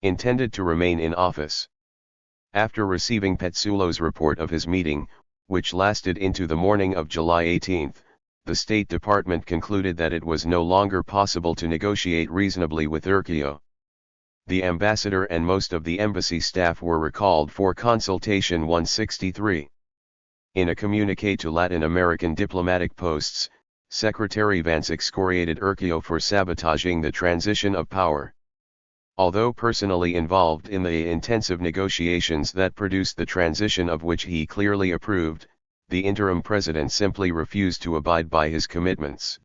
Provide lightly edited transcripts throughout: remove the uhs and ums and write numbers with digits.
intended to remain in office. After receiving Petsulo's report of his meeting, which lasted into the morning of July 18, the State Department concluded that it was no longer possible to negotiate reasonably with Urquio. The ambassador and most of the embassy staff were recalled for consultation. 163. In a communique to Latin American diplomatic posts, Secretary Vance excoriated Urquio for sabotaging the transition of power. Although personally involved in the intensive negotiations that produced the transition of which he clearly approved, the interim president simply refused to abide by his commitments.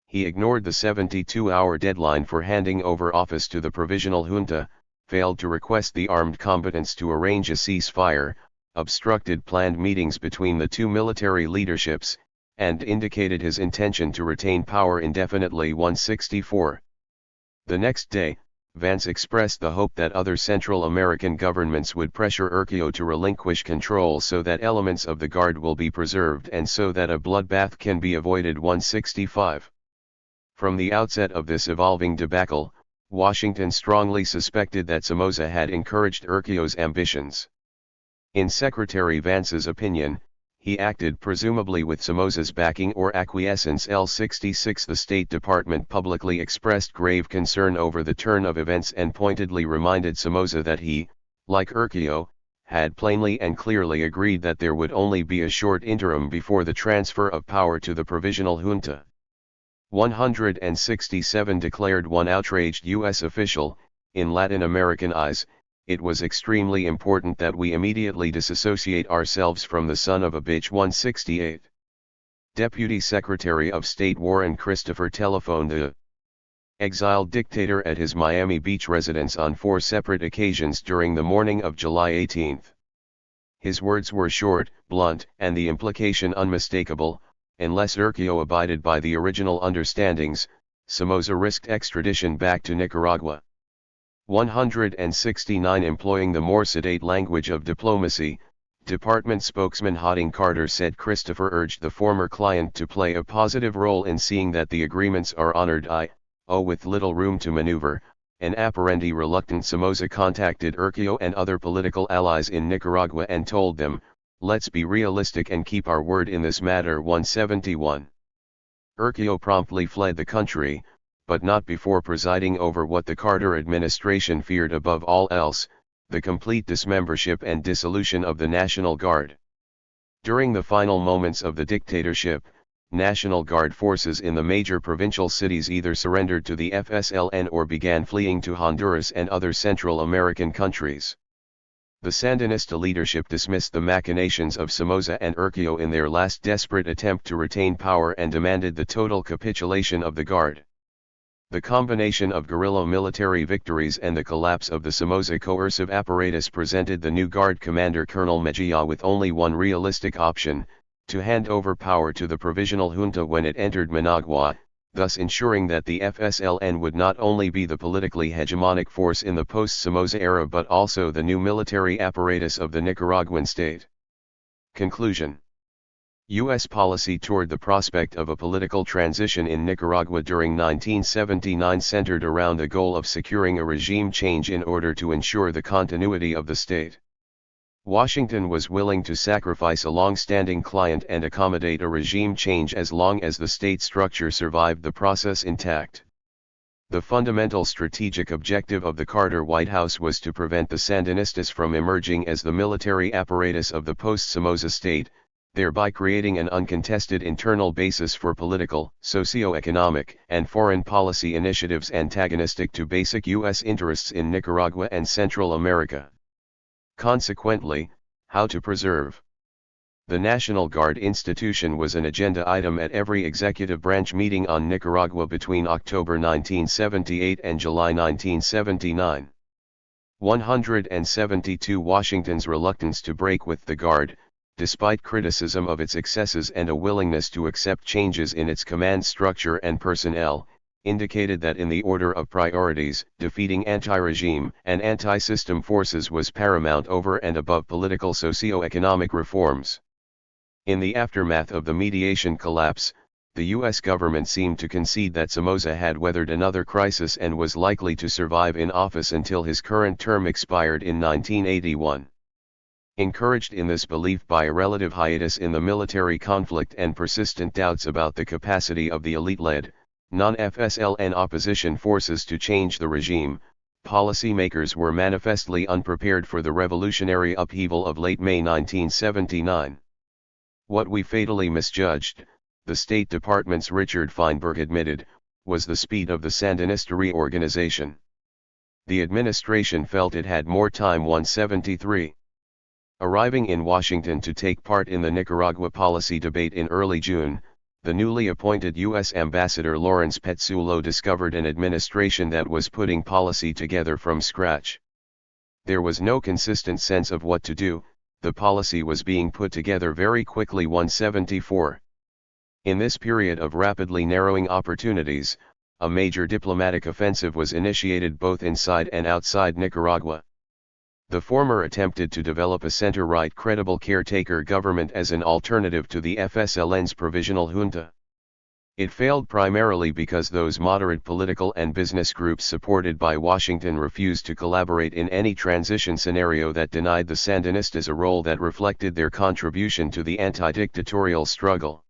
He ignored the 72-hour deadline for handing over office to the provisional junta, failed to request the armed combatants to arrange a ceasefire, obstructed planned meetings between the two military leaderships, and indicated his intention to retain power indefinitely. 164. The next day, Vance expressed the hope that other Central American governments would pressure Urquio to relinquish control so that elements of the Guard will be preserved and so that a bloodbath can be avoided. 165. From the outset of this evolving debacle, Washington strongly suspected that Somoza had encouraged Urquio's ambitions. In Secretary Vance's opinion, he acted presumably with Somoza's backing or acquiescence. L66. The State Department publicly expressed grave concern over the turn of events and pointedly reminded Somoza that he, like Urquio, had plainly and clearly agreed that there would only be a short interim before the transfer of power to the provisional junta. 167. Declared one outraged U.S. official, in Latin American eyes, it was extremely important that we immediately disassociate ourselves from the son of a bitch. 168. Deputy Secretary of State Warren Christopher telephoned the exiled dictator at his Miami Beach residence on 4 separate occasions during the morning of July 18. His words were short, blunt, and the implication unmistakable: unless Urquio abided by the original understandings, Somoza risked extradition back to Nicaragua. 169. Employing the more sedate language of diplomacy, Department spokesman Harding Carter said Christopher urged the former client to play a positive role in seeing that the agreements are honored. With little room to maneuver, an apparently reluctant Somoza contacted Urquio and other political allies in Nicaragua and told them, "Let's be realistic and keep our word in this matter." 171. Urquio promptly fled the country, but not before presiding over what the Carter administration feared above all else, the complete dismembership and dissolution of the National Guard. During the final moments of the dictatorship, National Guard forces in the major provincial cities either surrendered to the FSLN or began fleeing to Honduras and other Central American countries. The Sandinista leadership dismissed the machinations of Somoza and Urquio in their last desperate attempt to retain power and demanded the total capitulation of the Guard. The combination of guerrilla military victories and the collapse of the Somoza coercive apparatus presented the new Guard commander Colonel Mejia with only one realistic option: to hand over power to the provisional junta when it entered Managua, thus ensuring that the FSLN would not only be the politically hegemonic force in the post-Somoza era but also the new military apparatus of the Nicaraguan state. Conclusion. U.S. policy toward the prospect of a political transition in Nicaragua during 1979 centered around the goal of securing a regime change in order to ensure the continuity of the state. Washington was willing to sacrifice a long-standing client and accommodate a regime change as long as the state structure survived the process intact. The fundamental strategic objective of the Carter White House was to prevent the Sandinistas from emerging as the military apparatus of the post-Somoza state, thereby creating an uncontested internal basis for political, socio-economic, and foreign policy initiatives antagonistic to basic U.S. interests in Nicaragua and Central America. Consequently, how to preserve the National Guard institution was an agenda item at every executive branch meeting on Nicaragua between October 1978 and July 1979. 172. Washington's reluctance to break with the Guard, despite criticism of its excesses and a willingness to accept changes in its command structure and personnel, indicated that in the order of priorities, defeating anti-regime and anti-system forces was paramount over and above political socio-economic reforms. In the aftermath of the mediation collapse, the U.S. government seemed to concede that Somoza had weathered another crisis and was likely to survive in office until his current term expired in 1981. Encouraged in this belief by a relative hiatus in the military conflict and persistent doubts about the capacity of the elite-led, non-FSLN opposition forces to change the regime, policymakers were manifestly unprepared for the revolutionary upheaval of late May 1979. What we fatally misjudged, the State Department's Richard Feinberg admitted, was the speed of the Sandinista reorganization. The administration felt it had more time. 173. Arriving in Washington to take part in the Nicaragua policy debate in early June, the newly appointed U.S. Ambassador Lawrence Petzullo discovered an administration that was putting policy together from scratch. There was no consistent sense of what to do, the policy was being put together very quickly. 174. In this period of rapidly narrowing opportunities, a major diplomatic offensive was initiated both inside and outside Nicaragua. The former attempted to develop a center-right credible caretaker government as an alternative to the FSLN's provisional junta. It failed primarily because those moderate political and business groups supported by Washington refused to collaborate in any transition scenario that denied the Sandinistas a role that reflected their contribution to the anti-dictatorial struggle.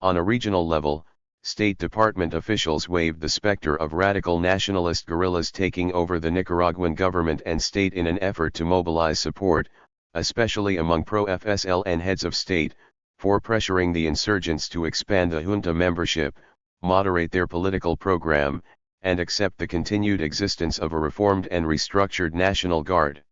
On a regional level, State Department officials waved the specter of radical nationalist guerrillas taking over the Nicaraguan government and state in an effort to mobilize support, especially among pro-FSLN heads of state, for pressuring the insurgents to expand the junta membership, moderate their political program, and accept the continued existence of a reformed and restructured National Guard.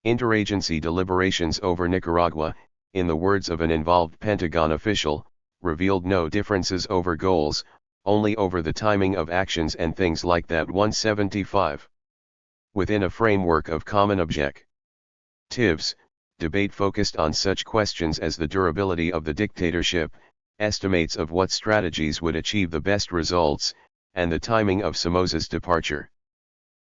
Interagency deliberations over Nicaragua, in the words of an involved Pentagon official, revealed no differences over goals, only over the timing of actions and things like that. 175. Within a framework of common objectives, debate focused on such questions as the durability of the dictatorship, estimates of what strategies would achieve the best results, and the timing of Somoza's departure.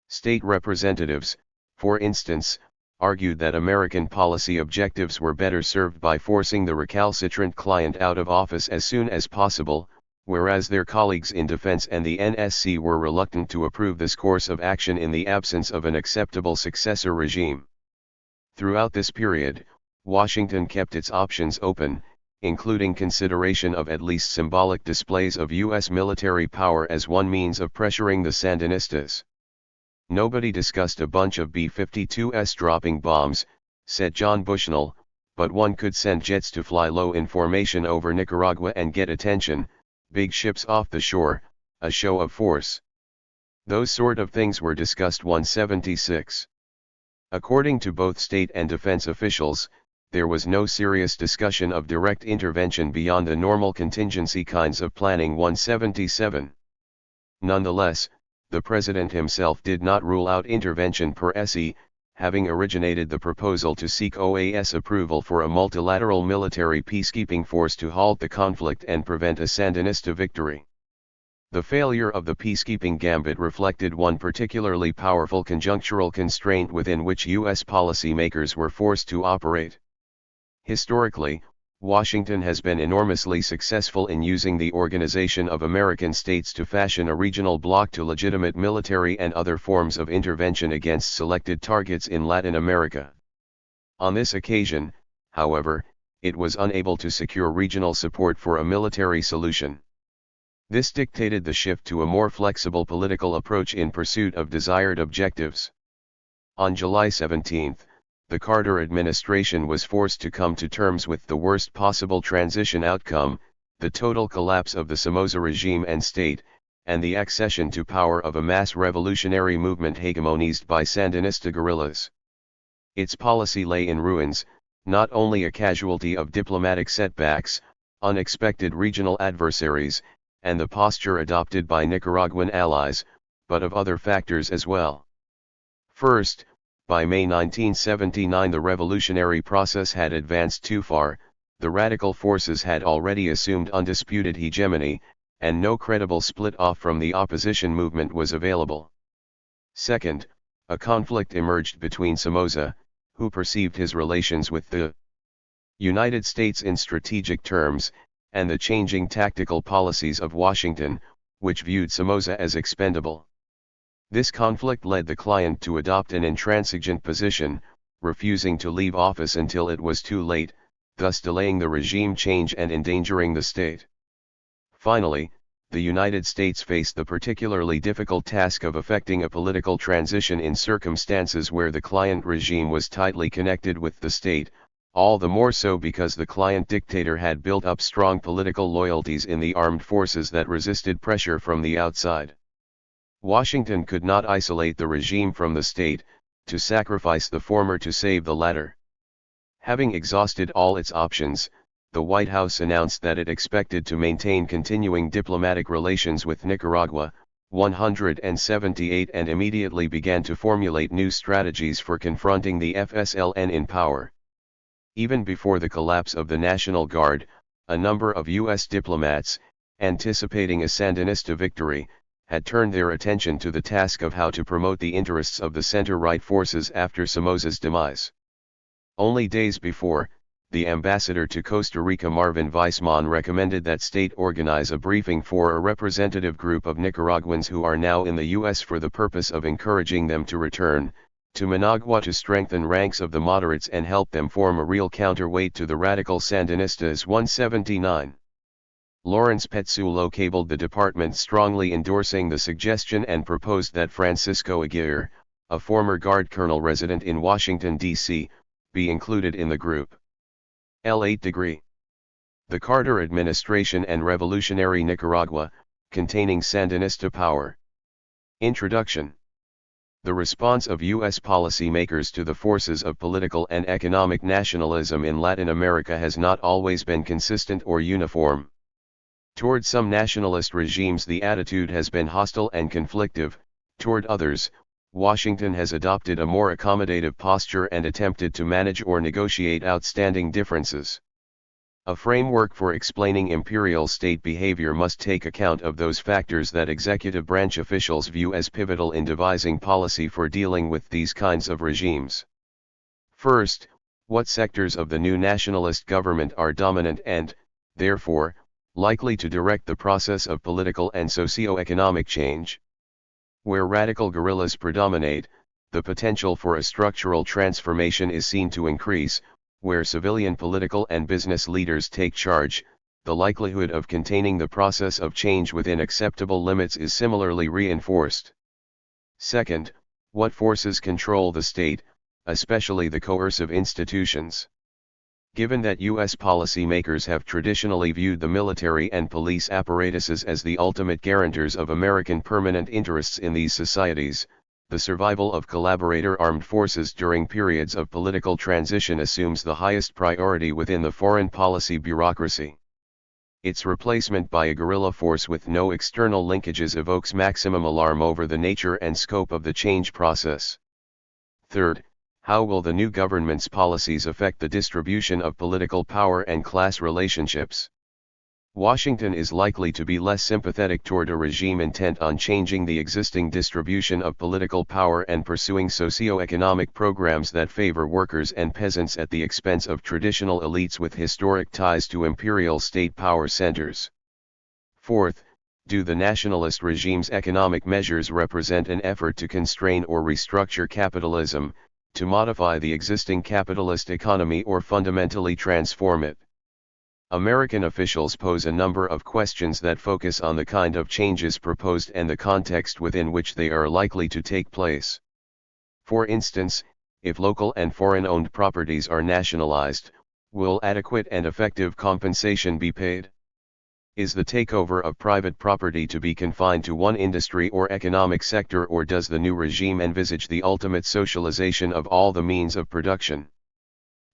State representatives, for instance, argued that American policy objectives were better served by forcing the recalcitrant client out of office as soon as possible, whereas their colleagues in defense and the NSC were reluctant to approve this course of action in the absence of an acceptable successor regime. Throughout this period, Washington kept its options open, including consideration of at least symbolic displays of U.S. military power as one means of pressuring the Sandinistas. Nobody discussed a bunch of B-52s dropping bombs, said John Bushnell, but one could send jets to fly low in formation over Nicaragua and get attention, big ships off the shore, a show of force. Those sort of things were discussed. 176. According to both state and defense officials, there was no serious discussion of direct intervention beyond the normal contingency kinds of planning. 177. Nonetheless, the president himself did not rule out intervention per se, having originated the proposal to seek OAS approval for a multilateral military peacekeeping force to halt the conflict and prevent a Sandinista victory. The failure of the peacekeeping gambit reflected one particularly powerful conjunctural constraint within which U.S. policymakers were forced to operate. Historically, Washington has been enormously successful in using the organization of American states to fashion a regional bloc to legitimate military and other forms of intervention against selected targets in Latin America. On this occasion, however, it was unable to secure regional support for a military solution. This dictated the shift to a more flexible political approach in pursuit of desired objectives. On July 17, the Carter administration was forced to come to terms with the worst possible transition outcome, the total collapse of the Somoza regime and state, and the accession to power of a mass revolutionary movement hegemonized by Sandinista guerrillas. Its policy lay in ruins, not only a casualty of diplomatic setbacks, unexpected regional adversaries, and the posture adopted by Nicaraguan allies, but of other factors as well. First, by May 1979 the revolutionary process had advanced too far, the radical forces had already assumed undisputed hegemony, and no credible split-off from the opposition movement was available. Second, a conflict emerged between Somoza, who perceived his relations with the United States in strategic terms, and the changing tactical policies of Washington, which viewed Somoza as expendable. This conflict led the client to adopt an intransigent position, refusing to leave office until it was too late, thus delaying the regime change and endangering the state. Finally, the United States faced the particularly difficult task of effecting a political transition in circumstances where the client regime was tightly connected with the state, all the more so because the client dictator had built up strong political loyalties in the armed forces that resisted pressure from the outside. Washington could not isolate the regime from the state, to sacrifice the former to save the latter. Having exhausted all its options, the White House announced that it expected to maintain continuing diplomatic relations with Nicaragua, 178, and immediately began to formulate new strategies for confronting the FSLN in power. Even before the collapse of the National Guard, a number of U.S. diplomats, anticipating a Sandinista victory, had turned their attention to the task of how to promote the interests of the center-right forces after Somoza's demise. Only days before, the ambassador to Costa Rica Marvin Weissman recommended that state organize a briefing for a representative group of Nicaraguans who are now in the U.S. for the purpose of encouraging them to return to Managua to strengthen ranks of the moderates and help them form a real counterweight to the radical Sandinistas 179. Lawrence Petzulo cabled the department strongly endorsing the suggestion and proposed that Francisco Aguirre, a former Guard colonel resident in Washington, D.C., be included in the group. L8 degree. The Carter Administration and Revolutionary Nicaragua, containing Sandinista power. Introduction. The response of U.S. policymakers to the forces of political and economic nationalism in Latin America has not always been consistent or uniform. Toward some nationalist regimes the attitude has been hostile and conflictive, toward others, Washington has adopted a more accommodative posture and attempted to manage or negotiate outstanding differences. A framework for explaining imperial state behavior must take account of those factors that executive branch officials view as pivotal in devising policy for dealing with these kinds of regimes. First, what sectors of the new nationalist government are dominant and, therefore, likely to direct the process of political and socio-economic change? Where radical guerrillas predominate, the potential for a structural transformation is seen to increase. Where civilian political and business leaders take charge, the likelihood of containing the process of change within acceptable limits is similarly reinforced. Second, what forces control the state, especially the coercive institutions? Given that U.S. policymakers have traditionally viewed the military and police apparatuses as the ultimate guarantors of American permanent interests in these societies, the survival of collaborator armed forces during periods of political transition assumes the highest priority within the foreign policy bureaucracy. Its replacement by a guerrilla force with no external linkages evokes maximum alarm over the nature and scope of the change process. Third, how will the new government's policies affect the distribution of political power and class relationships? Washington is likely to be less sympathetic toward a regime intent on changing the existing distribution of political power and pursuing socio-economic programs that favor workers and peasants at the expense of traditional elites with historic ties to imperial state power centers. Fourth, do the nationalist regime's economic measures represent an effort to constrain or restructure capitalism, to modify the existing capitalist economy or fundamentally transform it? American officials pose a number of questions that focus on the kind of changes proposed and the context within which they are likely to take place. For instance, if local and foreign-owned properties are nationalized, will adequate and effective compensation be paid? Is the takeover of private property to be confined to one industry or economic sector, or does the new regime envisage the ultimate socialization of all the means of production?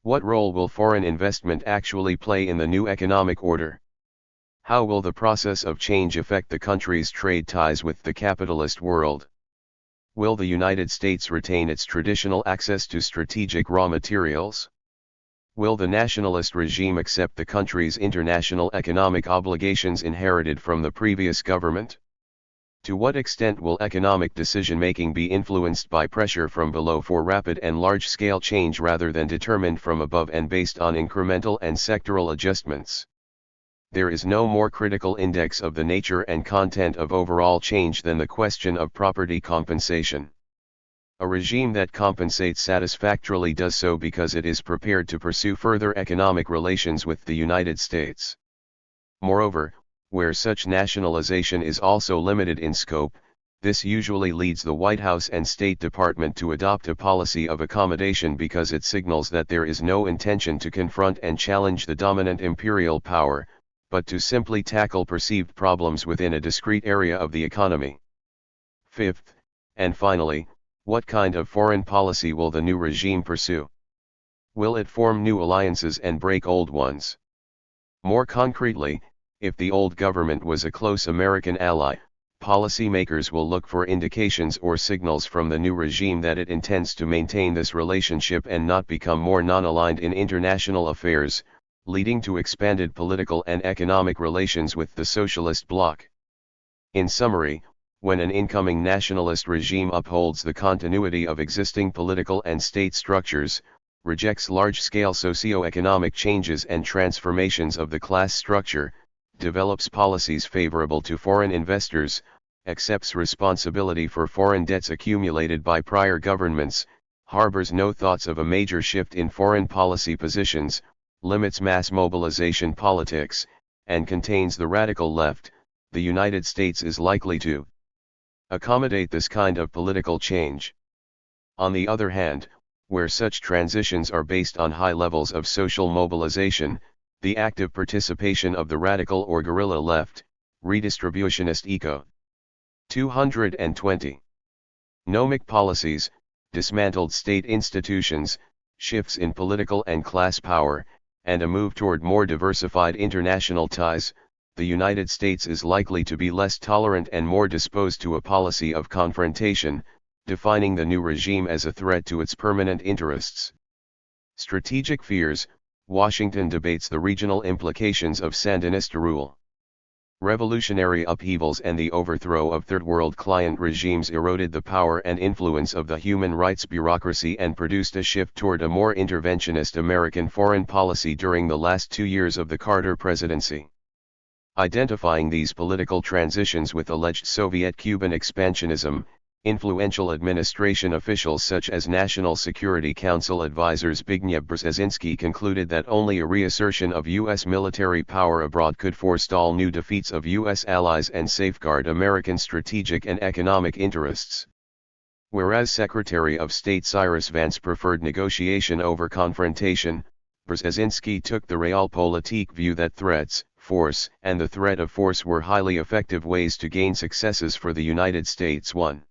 What role will foreign investment actually play in the new economic order? How will the process of change affect the country's trade ties with the capitalist world? Will the United States retain its traditional access to strategic raw materials? Will the nationalist regime accept the country's international economic obligations inherited from the previous government? To what extent will economic decision-making be influenced by pressure from below for rapid and large-scale change rather than determined from above and based on incremental and sectoral adjustments? There is no more critical index of the nature and content of overall change than the question of property compensation. A regime that compensates satisfactorily does so because it is prepared to pursue further economic relations with the United States. Moreover, where such nationalization is also limited in scope, this usually leads the White House and State Department to adopt a policy of accommodation because it signals that there is no intention to confront and challenge the dominant imperial power, but to simply tackle perceived problems within a discrete area of the economy. Fifth, and finally, what kind of foreign policy will the new regime pursue? Will it form new alliances and break old ones? More concretely, if the old government was a close American ally, policymakers will look for indications or signals from the new regime that it intends to maintain this relationship and not become more non-aligned in international affairs, leading to expanded political and economic relations with the socialist bloc. In summary, when an incoming nationalist regime upholds the continuity of existing political and state structures, rejects large-scale socio-economic changes and transformations of the class structure, develops policies favorable to foreign investors, accepts responsibility for foreign debts accumulated by prior governments, harbors no thoughts of a major shift in foreign policy positions, limits mass mobilization politics, and contains the radical left, the United States is likely to accommodate this kind of political change. On the other hand, where such transitions are based on high levels of social mobilization, the active participation of the radical or guerrilla left, redistributionist eco. 220. Nomic policies, dismantled state institutions, shifts in political and class power, and a move toward more diversified international ties, the United States is likely to be less tolerant and more disposed to a policy of confrontation, defining the new regime as a threat to its permanent interests. Strategic fears, Washington debates the regional implications of Sandinista rule. Revolutionary upheavals and the overthrow of Third World client regimes eroded the power and influence of the human rights bureaucracy and produced a shift toward a more interventionist American foreign policy during the last 2 years of the Carter presidency. Identifying these political transitions with alleged Soviet-Cuban expansionism, influential administration officials such as National Security Council advisor Zbigniew Brzezinski concluded that only a reassertion of U.S. military power abroad could forestall new defeats of U.S. allies and safeguard American strategic and economic interests. Whereas Secretary of State Cyrus Vance preferred negotiation over confrontation, Brzezinski took the realpolitik view that threats, force, and the threat of force were highly effective ways to gain successes for the United States. 1.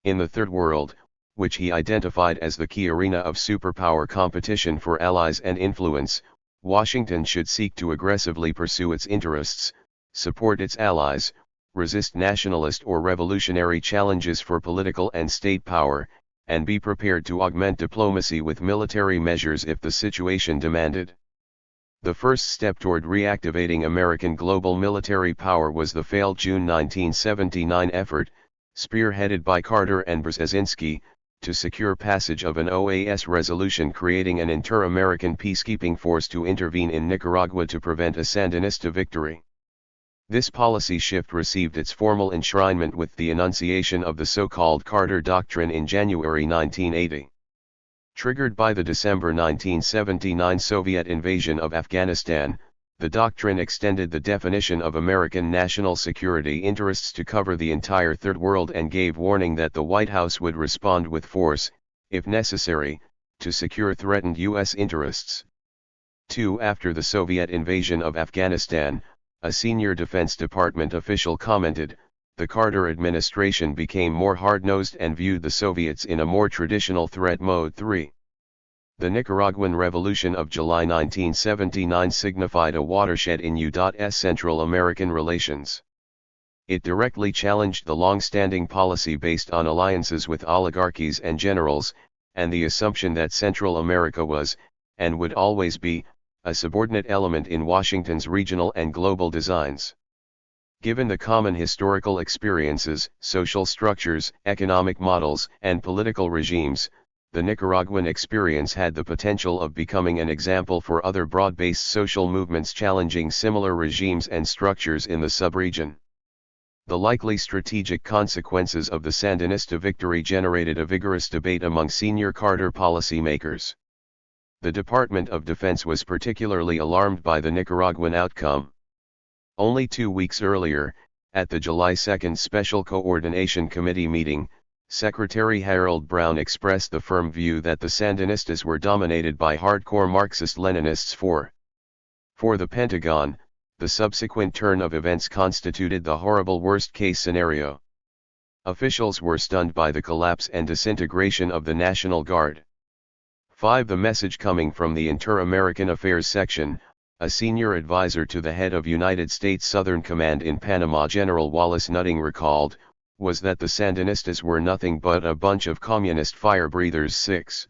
In the Third World, which he identified as the key arena of superpower competition for allies and influence, Washington should seek to aggressively pursue its interests, support its allies, resist nationalist or revolutionary challenges for political and state power, and be prepared to augment diplomacy with military measures if the situation demanded. The first step toward reactivating American global military power was the failed June 1979 effort, spearheaded by Carter and Brzezinski, to secure passage of an OAS resolution creating an inter-American peacekeeping force to intervene in Nicaragua to prevent a Sandinista victory. This policy shift received its formal enshrinement with the enunciation of the so-called Carter Doctrine in January 1980. Triggered by the December 1979 Soviet invasion of Afghanistan, the doctrine extended the definition of American national security interests to cover the entire Third World and gave warning that the White House would respond with force, if necessary, to secure threatened U.S. interests. 2. After the Soviet invasion of Afghanistan, a senior Defense Department official commented, the Carter administration became more hard-nosed and viewed the Soviets in a more traditional threat mode. 3. The Nicaraguan Revolution of July 1979 signified a watershed in U.S. Central American relations. It directly challenged the long-standing policy based on alliances with oligarchies and generals, and the assumption that Central America was, and would always be, a subordinate element in Washington's regional and global designs. Given the common historical experiences, social structures, economic models, and political regimes, the Nicaraguan experience had the potential of becoming an example for other broad-based social movements challenging similar regimes and structures in the sub-region. The likely strategic consequences of the Sandinista victory generated a vigorous debate among senior Carter policymakers. The Department of Defense was particularly alarmed by the Nicaraguan outcome. Only 2 weeks earlier, at the July 2 Special Coordination Committee meeting, Secretary Harold Brown expressed the firm view that the Sandinistas were dominated by hardcore Marxist-Leninists. For the Pentagon, the subsequent turn of events constituted the horrible worst-case scenario. Officials were stunned by the collapse and disintegration of the National Guard. 5. The message coming from the Inter-American Affairs Section, a senior advisor to the head of United States Southern Command in Panama, General Wallace Nutting, recalled, was that the Sandinistas were nothing but a bunch of communist fire-breathers. 6.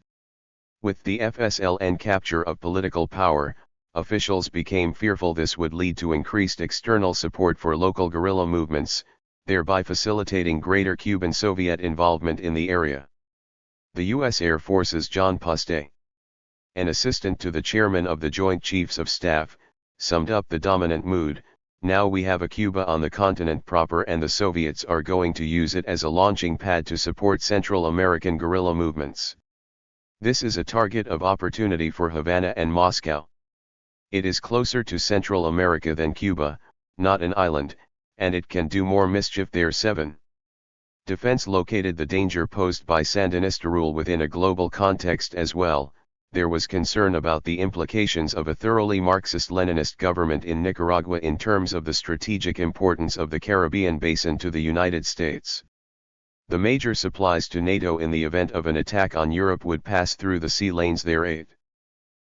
With the FSLN capture of political power, officials became fearful this would lead to increased external support for local guerrilla movements, thereby facilitating greater Cuban-Soviet involvement in the area. The U.S. Air Force's John Puste, an assistant to the chairman of the Joint Chiefs of Staff, summed up the dominant mood: now we have a Cuba on the continent proper, and the Soviets are going to use it as a launching pad to support Central American guerrilla movements. This is a target of opportunity for Havana and Moscow. It is closer to Central America than Cuba, not an island, and it can do more mischief there. 7. Defense located the danger posed by Sandinista rule within a global context as well. There was concern about the implications of a thoroughly Marxist-Leninist government in Nicaragua in terms of the strategic importance of the Caribbean basin to the United States. The major supplies to NATO in the event of an attack on Europe would pass through the sea lanes there. 8.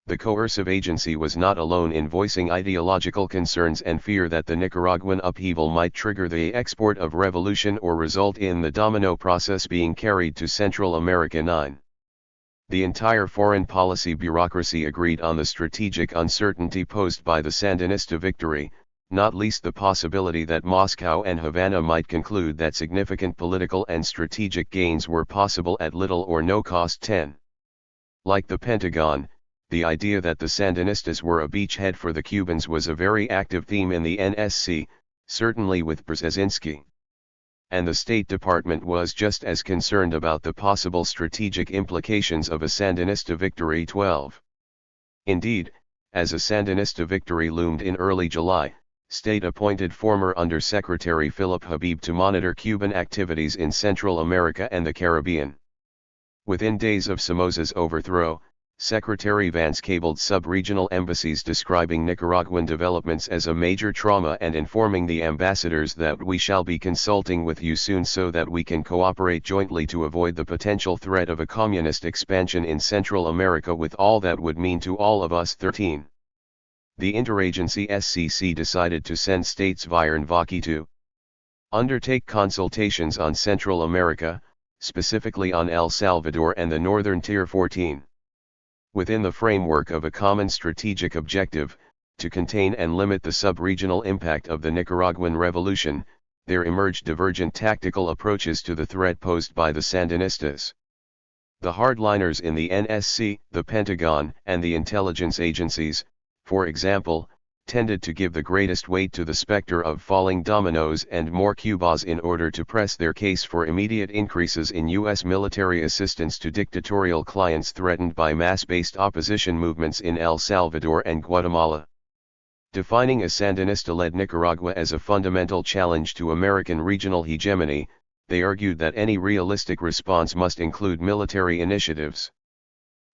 The coercive agency was not alone in voicing ideological concerns and fear that the Nicaraguan upheaval might trigger the export of revolution or result in the domino process being carried to Central America. 9. The entire foreign policy bureaucracy agreed on the strategic uncertainty posed by the Sandinista victory, not least the possibility that Moscow and Havana might conclude that significant political and strategic gains were possible at little or no cost. 10. Like the Pentagon, the idea that the Sandinistas were a beachhead for the Cubans was a very active theme in the NSC, certainly with Brzezinski. And the State Department was just as concerned about the possible strategic implications of a Sandinista victory. 12. Indeed, as a Sandinista victory loomed in early July, State appointed former Undersecretary Philip Habib to monitor Cuban activities in Central America and the Caribbean. Within days of Somoza's overthrow, Secretary Vance cabled sub-regional embassies describing Nicaraguan developments as a major trauma and informing the ambassadors that we shall be consulting with you soon so that we can cooperate jointly to avoid the potential threat of a communist expansion in Central America with all that would mean to all of us. 13. The interagency SCC decided to send States Viren Vaki to undertake consultations on Central America, specifically on El Salvador and the Northern Tier. 14. Within the framework of a common strategic objective, to contain and limit the sub-regional impact of the Nicaraguan revolution, there emerged divergent tactical approaches to the threat posed by the Sandinistas. The hardliners in the NSC, the Pentagon, and the intelligence agencies, for example, tended to give the greatest weight to the specter of falling dominoes and more Cubas in order to press their case for immediate increases in U.S. military assistance to dictatorial clients threatened by mass-based opposition movements in El Salvador and Guatemala. Defining a Sandinista-led Nicaragua as a fundamental challenge to American regional hegemony, they argued that any realistic response must include military initiatives.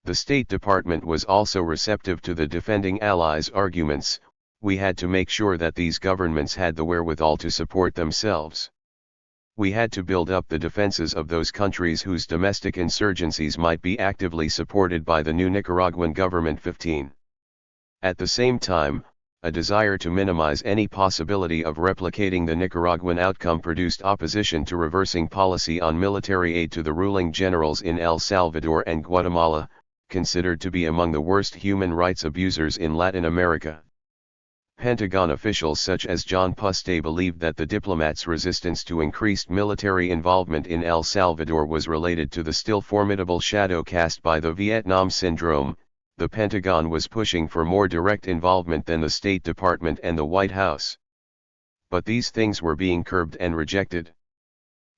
The State Department was also receptive to the defending allies' arguments. We had to make sure that these governments had the wherewithal to support themselves. We had to build up the defenses of those countries whose domestic insurgencies might be actively supported by the new Nicaraguan government. 15. At the same time, a desire to minimize any possibility of replicating the Nicaraguan outcome produced opposition to reversing policy on military aid to the ruling generals in El Salvador and Guatemala, considered to be among the worst human rights abusers in Latin America. Pentagon officials such as John Puste believed that the diplomats' resistance to increased military involvement in El Salvador was related to the still formidable shadow cast by the Vietnam Syndrome. The Pentagon was pushing for more direct involvement than the State Department and the White House. But these things were being curbed and rejected.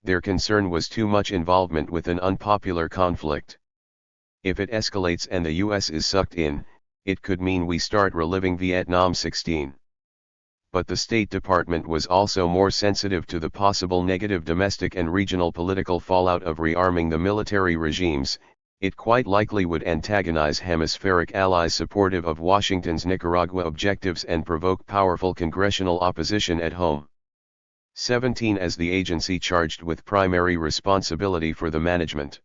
Their concern was too much involvement with an unpopular conflict. If it escalates and the US is sucked in, it could mean we start reliving Vietnam 16. But the State Department was also more sensitive to the possible negative domestic and regional political fallout of rearming the military regimes. It quite likely would antagonize hemispheric allies supportive of Washington's Nicaragua objectives and provoke powerful congressional opposition at home. 17. As the agency charged with primary responsibility for the management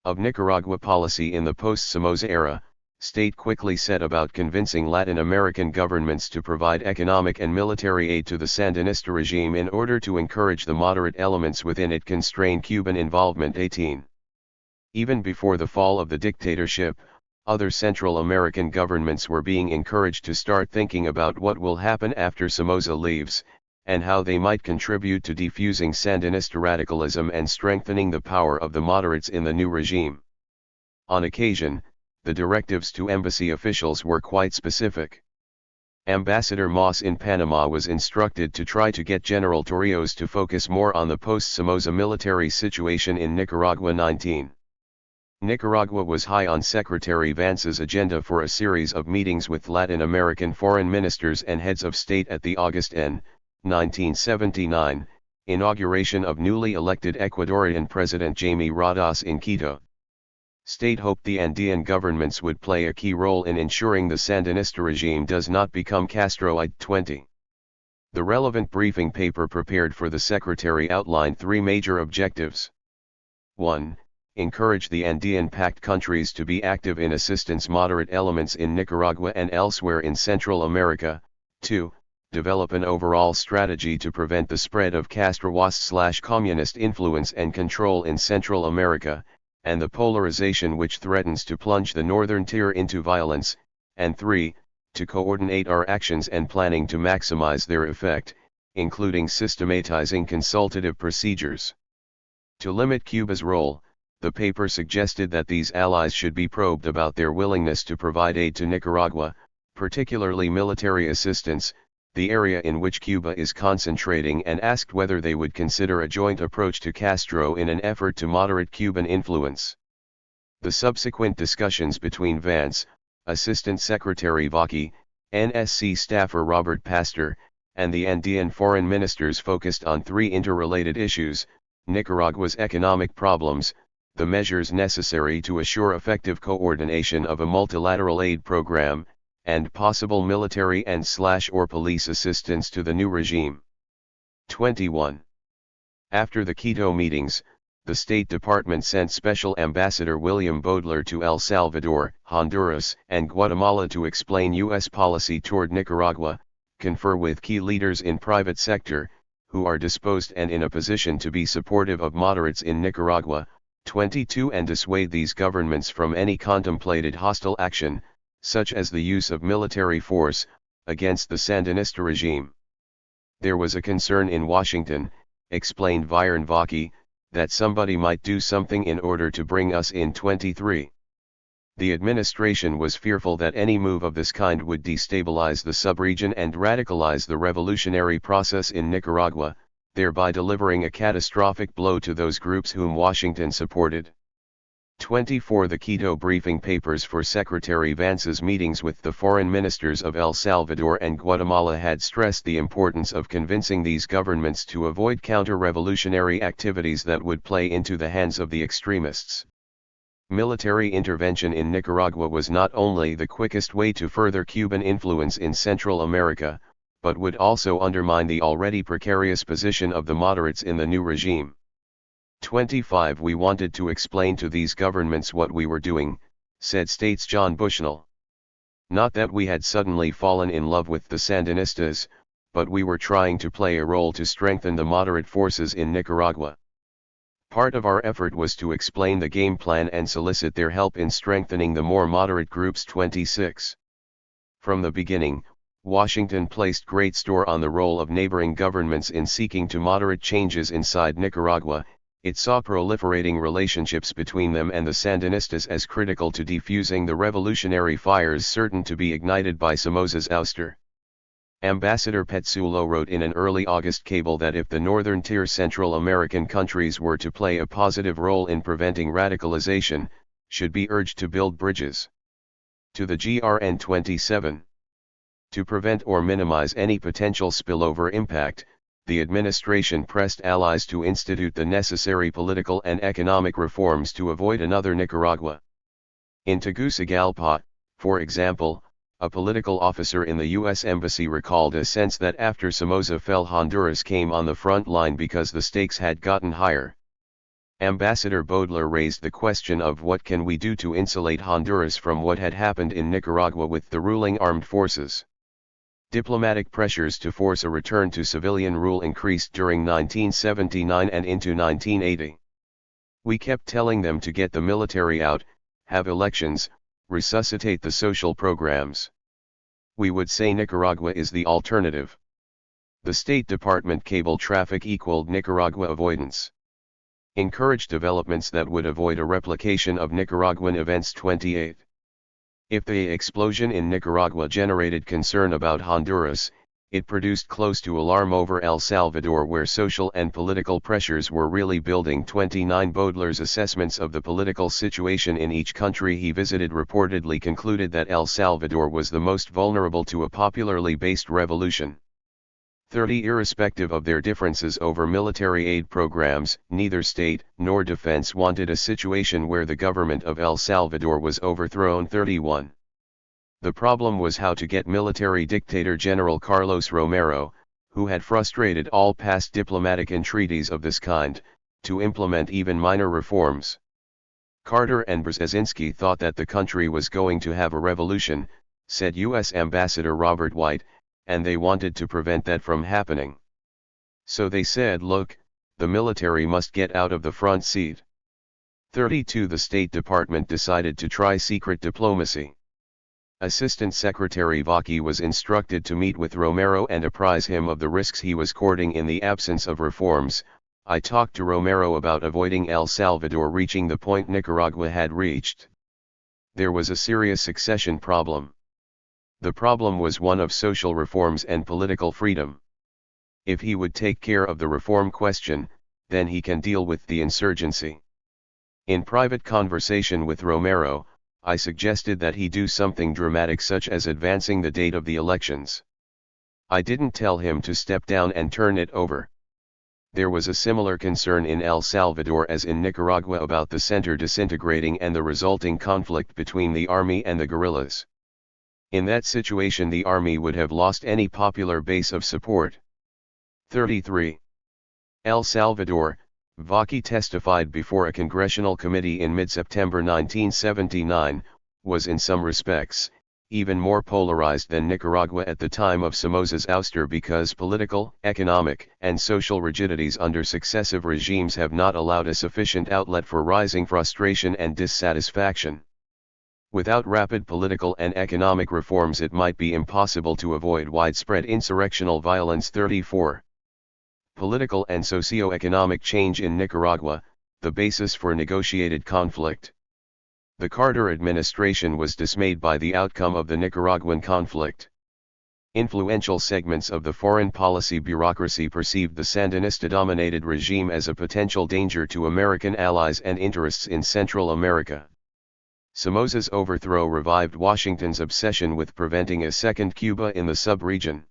of Nicaragua policy in the post-Somoza era, State quickly set about convincing Latin American governments to provide economic and military aid to the Sandinista regime in order to encourage the moderate elements within it constrain Cuban involvement. 18. Even before the fall of the dictatorship, other Central American governments were being encouraged to start thinking about what will happen after Somoza leaves, and how they might contribute to defusing Sandinista radicalism and strengthening the power of the moderates in the new regime. On occasion, the directives to embassy officials were quite specific. Ambassador Moss in Panama was instructed to try to get General Torrijos to focus more on the post-Somoza military situation in Nicaragua. 19. Nicaragua was high on Secretary Vance's agenda for a series of meetings with Latin American foreign ministers and heads of state at the August N. 1979, inauguration of newly elected Ecuadorian President Jaime Rodas in Quito. State hoped the Andean governments would play a key role in ensuring the Sandinista regime does not become Castroid. 20. The relevant briefing paper prepared for the Secretary outlined three major objectives. 1. Encourage the Andean-pact countries to be active in assistance moderate elements in Nicaragua and elsewhere in Central America. 2. Develop an overall strategy to prevent the spread of Castroist/communist influence and control in Central America, and the polarization which threatens to plunge the northern tier into violence, and 3, to coordinate our actions and planning to maximize their effect, including systematizing consultative procedures. To limit Cuba's role, the paper suggested that these allies should be probed about their willingness to provide aid to Nicaragua, particularly military assistance, the area in which Cuba is concentrating, and asked whether they would consider a joint approach to Castro in an effort to moderate Cuban influence. The subsequent discussions between Vance, Assistant Secretary Vaki, NSC staffer Robert Pastor, and the Andean foreign ministers focused on three interrelated issues: Nicaragua's economic problems, the measures necessary to assure effective coordination of a multilateral aid program, and possible military and/or police assistance to the new regime. 21. After the Quito meetings, the State Department sent Special Ambassador William Bodler to El Salvador, Honduras, and Guatemala to explain U.S. policy toward Nicaragua, confer with key leaders in private sector, who are disposed and in a position to be supportive of moderates in Nicaragua. 22. And dissuade these governments from any contemplated hostile action, such as the use of military force, against the Sandinista regime. There was a concern in Washington, explained Viren Vaki, that somebody might do something in order to bring us in. 23. The administration was fearful that any move of this kind would destabilize the subregion and radicalize the revolutionary process in Nicaragua, thereby delivering a catastrophic blow to those groups whom Washington supported. 24. The Quito briefing papers for Secretary Vance's meetings with the foreign ministers of El Salvador and Guatemala had stressed the importance of convincing these governments to avoid counter-revolutionary activities that would play into the hands of the extremists. Military intervention in Nicaragua was not only the quickest way to further Cuban influence in Central America, but would also undermine the already precarious position of the moderates in the new regime. 25. We wanted to explain to these governments what we were doing, said States John Bushnell. Not that we had suddenly fallen in love with the Sandinistas, but we were trying to play a role to strengthen the moderate forces in Nicaragua. Part of our effort was to explain the game plan and solicit their help in strengthening the more moderate groups. 26. From the beginning, Washington placed great store on the role of neighboring governments in seeking to moderate changes inside Nicaragua. It saw proliferating relationships between them and the Sandinistas as critical to defusing the revolutionary fires certain to be ignited by Somoza's ouster. Ambassador Petsulo wrote in an early August cable that if the northern-tier Central American countries were to play a positive role in preventing radicalization, should be urged to build bridges to the GRN 27. To prevent or minimize any potential spillover impact, the administration pressed allies to institute the necessary political and economic reforms to avoid another Nicaragua. In Tegucigalpa, for example, a political officer in the U.S. Embassy recalled a sense that after Somoza fell, Honduras came on the front line because the stakes had gotten higher. Ambassador Bodler raised the question of what can we do to insulate Honduras from what had happened in Nicaragua with the ruling armed forces. Diplomatic pressures to force a return to civilian rule increased during 1979 and into 1980. We kept telling them to get the military out, have elections, resuscitate the social programs. We would say Nicaragua is the alternative. The State Department cable traffic equaled Nicaragua avoidance. Encouraged developments that would avoid a replication of Nicaraguan events. 28. If the explosion in Nicaragua generated concern about Honduras, it produced close to alarm over El Salvador, where social and political pressures were really building. 29. Bodler's assessments of the political situation in each country he visited reportedly concluded that El Salvador was the most vulnerable to a popularly based revolution. 30. Irrespective of their differences over military aid programs, neither state nor defense wanted a situation where the government of El Salvador was overthrown. 31. The problem was how to get military dictator General Carlos Romero, who had frustrated all past diplomatic entreaties of this kind, to implement even minor reforms. Carter and Brzezinski thought that the country was going to have a revolution, said U.S. Ambassador Robert White, and they wanted to prevent that from happening. So they said, look, the military must get out of the front seat. 32. The State Department decided to try secret diplomacy. Assistant Secretary Vaki was instructed to meet with Romero and apprise him of the risks he was courting in the absence of reforms. I talked to Romero about avoiding El Salvador reaching the point Nicaragua had reached. There was a serious succession problem. The problem was one of social reforms and political freedom. If he would take care of the reform question, then he can deal with the insurgency. In private conversation with Romero, I suggested that he do something dramatic such as advancing the date of the elections. I didn't tell him to step down and turn it over. There was a similar concern in El Salvador as in Nicaragua about the center disintegrating and the resulting conflict between the army and the guerrillas. In that situation, the army would have lost any popular base of support. 33. El Salvador, Vaki testified before a congressional committee in mid-September 1979, was in some respects, even more polarized than Nicaragua at the time of Somoza's ouster because political, economic, and social rigidities under successive regimes have not allowed a sufficient outlet for rising frustration and dissatisfaction. Without rapid political and economic reforms, it might be impossible to avoid widespread insurrectional violence. 34. Political and socio-economic change in Nicaragua, the basis for negotiated conflict. The Carter administration was dismayed by the outcome of the Nicaraguan conflict. Influential segments of the foreign policy bureaucracy perceived the Sandinista-dominated regime as a potential danger to American allies and interests in Central America. Somoza's overthrow revived Washington's obsession with preventing a second Cuba in the sub-region.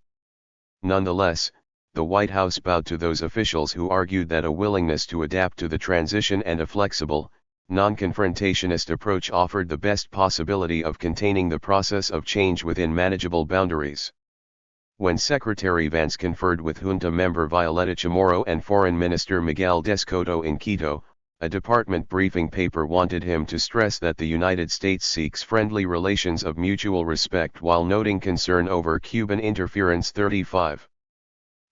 Nonetheless, the White House bowed to those officials who argued that a willingness to adapt to the transition and a flexible, non-confrontationist approach offered the best possibility of containing the process of change within manageable boundaries. When Secretary Vance conferred with junta member Violeta Chamorro and Foreign Minister Miguel Descoto in Quito, a department briefing paper wanted him to stress that the United States seeks friendly relations of mutual respect while noting concern over Cuban interference. 35.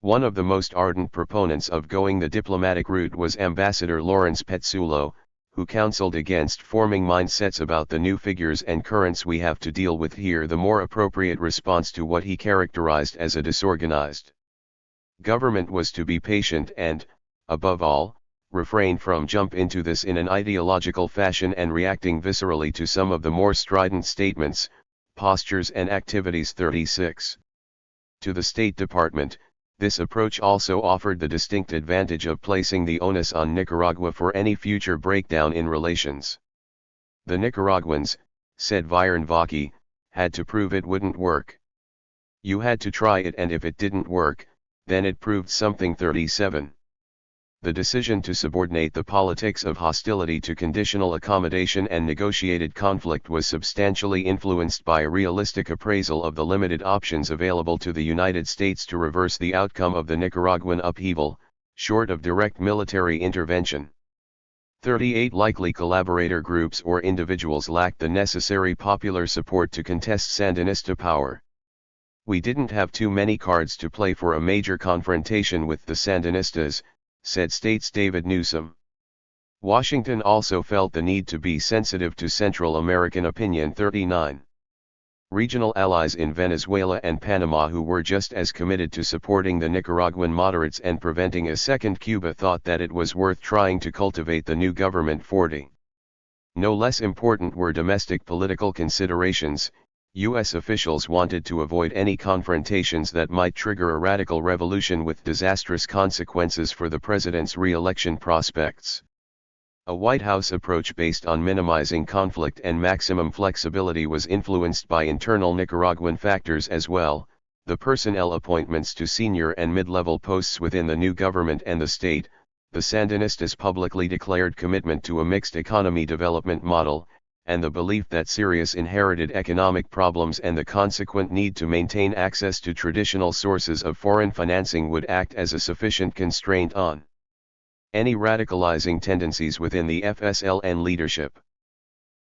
One of the most ardent proponents of going the diplomatic route was Ambassador Lawrence Petsulo, who counseled against forming mindsets about the new figures and currents we have to deal with here, the more appropriate response to what he characterized as a disorganized government was to be patient and, above all, refrain from jump into this in an ideological fashion and reacting viscerally to some of the more strident statements, postures and activities. 36. To the State Department, this approach also offered the distinct advantage of placing the onus on Nicaragua for any future breakdown in relations. The Nicaraguans, said Viernovsky, had to prove it wouldn't work. You had to try it, and if it didn't work, then it proved something. 37. The decision to subordinate the politics of hostility to conditional accommodation and negotiated conflict was substantially influenced by a realistic appraisal of the limited options available to the United States to reverse the outcome of the Nicaraguan upheaval, short of direct military intervention. 38. Likely collaborator groups or individuals lacked the necessary popular support to contest Sandinista power. We didn't have too many cards to play for a major confrontation with the Sandinistas, said State's David Newsom. Washington also felt the need to be sensitive to Central American opinion. 39. Regional allies in Venezuela and Panama, who were just as committed to supporting the Nicaraguan moderates and preventing a second Cuba, thought that it was worth trying to cultivate the new government. 40. No less important were domestic political considerations. U.S. officials wanted to avoid any confrontations that might trigger a radical revolution with disastrous consequences for the president's re-election prospects. A White House approach based on minimizing conflict and maximum flexibility was influenced by internal Nicaraguan factors as well, the personnel appointments to senior and mid-level posts within the new government and the state, the Sandinistas' publicly declared commitment to a mixed economy development model, and the belief that serious inherited economic problems and the consequent need to maintain access to traditional sources of foreign financing would act as a sufficient constraint on any radicalizing tendencies within the FSLN leadership.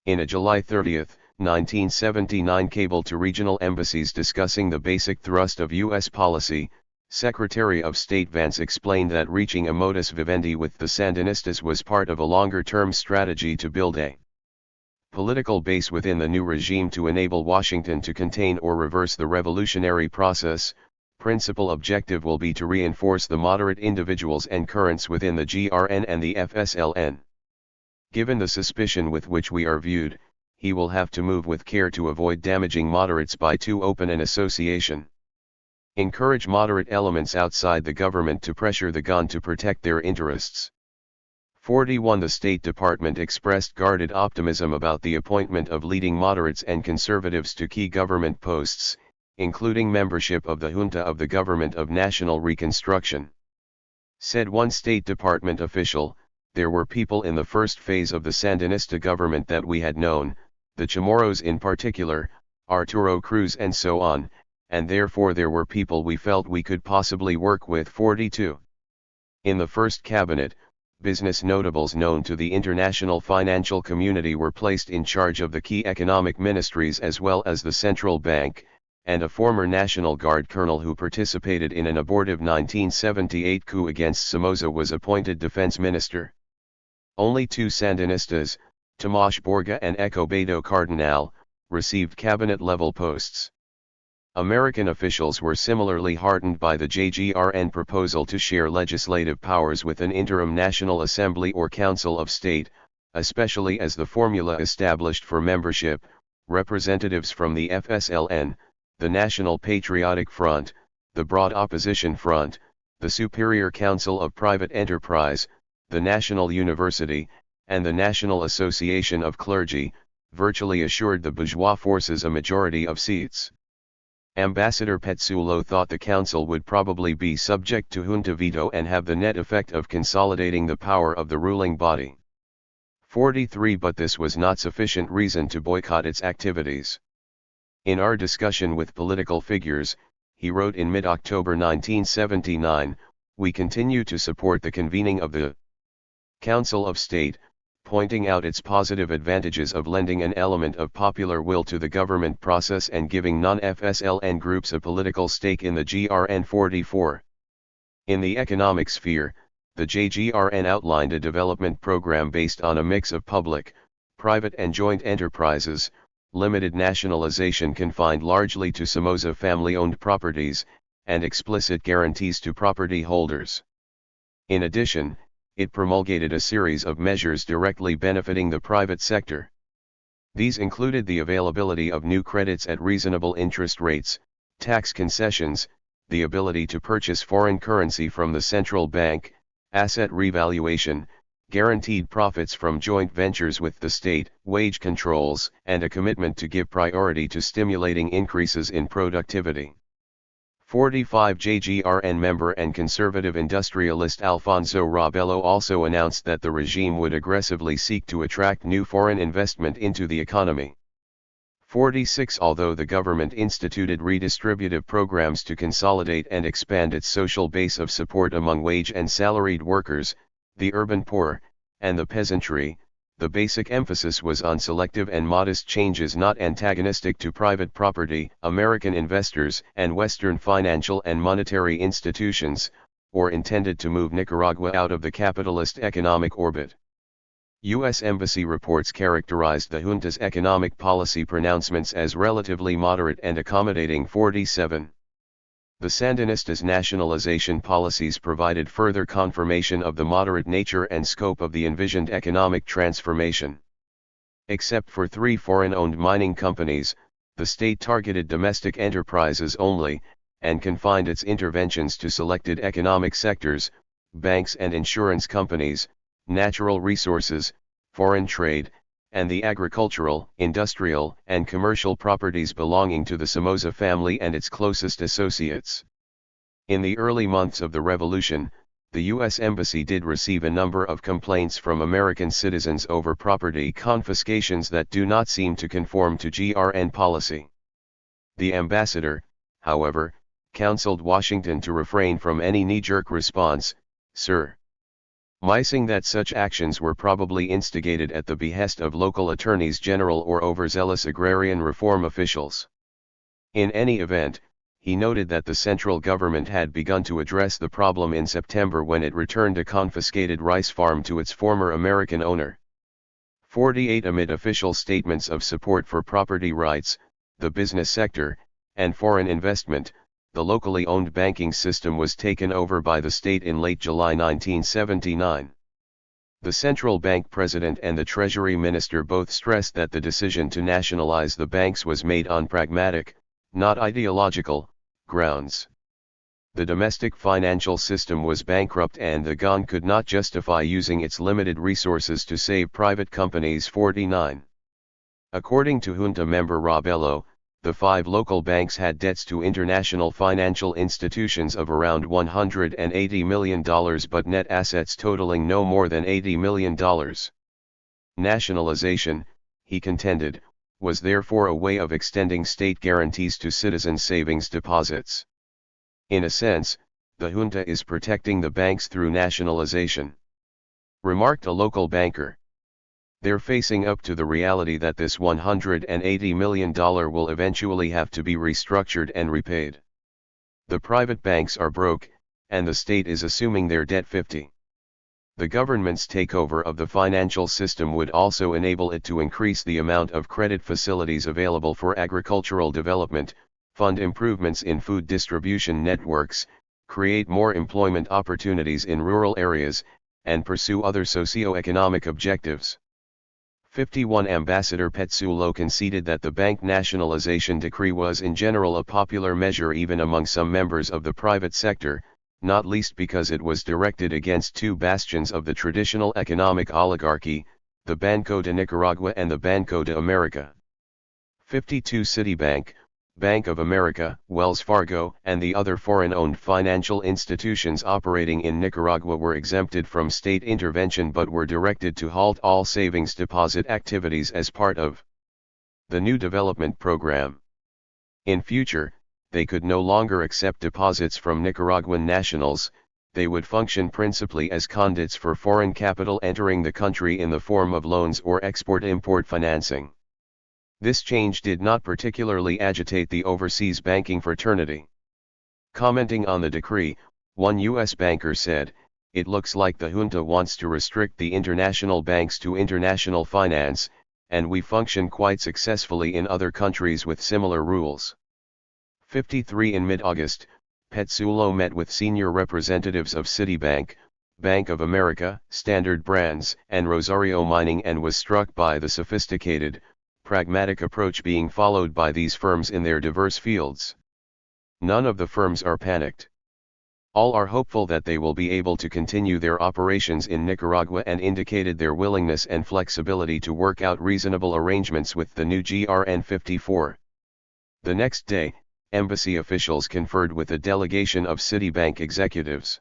In a July 30, 1979 cable to regional embassies discussing the basic thrust of U.S. policy, Secretary of State Vance explained that reaching a modus vivendi with the Sandinistas was part of a longer-term strategy to build a political base within the new regime to enable Washington to contain or reverse the revolutionary process. Principal objective will be to reinforce the moderate individuals and currents within the GRN and the FSLN. Given the suspicion with which we are viewed, he will have to move with care to avoid damaging moderates by too open an association. Encourage moderate elements outside the government to pressure the GON to protect their interests. 41. The State Department expressed guarded optimism about the appointment of leading moderates and conservatives to key government posts, including membership of the Junta of the Government of National Reconstruction. Said one State Department official, there were people in the first phase of the Sandinista government that we had known, the Chamorros in particular, Arturo Cruz and so on, and therefore there were people we felt we could possibly work with. 42. In the first cabinet, business notables known to the international financial community were placed in charge of the key economic ministries as well as the central bank, and a former National Guard colonel who participated in an abortive 1978 coup against Somoza was appointed defense minister. Only two Sandinistas, Tomas Borga and Escobedo Cardinal, received cabinet-level posts. American officials were similarly heartened by the JGRN proposal to share legislative powers with an interim National Assembly or Council of State, especially as the formula established for membership, representatives from the FSLN, the National Patriotic Front, the Broad Opposition Front, the Superior Council of Private Enterprise, the National University, and the National Association of Clergy, virtually assured the bourgeois forces a majority of seats. Ambassador Petsulo thought the council would probably be subject to junta veto and have the net effect of consolidating the power of the ruling body. 43. But this was not sufficient reason to boycott its activities. In our discussion with political figures, he wrote in mid-October 1979, we continue to support the convening of the Council of State, pointing out its positive advantages of lending an element of popular will to the government process and giving non-FSLN groups a political stake in the GRN. 44. In the economic sphere, the JGRN outlined a development program based on a mix of public, private and joint enterprises, limited nationalization confined largely to Somoza family-owned properties, and explicit guarantees to property holders. In addition, it promulgated a series of measures directly benefiting the private sector. These included the availability of new credits at reasonable interest rates, tax concessions, the ability to purchase foreign currency from the central bank, asset revaluation, guaranteed profits from joint ventures with the state, wage controls, and a commitment to give priority to stimulating increases in productivity. 45 JGRN member and conservative industrialist Alfonso Rabello also announced that the regime would aggressively seek to attract new foreign investment into the economy. 46 Although the government instituted redistributive programs to consolidate and expand its social base of support among wage and salaried workers, the urban poor, and the peasantry, the basic emphasis was on selective and modest changes not antagonistic to private property, American investors, and Western financial and monetary institutions, or intended to move Nicaragua out of the capitalist economic orbit. U.S. Embassy reports characterized the junta's economic policy pronouncements as relatively moderate and accommodating. 47. The Sandinistas' nationalization policies provided further confirmation of the moderate nature and scope of the envisioned economic transformation. Except for 3 foreign-owned mining companies, the state targeted domestic enterprises only, and confined its interventions to selected economic sectors, banks and insurance companies, natural resources, foreign trade, and the agricultural, industrial, and commercial properties belonging to the Somoza family and its closest associates. In the early months of the revolution, the U.S. Embassy did receive a number of complaints from American citizens over property confiscations that do not seem to conform to GRN policy. The ambassador, however, counseled Washington to refrain from any knee-jerk response, surmising that such actions were probably instigated at the behest of local attorneys general or overzealous agrarian reform officials. In any event, he noted that the central government had begun to address the problem in September when it returned a confiscated rice farm to its former American owner. 48 Amid official statements of support for property rights, the business sector, and foreign investment, the locally owned banking system was taken over by the state in late July 1979. The central bank president and the treasury minister both stressed that the decision to nationalize the banks was made on pragmatic, not ideological, grounds. The domestic financial system was bankrupt and the GON could not justify using its limited resources to save private companies. 49. According to junta member Rabello, the 5 local banks had debts to international financial institutions of around $180 million but net assets totaling no more than $80 million. Nationalization, he contended, was therefore a way of extending state guarantees to citizen savings deposits. In a sense, the junta is protecting the banks through nationalization, remarked a local banker. They're facing up to the reality that this $180 million will eventually have to be restructured and repaid. The private banks are broke, and the state is assuming their debt. 50. The government's takeover of the financial system would also enable it to increase the amount of credit facilities available for agricultural development, fund improvements in food distribution networks, create more employment opportunities in rural areas, and pursue other socio-economic objectives. 51 Ambassador Petsulo conceded that the bank nationalization decree was in general a popular measure even among some members of the private sector, not least because it was directed against 2 bastions of the traditional economic oligarchy, the Banco de Nicaragua and the Banco de America. 52 Citibank, Bank of America, Wells Fargo, and the other foreign-owned financial institutions operating in Nicaragua were exempted from state intervention but were directed to halt all savings deposit activities as part of the new development program. In future, they could no longer accept deposits from Nicaraguan nationals, they would function principally as conduits for foreign capital entering the country in the form of loans or export-import financing. This change did not particularly agitate the overseas banking fraternity. Commenting on the decree, one U.S. banker said, it looks like the junta wants to restrict the international banks to international finance, and we function quite successfully in other countries with similar rules. 53 In mid-August, Petsulo met with senior representatives of Citibank, Bank of America, Standard Brands, and Rosario Mining and was struck by the sophisticated, pragmatic approach being followed by these firms in their diverse fields. None of the firms are panicked. All are hopeful that they will be able to continue their operations in Nicaragua and indicated their willingness and flexibility to work out reasonable arrangements with the new GRN 54. The next day, embassy officials conferred with a delegation of Citibank executives.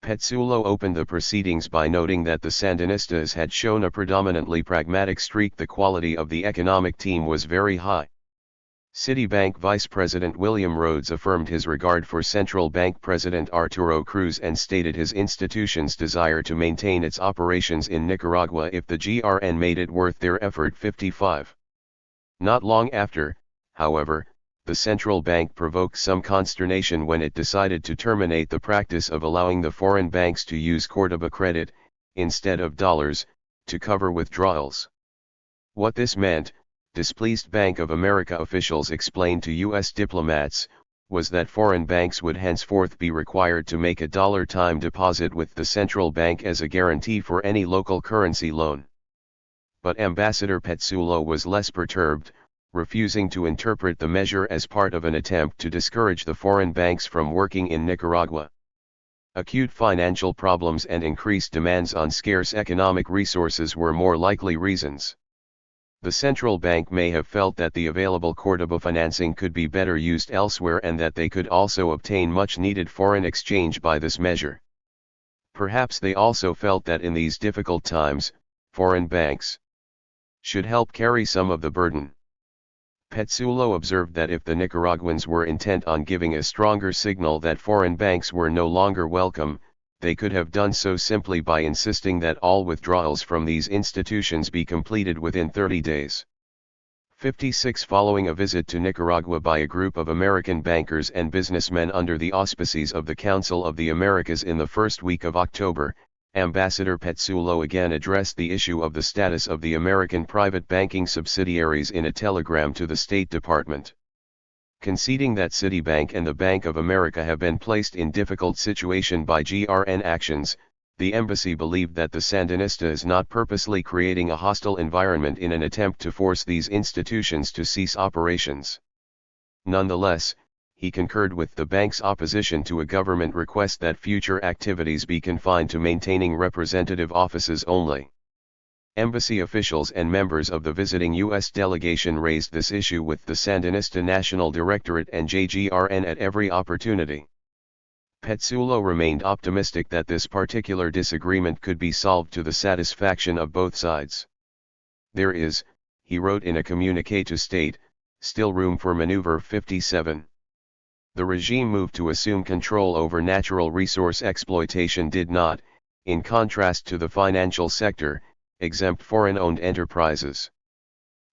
Petsulo opened the proceedings by noting that the Sandinistas had shown a predominantly pragmatic streak. The quality of the economic team was very high. Citibank Vice President William Rhodes affirmed his regard for Central Bank President Arturo Cruz and stated his institution's desire to maintain its operations in Nicaragua if the GRN made it worth their effort. 55. Not long after, however, the central bank provoked some consternation when it decided to terminate the practice of allowing the foreign banks to use Cordoba credit, instead of dollars, to cover withdrawals. What this meant, displeased Bank of America officials explained to U.S. diplomats, was that foreign banks would henceforth be required to make a dollar time deposit with the central bank as a guarantee for any local currency loan. But Ambassador Petsulo was less perturbed, refusing to interpret the measure as part of an attempt to discourage the foreign banks from working in Nicaragua. Acute financial problems and increased demands on scarce economic resources were more likely reasons. The central bank may have felt that the available Cordoba financing could be better used elsewhere and that they could also obtain much needed foreign exchange by this measure. Perhaps they also felt that in these difficult times, foreign banks should help carry some of the burden. Petsulo observed that if the Nicaraguans were intent on giving a stronger signal that foreign banks were no longer welcome, they could have done so simply by insisting that all withdrawals from these institutions be completed within 30 days. 56 Following a visit to Nicaragua by a group of American bankers and businessmen under the auspices of the Council of the Americas in the first week of October, Ambassador Petsulo again addressed the issue of the status of the American private banking subsidiaries in a telegram to the State Department. Conceding that Citibank and the Bank of America have been placed in difficult situation by GRN actions, the embassy believed that the Sandinista is not purposely creating a hostile environment in an attempt to force these institutions to cease operations. Nonetheless, he concurred with the bank's opposition to a government request that future activities be confined to maintaining representative offices only. Embassy officials and members of the visiting U.S. delegation raised this issue with the Sandinista National Directorate and JGRN at every opportunity. Petsulo remained optimistic that this particular disagreement could be solved to the satisfaction of both sides. There is, he wrote in a communiqué to state, still room for maneuver. 57. The regime move to assume control over natural resource exploitation did not, in contrast to the financial sector, exempt foreign-owned enterprises.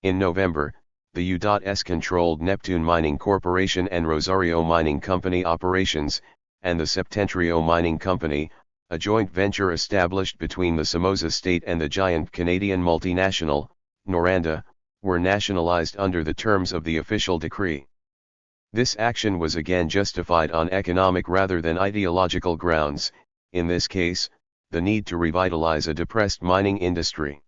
In November, the U.S. controlled Neptune Mining Corporation and Rosario Mining Company operations, and the Septentrio Mining Company, a joint venture established between the Somoza State and the giant Canadian multinational, Noranda, were nationalized under the terms of the official decree. This action was again justified on economic rather than ideological grounds, in this case, the need to revitalize a depressed mining industry.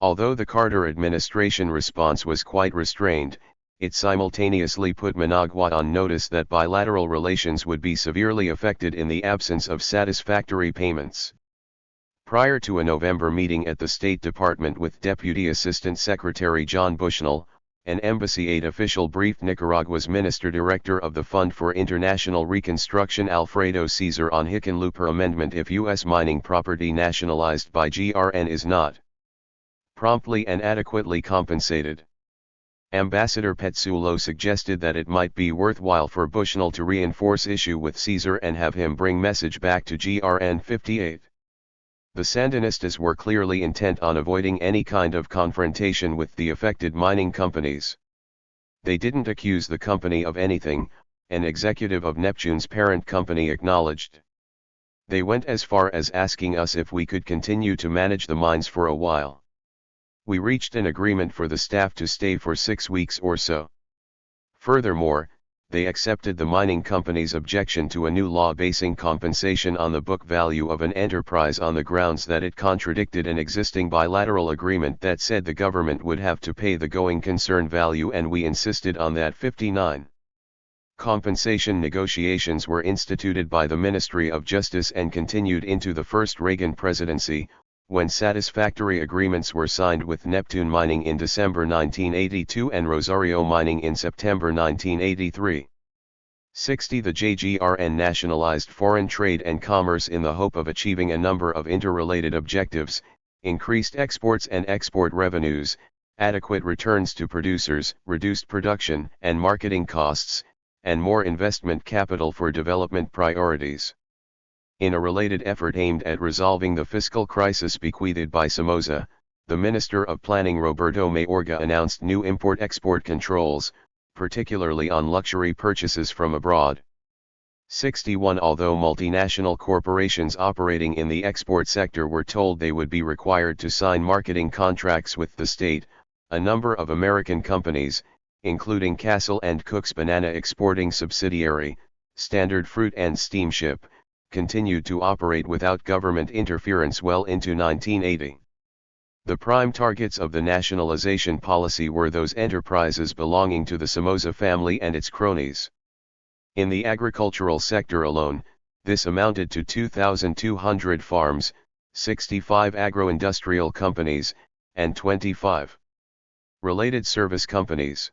Although the Carter administration response was quite restrained, it simultaneously put Managua on notice that bilateral relations would be severely affected in the absence of satisfactory payments. Prior to a November meeting at the State Department with Deputy Assistant Secretary John Bushnell, an embassy aide official briefed Nicaragua's Minister-Director of the Fund for International Reconstruction Alfredo Cesar on Hickenlooper Amendment if U.S. mining property nationalized by GRN is not promptly and adequately compensated. Ambassador Petsulo suggested that it might be worthwhile for Bushnell to reinforce issue with Cesar and have him bring message back to GRN 58. The Sandinistas were clearly intent on avoiding any kind of confrontation with the affected mining companies. They didn't accuse the company of anything, an executive of Neptune's parent company acknowledged. They went as far as asking us if we could continue to manage the mines for a while. We reached an agreement for the staff to stay for 6 weeks or so. Furthermore, they accepted the mining company's objection to a new law basing compensation on the book value of an enterprise on the grounds that it contradicted an existing bilateral agreement that said the government would have to pay the going concern value, and we insisted on that. 59. Compensation negotiations were instituted by the Ministry of Justice and continued into the first Reagan presidency, when satisfactory agreements were signed with Neptune Mining in December 1982 and Rosario Mining in September 1983. 60. The JGRN nationalized foreign trade and commerce in the hope of achieving a number of interrelated objectives: increased exports and export revenues, adequate returns to producers, reduced production and marketing costs, and more investment capital for development priorities. In a related effort aimed at resolving the fiscal crisis bequeathed by Somoza, the Minister of Planning Roberto Mayorga announced new import-export controls, particularly on luxury purchases from abroad. 61. Although multinational corporations operating in the export sector were told they would be required to sign marketing contracts with the state, a number of American companies, including Castle and Cook's banana exporting subsidiary, Standard Fruit and Steamship, continued to operate without government interference well into 1980. The prime targets of the nationalization policy were those enterprises belonging to the Somoza family and its cronies. In the agricultural sector alone, this amounted to 2,200 farms, 65 agro-industrial companies, and 25 related service companies.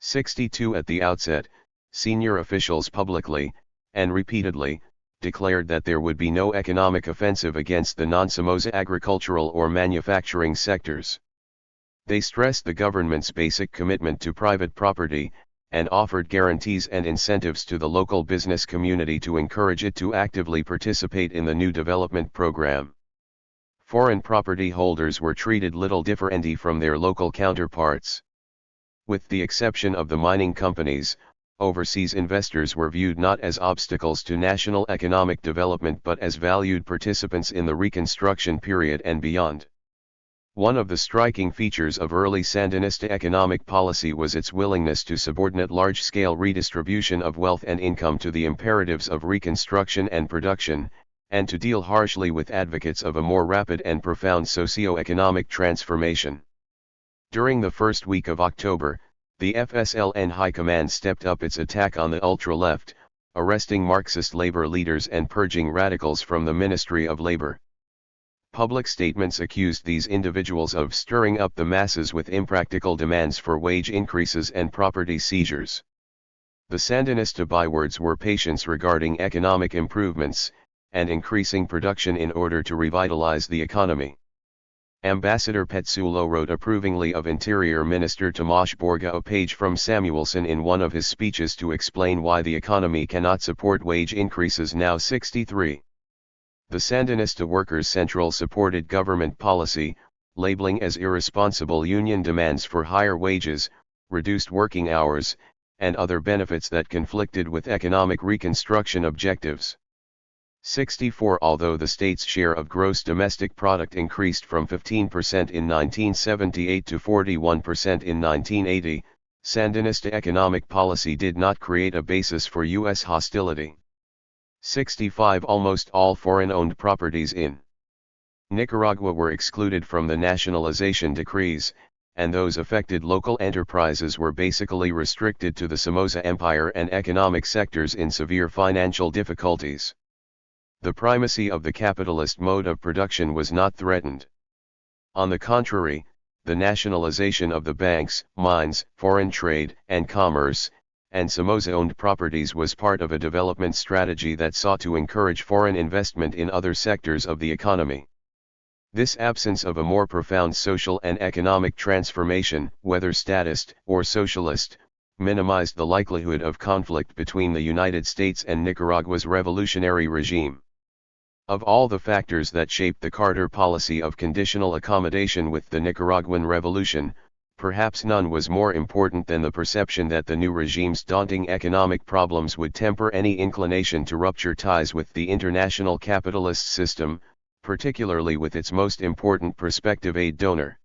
62. At the outset, senior officials publicly, and repeatedly, declared that there would be no economic offensive against the non-Somoza agricultural or manufacturing sectors. They stressed the government's basic commitment to private property, and offered guarantees and incentives to the local business community to encourage it to actively participate in the new development program. Foreign property holders were treated little differently from their local counterparts. With the exception of the mining companies, overseas investors were viewed not as obstacles to national economic development but as valued participants in the Reconstruction period and beyond. One of the striking features of early Sandinista economic policy was its willingness to subordinate large-scale redistribution of wealth and income to the imperatives of reconstruction and production, and to deal harshly with advocates of a more rapid and profound socio-economic transformation. During the first week of October, the FSLN High Command stepped up its attack on the ultra-left, arresting Marxist labor leaders and purging radicals from the Ministry of Labor. Public statements accused these individuals of stirring up the masses with impractical demands for wage increases and property seizures. The Sandinista bywords were patience regarding economic improvements, and increasing production in order to revitalize the economy. Ambassador Petsulo wrote approvingly of Interior Minister Tomasz Borga a page from Samuelson in one of his speeches to explain why the economy cannot support wage increases now. 63. The Sandinista Workers' Central supported government policy, labeling as irresponsible union demands for higher wages, reduced working hours, and other benefits that conflicted with economic reconstruction objectives. 64. Although the state's share of gross domestic product increased from 15% in 1978 to 41% in 1980, Sandinista economic policy did not create a basis for U.S. hostility. 65. Almost all foreign-owned properties in Nicaragua were excluded from the nationalization decrees, and those affected local enterprises were basically restricted to the Somoza Empire and economic sectors in severe financial difficulties. The primacy of the capitalist mode of production was not threatened. On the contrary, the nationalization of the banks, mines, foreign trade and commerce, and Somoza-owned properties was part of a development strategy that sought to encourage foreign investment in other sectors of the economy. This absence of a more profound social and economic transformation, whether statist or socialist, minimized the likelihood of conflict between the United States and Nicaragua's revolutionary regime. Of all the factors that shaped the Carter policy of conditional accommodation with the Nicaraguan Revolution, Perhaps none was more important than the perception that the new regime's daunting economic problems would temper any inclination to rupture ties with the international capitalist system, particularly with its most important prospective aid donor.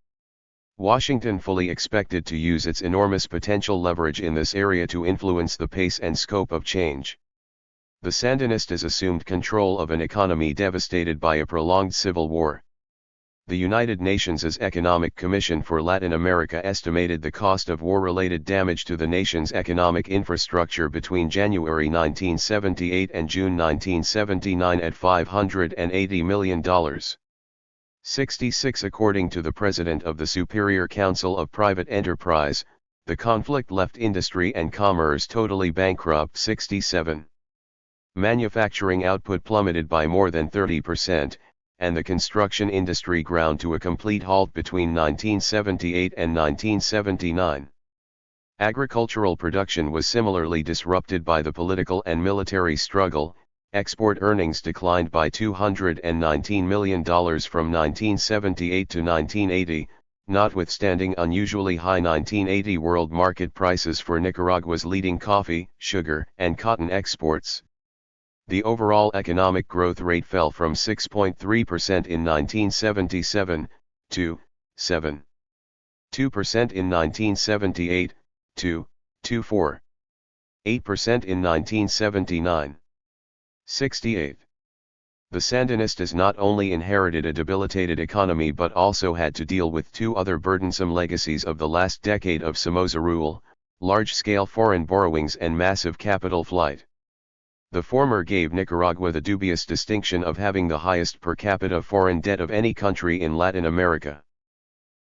Washington fully expected to use its enormous potential leverage in this area to influence the pace and scope of change. The Sandinistas assumed control of an economy devastated by a prolonged civil war. The United Nations' Economic Commission for Latin America estimated the cost of war-related damage to the nation's economic infrastructure between January 1978 and June 1979 at $580 million. 66 According to the president of the Superior Council of Private Enterprise, the conflict left industry and commerce totally bankrupt. 67. Manufacturing output plummeted by more than 30%, and the construction industry ground to a complete halt between 1978 and 1979. Agricultural production was similarly disrupted by the political and military struggle. Export earnings declined by $219 million from 1978 to 1980, notwithstanding unusually high 1980 world market prices for Nicaragua's leading coffee, sugar, and cotton exports. The overall economic growth rate fell from 6.3% in 1977, to 7.2% in 1978, to 2.48% in 1979. 68. The Sandinistas not only inherited a debilitated economy but also had to deal with two other burdensome legacies of the last decade of Somoza rule: large-scale foreign borrowings and massive capital flight. The former gave Nicaragua the dubious distinction of having the highest per capita foreign debt of any country in Latin America.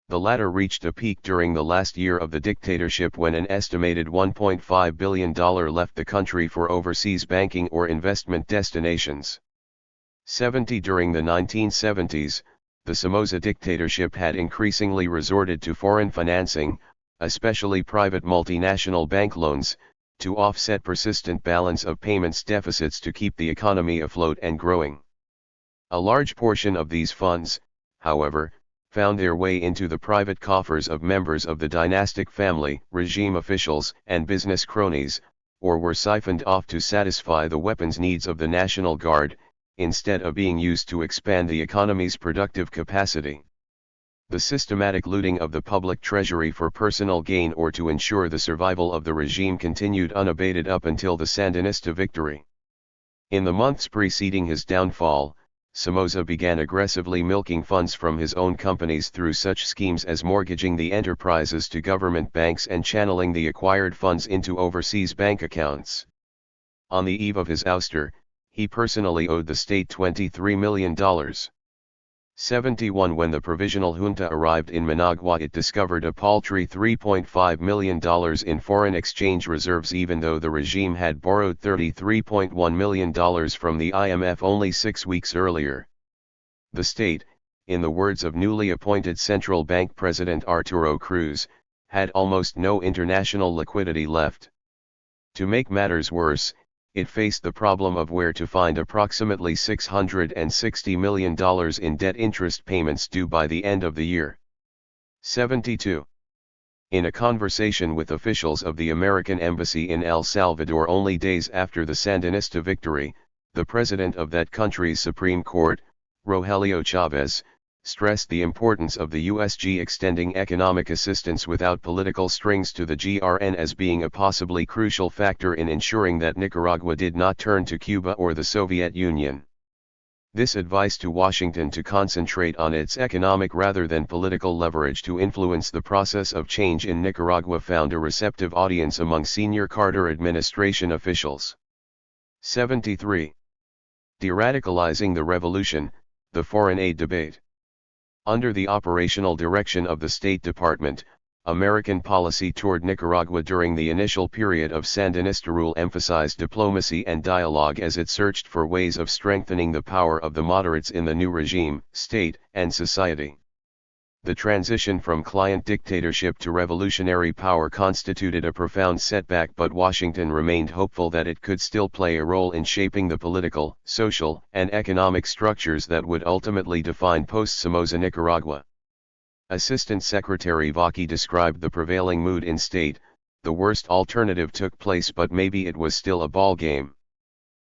The latter reached a peak during the last year of the dictatorship when an estimated $1.5 billion left the country for overseas banking or investment destinations. 70. During the 1970s, the Somoza dictatorship had increasingly resorted to foreign financing, especially private multinational bank loans, to offset persistent balance of payments deficits to keep the economy afloat and growing. A large portion of these funds, however, found their way into the private coffers of members of the dynastic family, regime officials, and business cronies, or were siphoned off to satisfy the weapons needs of the National Guard, instead of being used to expand the economy's productive capacity. The systematic looting of the public treasury for personal gain or to ensure the survival of the regime continued unabated up until the Sandinista victory. In the months preceding his downfall, Somoza began aggressively milking funds from his own companies through such schemes as mortgaging the enterprises to government banks and channeling the acquired funds into overseas bank accounts. On the eve of his ouster, he personally owed the state $23 million. 71. When the provisional junta arrived in Managua, it discovered a paltry $3.5 million in foreign exchange reserves, even though the regime had borrowed $33.1 million from the IMF only 6 weeks earlier. The state, in the words of newly appointed central bank president Arturo Cruz, had almost no international liquidity left. To make matters worse, it faced the problem of where to find approximately $660 million in debt interest payments due by the end of the year. 72. In a conversation with officials of the American Embassy in El Salvador only days after the Sandinista victory, the president of that country's Supreme Court, Rogelio Chavez, stressed the importance of the USG extending economic assistance without political strings to the GRN as being a possibly crucial factor in ensuring that Nicaragua did not turn to Cuba or the Soviet Union. This advice to Washington to concentrate on its economic rather than political leverage to influence the process of change in Nicaragua found a receptive audience among senior Carter administration officials. 73. De-radicalizing the revolution, the foreign aid debate. Under the operational direction of the State Department, American policy toward Nicaragua during the initial period of Sandinista rule emphasized diplomacy and dialogue as it searched for ways of strengthening the power of the moderates in the new regime, state, and society. The transition from client dictatorship to revolutionary power constituted a profound setback, but Washington remained hopeful that it could still play a role in shaping the political, social, and economic structures that would ultimately define post-Somoza Nicaragua. Assistant Secretary Vaki described the prevailing mood in state. The worst alternative took place, but maybe it was still a ball game.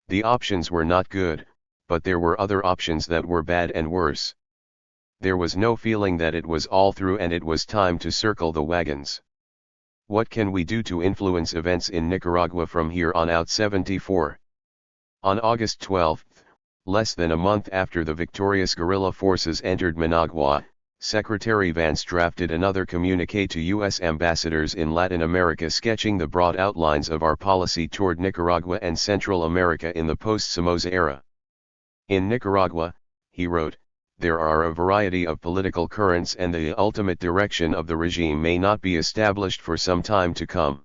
The options were not good, but there were other options that were bad and worse. There was no feeling that it was all through and it was time to circle the wagons. What can we do to influence events in Nicaragua from here on out? 74. On August 12, less than a month after the victorious guerrilla forces entered Managua, Secretary Vance drafted another communique to U.S. ambassadors in Latin America sketching the broad outlines of our policy toward Nicaragua and Central America in the post-Somoza era. In Nicaragua, he wrote, there are a variety of political currents and the ultimate direction of the regime may not be established for some time to come.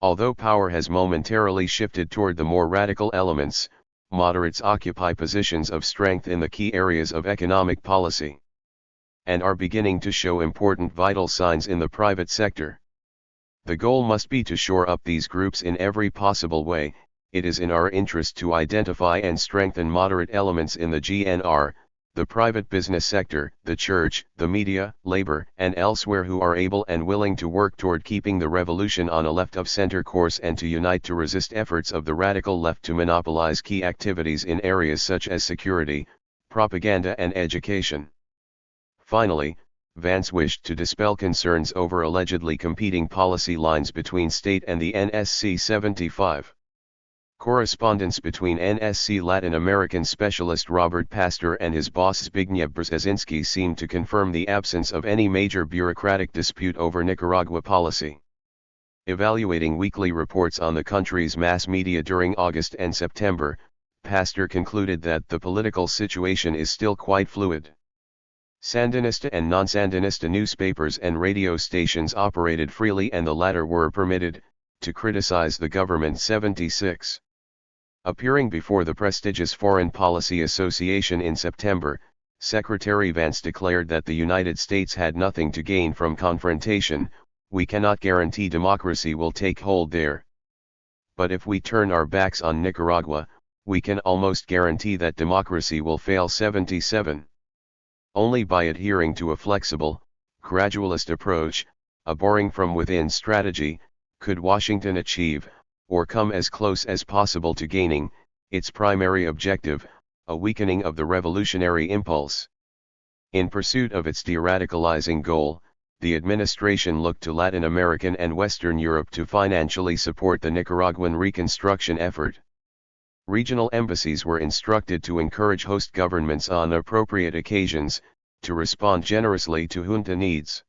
Although power has momentarily shifted toward the more radical elements, moderates occupy positions of strength in the key areas of economic policy, and are beginning to show important vital signs in the private sector. The goal must be to shore up these groups in every possible way. It is in our interest to identify and strengthen moderate elements in the GNR, the private business sector, the church, the media, labor, and elsewhere who are able and willing to work toward keeping the revolution on a left-of-center course and to unite to resist efforts of the radical left to monopolize key activities in areas such as security, propaganda and education. Finally, Vance wished to dispel concerns over allegedly competing policy lines between state and the NSC 75. Correspondence between NSC Latin American specialist Robert Pastor and his boss Zbigniew Brzezinski seemed to confirm the absence of any major bureaucratic dispute over Nicaragua policy. Evaluating weekly reports on the country's mass media during August and September, Pastor concluded that the political situation is still quite fluid. Sandinista and non-Sandinista newspapers and radio stations operated freely and the latter were permitted to criticize the government. 76. Appearing before the prestigious Foreign Policy Association in September, Secretary Vance declared that the United States had nothing to gain from confrontation. We cannot guarantee democracy will take hold there. But if we turn our backs on Nicaragua, we can almost guarantee that democracy will fail. 77. Only by adhering to a flexible, gradualist approach, a boring from within strategy, could Washington achieve, or come as close as possible to gaining, its primary objective, a weakening of the revolutionary impulse. In pursuit of its de-radicalizing goal, the administration looked to Latin American and Western Europe to financially support the Nicaraguan reconstruction effort. Regional embassies were instructed to encourage host governments on appropriate occasions, to respond generously to junta needs.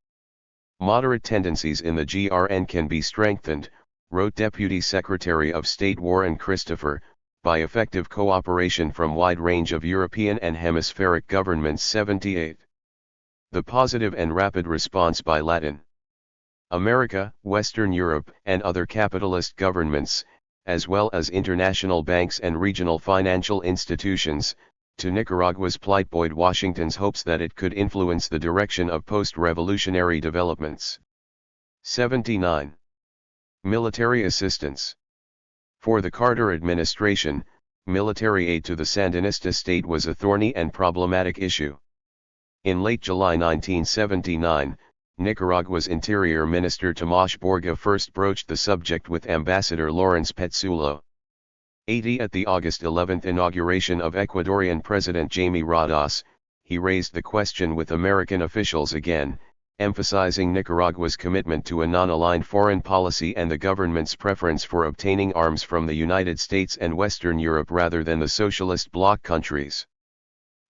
Moderate tendencies in the GRN can be strengthened, wrote Deputy Secretary of State Warren Christopher, by effective cooperation from wide range of European and hemispheric governments. 78. The positive and rapid response by Latin America, Western Europe, and other capitalist governments, as well as international banks and regional financial institutions, to Nicaragua's plight buoyed Washington's hopes that it could influence the direction of post-revolutionary developments. 79. Military assistance. For the Carter administration, military aid to the Sandinista state was a thorny and problematic issue. In late July 1979, Nicaragua's Interior Minister Tomás Borga first broached the subject with Ambassador Lawrence Petzulo. 80. At the August 11 inauguration of Ecuadorian President Jaime Rodas, he raised the question with American officials again, emphasizing Nicaragua's commitment to a non-aligned foreign policy and the government's preference for obtaining arms from the United States and Western Europe rather than the socialist bloc countries.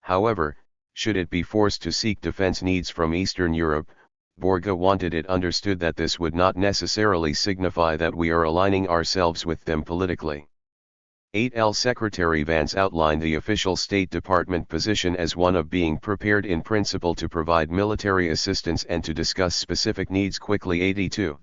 However, should it be forced to seek defense needs from Eastern Europe, Borga wanted it understood that this would not necessarily signify that we are aligning ourselves with them politically. 8. Secretary Vance outlined the official State Department position as one of being prepared in principle to provide military assistance and to discuss specific needs quickly. 82.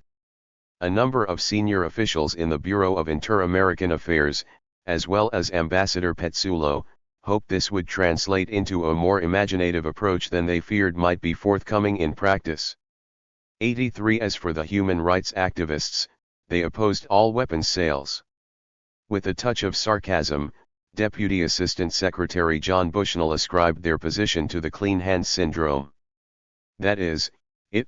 A number of senior officials in the Bureau of Inter-American Affairs, as well as Ambassador Petzulo, hoped this would translate into a more imaginative approach than they feared might be forthcoming in practice. 83. As for the human rights activists, they opposed all weapons sales. With a touch of sarcasm, Deputy Assistant Secretary John Bushnell ascribed their position to the clean hands syndrome. That is, it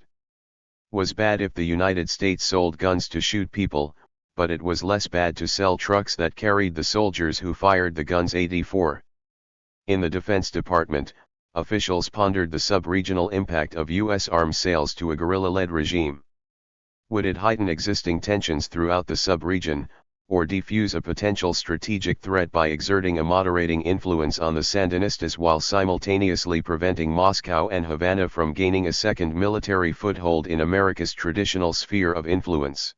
was bad if the United States sold guns to shoot people, but it was less bad to sell trucks that carried the soldiers who fired the guns. 84. In the Defense Department, officials pondered the sub-regional impact of U.S. arms sales to a guerrilla-led regime. Would it heighten existing tensions throughout the sub-region, or defuse a potential strategic threat by exerting a moderating influence on the Sandinistas while simultaneously preventing Moscow and Havana from gaining a second military foothold in America's traditional sphere of influence?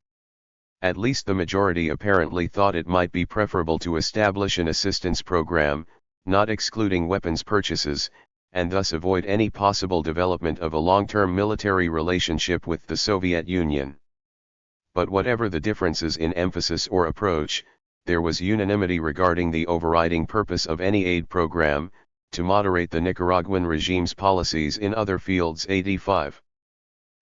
At least the majority apparently thought it might be preferable to establish an assistance program, not excluding weapons purchases, and thus avoid any possible development of a long-term military relationship with the Soviet Union. But whatever the differences in emphasis or approach, there was unanimity regarding the overriding purpose of any aid program, to moderate the Nicaraguan regime's policies in other fields. 85.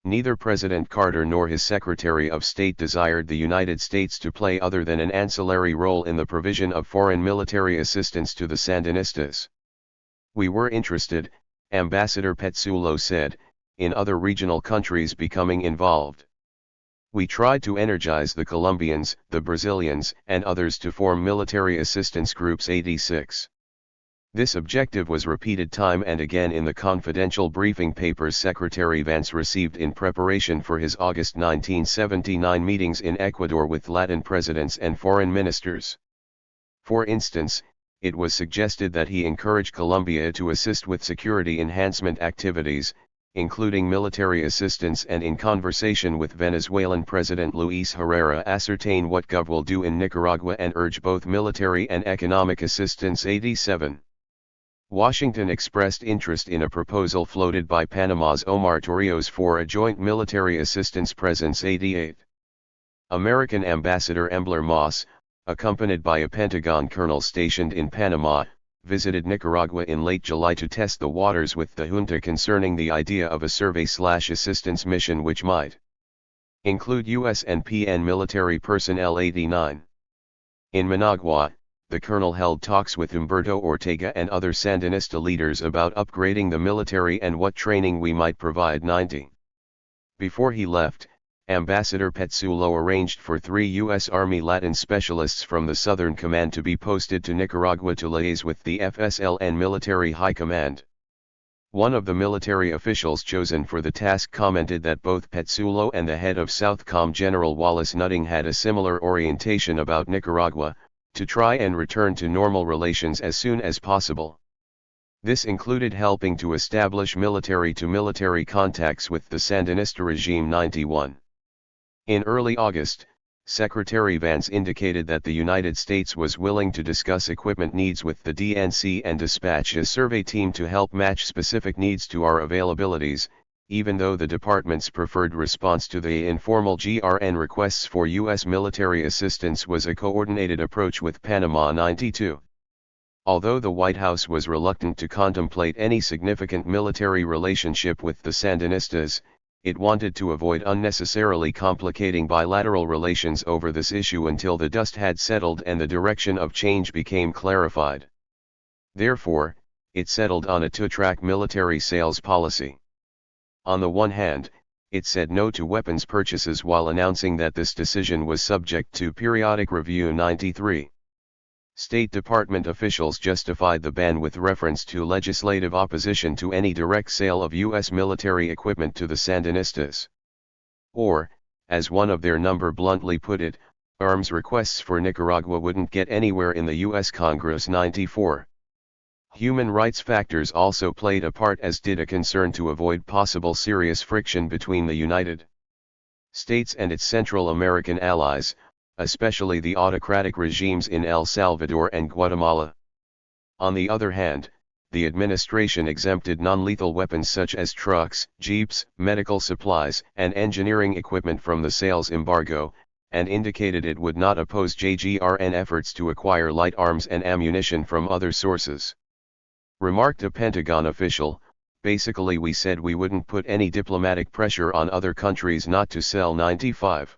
Neither President Carter nor his Secretary of State desired the United States to play other than an ancillary role in the provision of foreign military assistance to the Sandinistas. We were interested, Ambassador Petsulo said, in other regional countries becoming involved. We tried to energize the Colombians, the Brazilians, and others to form military assistance groups. 86. This objective was repeated time and again in the confidential briefing papers Secretary Vance received in preparation for his August 1979 meetings in Ecuador with Latin presidents and foreign ministers. For instance, it was suggested that he encourage Colombia to assist with security enhancement activities, including military assistance, and in conversation with Venezuelan President Luis Herrera ascertain what Gov will do in Nicaragua and urge both military and economic assistance. 87. Washington expressed interest in a proposal floated by Panama's Omar Torrijos for a joint military assistance presence. 88. American Ambassador Embler Moss, accompanied by a Pentagon colonel stationed in Panama, visited Nicaragua in late July to test the waters with the junta concerning the idea of a survey/assistance mission which might include U.S. and PN military personnel. 89. In Managua, the colonel held talks with Humberto Ortega and other Sandinista leaders about upgrading the military and what training we might provide. 90. Before he left, Ambassador Petsulo arranged for 3 U.S. Army Latin specialists from the Southern Command to be posted to Nicaragua to liaise with the FSLN Military High Command. One of the military officials chosen for the task commented that both Petsulo and the head of Southcom General Wallace Nutting had a similar orientation about Nicaragua, to try and return to normal relations as soon as possible. This included helping to establish military-to-military contacts with the Sandinista regime. 91. In early August, Secretary Vance indicated that the United States was willing to discuss equipment needs with the DNC and dispatch a survey team to help match specific needs to our availabilities, even though the department's preferred response to the informal GRN requests for U.S. military assistance was a coordinated approach with Panama. 92. Although the White House was reluctant to contemplate any significant military relationship with the Sandinistas, it wanted to avoid unnecessarily complicating bilateral relations over this issue until the dust had settled and the direction of change became clarified. Therefore, it settled on a two-track military sales policy. On the one hand, it said no to weapons purchases while announcing that this decision was subject to periodic review. 93. State Department officials justified the ban with reference to legislative opposition to any direct sale of U.S. military equipment to the Sandinistas. Or, as one of their number bluntly put it, arms requests for Nicaragua wouldn't get anywhere in the U.S. Congress. 94. Human rights factors also played a part, as did a concern to avoid possible serious friction between the United States and its Central American allies, especially the autocratic regimes in El Salvador and Guatemala. On the other hand, the administration exempted non-lethal weapons such as trucks, jeeps, medical supplies, and engineering equipment from the sales embargo, and indicated it would not oppose JGRN efforts to acquire light arms and ammunition from other sources. Remarked a Pentagon official, "Basically we said we wouldn't put any diplomatic pressure on other countries not to sell." 95.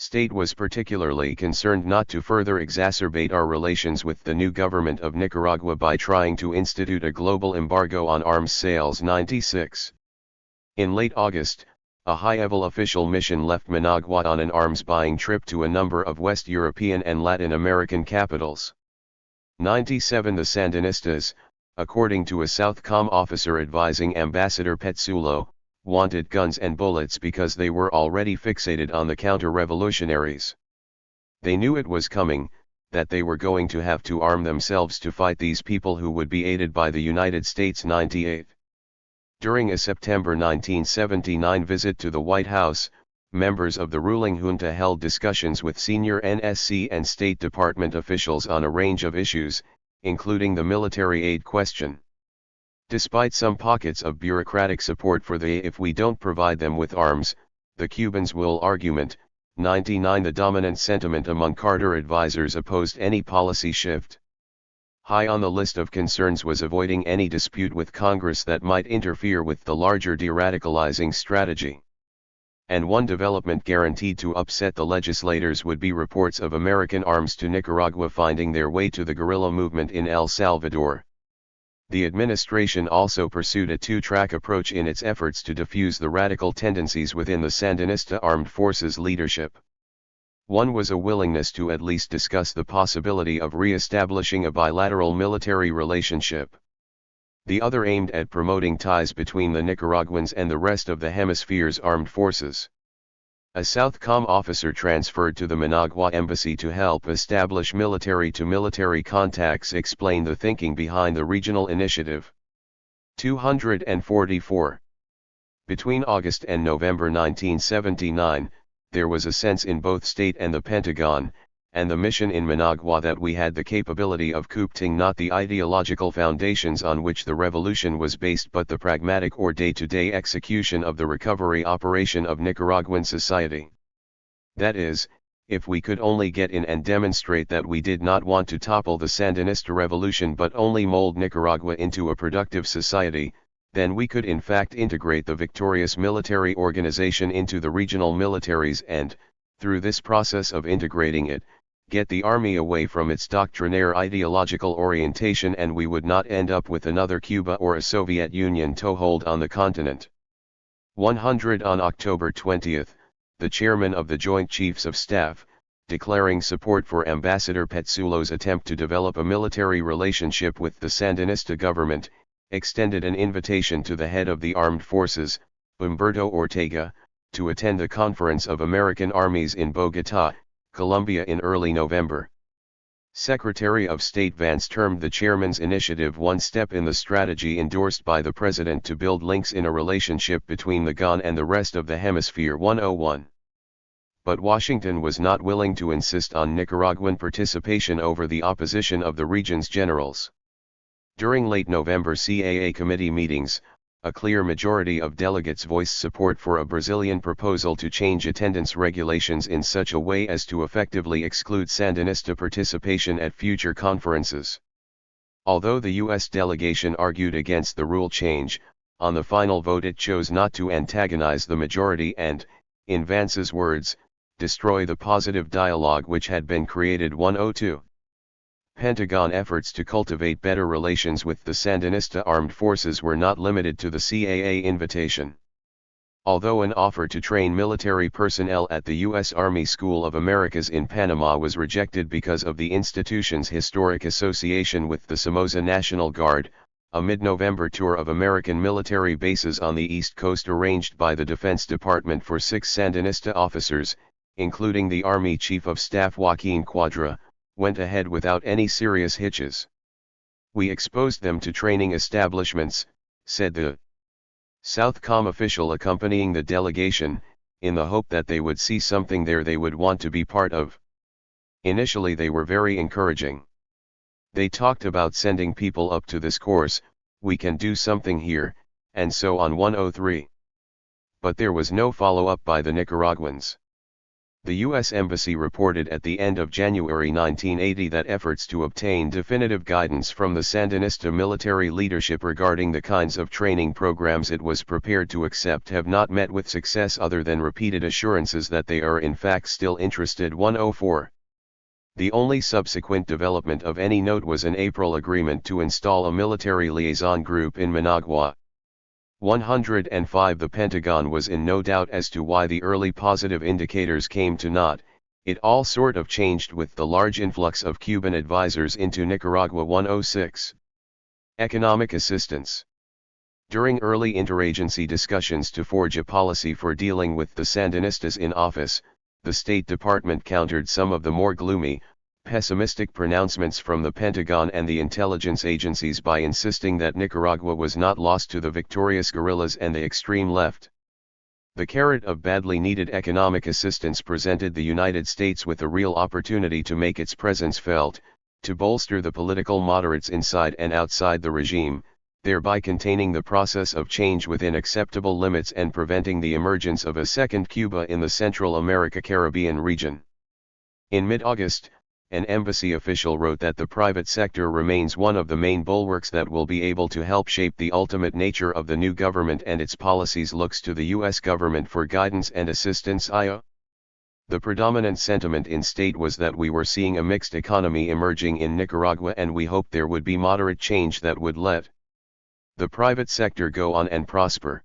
State was particularly concerned not to further exacerbate our relations with the new government of Nicaragua by trying to institute a global embargo on arms sales. 96. In late August, a high-level official mission left Managua on an arms-buying trip to a number of West European and Latin American capitals. 97 The Sandinistas, according to a Southcom officer advising Ambassador Petsulo, wanted guns and bullets because they were already fixated on the counter-revolutionaries. They knew it was coming, that they were going to have to arm themselves to fight these people who would be aided by the United States. 98. During a September 1979 visit to the White House, members of the ruling junta held discussions with senior NSC and State Department officials on a range of issues, including the military aid question. Despite some pockets of bureaucratic support for the "if we don't provide them with arms, the Cubans will" argument, 99 The dominant sentiment among Carter advisors opposed any policy shift. High on the list of concerns was avoiding any dispute with Congress that might interfere with the larger de-radicalizing strategy. And one development guaranteed to upset the legislators would be reports of American arms to Nicaragua finding their way to the guerrilla movement in El Salvador. The administration also pursued a two-track approach in its efforts to diffuse the radical tendencies within the Sandinista armed forces leadership. One was a willingness to at least discuss the possibility of re-establishing a bilateral military relationship. The other aimed at promoting ties between the Nicaraguans and the rest of the hemisphere's armed forces. A Southcom officer transferred to the Managua embassy to help establish military-to-military contacts explained the thinking behind the regional initiative. 244. Between August and November 1979, there was a sense in both state and the Pentagon, and the mission in Managua that we had the capability of coopting not the ideological foundations on which the revolution was based but the pragmatic or day-to-day execution of the recovery operation of Nicaraguan society. That is, if we could only get in and demonstrate that we did not want to topple the Sandinista revolution but only mold Nicaragua into a productive society, then we could in fact integrate the victorious military organization into the regional militaries and, through this process of integrating it, get the army away from its doctrinaire ideological orientation, and we would not end up with another Cuba or a Soviet Union toehold on the continent. 100 On October 20, the chairman of the Joint Chiefs of Staff, declaring support for Ambassador Petsulo's attempt to develop a military relationship with the Sandinista government, extended an invitation to the head of the armed forces, Humberto Ortega, to attend the Conference of American Armies in Bogotá, Colombia in early November. Secretary of State Vance termed the chairman's initiative one step in the strategy endorsed by the president to build links in a relationship between the GON and the rest of the hemisphere. 101. But Washington was not willing to insist on Nicaraguan participation over the opposition of the region's generals. During late November CAA committee meetings, a clear majority of delegates voiced support for a Brazilian proposal to change attendance regulations in such a way as to effectively exclude Sandinista participation at future conferences. Although the U.S. delegation argued against the rule change, on the final vote it chose not to antagonize the majority and, in Vance's words, destroy the positive dialogue which had been created. 102. Pentagon efforts to cultivate better relations with the Sandinista armed forces were not limited to the CAA invitation. Although an offer to train military personnel at the U.S. Army School of Americas in Panama was rejected because of the institution's historic association with the Somoza National Guard, a mid-November tour of American military bases on the East Coast arranged by the Defense Department for 6 Sandinista officers, including the Army Chief of Staff Joaquin Quadra, went ahead without any serious hitches. We exposed them to training establishments, said the Southcom official accompanying the delegation, in the hope that they would see something there they would want to be part of. Initially they were very encouraging. They talked about sending people up to this course, we can do something here, and so on. 103. But there was no follow-up by the Nicaraguans. The U.S. Embassy reported at the end of January 1980 that efforts to obtain definitive guidance from the Sandinista military leadership regarding the kinds of training programs it was prepared to accept have not met with success other than repeated assurances that they are in fact still interested. 104. The only subsequent development of any note was an April agreement to install a military liaison group in Managua. 105 The Pentagon was in no doubt as to why the early positive indicators came to naught. It all sort of changed with the large influx of Cuban advisors into Nicaragua. 106. Economic assistance. During early interagency discussions to forge a policy for dealing with the Sandinistas in office, the State Department countered some of the more gloomy, pessimistic pronouncements from the Pentagon and the intelligence agencies by insisting that Nicaragua was not lost to the victorious guerrillas and the extreme left. The carrot of badly needed economic assistance presented the United States with a real opportunity to make its presence felt, to bolster the political moderates inside and outside the regime, thereby containing the process of change within acceptable limits and preventing the emergence of a second Cuba in the Central America-Caribbean region. In mid-August, an embassy official wrote that the private sector remains one of the main bulwarks that will be able to help shape the ultimate nature of the new government and its policies. Looks to the U.S. government for guidance and assistance. The predominant sentiment in state was that we were seeing a mixed economy emerging in Nicaragua and we hoped there would be moderate change that would let the private sector go on and prosper.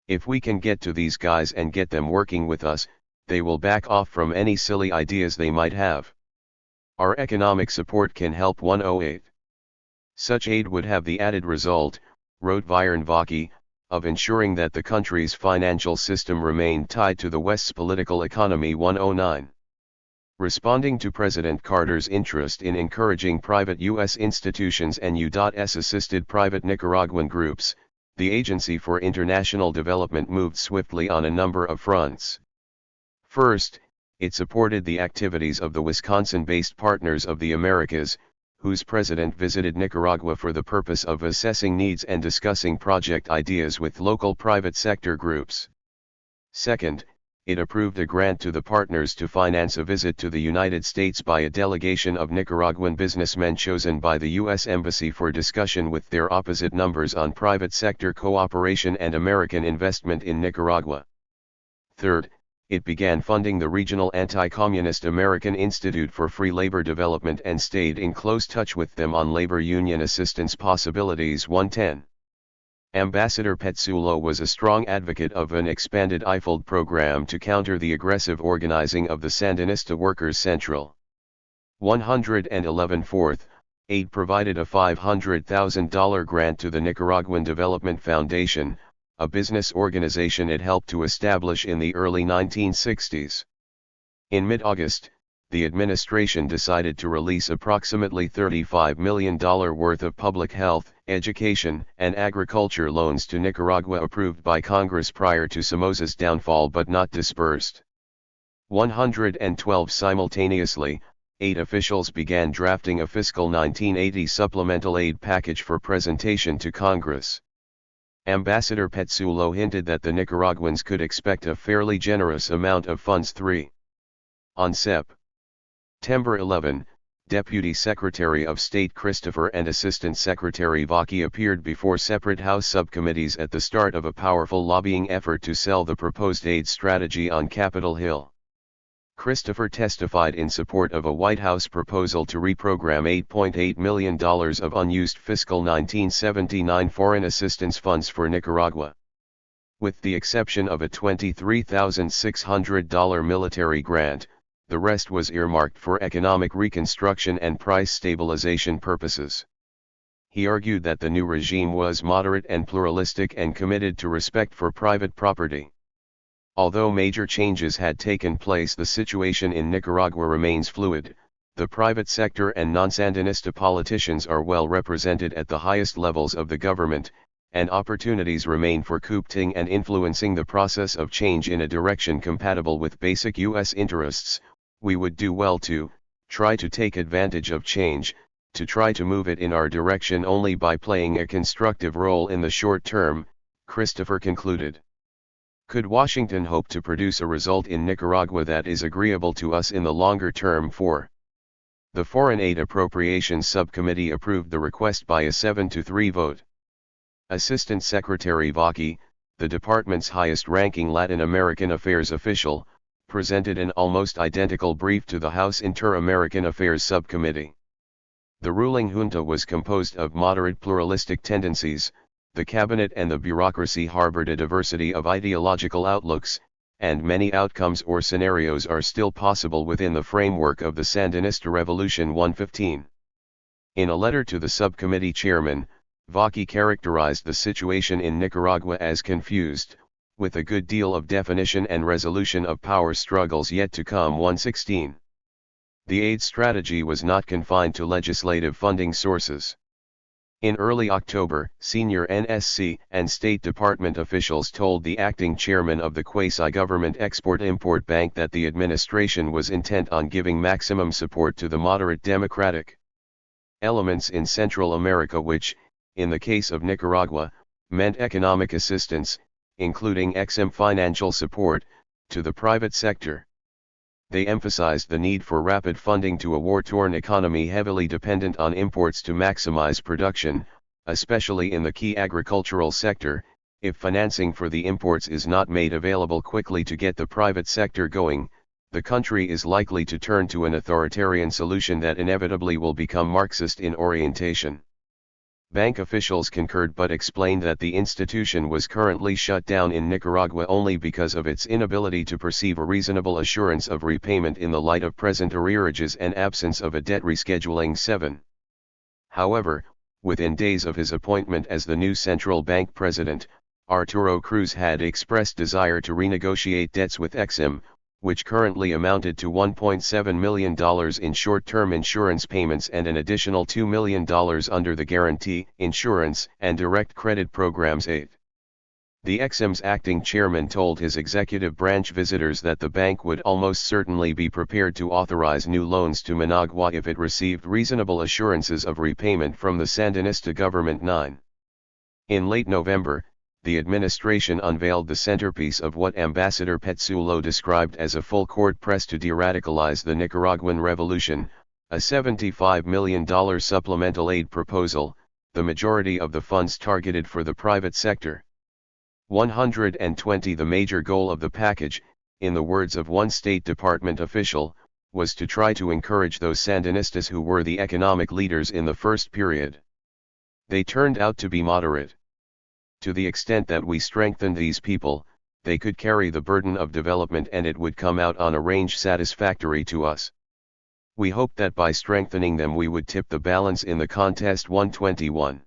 If we can get to these guys and get them working with us, they will back off from any silly ideas they might have. Our economic support can help. 108. Such aid would have the added result, wrote Viren Vaki, of ensuring that the country's financial system remained tied to the West's political economy. 109. Responding to President Carter's interest in encouraging private U.S. institutions and U.S. assisted private Nicaraguan groups, the Agency for International Development moved swiftly on a number of fronts. First, it supported the activities of the Wisconsin-based Partners of the Americas, whose president visited Nicaragua for the purpose of assessing needs and discussing project ideas with local private sector groups. Second, it approved a grant to the partners to finance a visit to the United States by a delegation of Nicaraguan businessmen chosen by the U.S. Embassy for discussion with their opposite numbers on private sector cooperation and American investment in Nicaragua. Third, it began funding the regional anti-communist American Institute for Free Labor Development and stayed in close touch with them on labor union assistance possibilities. 110. Ambassador Petsulo was a strong advocate of an expanded IFOLD program to counter the aggressive organizing of the Sandinista Workers Central. 111. Fourth, aid provided a $500,000 grant to the Nicaraguan Development Foundation, a business organization it helped to establish in the early 1960s. In mid-August, the administration decided to release approximately $35 million worth of public health, education, and agriculture loans to Nicaragua approved by Congress prior to Somoza's downfall but not disbursed. 112. Simultaneously, 8 officials began drafting a fiscal 1980 supplemental aid package for presentation to Congress. Ambassador Petsulo hinted that the Nicaraguans could expect a fairly generous amount of funds. 3. On September 11, Deputy Secretary of State Christopher and Assistant Secretary Vaki appeared before separate House subcommittees at the start of a powerful lobbying effort to sell the proposed aid strategy on Capitol Hill. Christopher testified in support of a White House proposal to reprogram $8.8 million of unused fiscal 1979 foreign assistance funds for Nicaragua. With the exception of a $23,600 military grant, the rest was earmarked for economic reconstruction and price stabilization purposes. He argued that the new regime was moderate and pluralistic and committed to respect for private property. Although major changes had taken place, the situation in Nicaragua remains fluid. The private sector and non-Sandinista politicians are well represented at the highest levels of the government, and opportunities remain for coopting and influencing the process of change in a direction compatible with basic U.S. interests. We would do well to try to take advantage of change, to try to move it in our direction only by playing a constructive role in the short term, Christopher concluded. Could Washington hope to produce a result in Nicaragua that is agreeable to us in the longer term? 4. The Foreign Aid Appropriations Subcommittee approved the request by a 7-3 vote. Assistant Secretary Vaki, the department's highest-ranking Latin American affairs official, presented an almost identical brief to the House Inter-American Affairs Subcommittee. The ruling junta was composed of moderate pluralistic tendencies, the cabinet and the bureaucracy harbored a diversity of ideological outlooks, and many outcomes or scenarios are still possible within the framework of the Sandinista Revolution 115. In a letter to the subcommittee chairman, Vaki characterized the situation in Nicaragua as confused, with a good deal of definition and resolution of power struggles yet to come. 116. The aid strategy was not confined to legislative funding sources. In early October, senior NSC and State Department officials told the acting chairman of the quasi-government Export-Import Bank that the administration was intent on giving maximum support to the moderate democratic elements in Central America, which, in the case of Nicaragua, meant economic assistance, including EXIM financial support, to the private sector. They emphasized the need for rapid funding to a war-torn economy heavily dependent on imports to maximize production, especially in the key agricultural sector. If financing for the imports is not made available quickly to get the private sector going, the country is likely to turn to an authoritarian solution that inevitably will become Marxist in orientation. Bank officials concurred but explained that the institution was currently shut down in Nicaragua only because of its inability to perceive a reasonable assurance of repayment in the light of present arrearages and absence of a debt rescheduling. 7. However, within days of his appointment as the new central bank president, Arturo Cruz had expressed desire to renegotiate debts with EXIM, which currently amounted to $1.7 million in short-term insurance payments and an additional $2 million under the Guarantee, Insurance, and Direct Credit Programs 8. The EXIM's acting chairman told his executive branch visitors that the bank would almost certainly be prepared to authorize new loans to Managua if it received reasonable assurances of repayment from the Sandinista government. 9. In late November, the administration unveiled the centerpiece of what Ambassador Petsulo described as a full-court press to de-radicalize the Nicaraguan revolution, a $75 million supplemental aid proposal, the majority of the funds targeted for the private sector. 120. The major goal of the package, in the words of one State Department official, was to try to encourage those Sandinistas who were the economic leaders in the first period. They turned out to be moderate. To the extent that we strengthened these people, they could carry the burden of development and it would come out on a range satisfactory to us. We hoped that by strengthening them we would tip the balance in the contest. 121.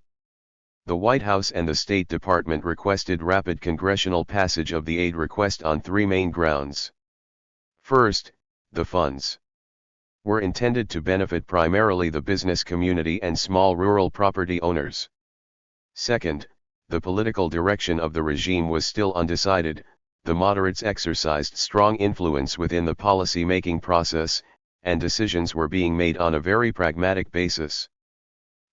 The White House and the State Department requested rapid congressional passage of the aid request on three main grounds. First, the funds were intended to benefit primarily the business community and small rural property owners. Second, the political direction of the regime was still undecided. The moderates exercised strong influence within the policy-making process, and decisions were being made on a very pragmatic basis.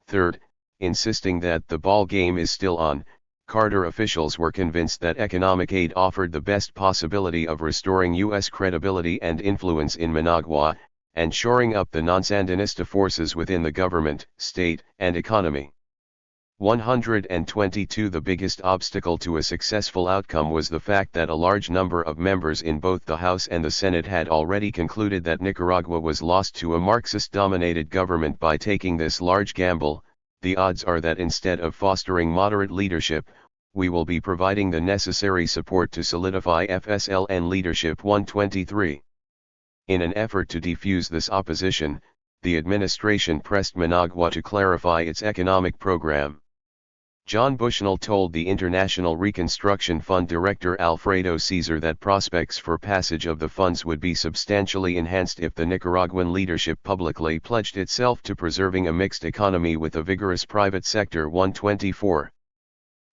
Third, insisting that the ball game is still on, Carter officials were convinced that economic aid offered the best possibility of restoring U.S. credibility and influence in Managua, and shoring up the non-Sandinista forces within the government, state, and economy. 122. The biggest obstacle to a successful outcome was the fact that a large number of members in both the House and the Senate had already concluded that Nicaragua was lost to a Marxist-dominated government by taking this large gamble. The odds are that instead of fostering moderate leadership, we will be providing the necessary support to solidify FSLN leadership. 123. In an effort to defuse this opposition, the administration pressed Managua to clarify its economic program. John Bushnell told the International Reconstruction Fund director Alfredo Caesar that prospects for passage of the funds would be substantially enhanced if the Nicaraguan leadership publicly pledged itself to preserving a mixed economy with a vigorous private sector. 124.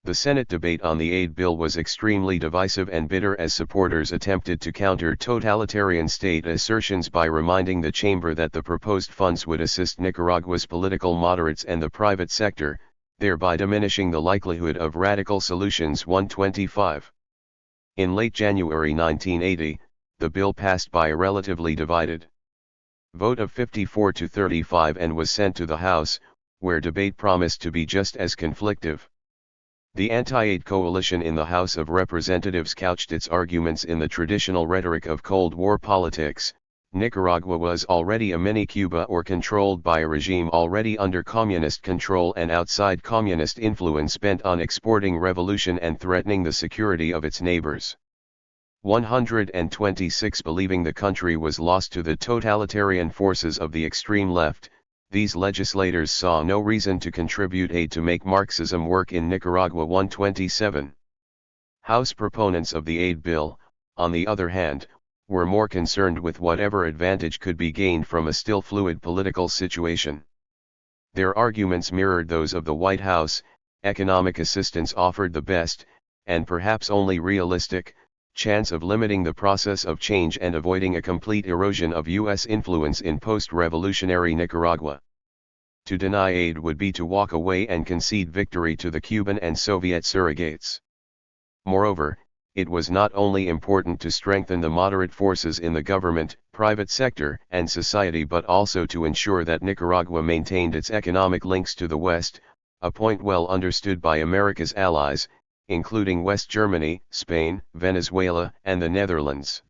The Senate debate on the aid bill was extremely divisive and bitter as supporters attempted to counter totalitarian state assertions by reminding the chamber that the proposed funds would assist Nicaragua's political moderates and the private sector, thereby diminishing the likelihood of radical solutions. 125. In late January 1980, the bill passed by a relatively divided vote of 54 to 35 and was sent to the House, where debate promised to be just as conflictive. The anti-aid coalition in the House of Representatives couched its arguments in the traditional rhetoric of Cold War politics, Nicaragua was already a mini-Cuba or controlled by a regime already under communist control and outside communist influence bent on exporting revolution and threatening the security of its neighbors. 126 Believing the country was lost to the totalitarian forces of the extreme left, these legislators saw no reason to contribute aid to make Marxism work in Nicaragua. 127. House proponents of the aid bill, on the other hand, were more concerned with whatever advantage could be gained from a still fluid political situation. Their arguments mirrored those of the White House. Economic assistance offered the best, and perhaps only realistic, chance of limiting the process of change and avoiding a complete erosion of U.S. influence in post-revolutionary Nicaragua. To deny aid would be to walk away and concede victory to the Cuban and Soviet surrogates. Moreover, it was not only important to strengthen the moderate forces in the government, private sector, and society but also to ensure that Nicaragua maintained its economic links to the West, a point well understood by America's allies, including West Germany, Spain, Venezuela, and the Netherlands.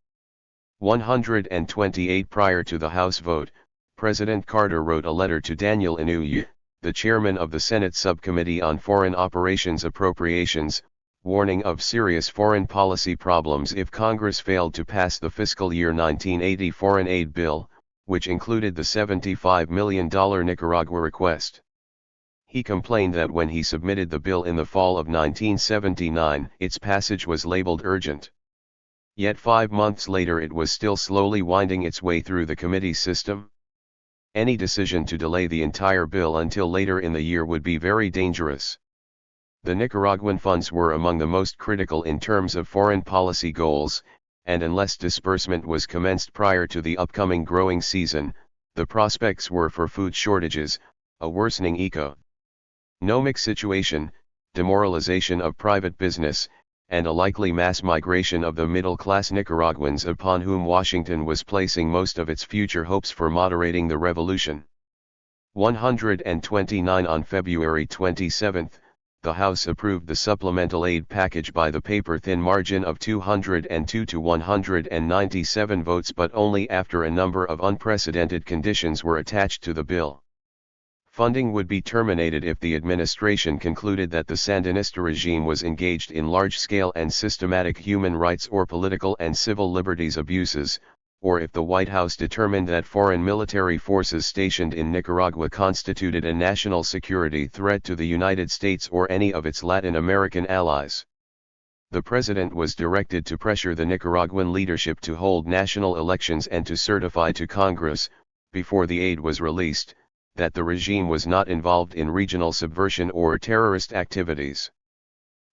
128 Prior to the House vote, President Carter wrote a letter to Daniel Inouye, the chairman of the Senate Subcommittee on Foreign Operations Appropriations, warning of serious foreign policy problems if Congress failed to pass the fiscal year 1980 foreign aid bill, which included the $75 million Nicaragua request. He complained that when he submitted the bill in the fall of 1979, its passage was labeled urgent. Yet 5 months later it was still slowly winding its way through the committee system. Any decision to delay the entire bill until later in the year would be very dangerous. The Nicaraguan funds were among the most critical in terms of foreign policy goals, and unless disbursement was commenced prior to the upcoming growing season, the prospects were for food shortages, a worsening economic situation, demoralization of private business, and a likely mass migration of the middle-class Nicaraguans upon whom Washington was placing most of its future hopes for moderating the revolution. 129 On February 27, the House approved the supplemental aid package by the paper-thin margin of 202 to 197 votes, but only after a number of unprecedented conditions were attached to the bill. Funding would be terminated if the administration concluded that the Sandinista regime was engaged in large-scale and systematic human rights or political and civil liberties abuses, or if the White House determined that foreign military forces stationed in Nicaragua constituted a national security threat to the United States or any of its Latin American allies. The president was directed to pressure the Nicaraguan leadership to hold national elections and to certify to Congress, before the aid was released, that the regime was not involved in regional subversion or terrorist activities.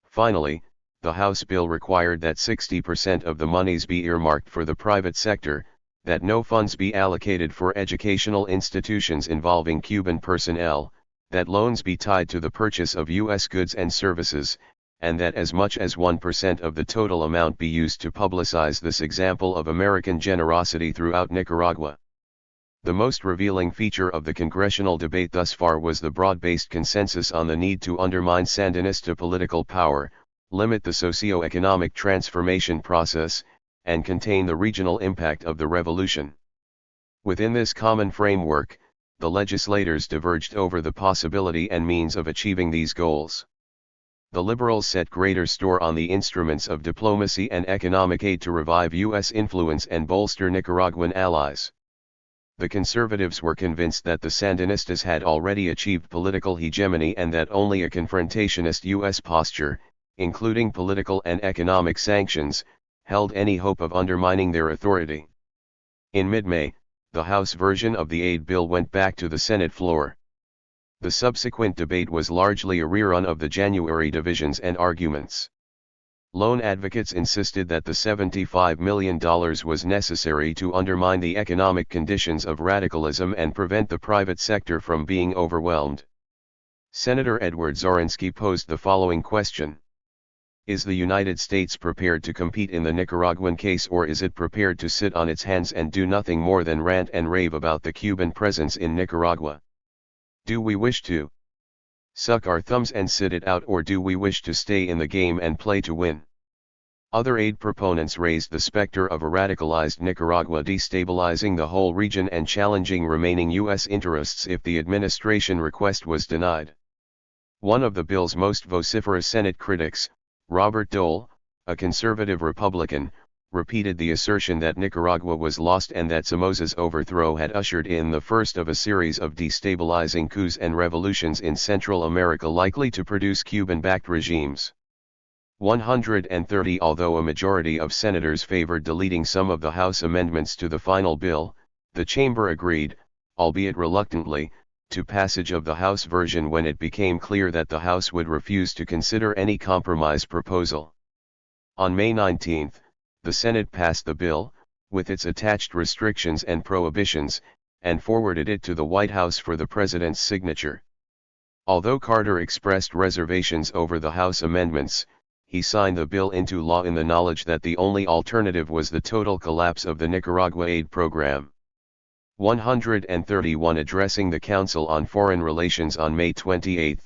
Finally, the House bill required that 60% of the monies be earmarked for the private sector, that no funds be allocated for educational institutions involving Cuban personnel, that loans be tied to the purchase of U.S. goods and services, and that as much as 1% of the total amount be used to publicize this example of American generosity throughout Nicaragua. The most revealing feature of the congressional debate thus far was the broad-based consensus on the need to undermine Sandinista political power, limit the socio-economic transformation process, and contain the regional impact of the revolution. Within this common framework, the legislators diverged over the possibility and means of achieving these goals. The liberals set greater store on the instruments of diplomacy and economic aid to revive U.S. influence and bolster Nicaraguan allies. The conservatives were convinced that the Sandinistas had already achieved political hegemony and that only a confrontationist U.S. posture, including political and economic sanctions, held any hope of undermining their authority. In mid-May, the House version of the aid bill went back to the Senate floor. The subsequent debate was largely a rerun of the January divisions and arguments. Loan advocates insisted that the $75 million was necessary to undermine the economic conditions of radicalism and prevent the private sector from being overwhelmed. Senator Edward Zorensky posed the following question: is the United States prepared to compete in the Nicaraguan case, or is it prepared to sit on its hands and do nothing more than rant and rave about the Cuban presence in Nicaragua? Do we wish to suck our thumbs and sit it out, or do we wish to stay in the game and play to win? Other aid proponents raised the specter of a radicalized Nicaragua destabilizing the whole region and challenging remaining U.S. interests if the administration request was denied. One of the bill's most vociferous Senate critics, Robert Dole, a conservative Republican, repeated the assertion that Nicaragua was lost and that Somoza's overthrow had ushered in the first of a series of destabilizing coups and revolutions in Central America likely to produce Cuban-backed regimes. 130. Although a majority of senators favored deleting some of the House amendments to the final bill, the chamber agreed, albeit reluctantly, to passage of the House version when it became clear that the House would refuse to consider any compromise proposal. On May 19, the Senate passed the bill, with its attached restrictions and prohibitions, and forwarded it to the White House for the president's signature. Although Carter expressed reservations over the House amendments, he signed the bill into law in the knowledge that the only alternative was the total collapse of the Nicaragua aid program. 131. Addressing the Council on Foreign Relations on May 28,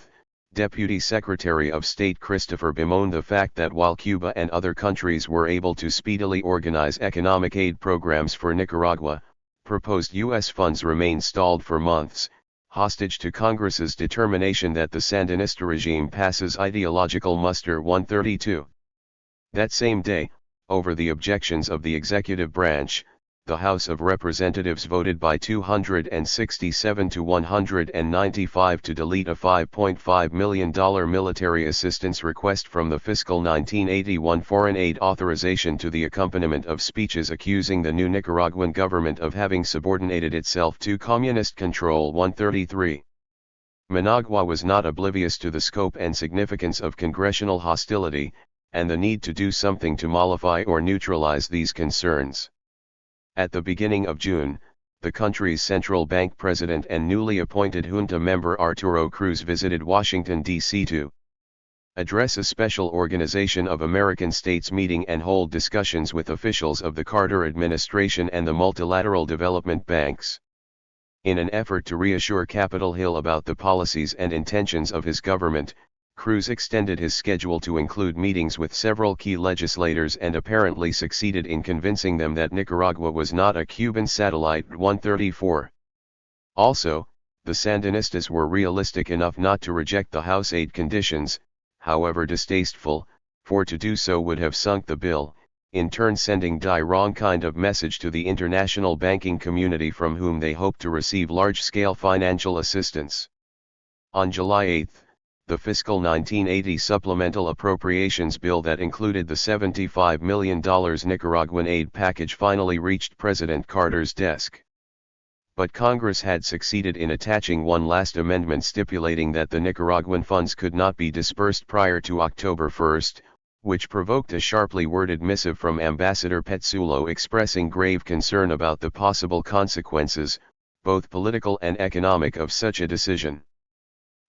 Deputy Secretary of State Christopher bemoaned the fact that while Cuba and other countries were able to speedily organize economic aid programs for Nicaragua, proposed U.S. funds remained stalled for months, hostage to Congress's determination that the Sandinista regime passes ideological muster. 132. That same day, over the objections of the executive branch, the House of Representatives voted by 267 to 195 to delete a $5.5 million military assistance request from the fiscal 1981 foreign aid authorization to the accompaniment of speeches accusing the new Nicaraguan government of having subordinated itself to communist control. 133. Managua was not oblivious to the scope and significance of congressional hostility, and the need to do something to mollify or neutralize these concerns. At the beginning of June, the country's central bank president and newly appointed junta member Arturo Cruz visited Washington, D.C. to address a special Organization of American States meeting and hold discussions with officials of the Carter administration and the multilateral development banks. In an effort to reassure Capitol Hill about the policies and intentions of his government, Cruz extended his schedule to include meetings with several key legislators and apparently succeeded in convincing them that Nicaragua was not a Cuban satellite. 134. Also, the Sandinistas were realistic enough not to reject the House aid conditions, however distasteful, for to do so would have sunk the bill, in turn sending the wrong kind of message to the international banking community from whom they hoped to receive large-scale financial assistance. On July 8, the fiscal 1980 supplemental appropriations bill that included the $75 million Nicaraguan aid package finally reached President Carter's desk. But Congress had succeeded in attaching one last amendment stipulating that the Nicaraguan funds could not be disbursed prior to October 1, which provoked a sharply worded missive from Ambassador Petsulo expressing grave concern about the possible consequences, both political and economic, of such a decision.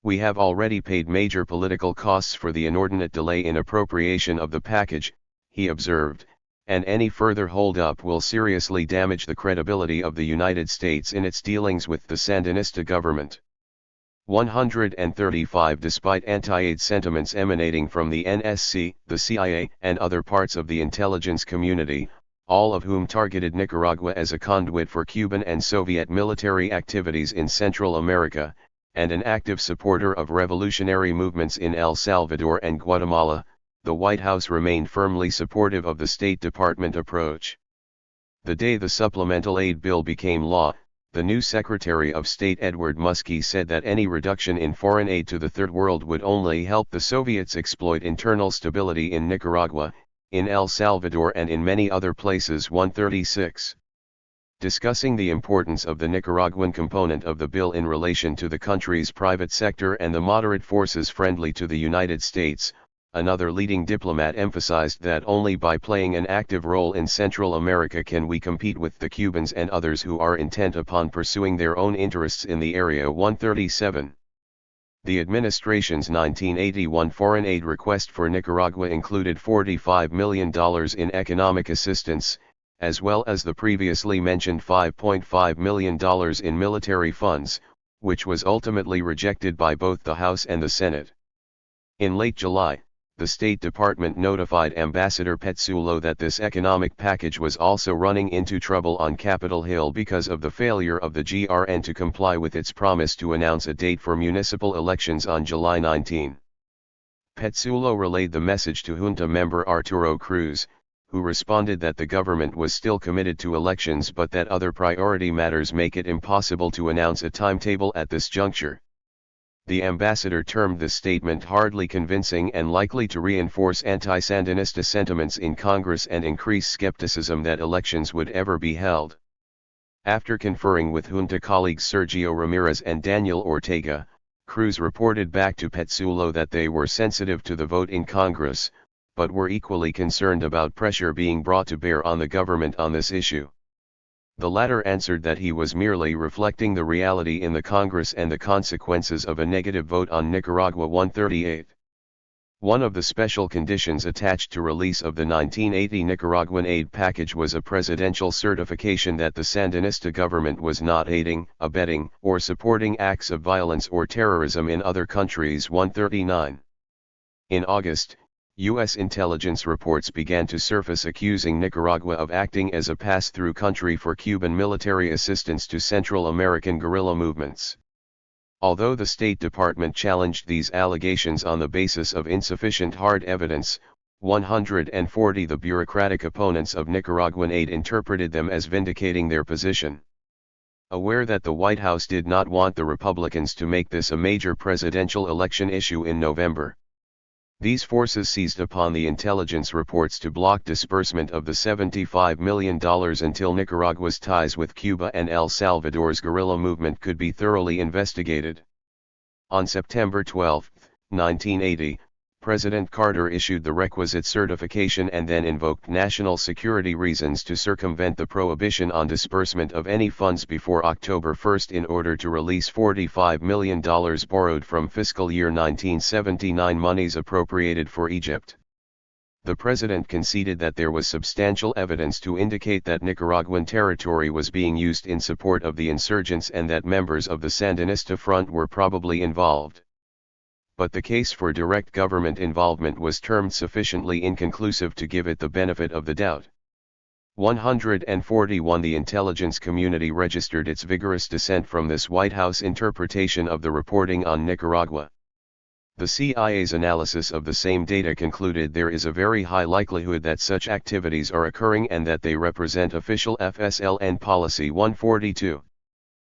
We have already paid major political costs for the inordinate delay in appropriation of the package, he observed, and any further hold-up will seriously damage the credibility of the United States in its dealings with the Sandinista government. 135. Despite anti-aid sentiments emanating from the NSC, the CIA, and other parts of the intelligence community, all of whom targeted Nicaragua as a conduit for Cuban and Soviet military activities in Central America, and an active supporter of revolutionary movements in El Salvador and Guatemala, the White House remained firmly supportive of the State Department approach. The day the supplemental aid bill became law, the new Secretary of State Edward Muskie said that any reduction in foreign aid to the Third World would only help the Soviets exploit internal stability in Nicaragua, in El Salvador and in many other places. 136. Discussing the importance of the Nicaraguan component of the bill in relation to the country's private sector and the moderate forces friendly to the United States, another leading diplomat emphasized that only by playing an active role in Central America can we compete with the Cubans and others who are intent upon pursuing their own interests in the area. 137. The administration's 1981 foreign aid request for Nicaragua included $45 million in economic assistance, as well as the previously mentioned $5.5 million in military funds, which was ultimately rejected by both the House and the Senate. In late July, the State Department notified Ambassador Petsulo that this economic package was also running into trouble on Capitol Hill because of the failure of the GRN to comply with its promise to announce a date for municipal elections on July 19. Petsulo relayed the message to junta member Arturo Cruz, who responded that the government was still committed to elections but that other priority matters make it impossible to announce a timetable at this juncture. The ambassador termed this statement hardly convincing and likely to reinforce anti-Sandinista sentiments in Congress and increase skepticism that elections would ever be held. After conferring with junta colleagues Sergio Ramirez and Daniel Ortega, Cruz reported back to Petsulo that they were sensitive to the vote in Congress, but were equally concerned about pressure being brought to bear on the government on this issue. The latter answered that he was merely reflecting the reality in the Congress and the consequences of a negative vote on Nicaragua 138. One of the special conditions attached to release of the 1980 Nicaraguan aid package was a presidential certification that the Sandinista government was not aiding, abetting, or supporting acts of violence or terrorism in other countries 139. In August, U.S. intelligence reports began to surface accusing Nicaragua of acting as a pass-through country for Cuban military assistance to Central American guerrilla movements. Although the State Department challenged these allegations on the basis of insufficient hard evidence, 140 the bureaucratic opponents of Nicaraguan aid interpreted them as vindicating their position. Aware that the White House did not want the Republicans to make this a major presidential election issue in November, these forces seized upon the intelligence reports to block disbursement of the $75 million until Nicaragua's ties with Cuba and El Salvador's guerrilla movement could be thoroughly investigated. On September 12, 1980, President Carter issued the requisite certification and then invoked national security reasons to circumvent the prohibition on disbursement of any funds before October 1 in order to release $45 million borrowed from fiscal year 1979 monies appropriated for Egypt. The president conceded that there was substantial evidence to indicate that Nicaraguan territory was being used in support of the insurgents and that members of the Sandinista Front were probably involved. But the case for direct government involvement was termed sufficiently inconclusive to give it the benefit of the doubt. 141 The intelligence community registered its vigorous dissent from this White House interpretation of the reporting on Nicaragua. The CIA's analysis of the same data concluded there is a very high likelihood that such activities are occurring and that they represent official FSLN policy 142.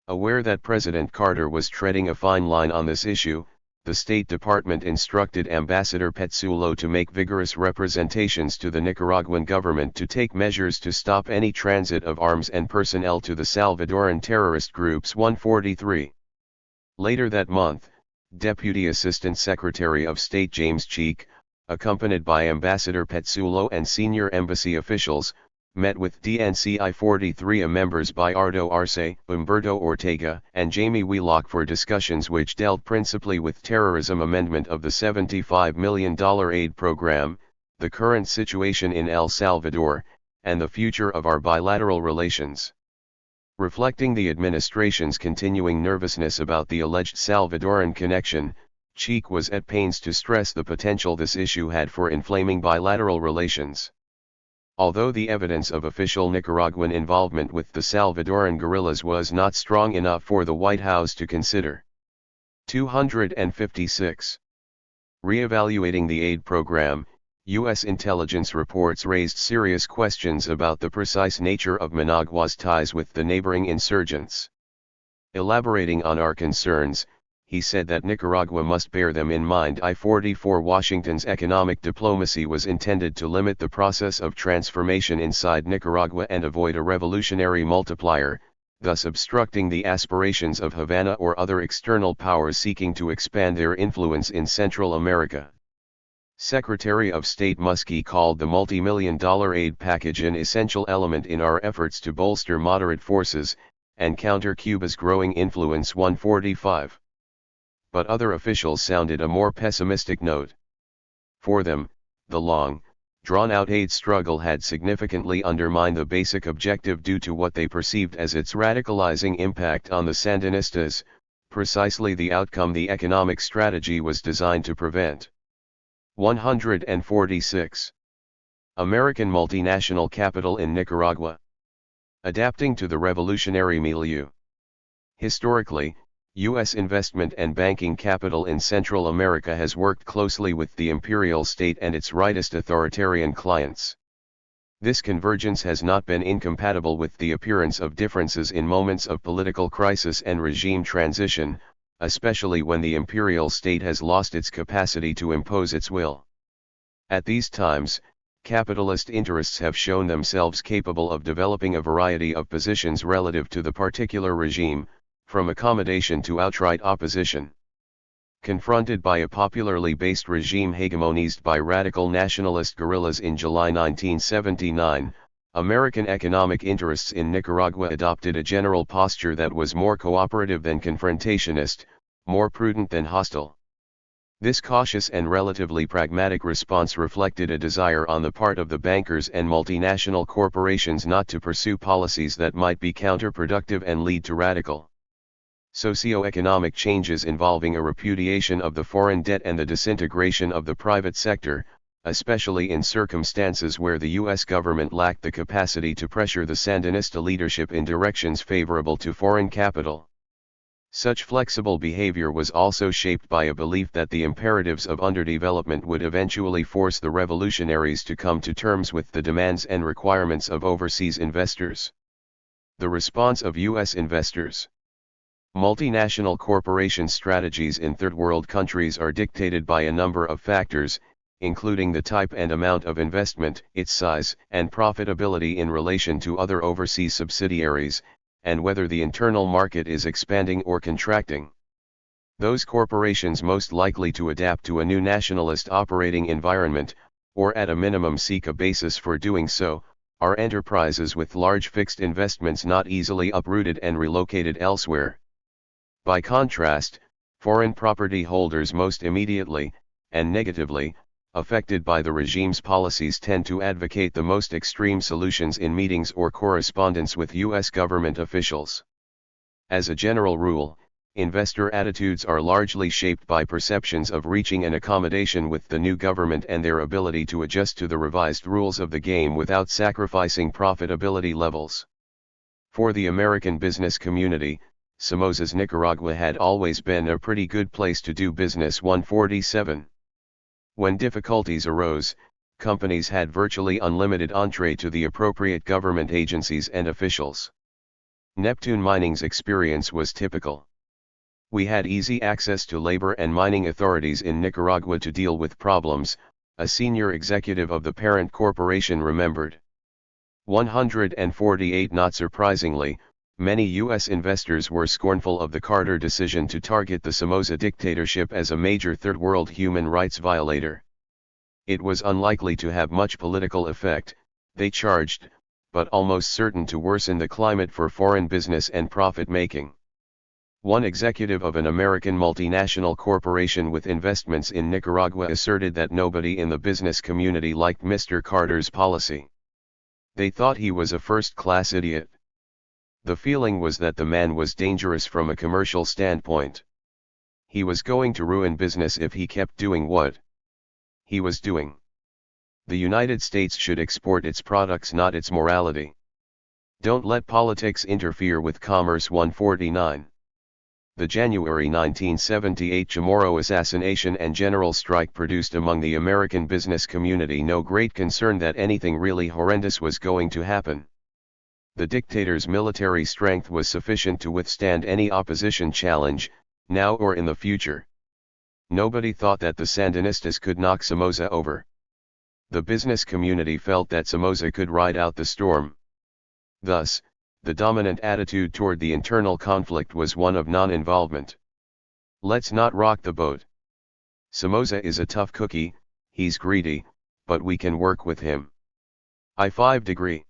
Aware that President Carter was treading a fine line on this issue, the State Department instructed Ambassador Petsulo to make vigorous representations to the Nicaraguan government to take measures to stop any transit of arms and personnel to the Salvadoran terrorist groups 143. Later that month, Deputy Assistant Secretary of State James Cheek, accompanied by Ambassador Petsulo and senior embassy officials, met with DNCI 43 members Bayardo Arce, Humberto Ortega, and Jamie Wheelock for discussions which dealt principally with terrorism amendment of the $75 million aid program, the current situation in El Salvador, and the future of our bilateral relations. Reflecting the administration's continuing nervousness about the alleged Salvadoran connection, Cheek was at pains to stress the potential this issue had for inflaming bilateral relations. Although the evidence of official Nicaraguan involvement with the Salvadoran guerrillas was not strong enough for the White House to consider. 256. Reevaluating the aid program, U.S. intelligence reports raised serious questions about the precise nature of Managua's ties with the neighboring insurgents. Elaborating on our concerns, he said that Nicaragua must bear them in mind. I-44 Washington's economic diplomacy was intended to limit the process of transformation inside Nicaragua and avoid a revolutionary multiplier, thus obstructing the aspirations of Havana or other external powers seeking to expand their influence in Central America. Secretary of State Muskie called the multi-million-dollar aid package an essential element in our efforts to bolster moderate forces, and counter Cuba's growing influence 145. But other officials sounded a more pessimistic note. For them, the long, drawn-out aid struggle had significantly undermined the basic objective due to what they perceived as its radicalizing impact on the Sandinistas, precisely the outcome the economic strategy was designed to prevent. 146. American multinational capital in Nicaragua. Adapting to the revolutionary milieu. Historically, U.S. investment and banking capital in Central America has worked closely with the imperial state and its rightist authoritarian clients. This convergence has not been incompatible with the appearance of differences in moments of political crisis and regime transition, especially when the imperial state has lost its capacity to impose its will. At these times, capitalist interests have shown themselves capable of developing a variety of positions relative to the particular regime, from accommodation to outright opposition. Confronted by a popularly based regime hegemonized by radical nationalist guerrillas in July 1979, American economic interests in Nicaragua adopted a general posture that was more cooperative than confrontationist, more prudent than hostile. This cautious and relatively pragmatic response reflected a desire on the part of the bankers and multinational corporations not to pursue policies that might be counterproductive and lead to radical socio-economic changes involving a repudiation of the foreign debt and the disintegration of the private sector, especially in circumstances where the U.S. government lacked the capacity to pressure the Sandinista leadership in directions favorable to foreign capital. Such flexible behavior was also shaped by a belief that the imperatives of underdevelopment would eventually force the revolutionaries to come to terms with the demands and requirements of overseas investors. The response of U.S. investors. Multinational corporation strategies in third world countries are dictated by a number of factors, including the type and amount of investment, its size and profitability in relation to other overseas subsidiaries, and whether the internal market is expanding or contracting. Those corporations most likely to adapt to a new nationalist operating environment, or at a minimum seek a basis for doing so, are enterprises with large fixed investments not easily uprooted and relocated elsewhere. By contrast, foreign property holders most immediately, and negatively, affected by the regime's policies tend to advocate the most extreme solutions in meetings or correspondence with U.S. government officials. As a general rule, investor attitudes are largely shaped by perceptions of reaching an accommodation with the new government and their ability to adjust to the revised rules of the game without sacrificing profitability levels. For the American business community, Somoza's Nicaragua had always been a pretty good place to do business. 147. When difficulties arose, companies had virtually unlimited entree to the appropriate government agencies and officials. Neptune Mining's experience was typical. We had easy access to labor and mining authorities in Nicaragua to deal with problems, a senior executive of the parent corporation remembered. 148. Not surprisingly, many U.S. investors were scornful of the Carter decision to target the Somoza dictatorship as a major Third World human rights violator. It was unlikely to have much political effect, they charged, but almost certain to worsen the climate for foreign business and profit-making. One executive of an American multinational corporation with investments in Nicaragua asserted that nobody in the business community liked Mr. Carter's policy. They thought he was a first-class idiot. The feeling was that the man was dangerous from a commercial standpoint. He was going to ruin business if he kept doing what he was doing. The United States should export its products, not its morality. Don't let politics interfere with commerce. 149. The January 1978 Chamorro assassination and general strike produced among the American business community no great concern that anything really horrendous was going to happen. The dictator's military strength was sufficient to withstand any opposition challenge, now or in the future. Nobody thought that the Sandinistas could knock Somoza over. The business community felt that Somoza could ride out the storm. Thus, the dominant attitude toward the internal conflict was one of non-involvement. Let's not rock the boat. Somoza is a tough cookie, he's greedy, but we can work with him. I-5 degree.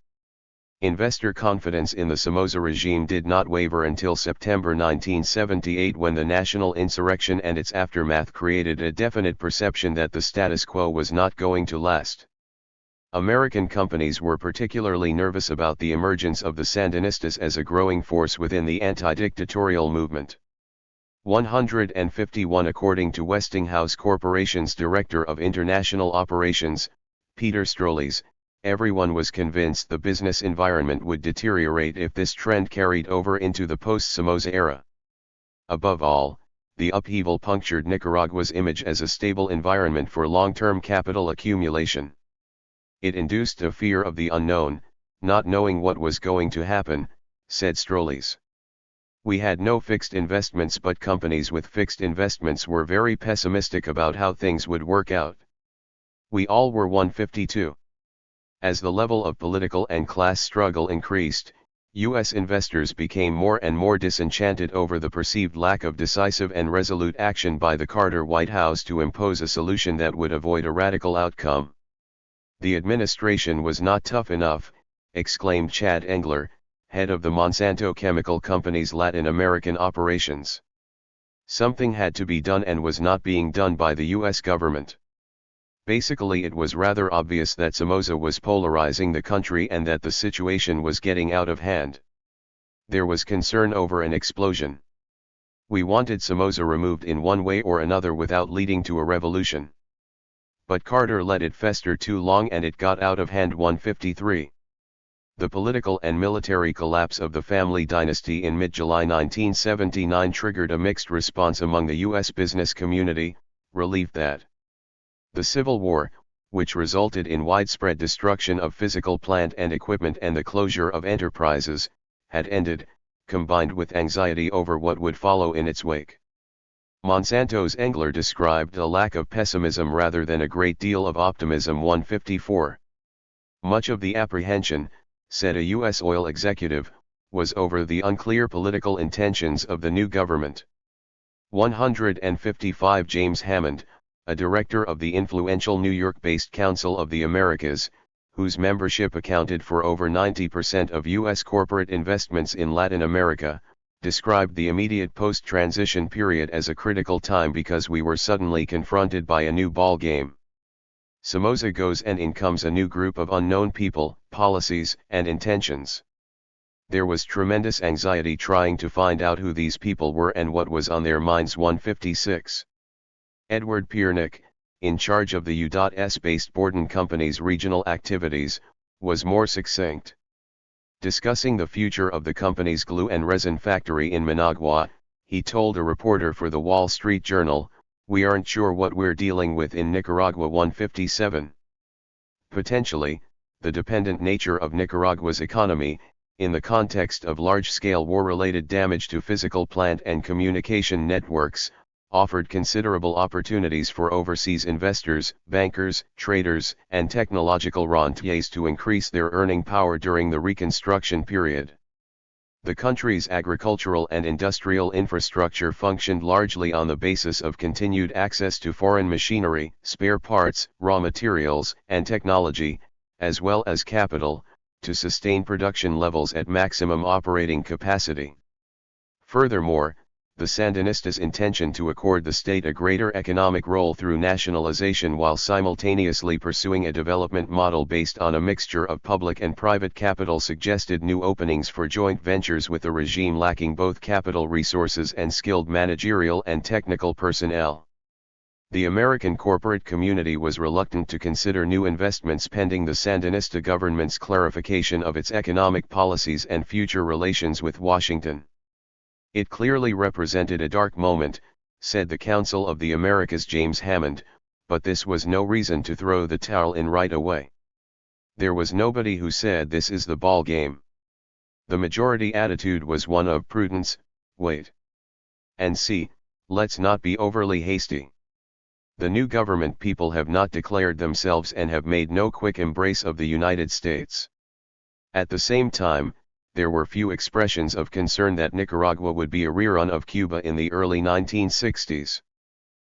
Investor confidence in the Somoza regime did not waver until September 1978, when the national insurrection and its aftermath created a definite perception that the status quo was not going to last. American companies were particularly nervous about the emergence of the Sandinistas as a growing force within the anti-dictatorial movement. 151 According to Westinghouse Corporation's Director of International Operations, Peter Strolles, everyone was convinced the business environment would deteriorate if this trend carried over into the post-Somoza era. Above all, the upheaval punctured Nicaragua's image as a stable environment for long-term capital accumulation. It induced a fear of the unknown, not knowing what was going to happen, said Strolles. We had no fixed investments, but companies with fixed investments were very pessimistic about how things would work out. We all were 152. As the level of political and class struggle increased, U.S. investors became more and more disenchanted over the perceived lack of decisive and resolute action by the Carter White House to impose a solution that would avoid a radical outcome. The administration was not tough enough, exclaimed Chad Engler, head of the Monsanto Chemical Company's Latin American operations. Something had to be done and was not being done by the U.S. government. Basically, it was rather obvious that Somoza was polarizing the country and that the situation was getting out of hand. There was concern over an explosion. We wanted Somoza removed in one way or another without leading to a revolution. But Carter let it fester too long and it got out of hand. 153. The political and military collapse of the family dynasty in mid-July 1979 triggered a mixed response among the U.S. business community, relieved that the Civil War, which resulted in widespread destruction of physical plant and equipment and the closure of enterprises, had ended, combined with anxiety over what would follow in its wake. Monsanto's Engler described a lack of pessimism rather than a great deal of optimism. 154. Much of the apprehension, said a U.S. oil executive, was over the unclear political intentions of the new government. 155 James Hammond, a director of the influential New York-based Council of the Americas, whose membership accounted for over 90% of U.S. corporate investments in Latin America, described the immediate post-transition period as a critical time because we were suddenly confronted by a new ball game. Somoza goes and in comes a new group of unknown people, policies, and intentions. There was tremendous anxiety trying to find out who these people were and what was on their minds. 156. Edward Piernick, in charge of the U.S.-based Borden Company's regional activities, was more succinct. Discussing the future of the company's glue and resin factory in Managua, he told a reporter for the Wall Street Journal, "We aren't sure what we're dealing with in Nicaragua." 157. Potentially, the dependent nature of Nicaragua's economy, in the context of large-scale war-related damage to physical plant and communication networks, offered considerable opportunities for overseas investors, bankers, traders, and technological rentiers to increase their earning power during the Reconstruction period. The country's agricultural and industrial infrastructure functioned largely on the basis of continued access to foreign machinery, spare parts, raw materials, and technology, as well as capital, to sustain production levels at maximum operating capacity. Furthermore, the Sandinistas' intention to accord the state a greater economic role through nationalization while simultaneously pursuing a development model based on a mixture of public and private capital suggested new openings for joint ventures with a regime lacking both capital resources and skilled managerial and technical personnel. The American corporate community was reluctant to consider new investments pending the Sandinista government's clarification of its economic policies and future relations with Washington. It clearly represented a dark moment, said the Council of the Americas' James Hammond, but this was no reason to throw the towel in right away. There was nobody who said this is the ball game. The majority attitude was one of prudence, wait and see, let's not be overly hasty. The new government people have not declared themselves and have made no quick embrace of the United States. At the same time, there were few expressions of concern that Nicaragua would be a rerun of Cuba in the early 1960s.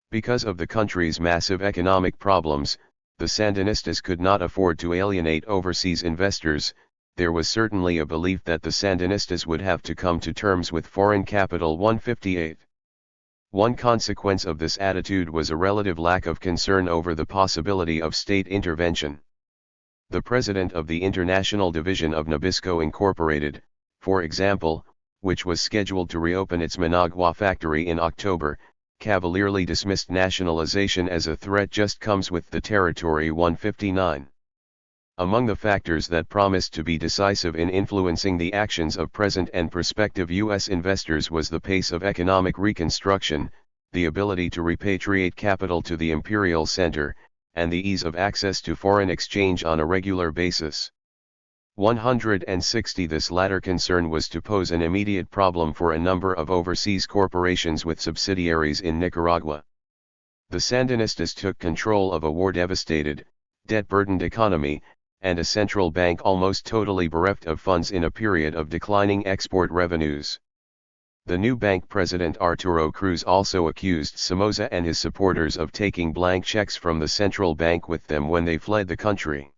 Because of the country's massive economic problems, the Sandinistas could not afford to alienate overseas investors. There was certainly a belief that the Sandinistas would have to come to terms with foreign capital. 158. One consequence of this attitude was a relative lack of concern over the possibility of state intervention. The president of the International Division of Nabisco Incorporated, for example, which was scheduled to reopen its Managua factory in October, cavalierly dismissed nationalization as a threat just comes with the territory 159. Among the factors that promised to be decisive in influencing the actions of present and prospective U.S. investors was the pace of economic reconstruction, the ability to repatriate capital to the imperial center, and the ease of access to foreign exchange on a regular basis. 160. This latter concern was to pose an immediate problem for a number of overseas corporations with subsidiaries in Nicaragua. The Sandinistas took control of a war-devastated, debt-burdened economy, and a central bank almost totally bereft of funds in a period of declining export revenues. The new bank president Arturo Cruz also accused Somoza and his supporters of taking blank checks from the central bank with them when they fled the country.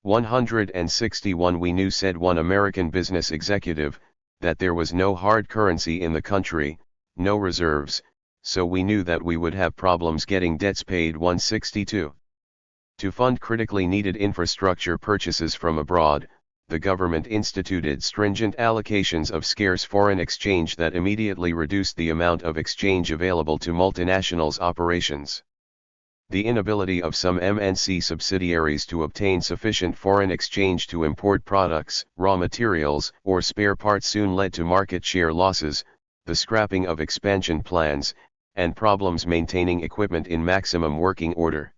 161. We knew, said one American business executive, that there was no hard currency in the country, no reserves, so we knew that we would have problems getting debts paid. 162. To fund critically needed infrastructure purchases from abroad, the government instituted stringent allocations of scarce foreign exchange that immediately reduced the amount of exchange available to multinationals' operations. The inability of some MNC subsidiaries to obtain sufficient foreign exchange to import products, raw materials, or spare parts soon led to market share losses, the scrapping of expansion plans, and problems maintaining equipment in maximum working order.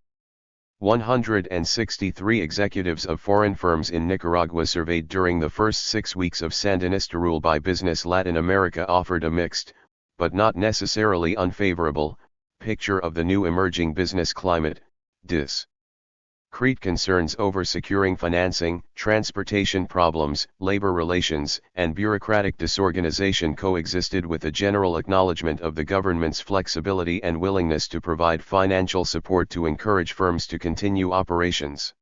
163. Executives of foreign firms in Nicaragua surveyed during the first 6 weeks of Sandinista rule by Business Latin America offered a mixed, but not necessarily unfavorable, picture of the new emerging business climate. Discrete concerns over securing financing, transportation problems, labor relations, and bureaucratic disorganization coexisted with a general acknowledgement of the government's flexibility and willingness to provide financial support to encourage firms to continue operations.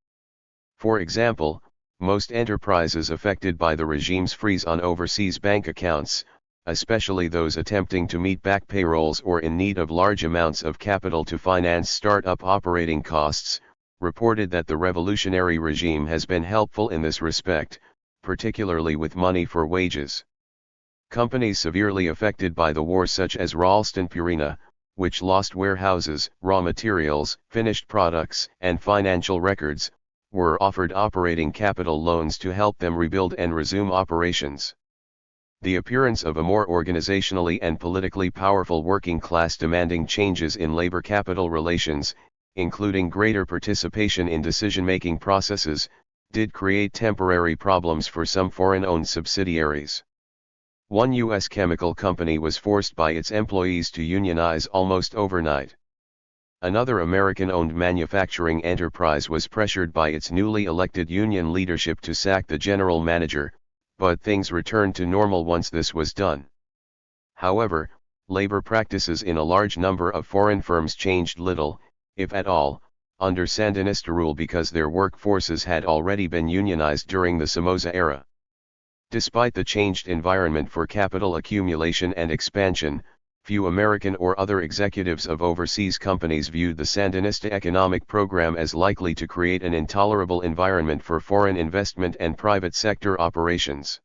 For example, most enterprises affected by the regime's freeze on overseas bank accounts, especially those attempting to meet back payrolls or in need of large amounts of capital to finance start-up operating costs, reported that the revolutionary regime has been helpful in this respect, particularly with money for wages. Companies severely affected by the war, such as Ralston Purina, which lost warehouses, raw materials, finished products, and financial records, were offered operating capital loans to help them rebuild and resume operations. The appearance of a more organizationally and politically powerful working class demanding changes in labor capital relations, including greater participation in decision-making processes, did create temporary problems for some foreign-owned subsidiaries. One U.S. chemical company was forced by its employees to unionize almost overnight. Another American-owned manufacturing enterprise was pressured by its newly elected union leadership to sack the general manager, but things returned to normal once this was done. However, labor practices in a large number of foreign firms changed little, if at all, under Sandinista rule because their workforces had already been unionized during the Somoza era. Despite the changed environment for capital accumulation and expansion, few American or other executives of overseas companies viewed the Sandinista economic program as likely to create an intolerable environment for foreign investment and private sector operations.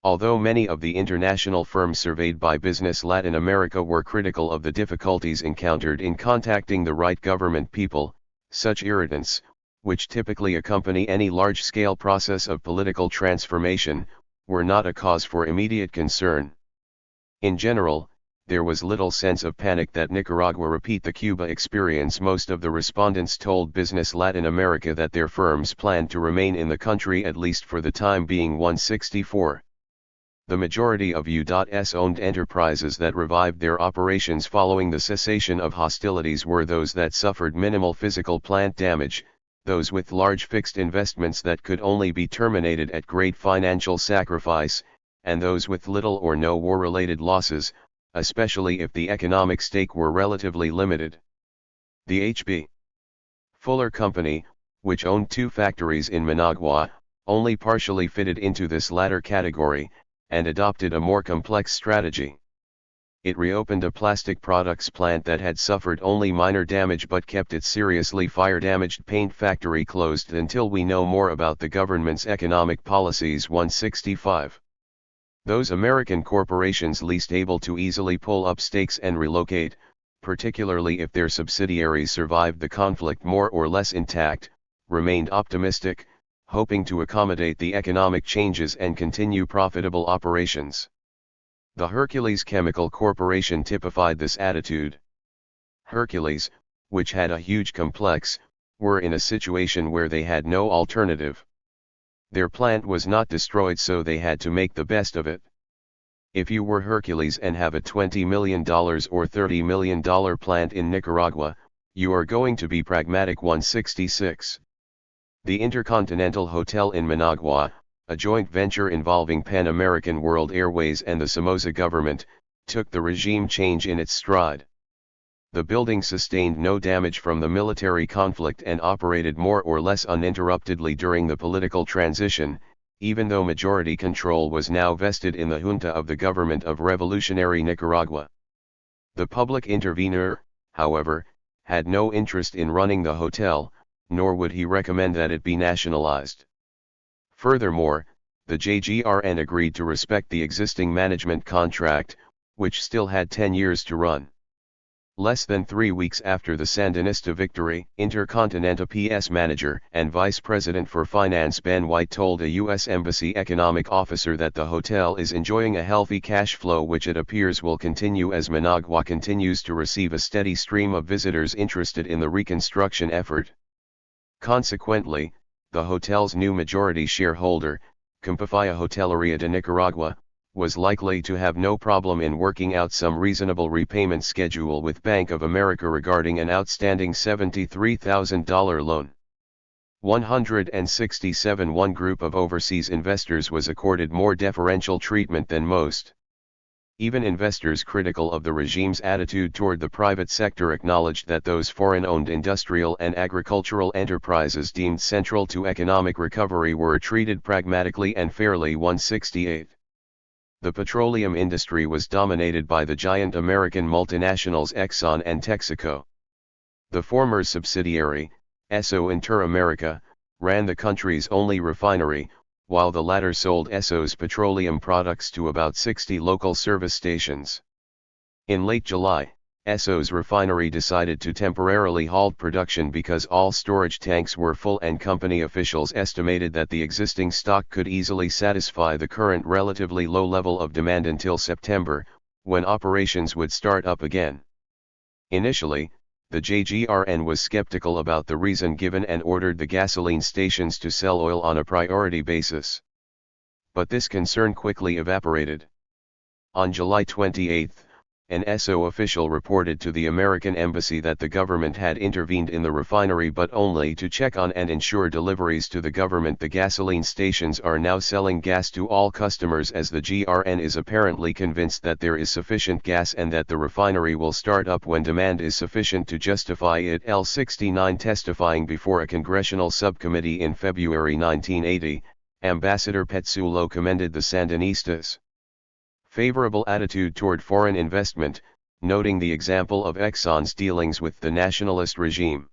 Although many of the international firms surveyed by Business Latin America were critical of the difficulties encountered in contacting the right government people, such irritants, which typically accompany any large-scale process of political transformation, were not a cause for immediate concern. In general, there was little sense of panic that Nicaragua repeat the Cuba experience. Most of the respondents told Business Latin America that their firms planned to remain in the country at least for the time being. 164. The majority of U.S. owned enterprises that revived their operations following the cessation of hostilities were those that suffered minimal physical plant damage, those with large fixed investments that could only be terminated at great financial sacrifice, and those with little or no war-related losses, especially if the economic stake were relatively limited. The H.B. Fuller Company, which owned 2 factories in Managua, only partially fitted into this latter category, and adopted a more complex strategy. It reopened a plastic products plant that had suffered only minor damage but kept its seriously fire-damaged paint factory closed until we know more about the government's economic policies. 165. Those American corporations least able to easily pull up stakes and relocate, particularly if their subsidiaries survived the conflict more or less intact, remained optimistic, hoping to accommodate the economic changes and continue profitable operations. The Hercules Chemical Corporation typified this attitude. Hercules, which had a huge complex, were in a situation where they had no alternative. Their plant was not destroyed, so they had to make the best of it. If you were Hercules and have a $20 million or $30 million plant in Nicaragua, you are going to be pragmatic. 166. The Intercontinental Hotel in Managua, a joint venture involving Pan American World Airways and the Somoza government, took the regime change in its stride. The building sustained no damage from the military conflict and operated more or less uninterruptedly during the political transition, even though majority control was now vested in the junta of the government of Revolutionary Nicaragua. The public intervener, however, had no interest in running the hotel, nor would he recommend that it be nationalized. Furthermore, the JGRN agreed to respect the existing management contract, which still had 10 years to run. Less than 3 weeks after the Sandinista victory, Intercontinental PS manager and vice president for finance Ben White told a U.S. Embassy economic officer that the hotel is enjoying a healthy cash flow, which it appears will continue as Managua continues to receive a steady stream of visitors interested in the reconstruction effort. Consequently, the hotel's new majority shareholder, Compafia Hotelería de Nicaragua, was likely to have no problem in working out some reasonable repayment schedule with Bank of America regarding an outstanding $73,000 loan. 167. One group of overseas investors was accorded more deferential treatment than most. Even investors critical of the regime's attitude toward the private sector acknowledged that those foreign-owned industrial and agricultural enterprises deemed central to economic recovery were treated pragmatically and fairly. 168. The petroleum industry was dominated by the giant American multinationals Exxon and Texaco. The former's subsidiary, Esso Interamerica, ran the country's only refinery, while the latter sold Esso's petroleum products to about 60 local service stations. In late July, Esso's refinery decided to temporarily halt production because all storage tanks were full, and company officials estimated that the existing stock could easily satisfy the current relatively low level of demand until September, when operations would start up again. Initially, the JGRN was skeptical about the reason given and ordered the gasoline stations to sell oil on a priority basis. But this concern quickly evaporated. On July 28, an Esso official reported to the American embassy that the government had intervened in the refinery, but only to check on and ensure deliveries to the government. The gasoline stations are now selling gas to all customers, as the GRN is apparently convinced that there is sufficient gas and that the refinery will start up when demand is sufficient to justify it. L69 testifying before a congressional subcommittee in February 1980, Ambassador Petsulo commended the Sandinistas' favorable attitude toward foreign investment, noting the example of Exxon's dealings with the nationalist regime.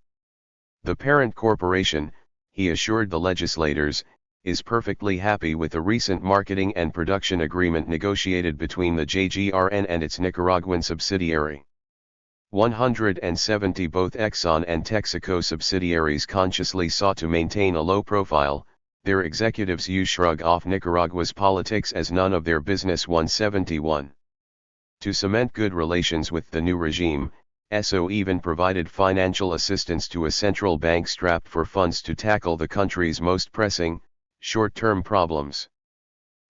The parent corporation, he assured the legislators, is perfectly happy with the recent marketing and production agreement negotiated between the JGRN and its Nicaraguan subsidiary. 170. Both Exxon and Texaco subsidiaries consciously sought to maintain a low profile. Their executives shrug off Nicaragua's politics as none of their business. 171. To cement good relations with the new regime, Esso even provided financial assistance to a central bank strapped for funds to tackle the country's most pressing, short-term problems.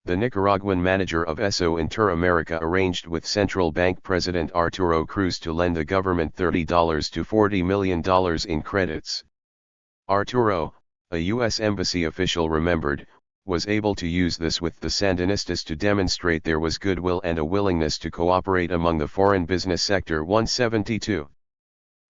The Nicaraguan manager of Esso Interamerica arranged with central bank president Arturo Cruz to lend the government $30 to $40 million in credits. Arturo, a U.S. embassy official remembered, was able to use this with the Sandinistas to demonstrate there was goodwill and a willingness to cooperate among the foreign business sector. 172.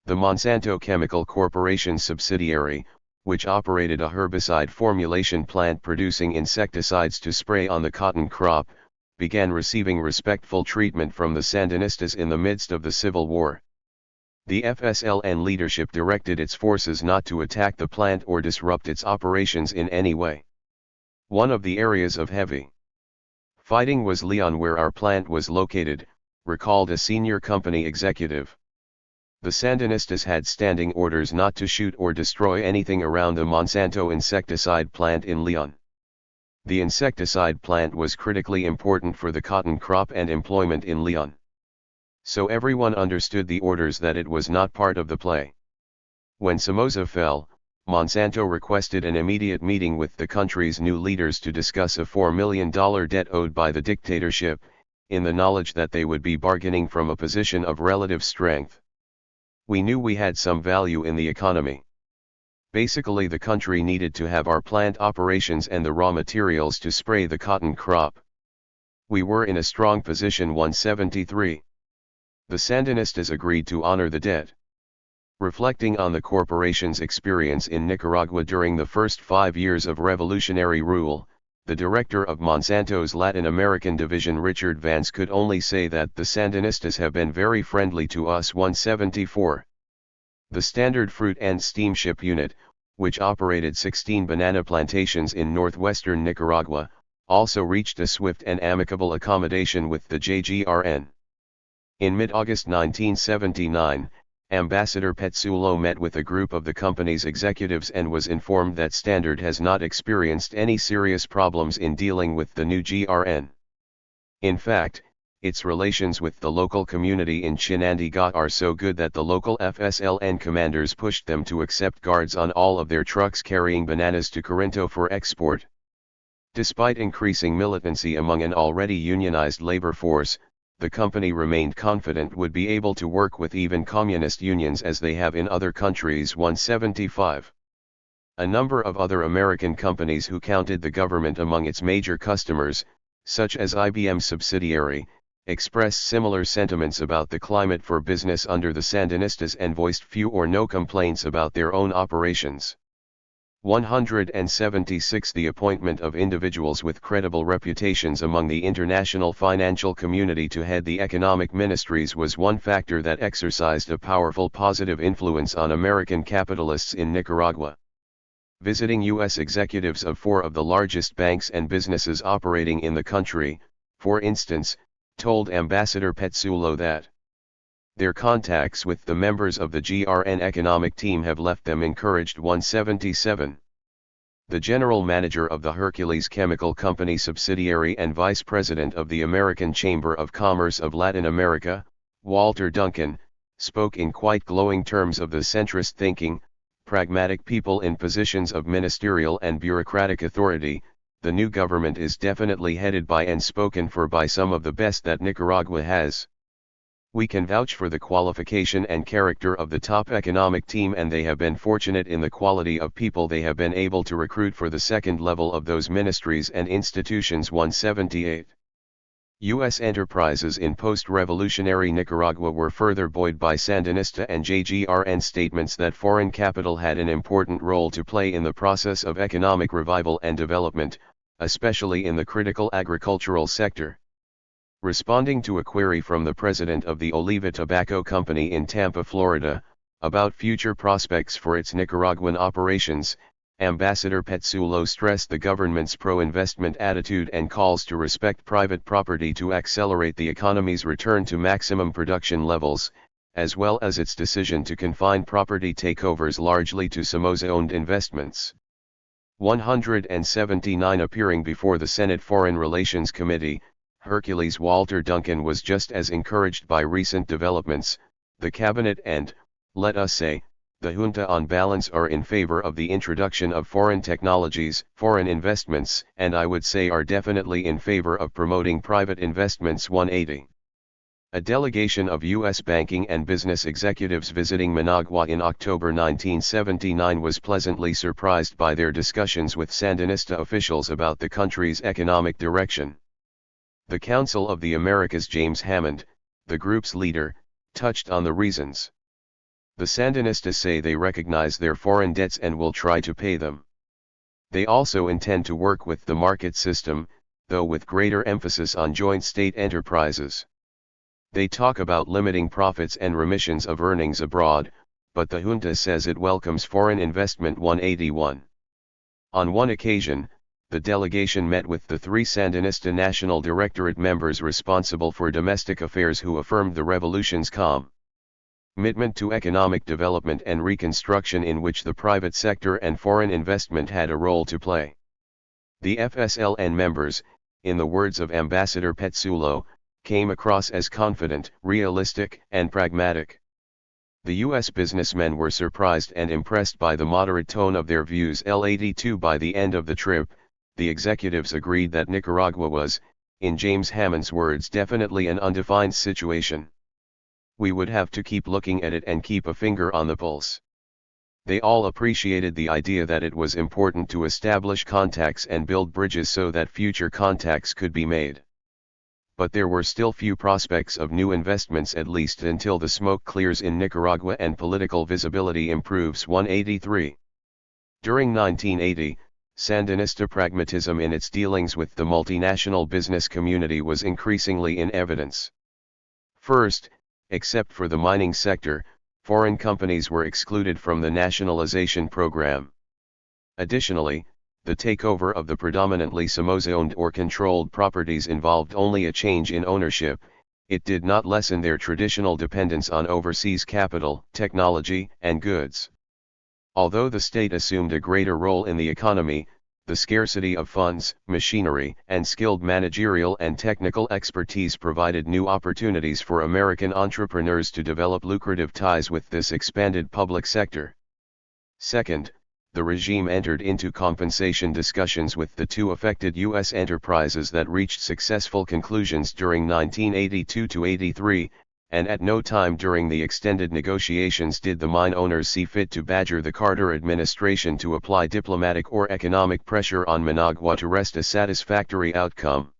The Monsanto Chemical Corporation subsidiary, which operated a herbicide formulation plant producing insecticides to spray on the cotton crop, began receiving respectful treatment from the Sandinistas in the midst of the civil war. The FSLN leadership directed its forces not to attack the plant or disrupt its operations in any way. One of the areas of heavy Fighting was Leon where our plant was located, recalled a senior company executive. The Sandinistas had standing orders not to shoot or destroy anything around the Monsanto insecticide plant in Leon. The insecticide plant was critically important for the cotton crop and employment in Leon. So everyone understood the orders that it was not part of the play. When Somoza fell, Monsanto requested an immediate meeting with the country's new leaders to discuss a $4 million debt owed by the dictatorship, in the knowledge that they would be bargaining from a position of relative strength. We knew we had some value in the economy. Basically, the country needed to have our plant operations and the raw materials to spray the cotton crop. We were in a strong position. 173. The Sandinistas agreed to honor the debt. Reflecting on the corporation's experience in Nicaragua during the first 5 years of revolutionary rule, the director of Monsanto's Latin American division Richard Vance could only say that the Sandinistas have been very friendly to us. 174. The Standard Fruit and Steamship Unit, which operated 16 banana plantations in northwestern Nicaragua, also reached a swift and amicable accommodation with the JGRN. In mid-August 1979, Ambassador Petsulo met with a group of the company's executives and was informed that Standard has not experienced any serious problems in dealing with the new GRN. In fact, its relations with the local community in Chinandega are so good that the local FSLN commanders pushed them to accept guards on all of their trucks carrying bananas to Corinto for export. Despite increasing militancy among an already unionized labor force, the company remained confident would be able to work with even communist unions as they have in other countries. 175. A number of other American companies who counted the government among its major customers, such as IBM's subsidiary, expressed similar sentiments about the climate for business under the Sandinistas and voiced few or no complaints about their own operations. 176. The appointment of individuals with credible reputations among the international financial community to head the economic ministries was one factor that exercised a powerful positive influence on American capitalists in Nicaragua. Visiting U.S. executives of 4 of the largest banks and businesses operating in the country, for instance, told Ambassador Petsulo that their contacts with the members of the GRN economic team have left them encouraged. 177. The general manager of the Hercules Chemical Company subsidiary and vice president of the American Chamber of Commerce of Latin America, Walter Duncan, spoke in quite glowing terms of the centrist thinking, pragmatic people in positions of ministerial and bureaucratic authority. The new government is definitely headed by and spoken for by some of the best that Nicaragua has. We can vouch for the qualification and character of the top economic team, and they have been fortunate in the quality of people they have been able to recruit for the second level of those ministries and institutions. 178. U.S. enterprises in post-revolutionary Nicaragua were further buoyed by Sandinista and JGRN statements that foreign capital had an important role to play in the process of economic revival and development, especially in the critical agricultural sector. Responding to a query from the president of the Oliva Tobacco Company in Tampa, Florida, about future prospects for its Nicaraguan operations, Ambassador Petsulo stressed the government's pro-investment attitude and calls to respect private property to accelerate the economy's return to maximum production levels, as well as its decision to confine property takeovers largely to Somoza-owned investments. 179. Appearing before the Senate Foreign Relations Committee, Hercules Walter Duncan was just as encouraged by recent developments. The cabinet and, let us say, the junta on balance are in favor of the introduction of foreign technologies, foreign investments, and I would say are definitely in favor of promoting private investments. 180. A delegation of U.S. banking and business executives visiting Managua in October 1979 was pleasantly surprised by their discussions with Sandinista officials about the country's economic direction. The Council of the Americas' James Hammond, the group's leader, touched on the reasons. The Sandinistas say they recognize their foreign debts and will try to pay them. They also intend to work with the market system, though with greater emphasis on joint state enterprises. They talk about limiting profits and remissions of earnings abroad, but the junta says it welcomes foreign investment. 181. On one occasion, the delegation met with the 3 Sandinista National Directorate members responsible for domestic affairs who affirmed the revolution's commitment to economic development and reconstruction in which the private sector and foreign investment had a role to play. The FSLN members, in the words of Ambassador Petsulo, came across as confident, realistic, and pragmatic. The U.S. businessmen were surprised and impressed by the moderate tone of their views. L82 By the end of the trip, the executives agreed that Nicaragua was, in James Hammond's words, definitely an undefined situation. We would have to keep looking at it and keep a finger on the pulse. They all appreciated the idea that it was important to establish contacts and build bridges so that future contacts could be made. But there were still few prospects of new investments, at least until the smoke clears in Nicaragua and political visibility improves. 183. During 1980, Sandinista pragmatism in its dealings with the multinational business community was increasingly in evidence. First, except for the mining sector, foreign companies were excluded from the nationalization program. Additionally, the takeover of the predominantly Somoza-owned or controlled properties involved only a change in ownership. It did not lessen their traditional dependence on overseas capital, technology, and goods. Although the state assumed a greater role in the economy, the scarcity of funds, machinery, and skilled managerial and technical expertise provided new opportunities for American entrepreneurs to develop lucrative ties with this expanded public sector. Second, the regime entered into compensation discussions with the 2 affected U.S. enterprises that reached successful conclusions during 1982-83, and at no time during the extended negotiations did the mine owners see fit to badger the Carter administration to apply diplomatic or economic pressure on Managua to wrest a satisfactory outcome.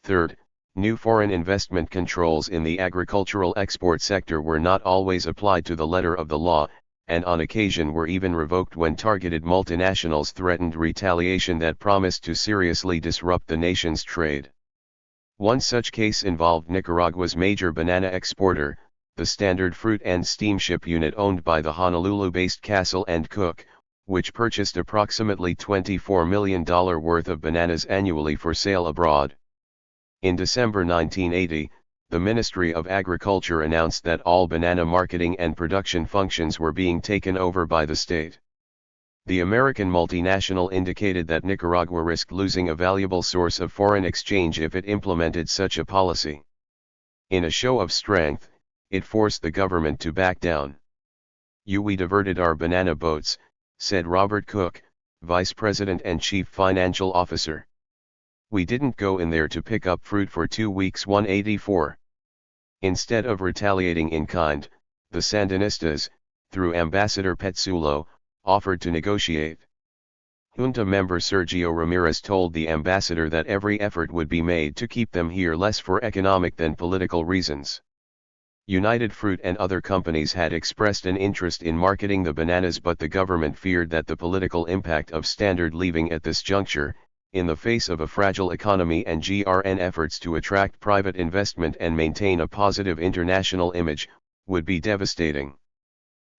Third, new foreign investment controls in the agricultural export sector were not always applied to the letter of the law, and on occasion were even revoked when targeted multinationals threatened retaliation that promised to seriously disrupt the nation's trade. One such case involved Nicaragua's major banana exporter, the Standard Fruit and Steamship unit owned by the Honolulu-based Castle and Cook, which purchased approximately $24 million worth of bananas annually for sale abroad. In December 1980, the Ministry of Agriculture announced that all banana marketing and production functions were being taken over by the state. The American multinational indicated that Nicaragua risked losing a valuable source of foreign exchange if it implemented such a policy. In a show of strength, it forced the government to back down. We diverted our banana boats, said Robert Cook, Vice President and Chief Financial Officer. We didn't go in there to pick up fruit for 2 weeks. 184. Instead of retaliating in kind, the Sandinistas, through Ambassador Petsulo, offered to negotiate. Junta member Sergio Ramirez told the ambassador that every effort would be made to keep them here less for economic than political reasons. United Fruit and other companies had expressed an interest in marketing the bananas, but the government feared that the political impact of Standard leaving at this juncture, in the face of a fragile economy and GRN efforts to attract private investment and maintain a positive international image, would be devastating.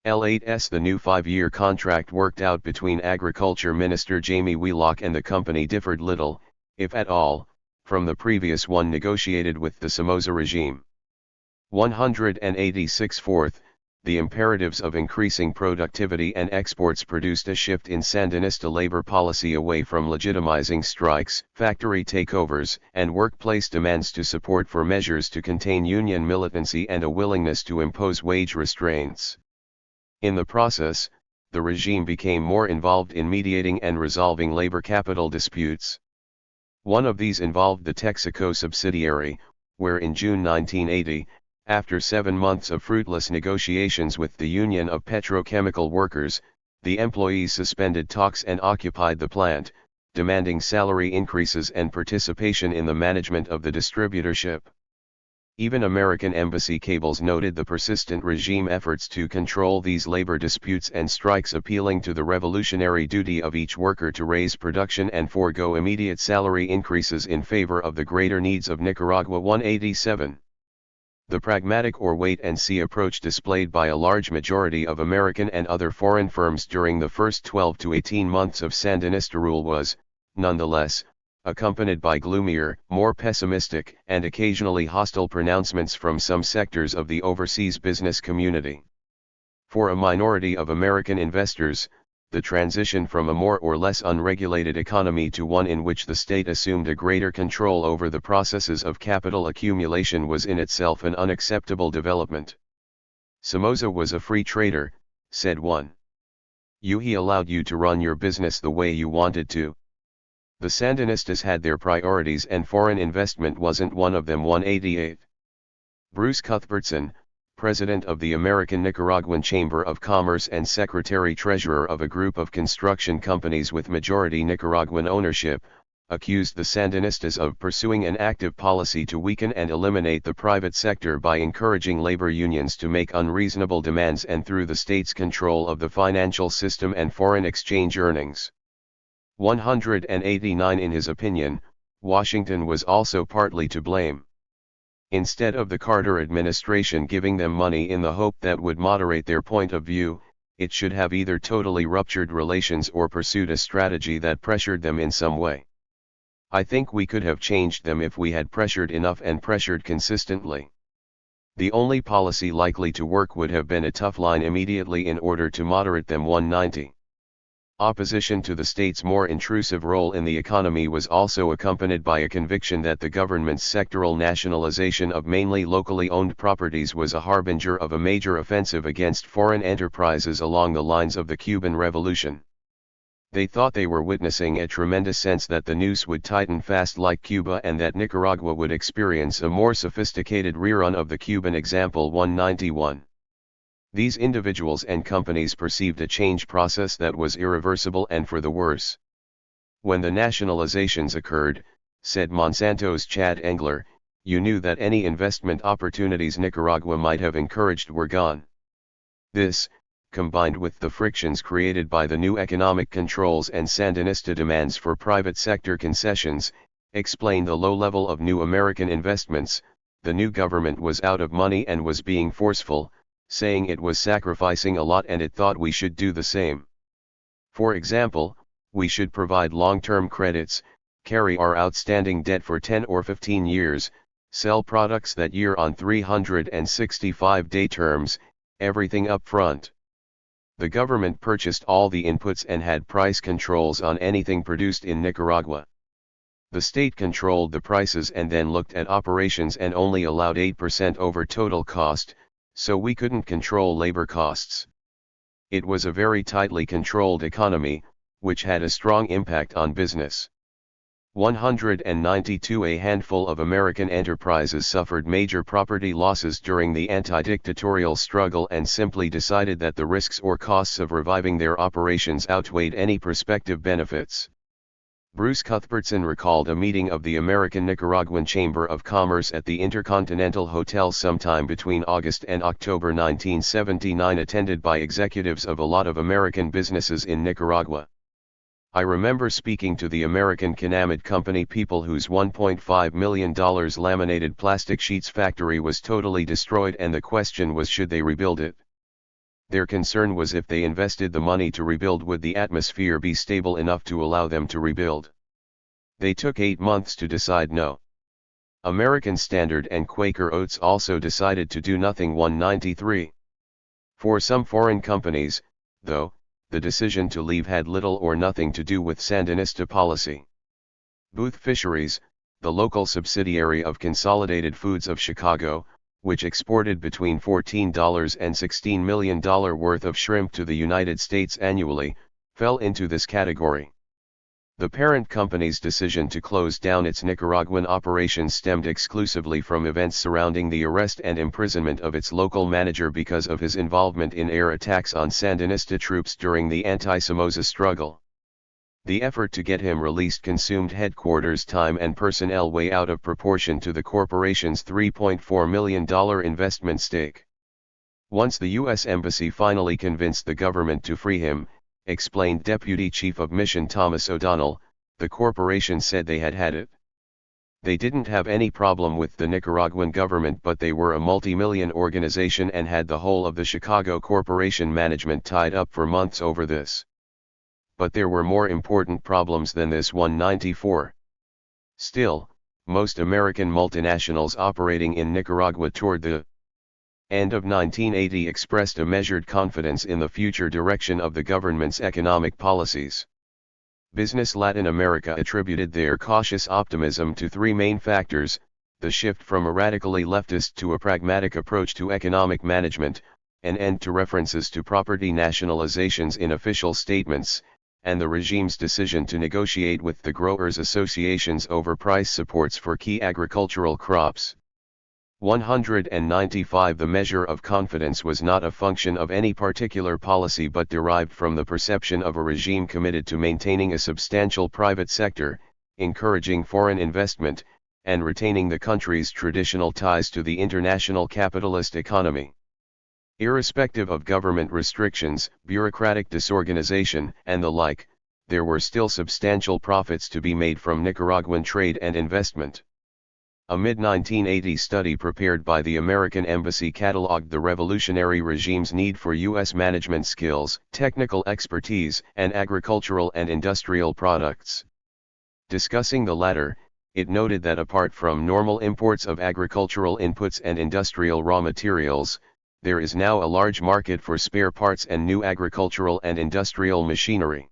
L8's the new 5-year contract worked out between Agriculture Minister Jamie Wheelock and the company differed little, if at all, from the previous one negotiated with the Somoza regime. 186. Fourth, the imperatives of increasing productivity and exports produced a shift in Sandinista labor policy away from legitimizing strikes, factory takeovers, and workplace demands to support for measures to contain union militancy and a willingness to impose wage restraints. In the process, the regime became more involved in mediating and resolving labor capital disputes. One of these involved the Texaco subsidiary, where in June 1980, after 7 months of fruitless negotiations with the Union of Petrochemical Workers, the employees suspended talks and occupied the plant, demanding salary increases and participation in the management of the distributorship. Even American embassy cables noted the persistent regime efforts to control these labor disputes and strikes, appealing to the revolutionary duty of each worker to raise production and forego immediate salary increases in favor of the greater needs of Nicaragua. 187. The pragmatic or wait-and-see approach displayed by a large majority of American and other foreign firms during the first 12 to 18 months of Sandinista rule was, nonetheless, accompanied by gloomier, more pessimistic, and occasionally hostile pronouncements from some sectors of the overseas business community. For a minority of American investors, the transition from a more or less unregulated economy to one in which the state assumed a greater control over the processes of capital accumulation was in itself an unacceptable development. Somoza was a free trader, said one. He allowed you to run your business the way you wanted to. The Sandinistas had their priorities and foreign investment wasn't one of them. 188. Bruce Cuthbertson, president of the American Nicaraguan Chamber of Commerce and secretary-treasurer of a group of construction companies with majority Nicaraguan ownership, accused the Sandinistas of pursuing an active policy to weaken and eliminate the private sector by encouraging labor unions to make unreasonable demands and through the state's control of the financial system and foreign exchange earnings. 189. In his opinion, Washington was also partly to blame. Instead of the Carter administration giving them money in the hope that would moderate their point of view, it should have either totally ruptured relations or pursued a strategy that pressured them in some way. I think we could have changed them if we had pressured enough and pressured consistently. The only policy likely to work would have been a tough line immediately in order to moderate them. 190. Opposition to the state's more intrusive role in the economy was also accompanied by a conviction that the government's sectoral nationalization of mainly locally owned properties was a harbinger of a major offensive against foreign enterprises along the lines of the Cuban Revolution. They thought they were witnessing a tremendous sense that the noose would tighten fast like Cuba and that Nicaragua would experience a more sophisticated rerun of the Cuban example. 191. These individuals and companies perceived a change process that was irreversible and for the worse. When the nationalizations occurred, said Monsanto's Chad Engler, you knew that any investment opportunities Nicaragua might have encouraged were gone. This, combined with the frictions created by the new economic controls and Sandinista demands for private sector concessions, explain the low level of new American investments. The new government was out of money and was being forceful, saying it was sacrificing a lot and it thought we should do the same. For example, we should provide long-term credits, carry our outstanding debt for 10 or 15 years, sell products that year on 365-day terms, everything up front. The government purchased all the inputs and had price controls on anything produced in Nicaragua. The state controlled the prices and then looked at operations and only allowed 8% over total cost, so we couldn't control labor costs. It was a very tightly controlled economy, which had a strong impact on business. 192. A handful of American enterprises suffered major property losses during the anti-dictatorial struggle and simply decided that the risks or costs of reviving their operations outweighed any prospective benefits. Bruce Cuthbertson recalled a meeting of the American Nicaraguan Chamber of Commerce at the Intercontinental Hotel sometime between August and October 1979, attended by executives of a lot of American businesses in Nicaragua. I remember speaking to the American Canamid Company people whose $1.5 million laminated plastic sheets factory was totally destroyed, and the question was should they rebuild it. Their concern was if they invested the money to rebuild, would the atmosphere be stable enough to allow them to rebuild. They took 8 months to decide no. American Standard and Quaker Oats also decided to do nothing. 193. For some foreign companies, though, the decision to leave had little or nothing to do with Sandinista policy. Booth Fisheries, the local subsidiary of Consolidated Foods of Chicago, which exported between $14 and $16 million worth of shrimp to the United States annually, fell into this category. The parent company's decision to close down its Nicaraguan operations stemmed exclusively from events surrounding the arrest and imprisonment of its local manager because of his involvement in air attacks on Sandinista troops during the anti-Somoza struggle. The effort to get him released consumed headquarters time and personnel way out of proportion to the corporation's $3.4 million investment stake. Once the U.S. Embassy finally convinced the government to free him, explained Deputy Chief of Mission Thomas O'Donnell, the corporation said they had had it. They didn't have any problem with the Nicaraguan government, but they were a multi-million organization and had the whole of the Chicago corporation management tied up for months over this. but there were more important problems than this. 194. Still, most American multinationals operating in Nicaragua toward the end of 1980 expressed a measured confidence in the future direction of the government's economic policies. Business Latin America attributed their cautious optimism to three main factors: the shift from a radically leftist to a pragmatic approach to economic management, an end to references to property nationalizations in official statements, and the regime's decision to negotiate with the growers' associations over price supports for key agricultural crops. 195. The measure of confidence was not a function of any particular policy but derived from the perception of a regime committed to maintaining a substantial private sector, encouraging foreign investment, and retaining the country's traditional ties to the international capitalist economy. Irrespective of government restrictions, bureaucratic disorganization, and the like, there were still substantial profits to be made from Nicaraguan trade and investment. A mid-1980 study prepared by the American Embassy catalogued the revolutionary regime's need for U.S. management skills, technical expertise, and agricultural and industrial products. Discussing the latter, it noted that apart from normal imports of agricultural inputs and industrial raw materials, there is now a large market for spare parts and new agricultural and industrial machinery.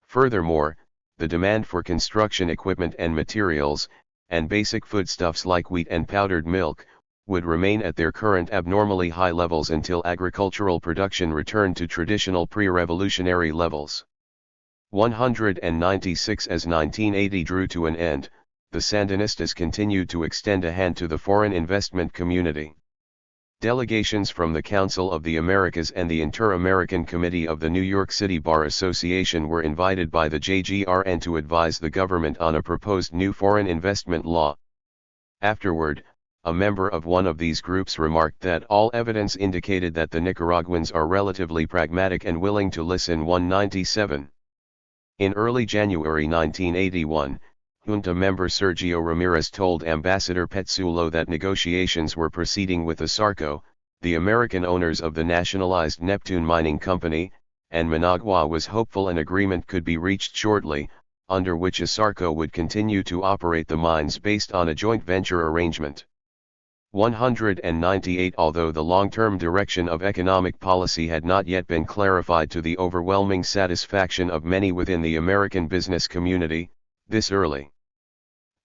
Furthermore, the demand for construction equipment and materials, and basic foodstuffs like wheat and powdered milk, would remain at their current abnormally high levels until agricultural production returned to traditional pre-revolutionary levels. 196. As 1980 drew to an end, the Sandinistas continued to extend a hand to the foreign investment community. Delegations from the Council of the Americas and the Inter-American Committee of the New York City Bar Association were invited by the JGRN to advise the government on a proposed new foreign investment law. Afterward, a member of one of these groups remarked that all evidence indicated that the Nicaraguans are relatively pragmatic and willing to listen. 197. In early January 1981, Junta member Sergio Ramirez told Ambassador Petsulo that negotiations were proceeding with ASARCO, the American owners of the nationalized Neptune Mining Company, and Managua was hopeful an agreement could be reached shortly, under which ASARCO would continue to operate the mines based on a joint venture arrangement. 198. Although the long-term direction of economic policy had not yet been clarified to the overwhelming satisfaction of many within the American business community, this early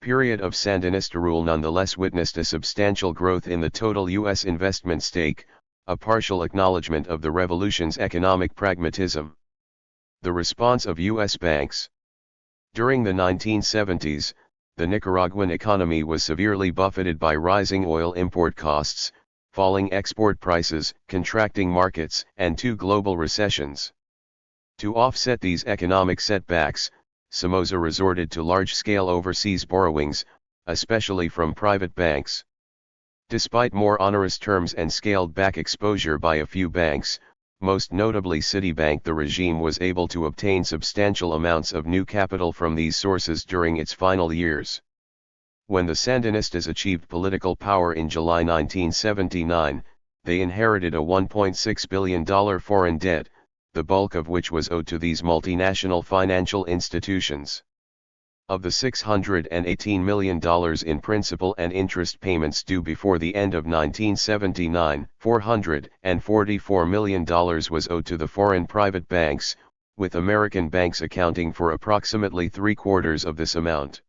period of Sandinista rule nonetheless witnessed a substantial growth in the total U.S. investment stake, a partial acknowledgement of the revolution's economic pragmatism. The response of U.S. banks. During the 1970s, the Nicaraguan economy was severely buffeted by rising oil import costs, falling export prices, contracting markets, and two global recessions. To offset these economic setbacks, Somoza resorted to large-scale overseas borrowings, especially from private banks. Despite more onerous terms and scaled-back exposure by a few banks, most notably Citibank, the regime was able to obtain substantial amounts of new capital from these sources during its final years. When the Sandinistas achieved political power in July 1979, they inherited a $1.6 billion foreign debt, the bulk of which was owed to these multinational financial institutions. Of the $618 million in principal and interest payments due before the end of 1979, $444 million was owed to the foreign private banks, with American banks accounting for approximately three-quarters of this amount.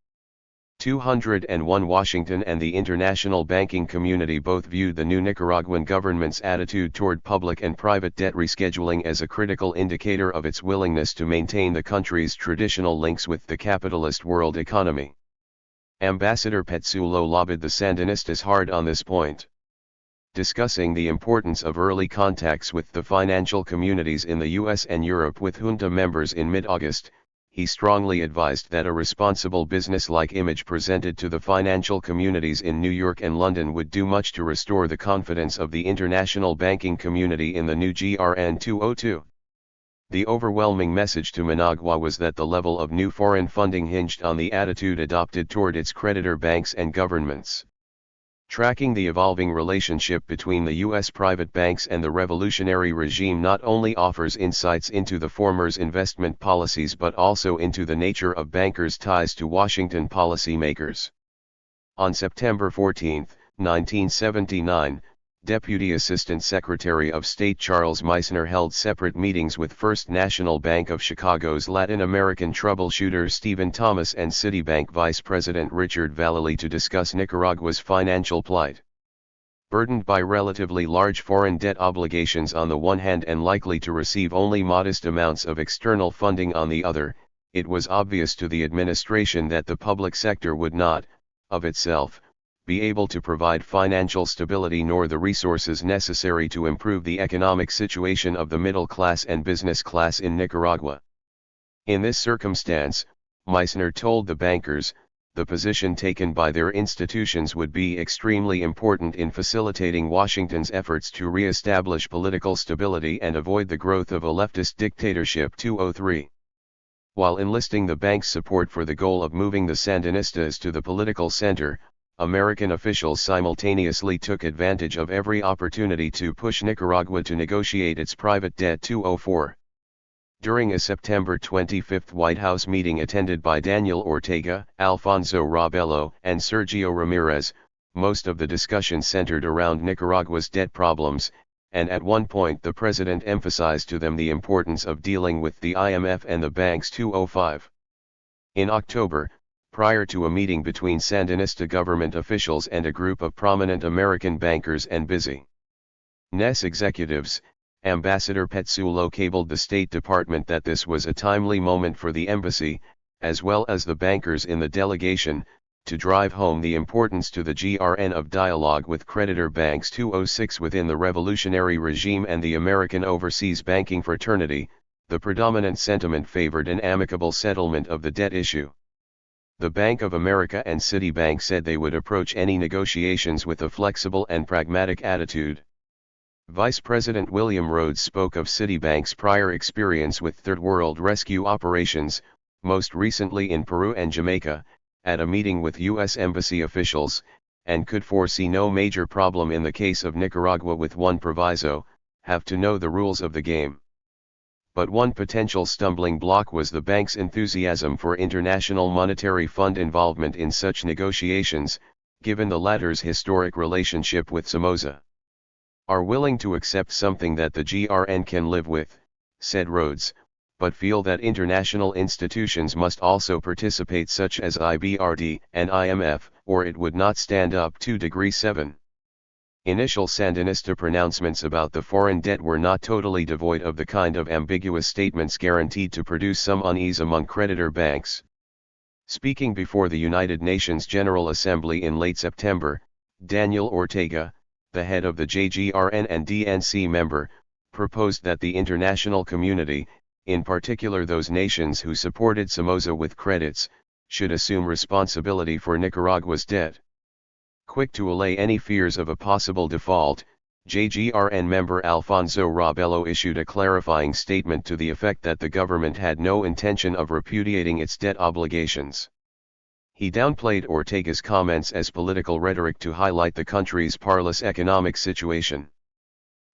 201. Washington and the international banking community both viewed the new Nicaraguan government's attitude toward public and private debt rescheduling as a critical indicator of its willingness to maintain the country's traditional links with the capitalist world economy. Ambassador Petsulo lobbied the Sandinistas hard on this point. Discussing the importance of early contacts with the financial communities in the US and Europe with junta members in mid-August, he strongly advised that a responsible business-like image presented to the financial communities in New York and London would do much to restore the confidence of the international banking community in the new GRN 202. The overwhelming message to Managua was that the level of new foreign funding hinged on the attitude adopted toward its creditor banks and governments. Tracking the evolving relationship between the U.S. private banks and the revolutionary regime not only offers insights into the former's investment policies but also into the nature of bankers' ties to Washington policymakers. On September 14, 1979, Deputy Assistant Secretary of State Charles Meissner held separate meetings with First National Bank of Chicago's Latin American troubleshooter Stephen Thomas and Citibank Vice President Richard Vallely to discuss Nicaragua's financial plight. Burdened by relatively large foreign debt obligations on the one hand and likely to receive only modest amounts of external funding on the other, it was obvious to the administration that the public sector would not, of itself, be able to provide financial stability nor the resources necessary to improve the economic situation of the middle class and business class in Nicaragua. In this circumstance, Meissner told the bankers, the position taken by their institutions would be extremely important in facilitating Washington's efforts to re-establish political stability and avoid the growth of a leftist dictatorship. 203. While enlisting the bank's support for the goal of moving the Sandinistas to the political center, American officials simultaneously took advantage of every opportunity to push Nicaragua to negotiate its private debt. 204. During a September 25 White House meeting attended by Daniel Ortega, Alfonso Robelo, and Sergio Ramirez, most of the discussion centered around Nicaragua's debt problems, and at one point the president emphasized to them the importance of dealing with the IMF and the banks. 205. In October, prior to a meeting between Sandinista government officials and a group of prominent American bankers and business executives, Ambassador Petsulo cabled the State Department that this was a timely moment for the embassy, as well as the bankers in the delegation, to drive home the importance to the GRN of dialogue with creditor banks. 206. Within the revolutionary regime and the American overseas banking fraternity, the predominant sentiment favored an amicable settlement of the debt issue. The Bank of America and Citibank said they would approach any negotiations with a flexible and pragmatic attitude. Vice President William Rhodes spoke of Citibank's prior experience with Third World rescue operations, most recently in Peru and Jamaica, at a meeting with U.S. Embassy officials, and could foresee no major problem in the case of Nicaragua with one proviso: have to know the rules of the game. But one potential stumbling block was the bank's enthusiasm for International Monetary Fund involvement in such negotiations, given the latter's historic relationship with Somoza. Are willing to accept something that the GRN can live with, said Rhodes, but feel that international institutions must also participate, such as IBRD and IMF, or it would not stand up. 2-7. Initial Sandinista pronouncements about the foreign debt were not totally devoid of the kind of ambiguous statements guaranteed to produce some unease among creditor banks. Speaking before the United Nations General Assembly in late September, Daniel Ortega, the head of the JGRN and DNC member, proposed that the international community, in particular those nations who supported Somoza with credits, should assume responsibility for Nicaragua's debt. Quick to allay any fears of a possible default, JGRN member Alfonso Robelo issued a clarifying statement to the effect that the government had no intention of repudiating its debt obligations. He downplayed Ortega's comments as political rhetoric to highlight the country's parlous economic situation.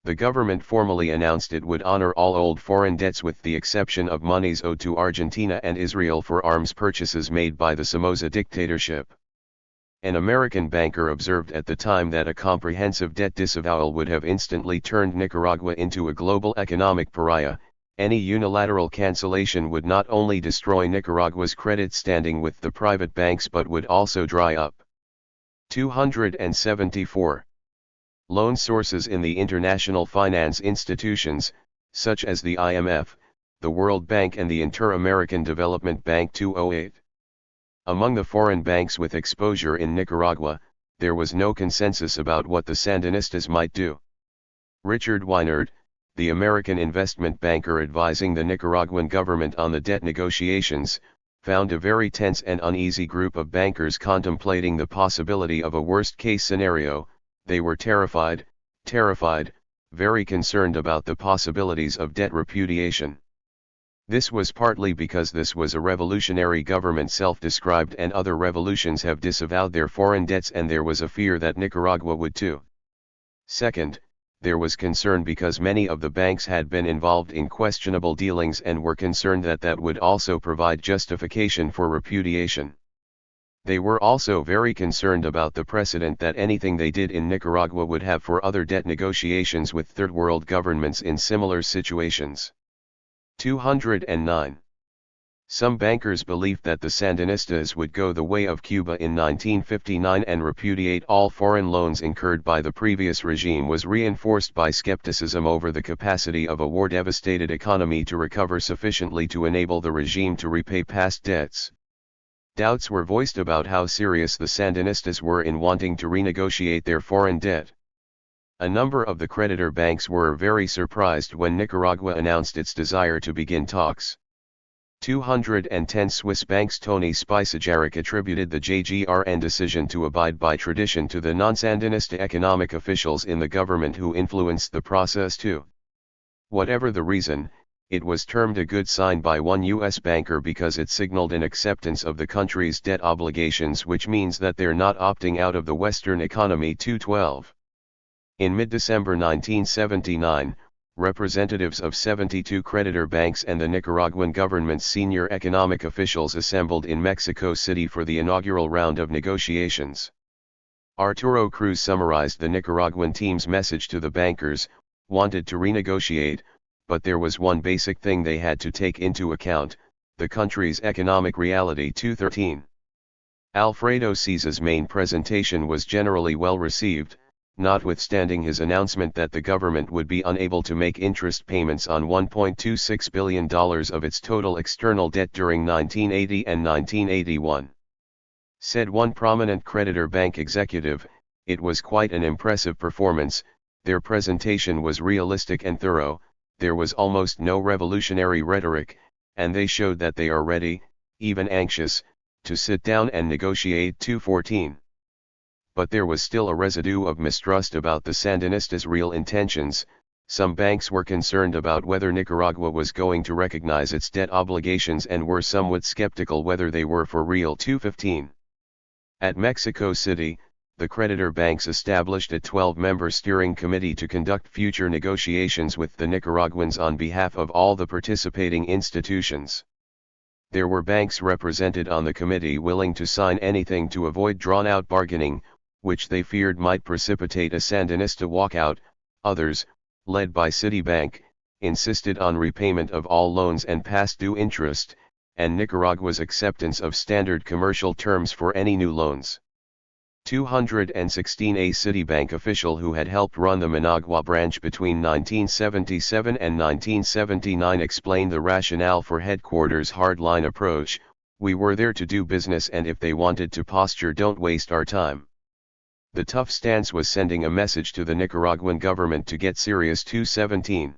The government formally announced it would honor all old foreign debts with the exception of monies owed to Argentina and Israel for arms purchases made by the Somoza dictatorship. An American banker observed at the time that a comprehensive debt disavowal would have instantly turned Nicaragua into a global economic pariah. Any unilateral cancellation would not only destroy Nicaragua's credit standing with the private banks but would also dry up. 274. Loan sources in the international finance institutions, such as the IMF, the World Bank and the Inter-American Development Bank. 208. Among the foreign banks with exposure in Nicaragua, there was no consensus about what the Sandinistas might do. Richard Weinert, the American investment banker advising the Nicaraguan government on the debt negotiations, found a very tense and uneasy group of bankers contemplating the possibility of a worst-case scenario. They were terrified, very concerned about the possibilities of debt repudiation. This was partly because this was a revolutionary government self-described, and other revolutions have disavowed their foreign debts, and there was a fear that Nicaragua would too. Second, there was concern because many of the banks had been involved in questionable dealings and were concerned that that would also provide justification for repudiation. They were also very concerned about the precedent that anything they did in Nicaragua would have for other debt negotiations with third world governments in similar situations. 209. Some bankers believed that the Sandinistas would go the way of Cuba in 1959 and repudiate all foreign loans incurred by the previous regime was reinforced by skepticism over the capacity of a war-devastated economy to recover sufficiently to enable the regime to repay past debts. Doubts were voiced about how serious the Sandinistas were in wanting to renegotiate their foreign debt. A number of the creditor banks were very surprised when Nicaragua announced its desire to begin talks. 210 Swiss banks. Tony Spicejaric attributed the JGRN decision to abide by tradition to the non-Sandinista economic officials in the government who influenced the process too. Whatever the reason, it was termed a good sign by one U.S. banker because it signaled an acceptance of the country's debt obligations, which means that they're not opting out of the Western economy. 212. In mid-December 1979, representatives of 72 creditor banks and the Nicaraguan government's senior economic officials assembled in Mexico City for the inaugural round of negotiations. Arturo Cruz summarized the Nicaraguan team's message to the bankers: wanted to renegotiate, but there was one basic thing they had to take into account, the country's economic reality. 213. Alfredo Ciza's main presentation was generally well received, notwithstanding his announcement that the government would be unable to make interest payments on $1.26 billion of its total external debt during 1980 and 1981. Said one prominent creditor bank executive, "It was quite an impressive performance, their presentation was realistic and thorough, there was almost no revolutionary rhetoric, and they showed that they are ready, even anxious, to sit down and negotiate." 214. But there was still a residue of mistrust about the Sandinistas' real intentions. Some banks were concerned about whether Nicaragua was going to recognize its debt obligations and were somewhat skeptical whether they were for real. 215. At Mexico City, the creditor banks established a 12-member steering committee to conduct future negotiations with the Nicaraguans on behalf of all the participating institutions. There were banks represented on the committee willing to sign anything to avoid drawn-out bargaining, which they feared might precipitate a Sandinista walkout. Others, led by Citibank, insisted on repayment of all loans and past due interest, and Nicaragua's acceptance of standard commercial terms for any new loans. 216. A Citibank official who had helped run the Managua branch between 1977 and 1979 explained the rationale for headquarters' hardline approach: "We were there to do business, and if they wanted to posture, don't waste our time." The tough stance was sending a message to the Nicaraguan government to get serious. 217.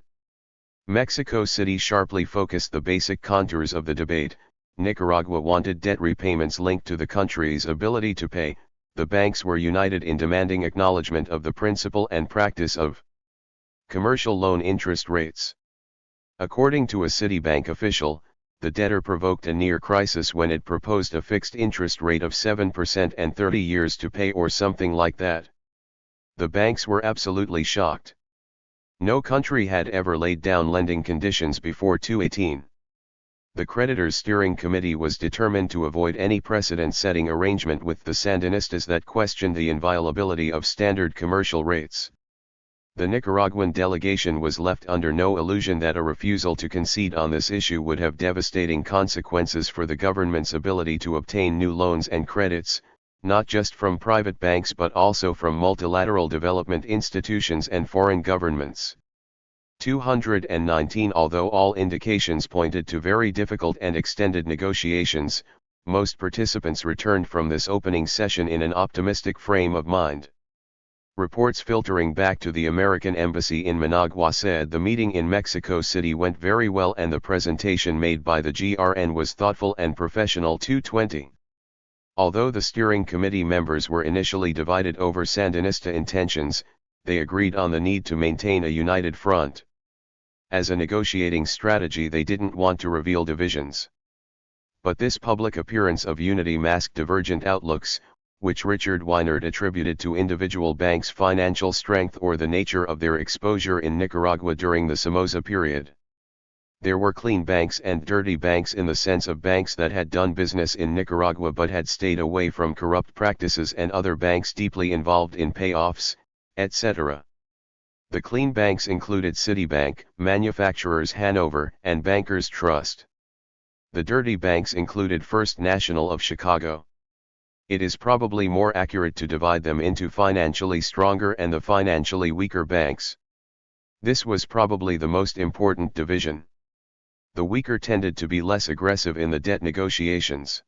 Mexico City sharply focused the basic contours of the debate. Nicaragua wanted debt repayments linked to the country's ability to pay. The banks were united in demanding acknowledgement of the principle and practice of commercial loan interest rates. According to a Citibank official, the debtor provoked a near crisis when it proposed a fixed interest rate of 7% and 30 years to pay, or something like that. The banks were absolutely shocked. No country had ever laid down lending conditions before. 218. The creditors' steering committee was determined to avoid any precedent-setting arrangement with the Sandinistas that questioned the inviolability of standard commercial rates. The Nicaraguan delegation was left under no illusion that a refusal to concede on this issue would have devastating consequences for the government's ability to obtain new loans and credits, not just from private banks but also from multilateral development institutions and foreign governments. 219. Although all indications pointed to very difficult and extended negotiations, most participants returned from this opening session in an optimistic frame of mind. Reports filtering back to the American Embassy in Managua said the meeting in Mexico City went very well and the presentation made by the GRN was thoughtful and professional. 220. Although the steering committee members were initially divided over Sandinista intentions, they agreed on the need to maintain a united front. As a negotiating strategy, they didn't want to reveal divisions. But this public appearance of unity masked divergent outlooks, which Richard Weinert attributed to individual banks' financial strength or the nature of their exposure in Nicaragua during the Somoza period. There were clean banks and dirty banks in the sense of banks that had done business in Nicaragua but had stayed away from corrupt practices, and other banks deeply involved in payoffs, etc. The clean banks included Citibank, Manufacturers Hanover, and Bankers Trust. The dirty banks included First National of Chicago. It is probably more accurate to divide them into financially stronger and the financially weaker banks. This was probably the most important division. The weaker tended to be less aggressive in the debt negotiations.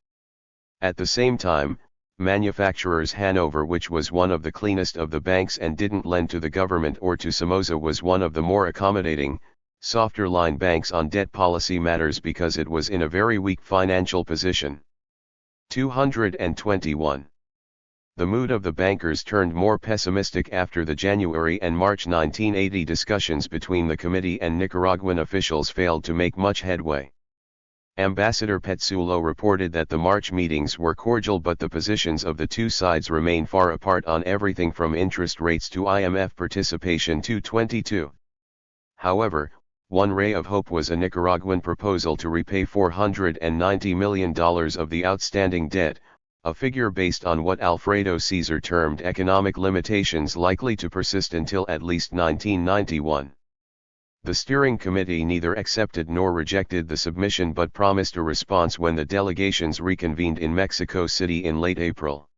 At the same time, Manufacturers Hanover, which was one of the cleanest of the banks and didn't lend to the government or to Somoza, was one of the more accommodating, softer line banks on debt policy matters because it was in a very weak financial position. 221. The mood of the bankers turned more pessimistic after the January and March 1980 discussions between the committee and Nicaraguan officials failed to make much headway. Ambassador Petzulo reported that the March meetings were cordial, but the positions of the two sides remain far apart on everything from interest rates to IMF participation. 222. However, one ray of hope was a Nicaraguan proposal to repay $490 million of the outstanding debt, a figure based on what Alfredo Caesar termed economic limitations likely to persist until at least 1991. The steering committee neither accepted nor rejected the submission but promised a response when the delegations reconvened in Mexico City in late April.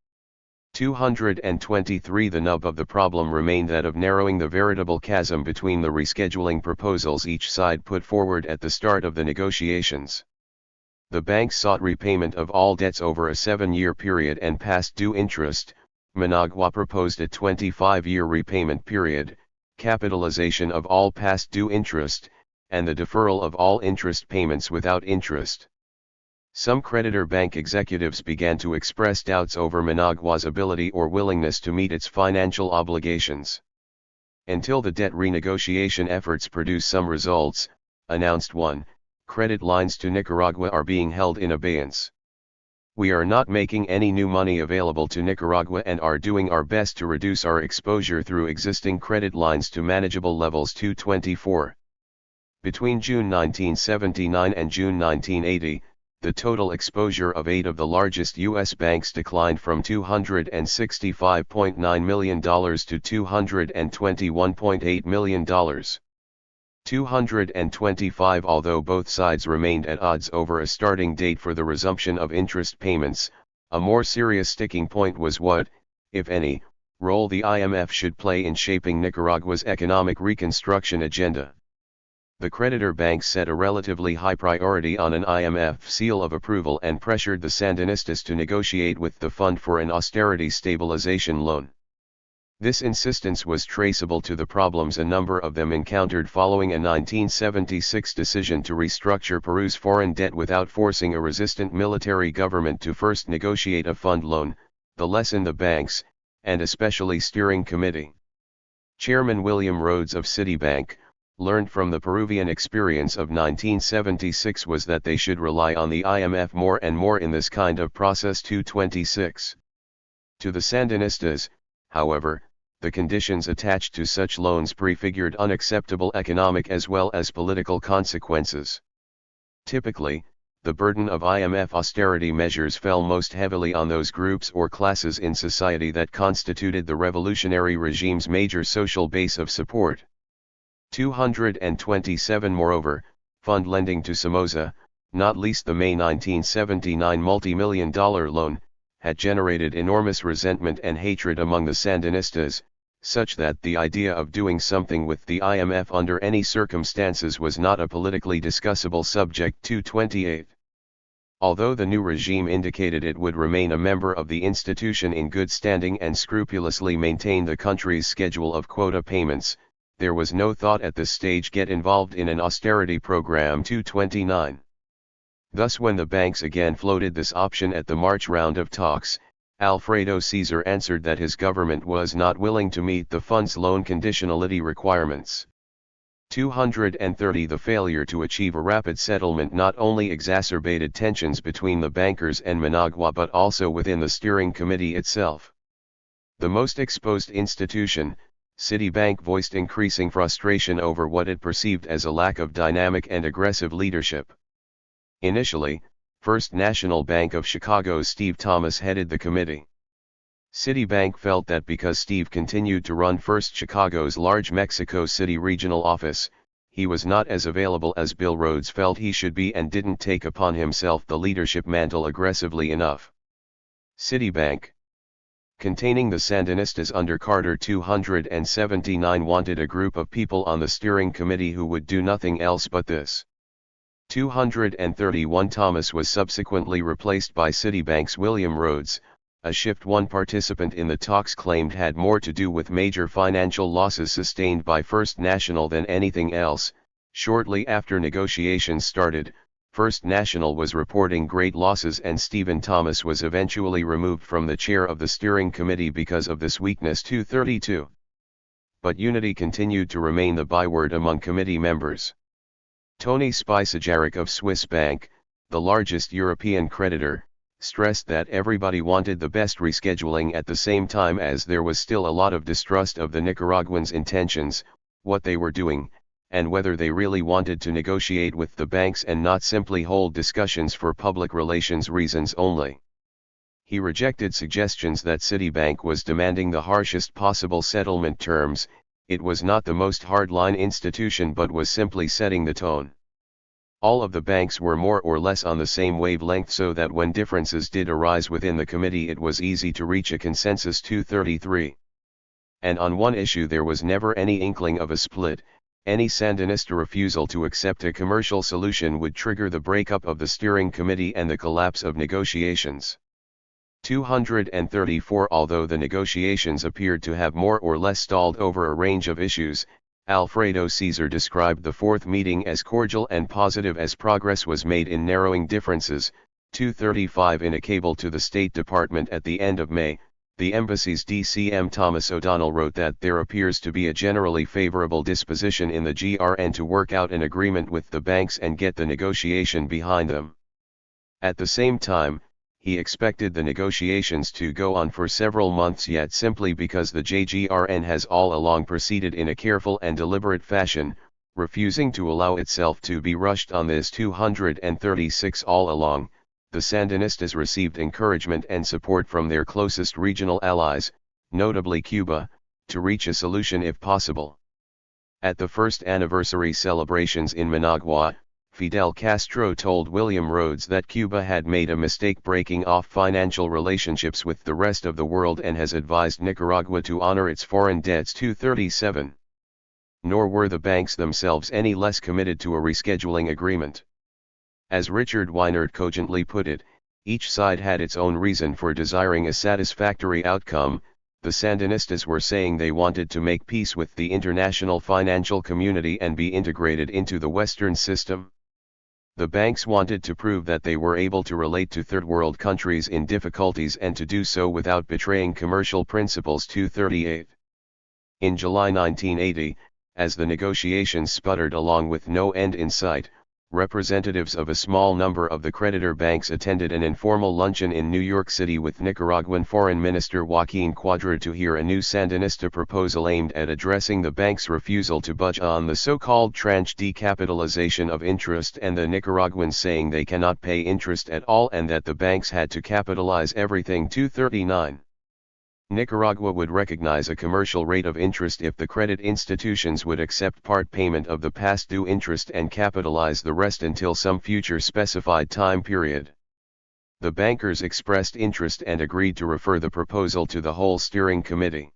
223. The nub of the problem remained that of narrowing the veritable chasm between the rescheduling proposals each side put forward at the start of the negotiations. The banks sought repayment of all debts over a 7-year period and past due interest. Managua proposed a 25-year repayment period, capitalization of all past due interest, and the deferral of all interest payments without interest. Some creditor bank executives began to express doubts over Managua's ability or willingness to meet its financial obligations. Until the debt renegotiation efforts produce some results, announced one, credit lines to Nicaragua are being held in abeyance. We are not making any new money available to Nicaragua and are doing our best to reduce our exposure through existing credit lines to manageable levels. 224. Between June 1979 and June 1980, the total exposure of 8 of the largest U.S. banks declined from $265.9 million to $221.8 million. 225. Although both sides remained at odds over a starting date for the resumption of interest payments, a more serious sticking point was what, if any, role the IMF should play in shaping Nicaragua's economic reconstruction agenda. The creditor banks set a relatively high priority on an IMF seal of approval and pressured the Sandinistas to negotiate with the fund for an austerity stabilization loan. This insistence was traceable to the problems a number of them encountered following a 1976 decision to restructure Peru's foreign debt without forcing a resistant military government to first negotiate a fund loan, the lesson the banks, and especially steering committee Chairman William Rhodes of Citibank, learned from the Peruvian experience of 1976 was that they should rely on the IMF more and more in this kind of process. 226. To the Sandinistas, however, the conditions attached to such loans prefigured unacceptable economic as well as political consequences. Typically, the burden of IMF austerity measures fell most heavily on those groups or classes in society that constituted the revolutionary regime's major social base of support. 227. Moreover, fund lending to Somoza, not least the May 1979 multi-million-dollar loan, had generated enormous resentment and hatred among the Sandinistas, such that the idea of doing something with the IMF under any circumstances was not a politically discussable subject. 228. Although the new regime indicated it would remain a member of the institution in good standing and scrupulously maintain the country's schedule of quota payments, there was no thought at this stage get involved in an austerity program. 229. Thus when the banks again floated this option at the March round of talks, Alfredo Caesar answered that his government was not willing to meet the fund's loan conditionality requirements. 230 The failure to achieve a rapid settlement not only exacerbated tensions between the bankers and Managua but also within the steering committee itself. The most exposed institution, Citibank, voiced increasing frustration over what it perceived as a lack of dynamic and aggressive leadership. Initially, First National Bank of Chicago's Steve Thomas headed the committee. Citibank felt that because Steve continued to run First Chicago's large Mexico City regional office, he was not as available as Bill Rhodes felt he should be and didn't take upon himself the leadership mantle aggressively enough. Citibank, containing the Sandinistas under Carter 279, wanted a group of people on the steering committee who would do nothing else but this. 231 Thomas was subsequently replaced by Citibank's William Rhodes, a shift one participant in the talks claimed had more to do with major financial losses sustained by First National than anything else. Shortly after negotiations started, First National was reporting great losses and Stephen Thomas was eventually removed from the chair of the steering committee because of this weakness. 232. But unity continued to remain the byword among committee members. Tony Spicajaric of Swiss Bank, the largest European creditor, stressed that everybody wanted the best rescheduling at the same time as there was still a lot of distrust of the Nicaraguans' intentions, what they were doing, and whether they really wanted to negotiate with the banks and not simply hold discussions for public relations reasons only. He rejected suggestions that Citibank was demanding the harshest possible settlement terms. It was not the most hardline institution but was simply setting the tone. All of the banks were more or less on the same wavelength so that when differences did arise within the committee it was easy to reach a consensus. 233. And on one issue there was never any inkling of a split. Any Sandinista refusal to accept a commercial solution would trigger the breakup of the steering committee and the collapse of negotiations. 234 Although the negotiations appeared to have more or less stalled over a range of issues, Alfredo Caesar described the fourth meeting as cordial and positive as progress was made in narrowing differences. 235 In a cable to the State Department at the end of May, the embassy's DCM Thomas O'Donnell wrote that there appears to be a generally favorable disposition in the GRN to work out an agreement with the banks and get the negotiation behind them. At the same time, he expected the negotiations to go on for several months yet simply because the JGRN has all along proceeded in a careful and deliberate fashion, refusing to allow itself to be rushed on this. 236 All along, the Sandinistas received encouragement and support from their closest regional allies, notably Cuba, to reach a solution if possible. At the first anniversary celebrations in Managua, Fidel Castro told William Rhodes that Cuba had made a mistake breaking off financial relationships with the rest of the world and has advised Nicaragua to honor its foreign debts. 237. Nor were the banks themselves any less committed to a rescheduling agreement. As Richard Weinert cogently put it, each side had its own reason for desiring a satisfactory outcome. The Sandinistas were saying they wanted to make peace with the international financial community and be integrated into the Western system. The banks wanted to prove that they were able to relate to third world countries in difficulties and to do so without betraying commercial principles. 238. In July 1980, as the negotiations sputtered along with no end in sight, representatives of a small number of the creditor banks attended an informal luncheon in New York City with Nicaraguan Foreign Minister Joaquin Cuadra to hear a new Sandinista proposal aimed at addressing the bank's refusal to budge on the so-called tranche decapitalization of interest and the Nicaraguans saying they cannot pay interest at all and that the banks had to capitalize everything. 239. Nicaragua would recognize a commercial rate of interest if the credit institutions would accept part payment of the past due interest and capitalize the rest until some future specified time period. The bankers expressed interest and agreed to refer the proposal to the whole steering committee.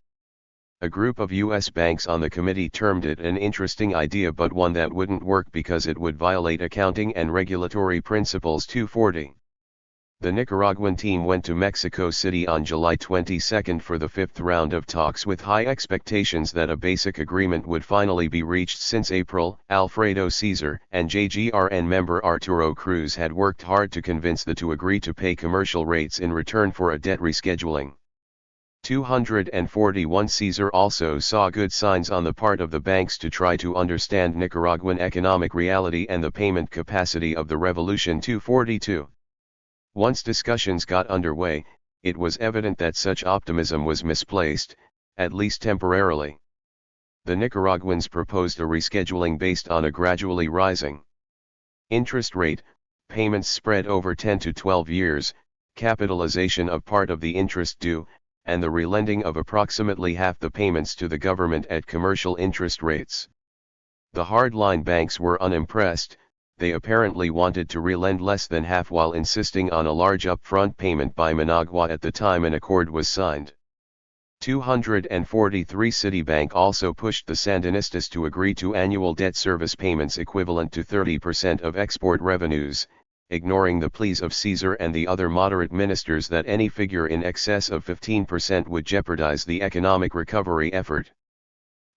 A group of U.S. banks on the committee termed it an interesting idea but one that wouldn't work because it would violate accounting and regulatory principles. 240. The Nicaraguan team went to Mexico City on July 22 for the fifth round of talks with high expectations that a basic agreement would finally be reached. Since April, Alfredo Caesar and JGRN member Arturo Cruz had worked hard to convince the two to agree to pay commercial rates in return for a debt rescheduling. 241 Caesar also saw good signs on the part of the banks to try to understand Nicaraguan economic reality and the payment capacity of the revolution. 242. Once discussions got underway, it was evident that such optimism was misplaced, at least temporarily. The Nicaraguans proposed a rescheduling based on a gradually rising interest rate, payments spread over 10 to 12 years, capitalization of part of the interest due, and the relending of approximately half the payments to the government at commercial interest rates. The hardline banks were unimpressed. They apparently wanted to relend less than half while insisting on a large upfront payment by Managua at the time an accord was signed. 243 Citibank also pushed the Sandinistas to agree to annual debt service payments equivalent to 30% of export revenues, ignoring the pleas of Caesar and the other moderate ministers that any figure in excess of 15% would jeopardize the economic recovery effort.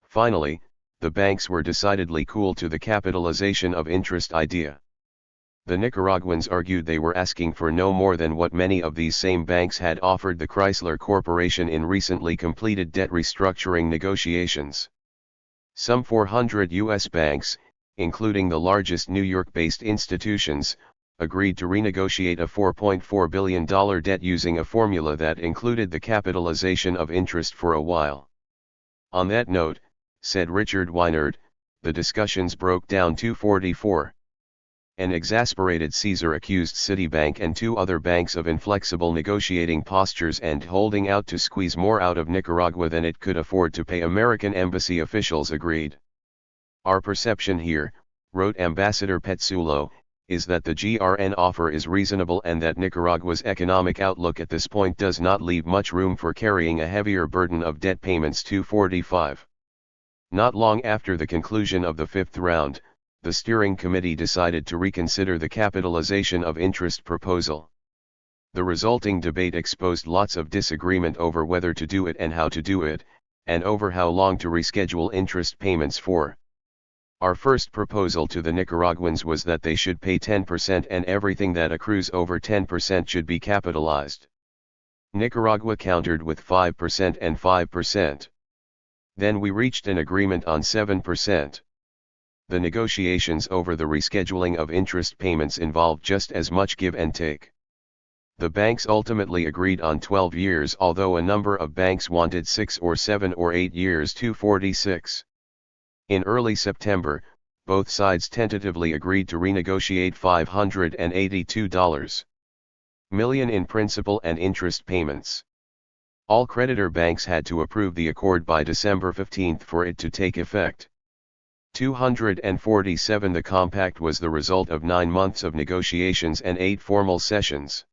Finally, the banks were decidedly cool to the capitalization of interest idea. The Nicaraguans argued they were asking for no more than what many of these same banks had offered the Chrysler Corporation in recently completed debt restructuring negotiations. Some 400 U.S. banks, including the largest New York-based institutions, agreed to renegotiate a $4.4 billion debt using a formula that included the capitalization of interest for a while. On that note, said Richard Weinert, the discussions broke down. 244. An exasperated Caesar accused Citibank and two other banks of inflexible negotiating postures and holding out to squeeze more out of Nicaragua than it could afford to pay. American embassy officials agreed. Our perception here, wrote Ambassador Petsulo, is that the GRN offer is reasonable and that Nicaragua's economic outlook at this point does not leave much room for carrying a heavier burden of debt payments. 245. Not long after the conclusion of the fifth round, the steering committee decided to reconsider the capitalization of interest proposal. The resulting debate exposed lots of disagreement over whether to do it and how to do it, and over how long to reschedule interest payments for. Our first proposal to the Nicaraguans was that they should pay 10% and everything that accrues over 10% should be capitalized. Nicaragua countered with 5% and 5%. Then we reached an agreement on 7%. The negotiations over the rescheduling of interest payments involved just as much give and take. The banks ultimately agreed on 12 years, although a number of banks wanted 6 or 7 or 8 years. 246. In early September, both sides tentatively agreed to renegotiate $582 million in principal and interest payments. All creditor banks had to approve the accord by December 15 for it to take effect. 247. The compact was the result of 9 months of negotiations and 8 formal sessions.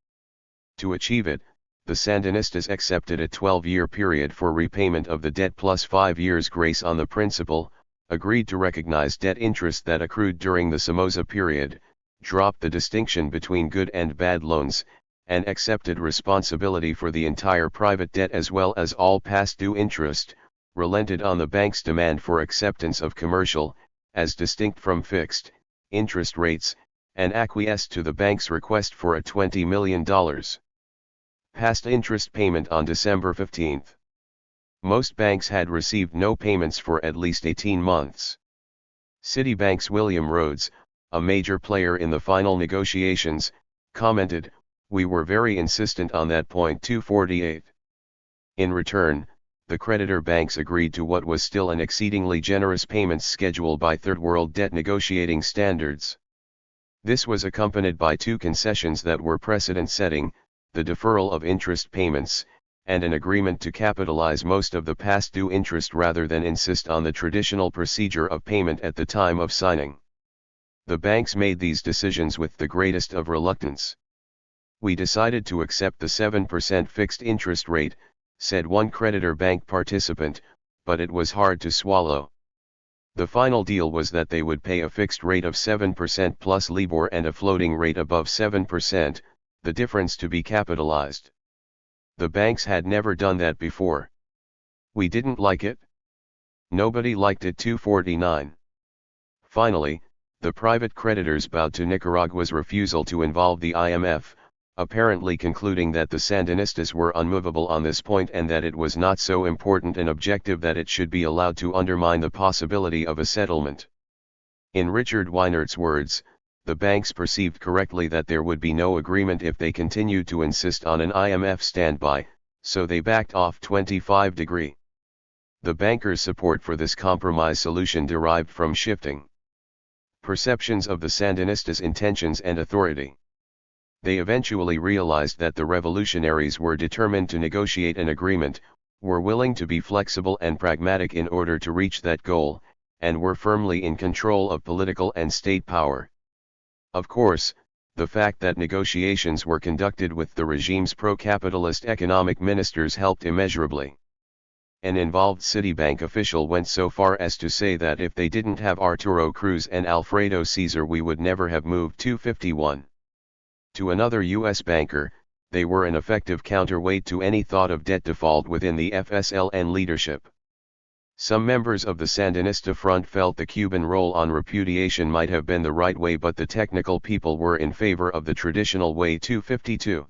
To achieve it, the Sandinistas accepted a 12-year period for repayment of the debt plus 5 years grace on the principal, agreed to recognize debt interest that accrued during the Somoza period, dropped the distinction between good and bad loans, and accepted responsibility for the entire private debt as well as all past due interest, relented on the bank's demand for acceptance of commercial, as distinct from fixed, interest rates, and acquiesced to the bank's request for a $20 million past interest payment on December 15. Most banks had received no payments for at least 18 months. Citibank's William Rhodes, a major player in the final negotiations, commented, "We were very insistent on that point." 248. In return, the creditor banks agreed to what was still an exceedingly generous payments schedule by Third World debt negotiating standards. This was accompanied by 2 concessions that were precedent-setting, the deferral of interest payments, and an agreement to capitalize most of the past due interest rather than insist on the traditional procedure of payment at the time of signing. The banks made these decisions with the greatest of reluctance. "We decided to accept the 7% fixed interest rate," said one creditor bank participant, "but it was hard to swallow. The final deal was that they would pay a fixed rate of 7% plus LIBOR and a floating rate above 7%, the difference to be capitalized. The banks had never done that before. We didn't like it. Nobody liked it." 249. Finally, the private creditors bowed to Nicaragua's refusal to involve the IMF, apparently concluding that the Sandinistas were unmovable on this point and that it was not so important an objective that it should be allowed to undermine the possibility of a settlement. In Richard Weinert's words, the banks perceived correctly that there would be no agreement if they continued to insist on an IMF standby, so they backed off 25°. The bankers' support for this compromise solution derived from shifting perceptions of the Sandinistas' intentions and authority. They eventually realized that the revolutionaries were determined to negotiate an agreement, were willing to be flexible and pragmatic in order to reach that goal, and were firmly in control of political and state power. Of course, the fact that negotiations were conducted with the regime's pro-capitalist economic ministers helped immeasurably. An involved Citibank official went so far as to say that if they didn't have Arturo Cruz and Alfredo Caesar we would never have moved 251. To another U.S. banker, they were an effective counterweight to any thought of debt default within the FSLN leadership. Some members of the Sandinista front felt the Cuban roll-on repudiation might have been the right way, but the technical people were in favor of the traditional way 252.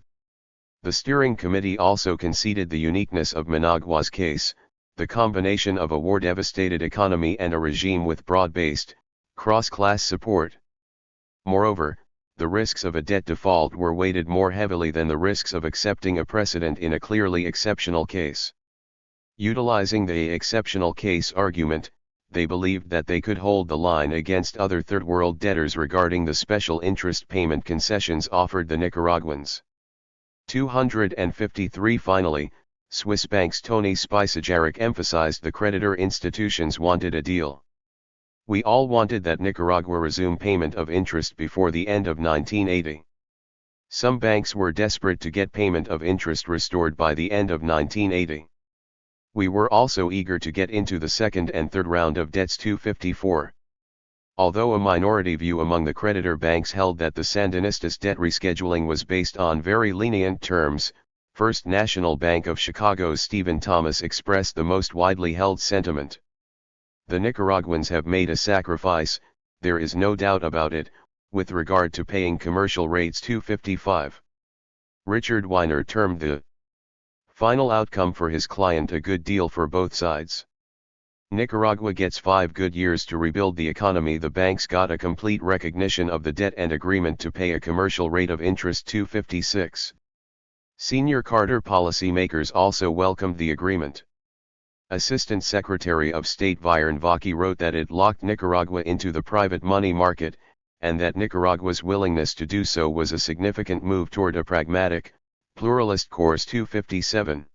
The steering committee also conceded the uniqueness of Managua's case, the combination of a war-devastated economy and a regime with broad-based, cross-class support. Moreover, the risks of a debt default were weighted more heavily than the risks of accepting a precedent in a clearly exceptional case. Utilizing the exceptional case argument, they believed that they could hold the line against other third world debtors regarding the special interest payment concessions offered the Nicaraguans. 253 Finally, Swiss bank's Tony Spicajaric emphasized the creditor institutions wanted a deal. We all wanted that Nicaragua resume payment of interest before the end of 1980. Some banks were desperate to get payment of interest restored by the end of 1980. We were also eager to get into the second and third round of debts 254. Although a minority view among the creditor banks held that the Sandinistas' debt rescheduling was based on very lenient terms, First National Bank of Chicago's Stephen Thomas expressed the most widely held sentiment. The Nicaraguans have made a sacrifice, there is no doubt about it, with regard to paying commercial rates 255. Richard Weiner termed the final outcome for his client a good deal for both sides. Nicaragua gets 5 good years to rebuild the economy. The banks got a complete recognition of the debt and agreement to pay a commercial rate of interest 256. Senior Carter policymakers also welcomed the agreement. Assistant Secretary of State Viren Vaki wrote that it locked Nicaragua into the private money market, and that Nicaragua's willingness to do so was a significant move toward a pragmatic, pluralist course 257.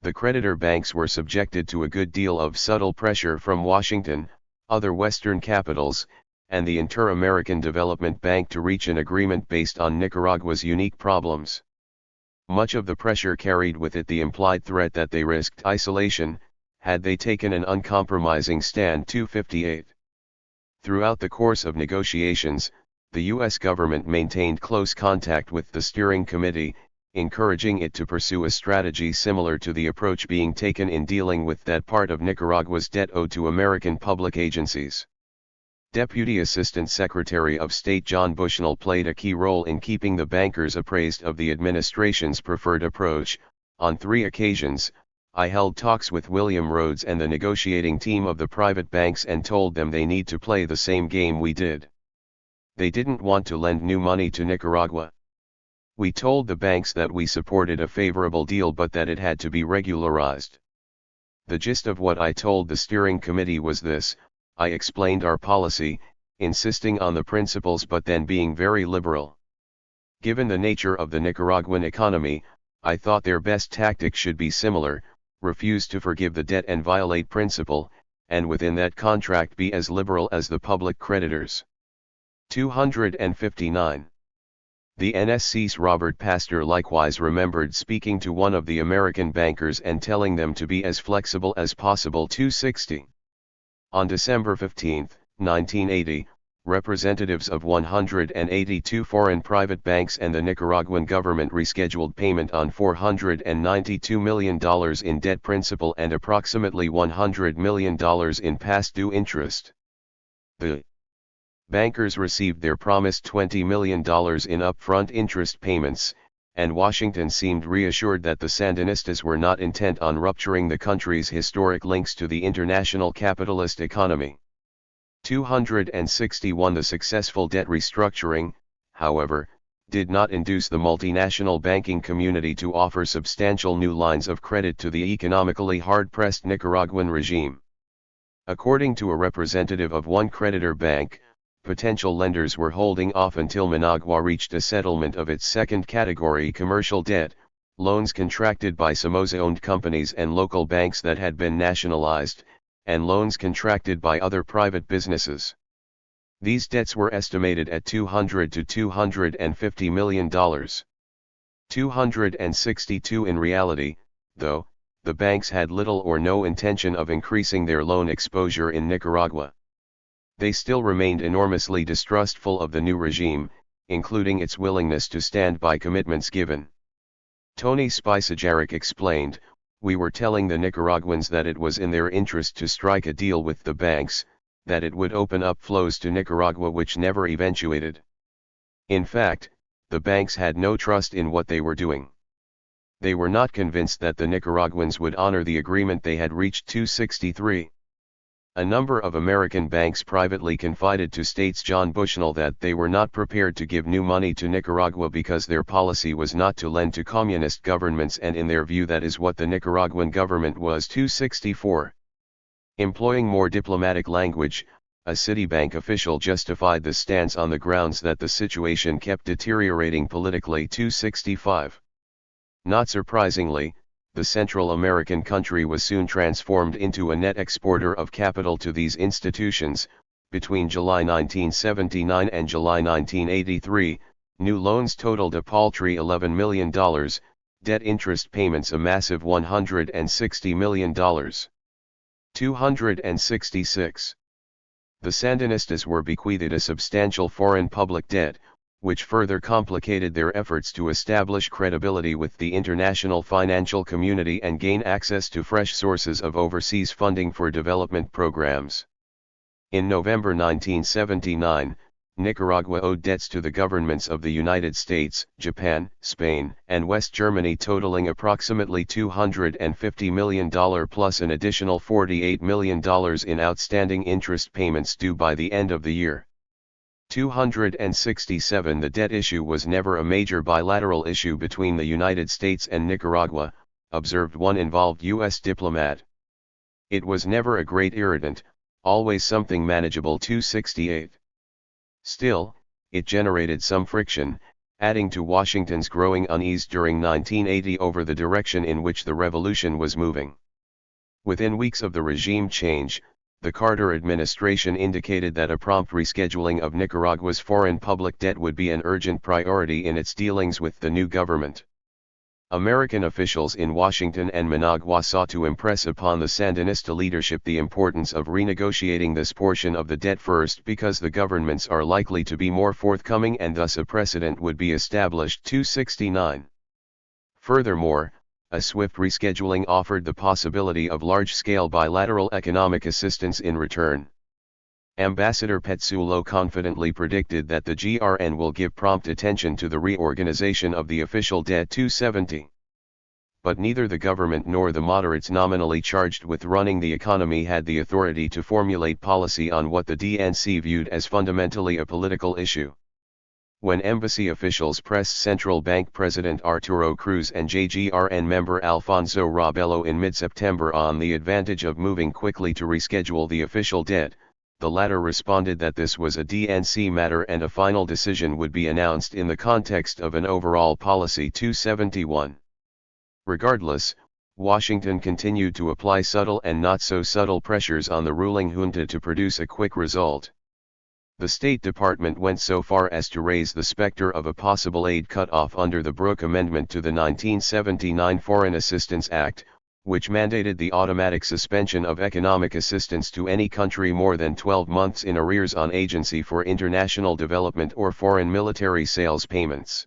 The creditor banks were subjected to a good deal of subtle pressure from Washington, other Western capitals, and the Inter-American Development Bank to reach an agreement based on Nicaragua's unique problems. Much of the pressure carried with it the implied threat that they risked isolation, had they taken an uncompromising stand 258. Throughout the course of negotiations, the U.S. government maintained close contact with the steering committee, encouraging it to pursue a strategy similar to the approach being taken in dealing with that part of Nicaragua's debt owed to American public agencies. Deputy Assistant Secretary of State John Bushnell played a key role in keeping the bankers appraised of the administration's preferred approach. On 3 occasions, I held talks with William Rhodes and the negotiating team of the private banks and told them they need to play the same game we did. They didn't want to lend new money to Nicaragua. We told the banks that we supported a favorable deal but that it had to be regularized. The gist of what I told the steering committee was this: I explained our policy, insisting on the principles but then being very liberal. Given the nature of the Nicaraguan economy, I thought their best tactic should be similar: refuse to forgive the debt and violate principle, and within that contract be as liberal as the public creditors. 259. The NSC's Robert Pastor likewise remembered speaking to one of the American bankers and telling them to be as flexible as possible 260. On December 15, 1980, representatives of 182 foreign private banks and the Nicaraguan government rescheduled payment on $492 million in debt principal and approximately $100 million in past due interest. The bankers received their promised $20 million in upfront interest payments, and Washington seemed reassured that the Sandinistas were not intent on rupturing the country's historic links to the international capitalist economy. 261 The successful debt restructuring, however, did not induce the multinational banking community to offer substantial new lines of credit to the economically hard-pressed Nicaraguan regime. According to a representative of one creditor bank, potential lenders were holding off until Managua reached a settlement of its second-category commercial debt, loans contracted by Somoza-owned companies and local banks that had been nationalized, and loans contracted by other private businesses. These debts were estimated at $200 to $250 million. 262 In reality, though, the banks had little or no intention of increasing their loan exposure in Nicaragua. They still remained enormously distrustful of the new regime, including its willingness to stand by commitments given. Tony Spicajaric explained, "We were telling the Nicaraguans that it was in their interest to strike a deal with the banks, that it would open up flows to Nicaragua which never eventuated. In fact, the banks had no trust in what they were doing. They were not convinced that the Nicaraguans would honor the agreement they had reached." 263. A number of American banks privately confided to State's John Bushnell that they were not prepared to give new money to Nicaragua because their policy was not to lend to communist governments, and in their view that is what the Nicaraguan government was. 264. Employing more diplomatic language, a Citibank official justified the stance on the grounds that the situation kept deteriorating politically. 265. Not surprisingly, the Central American country was soon transformed into a net exporter of capital to these institutions. Between July 1979 and July 1983, new loans totaled a paltry $11 million, debt interest payments a massive $160 million. 266. The Sandinistas were bequeathed a substantial foreign public debt, which further complicated their efforts to establish credibility with the international financial community and gain access to fresh sources of overseas funding for development programs. In November 1979, Nicaragua owed debts to the governments of the United States, Japan, Spain, and West Germany totaling approximately $250 million plus an additional $48 million in outstanding interest payments due by the end of the year. 267 The debt issue was never a major bilateral issue between the United States and Nicaragua, observed one involved U.S. diplomat. It was never a great irritant, always something manageable. 268. Still, it generated some friction, adding to Washington's growing unease during 1980 over the direction in which the revolution was moving. Within weeks of the regime change, the Carter administration indicated that a prompt rescheduling of Nicaragua's foreign public debt would be an urgent priority in its dealings with the new government. American officials in Washington and Managua sought to impress upon the Sandinista leadership the importance of renegotiating this portion of the debt first, because the governments are likely to be more forthcoming and thus a precedent would be established. 269. Furthermore, a swift rescheduling offered the possibility of large-scale bilateral economic assistance in return. Ambassador Petsulo confidently predicted that the GRN will give prompt attention to the reorganization of the official debt. 270. But neither the government nor the moderates nominally charged with running the economy had the authority to formulate policy on what the DNC viewed as fundamentally a political issue. When embassy officials pressed Central Bank President Arturo Cruz and JGRN member Alfonso Robelo in mid-September on the advantage of moving quickly to reschedule the official debt, the latter responded that this was a DNC matter and a final decision would be announced in the context of an overall policy. 271. Regardless, Washington continued to apply subtle and not so subtle pressures on the ruling junta to produce a quick result. The State Department went so far as to raise the specter of a possible aid cutoff under the Brooke Amendment to the 1979 Foreign Assistance Act, which mandated the automatic suspension of economic assistance to any country more than 12 months in arrears on Agency for International Development or foreign military sales payments.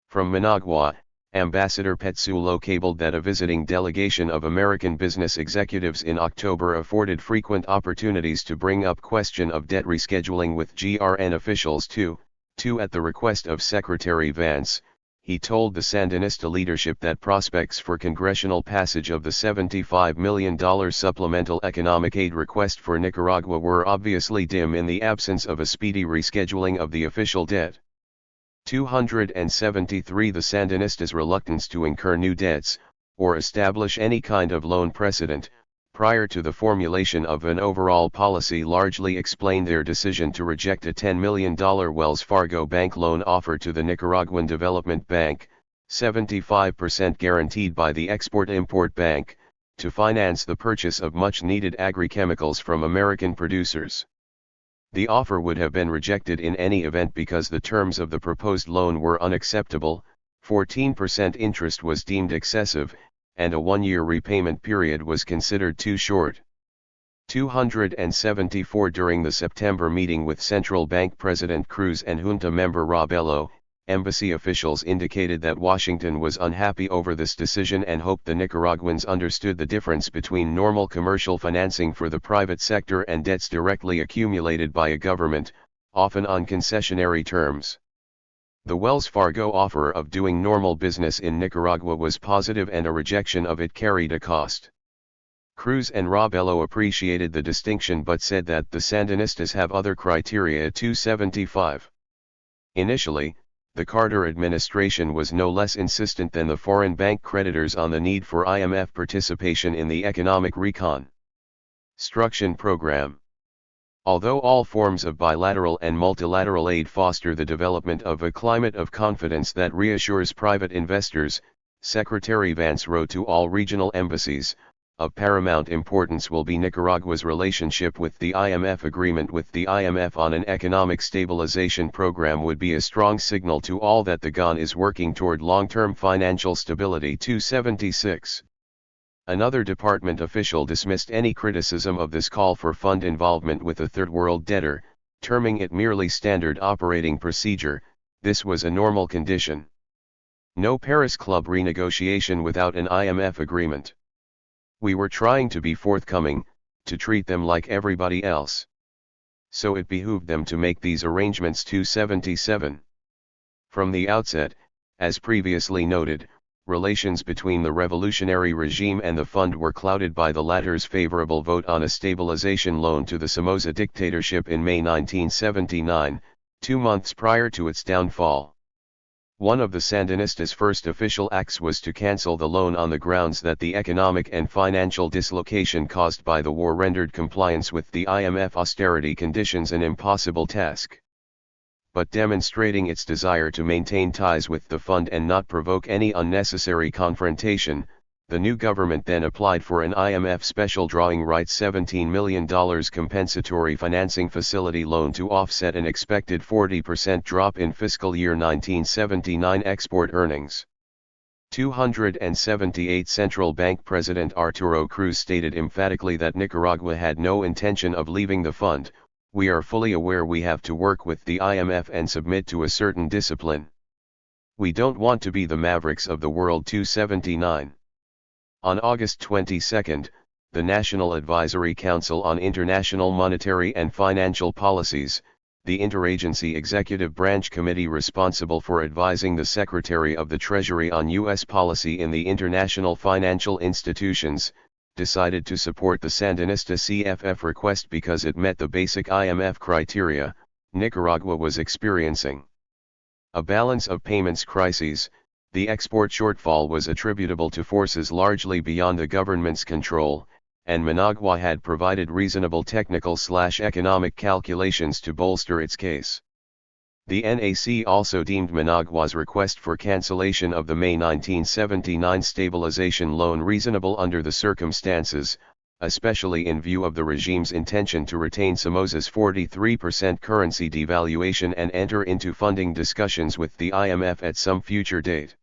From Managua, Ambassador Petsulo cabled that a visiting delegation of American business executives in October afforded frequent opportunities to bring up question of debt rescheduling with GRN officials. 2. At the request of Secretary Vance, he told the Sandinista leadership that prospects for congressional passage of the $75 million supplemental economic aid request for Nicaragua were obviously dim in the absence of a speedy rescheduling of the official debt. 273 The Sandinistas' reluctance to incur new debts, or establish any kind of loan precedent, prior to the formulation of an overall policy largely explained their decision to reject a $10 million Wells Fargo bank loan offer to the Nicaraguan Development Bank, 75% guaranteed by the Export-Import Bank, to finance the purchase of much-needed agri-chemicals from American producers. The offer would have been rejected in any event because the terms of the proposed loan were unacceptable, 14% interest was deemed excessive, and a one-year repayment period was considered too short. 274 During the September meeting with Central Bank President Cruz and Junta member Robelo, embassy officials indicated that Washington was unhappy over this decision and hoped the Nicaraguans understood the difference between normal commercial financing for the private sector and debts directly accumulated by a government, often on concessionary terms. The Wells Fargo offer of doing normal business in Nicaragua was positive and a rejection of it carried a cost. Cruz and Robelo appreciated the distinction but said that the Sandinistas have other criteria. 275. Initially, the Carter administration was no less insistent than the foreign bank creditors on the need for IMF participation in the economic reconstruction program. Although all forms of bilateral and multilateral aid foster the development of a climate of confidence that reassures private investors, Secretary Vance wrote to all regional embassies, of paramount importance will be Nicaragua's relationship with the IMF. Agreement with the IMF on an economic stabilization program would be a strong signal to all that the GAN is working toward long-term financial stability. 276. Another department official dismissed any criticism of this call for fund involvement with a third world debtor, terming it merely standard operating procedure. This was a normal condition. No Paris Club renegotiation without an IMF agreement. We were trying to be forthcoming, to treat them like everybody else. So it behooved them to make these arrangements. 277. From the outset, as previously noted, relations between the revolutionary regime and the fund were clouded by the latter's favorable vote on a stabilization loan to the Somoza dictatorship in May 1979, 2 months prior to its downfall. One of the Sandinistas' first official acts was to cancel the loan on the grounds that the economic and financial dislocation caused by the war rendered compliance with the IMF austerity conditions an impossible task. But demonstrating its desire to maintain ties with the fund and not provoke any unnecessary confrontation, the new government then applied for an IMF special drawing rights $17 million compensatory financing facility loan to offset an expected 40% drop in fiscal year 1979 export earnings. 278 Central Bank President Arturo Cruz stated emphatically that Nicaragua had no intention of leaving the fund. We are fully aware we have to work with the IMF and submit to a certain discipline. We don't want to be the mavericks of the world. 279. On August 22, the National Advisory Council on International Monetary and Financial Policies, the interagency executive branch committee responsible for advising the Secretary of the Treasury on U.S. policy in the international financial institutions, decided to support the Sandinista CFF request because it met the basic IMF criteria. Nicaragua was experiencing a balance of payments crises. The export shortfall was attributable to forces largely beyond the government's control, and Managua had provided reasonable technical/economic calculations to bolster its case. The NAC also deemed Managua's request for cancellation of the May 1979 stabilization loan reasonable under the circumstances, especially in view of the regime's intention to retain Somoza's 43% currency devaluation and enter into funding discussions with the IMF at some future date.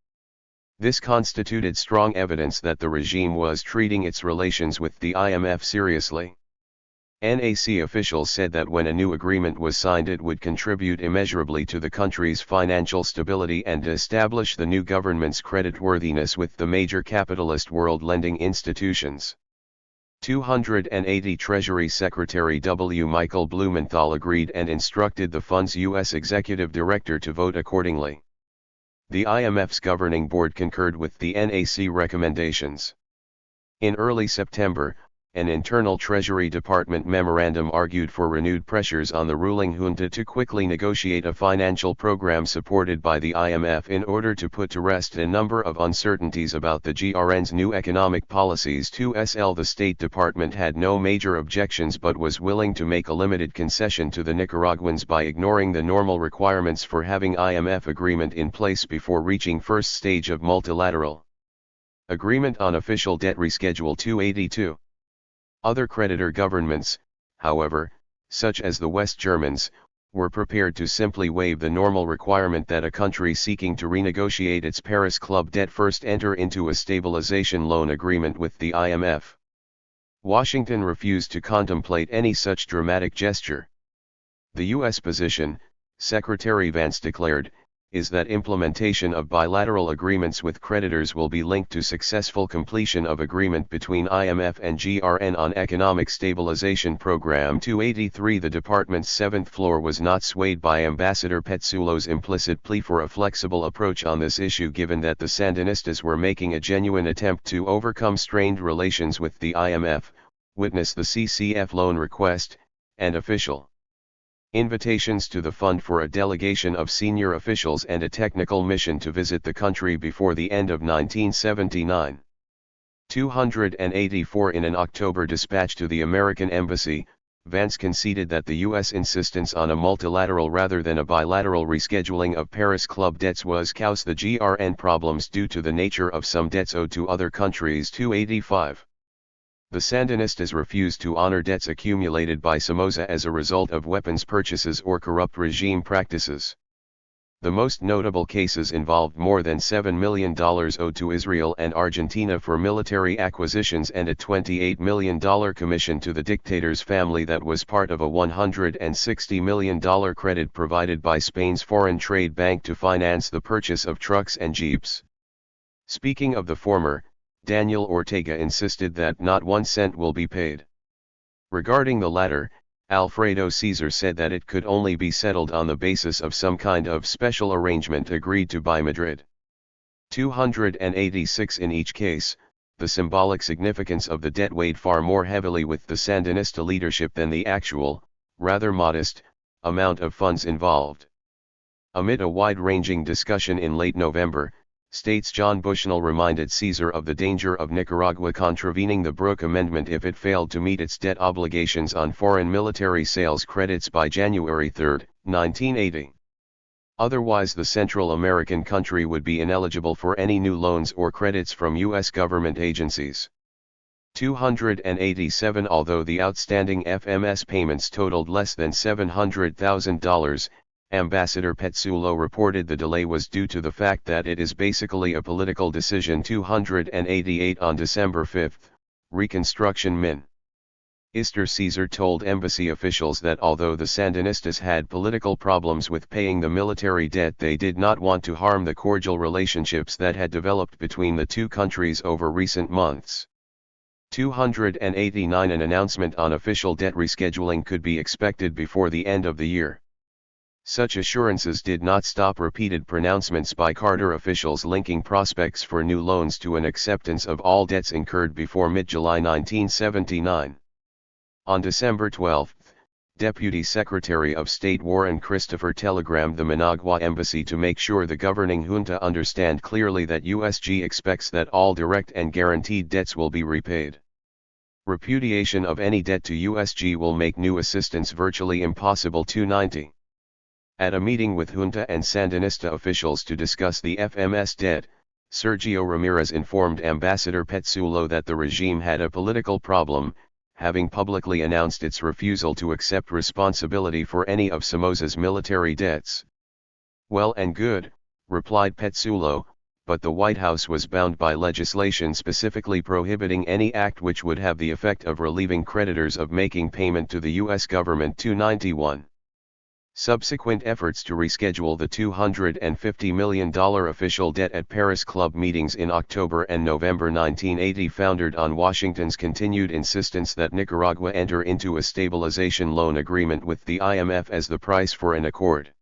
This constituted strong evidence that the regime was treating its relations with the IMF seriously. NAC officials said that when a new agreement was signed it would contribute immeasurably to the country's financial stability and establish the new government's creditworthiness with the major capitalist world lending institutions. 280 Treasury Secretary W. Michael Blumenthal agreed and instructed the fund's U.S. executive director to vote accordingly. The IMF's governing board concurred with the NAC recommendations. In early September, an internal Treasury Department memorandum argued for renewed pressures on the ruling junta to quickly negotiate a financial program supported by the IMF in order to put to rest a number of uncertainties about the GRN's new economic policies. 2SL The State Department had no major objections but was willing to make a limited concession to the Nicaraguans by ignoring the normal requirements for having IMF agreement in place before reaching first stage of multilateral agreement on official debt reschedule 282. Other creditor governments, however, such as the West Germans, were prepared to simply waive the normal requirement that a country seeking to renegotiate its Paris Club debt first enter into a stabilization loan agreement with the IMF. Washington refused to contemplate any such dramatic gesture. The U.S. position, Secretary Vance declared, is that implementation of bilateral agreements with creditors will be linked to successful completion of agreement between IMF and GRN on Economic Stabilization Program 283. The department's seventh floor was not swayed by Ambassador Petsulo's implicit plea for a flexible approach on this issue, given that the Sandinistas were making a genuine attempt to overcome strained relations with the IMF, witness the CCF loan request, and official invitations to the fund for a delegation of senior officials and a technical mission to visit the country before the end of 1979. 284. In an October dispatch to the American Embassy, Vance conceded that the U.S. insistence on a multilateral rather than a bilateral rescheduling of Paris Club debts was cause the GRN problems due to the nature of some debts owed to other countries. 285. The Sandinistas refused to honor debts accumulated by Somoza as a result of weapons purchases or corrupt regime practices. The most notable cases involved more than $7 million owed to Israel and Argentina for military acquisitions and a $28 million commission to the dictator's family that was part of a $160 million credit provided by Spain's Foreign Trade Bank to finance the purchase of trucks and jeeps. Speaking of the former, Daniel Ortega insisted that not 1 cent will be paid. Regarding the latter, Alfredo Caesar said that it could only be settled on the basis of some kind of special arrangement agreed to by Madrid. 286. In each case, the symbolic significance of the debt weighed far more heavily with the Sandinista leadership than the actual, rather modest, amount of funds involved. Amid a wide-ranging discussion in late November, States John Bushnell reminded Caesar of the danger of Nicaragua contravening the Brooke Amendment if it failed to meet its debt obligations on foreign military sales credits by January 3, 1980. Otherwise, the Central American country would be ineligible for any new loans or credits from U.S. government agencies. 287. Although the outstanding FMS payments totaled less than $700,000, Ambassador Petsulo reported the delay was due to the fact that it is basically a political decision. 288. On December 5, Reconstruction Min. Mr. Caesar told embassy officials that although the Sandinistas had political problems with paying the military debt, they did not want to harm the cordial relationships that had developed between the two countries over recent months. 289. An announcement on official debt rescheduling could be expected before the end of the year. Such assurances did not stop repeated pronouncements by Carter officials linking prospects for new loans to an acceptance of all debts incurred before mid-July 1979. On December 12, Deputy Secretary of State Warren Christopher telegrammed the Managua embassy to make sure the governing junta understand clearly that USG expects that all direct and guaranteed debts will be repaid. Repudiation of any debt to USG will make new assistance virtually impossible. 290. At a meeting with junta and Sandinista officials to discuss the FMS debt, Sergio Ramirez informed Ambassador Petsulo that the regime had a political problem, having publicly announced its refusal to accept responsibility for any of Somoza's military debts. Well and good, replied Petsulo, but the White House was bound by legislation specifically prohibiting any act which would have the effect of relieving creditors of making payment to the U.S. government. 291. Subsequent efforts to reschedule the $250 million official debt at Paris Club meetings in October and November 1980 foundered on Washington's continued insistence that Nicaragua enter into a stabilization loan agreement with the IMF as the price for an accord.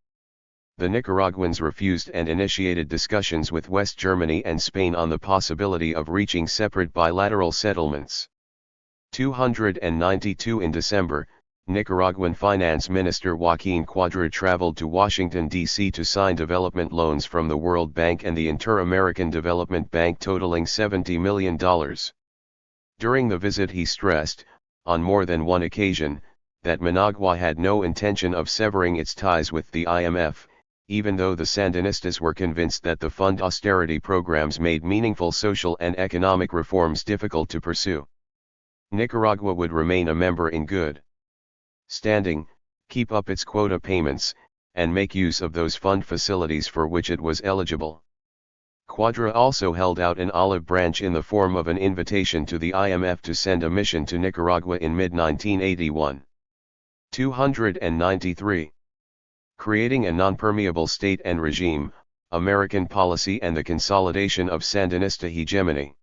The Nicaraguans refused and initiated discussions with West Germany and Spain on the possibility of reaching separate bilateral settlements. 292 In December, Nicaraguan Finance Minister Joaquin Quadra traveled to Washington, D.C. to sign development loans from the World Bank and the Inter-American Development Bank totaling $70 million. During the visit he stressed, on more than one occasion, that Managua had no intention of severing its ties with the IMF, even though the Sandinistas were convinced that the fund austerity programs made meaningful social and economic reforms difficult to pursue. Nicaragua would remain a member in good standing, keep up its quota payments, and make use of those fund facilities for which it was eligible. Quadra also held out an olive branch in the form of an invitation to the IMF to send a mission to Nicaragua in mid-1981. 293. Creating a non-permeable state and regime, American policy and the consolidation of Sandinista hegemony.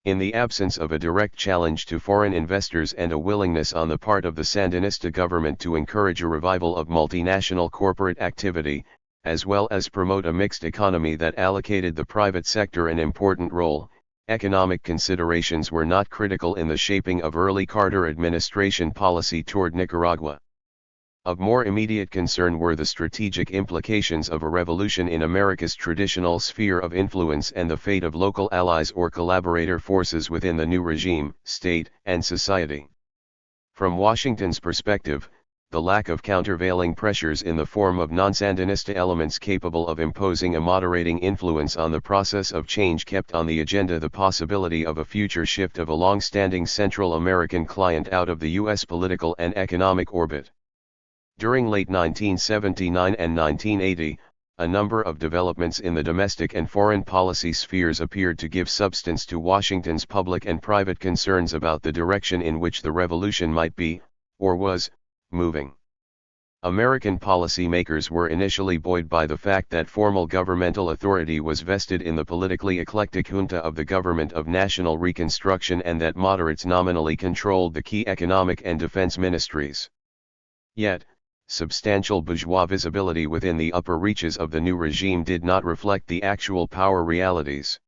In the absence of a direct challenge to foreign investors and a willingness on the part of the Sandinista government to encourage a revival of multinational corporate activity, as well as promote a mixed economy that allocated the private sector an important role, economic considerations were not critical in the shaping of early Carter administration policy toward Nicaragua. Of more immediate concern were the strategic implications of a revolution in America's traditional sphere of influence and the fate of local allies or collaborator forces within the new regime, state, and society. From Washington's perspective, the lack of countervailing pressures in the form of non-Sandinista elements capable of imposing a moderating influence on the process of change kept on the agenda the possibility of a future shift of a long-standing Central American client out of the U.S. political and economic orbit. During late 1979 and 1980, a number of developments in the domestic and foreign policy spheres appeared to give substance to Washington's public and private concerns about the direction in which the revolution might be, or was, moving. American policymakers were initially buoyed by the fact that formal governmental authority was vested in the politically eclectic junta of the Government of National Reconstruction and that moderates nominally controlled the key economic and defense ministries. Yet, substantial bourgeois visibility within the upper reaches of the new regime did not reflect the actual power realities.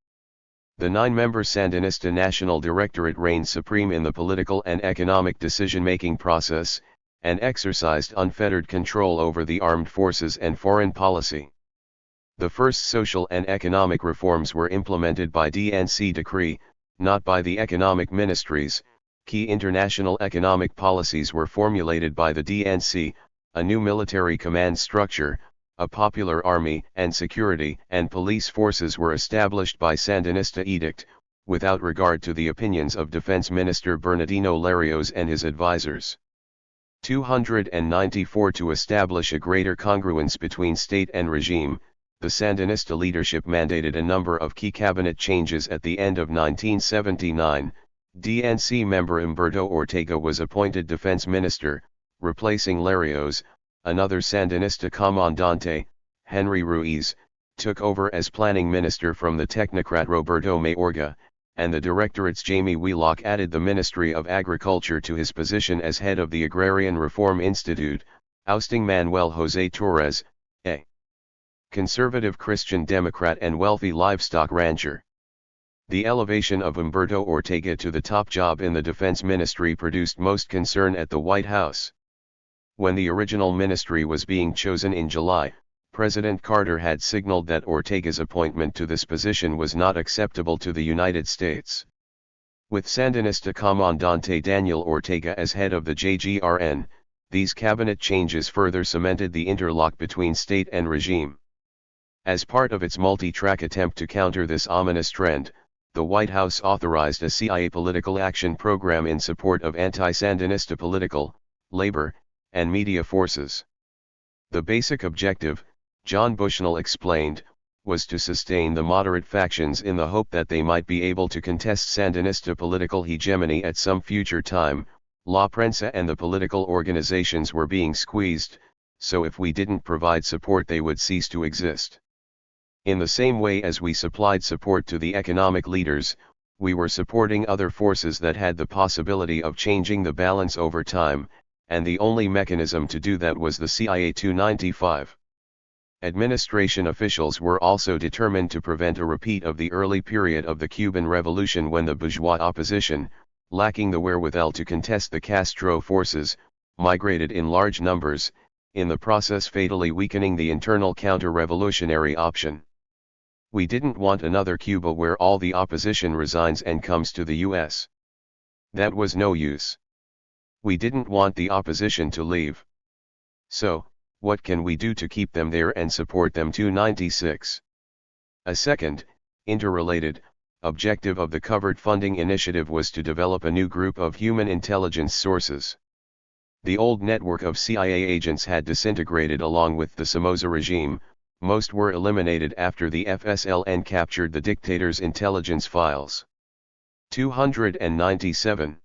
The 9-member Sandinista National Directorate reigned supreme in the political and economic decision-making process, and exercised unfettered control over the armed forces and foreign policy. The first social and economic reforms were implemented by DNC decree, not by the economic ministries. Key international economic policies were formulated by the DNC, a new military command structure, a popular army and security and police forces were established by Sandinista edict, without regard to the opinions of Defense Minister Bernardino Larios and his advisors. 294 To establish a greater congruence between state and regime, the Sandinista leadership mandated a number of key cabinet changes at the end of 1979. DNC member Humberto Ortega was appointed defense minister, replacing Larios. Another Sandinista comandante, Henry Ruiz, took over as planning minister from the technocrat Roberto Mayorga, and the directorate's Jamie Wheelock added the Ministry of Agriculture to his position as head of the Agrarian Reform Institute, ousting Manuel José Torres, a conservative Christian Democrat and wealthy livestock rancher. The elevation of Humberto Ortega to the top job in the defense ministry produced most concern at the White House. When the original ministry was being chosen in July, President Carter had signaled that Ortega's appointment to this position was not acceptable to the United States. With Sandinista Comandante Daniel Ortega as head of the JGRN, these cabinet changes further cemented the interlock between state and regime. As part of its multi-track attempt to counter this ominous trend, the White House authorized a CIA political action program in support of anti-Sandinista political, labor, and media forces. The basic objective, John Bushnell explained, was to sustain the moderate factions in the hope that they might be able to contest Sandinista political hegemony at some future time. La Prensa and the political organizations were being squeezed, so if we didn't provide support they would cease to exist. In the same way as we supplied support to the economic leaders, we were supporting other forces that had the possibility of changing the balance over time, and the only mechanism to do that was the CIA 295. Administration officials were also determined to prevent a repeat of the early period of the Cuban Revolution when the bourgeois opposition, lacking the wherewithal to contest the Castro forces, migrated in large numbers, in the process fatally weakening the internal counter-revolutionary option. We didn't want another Cuba where all the opposition resigns and comes to the U.S. That was no use. We didn't want the opposition to leave. So, what can we do to keep them there and support them? 296. A second, interrelated, objective of the covered funding initiative was to develop a new group of human intelligence sources. The old network of CIA agents had disintegrated along with the Somoza regime. Most were eliminated after the FSLN captured the dictator's intelligence files. 297.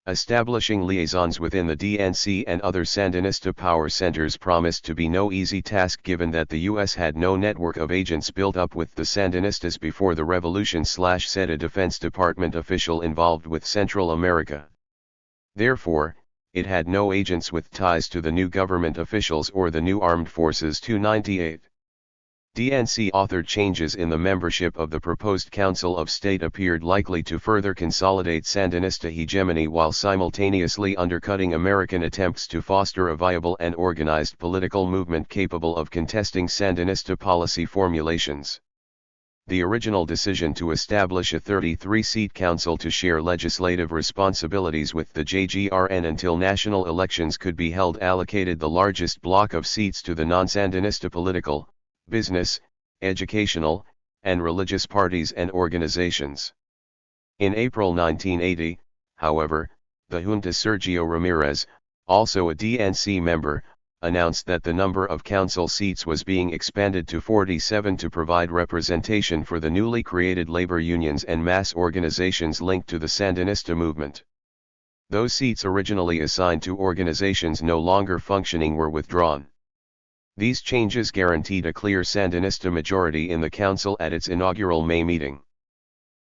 Establishing liaisons within the DNC and other Sandinista power centers promised to be no easy task given that the U.S. had no network of agents built up with the Sandinistas before the revolution, said a Defense Department official involved with Central America. Therefore, it had no agents with ties to the new government officials or the new armed forces. 298. DNC authored changes in the membership of the proposed Council of State appeared likely to further consolidate Sandinista hegemony while simultaneously undercutting American attempts to foster a viable and organized political movement capable of contesting Sandinista policy formulations. The original decision to establish a 33-seat council to share legislative responsibilities with the JGRN until national elections could be held allocated the largest block of seats to the non-Sandinista political, business, educational, and religious parties and organizations. In April 1980, however, the junta Sergio Ramirez, also a DNC member, announced that the number of council seats was being expanded to 47 to provide representation for the newly created labor unions and mass organizations linked to the Sandinista movement. Those seats originally assigned to organizations no longer functioning were withdrawn. These changes guaranteed a clear Sandinista majority in the council at its inaugural May meeting.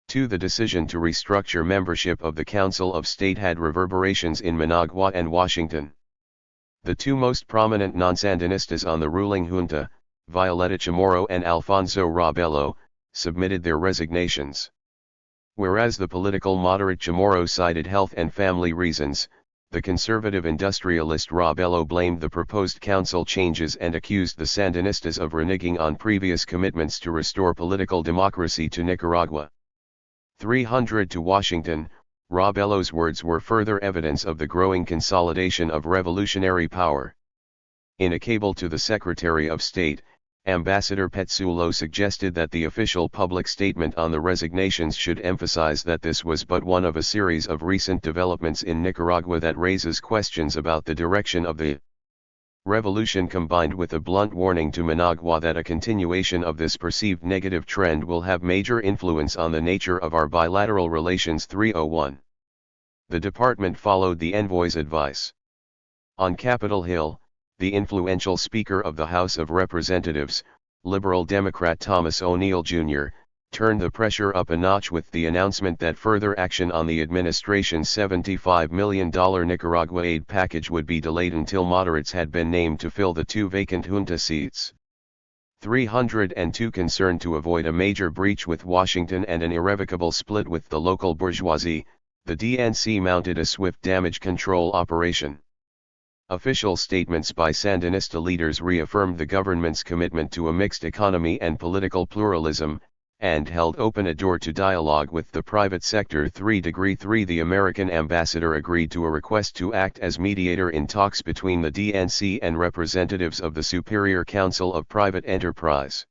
2. The decision to restructure membership of the Council of State had reverberations in Managua and Washington. The two most prominent non-Sandinistas on the ruling junta, Violeta Chamorro and Alfonso Rabello, submitted their resignations. Whereas the political moderate Chamorro cited health and family reasons, the conservative industrialist Rabello blamed the proposed council changes and accused the Sandinistas of reneging on previous commitments to restore political democracy to Nicaragua. 300 to Washington, Rabello's words were further evidence of the growing consolidation of revolutionary power. In a cable to the Secretary of State, Ambassador Petzulo suggested that the official public statement on the resignations should emphasize that this was but one of a series of recent developments in Nicaragua that raises questions about the direction of the revolution, combined with a blunt warning to Managua that a continuation of this perceived negative trend will have major influence on the nature of our bilateral relations. 301. The department followed the envoy's advice. On Capitol Hill, the influential Speaker of the House of Representatives, Liberal Democrat Thomas O'Neill Jr., turned the pressure up a notch with the announcement that further action on the administration's $75 million Nicaragua aid package would be delayed until moderates had been named to fill the two vacant junta seats. 302. Concerned to avoid a major breach with Washington and an irrevocable split with the local bourgeoisie, the DNC mounted a swift damage control operation. Official statements by Sandinista leaders reaffirmed the government's commitment to a mixed economy and political pluralism, and held open a door to dialogue with the private sector. 3°3 The American ambassador agreed to a request to act as mediator in talks between the DNC and representatives of the Superior Council of Private Enterprise.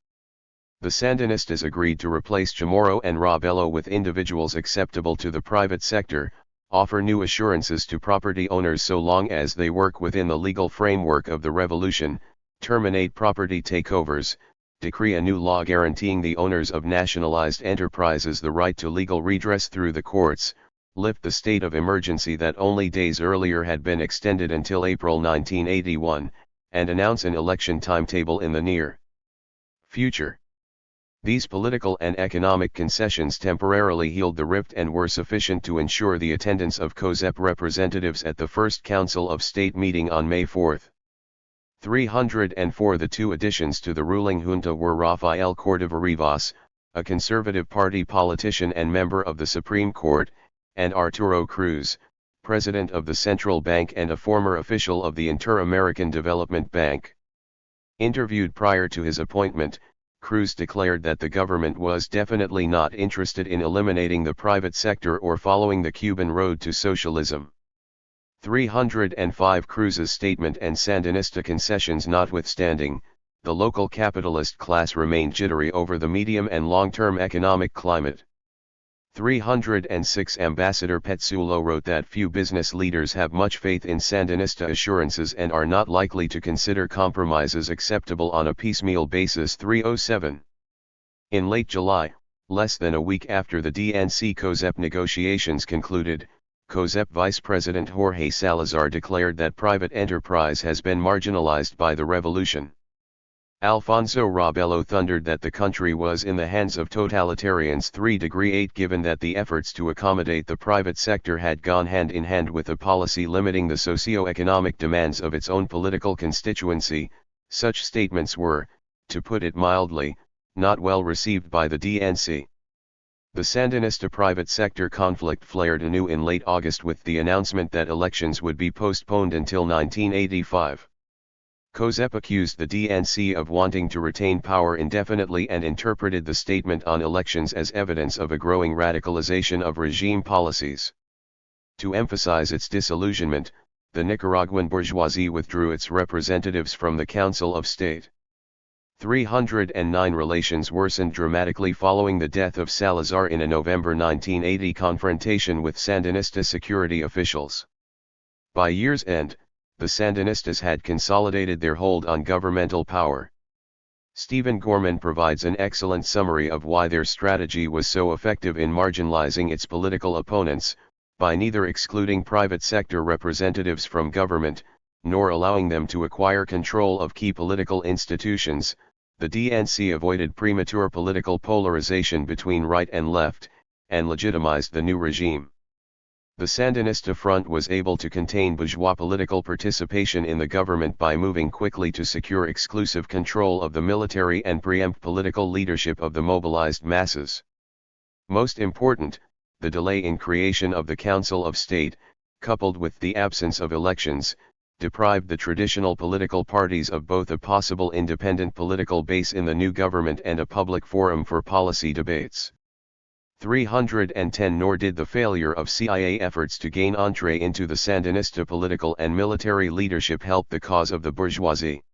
The Sandinistas agreed to replace Chamorro and Rabello with individuals acceptable to the private sector, offer new assurances to property owners so long as they work within the legal framework of the revolution, terminate property takeovers, decree a new law guaranteeing the owners of nationalized enterprises the right to legal redress through the courts, lift the state of emergency that only days earlier had been extended until April 1981, and announce an election timetable in the near future. These political and economic concessions temporarily healed the rift and were sufficient to ensure the attendance of COSEP representatives at the first Council of State meeting on May 4. 304. The two additions to the ruling junta were Rafael Cordova Rivas, a conservative party politician and member of the Supreme Court, and Arturo Cruz, president of the Central Bank and a former official of the Inter-American Development Bank. Interviewed prior to his appointment, Cruz declared that the government was definitely not interested in eliminating the private sector or following the Cuban road to socialism. 305. Cruz's statement and Sandinista concessions notwithstanding, the local capitalist class remained jittery over the medium and long-term economic climate. 306. Ambassador Petsulo wrote that few business leaders have much faith in Sandinista assurances and are not likely to consider compromises acceptable on a piecemeal basis. 307. In late July, less than a week after the DNC-COSEP negotiations concluded, COSEP Vice President Jorge Salazar declared that private enterprise has been marginalized by the revolution. Alfonso Robelo thundered that the country was in the hands of totalitarians. 3-8 Given that the efforts to accommodate the private sector had gone hand in hand with a policy limiting the socio-economic demands of its own political constituency, such statements were, to put it mildly, not well received by the DNC. The Sandinista private sector conflict flared anew in late August with the announcement that elections would be postponed until 1985. COSEP accused the DNC of wanting to retain power indefinitely and interpreted the statement on elections as evidence of a growing radicalization of regime policies. To emphasize its disillusionment, the Nicaraguan bourgeoisie withdrew its representatives from the Council of State. 309 Relations worsened dramatically following the death of Salazar in a November 1980 confrontation with Sandinista security officials. By year's end, the Sandinistas had consolidated their hold on governmental power. Stephen Gorman provides an excellent summary of why their strategy was so effective in marginalizing its political opponents, by neither excluding private sector representatives from government, nor allowing them to acquire control of key political institutions. The DNC avoided premature political polarization between right and left, and legitimized the new regime. The Sandinista front was able to contain bourgeois political participation in the government by moving quickly to secure exclusive control of the military and preempt political leadership of the mobilized masses. Most important, the delay in creation of the Council of State, coupled with the absence of elections, deprived the traditional political parties of both a possible independent political base in the new government and a public forum for policy debates. 310 Nor did the failure of CIA efforts to gain entree into the Sandinista political and military leadership help the cause of the bourgeoisie.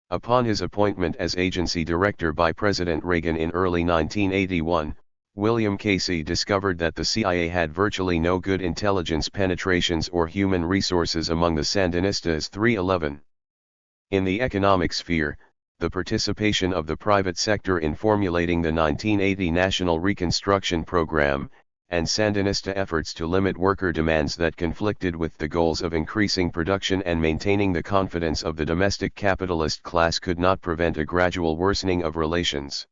Upon his appointment as agency director by President Reagan in early 1981, William Casey discovered that the CIA had virtually no good intelligence penetrations or human resources among the Sandinistas. 311. In the economic sphere, the participation of the private sector in formulating the 1980 National Reconstruction Program, and Sandinista efforts to limit worker demands that conflicted with the goals of increasing production and maintaining the confidence of the domestic capitalist class could not prevent a gradual worsening of relations.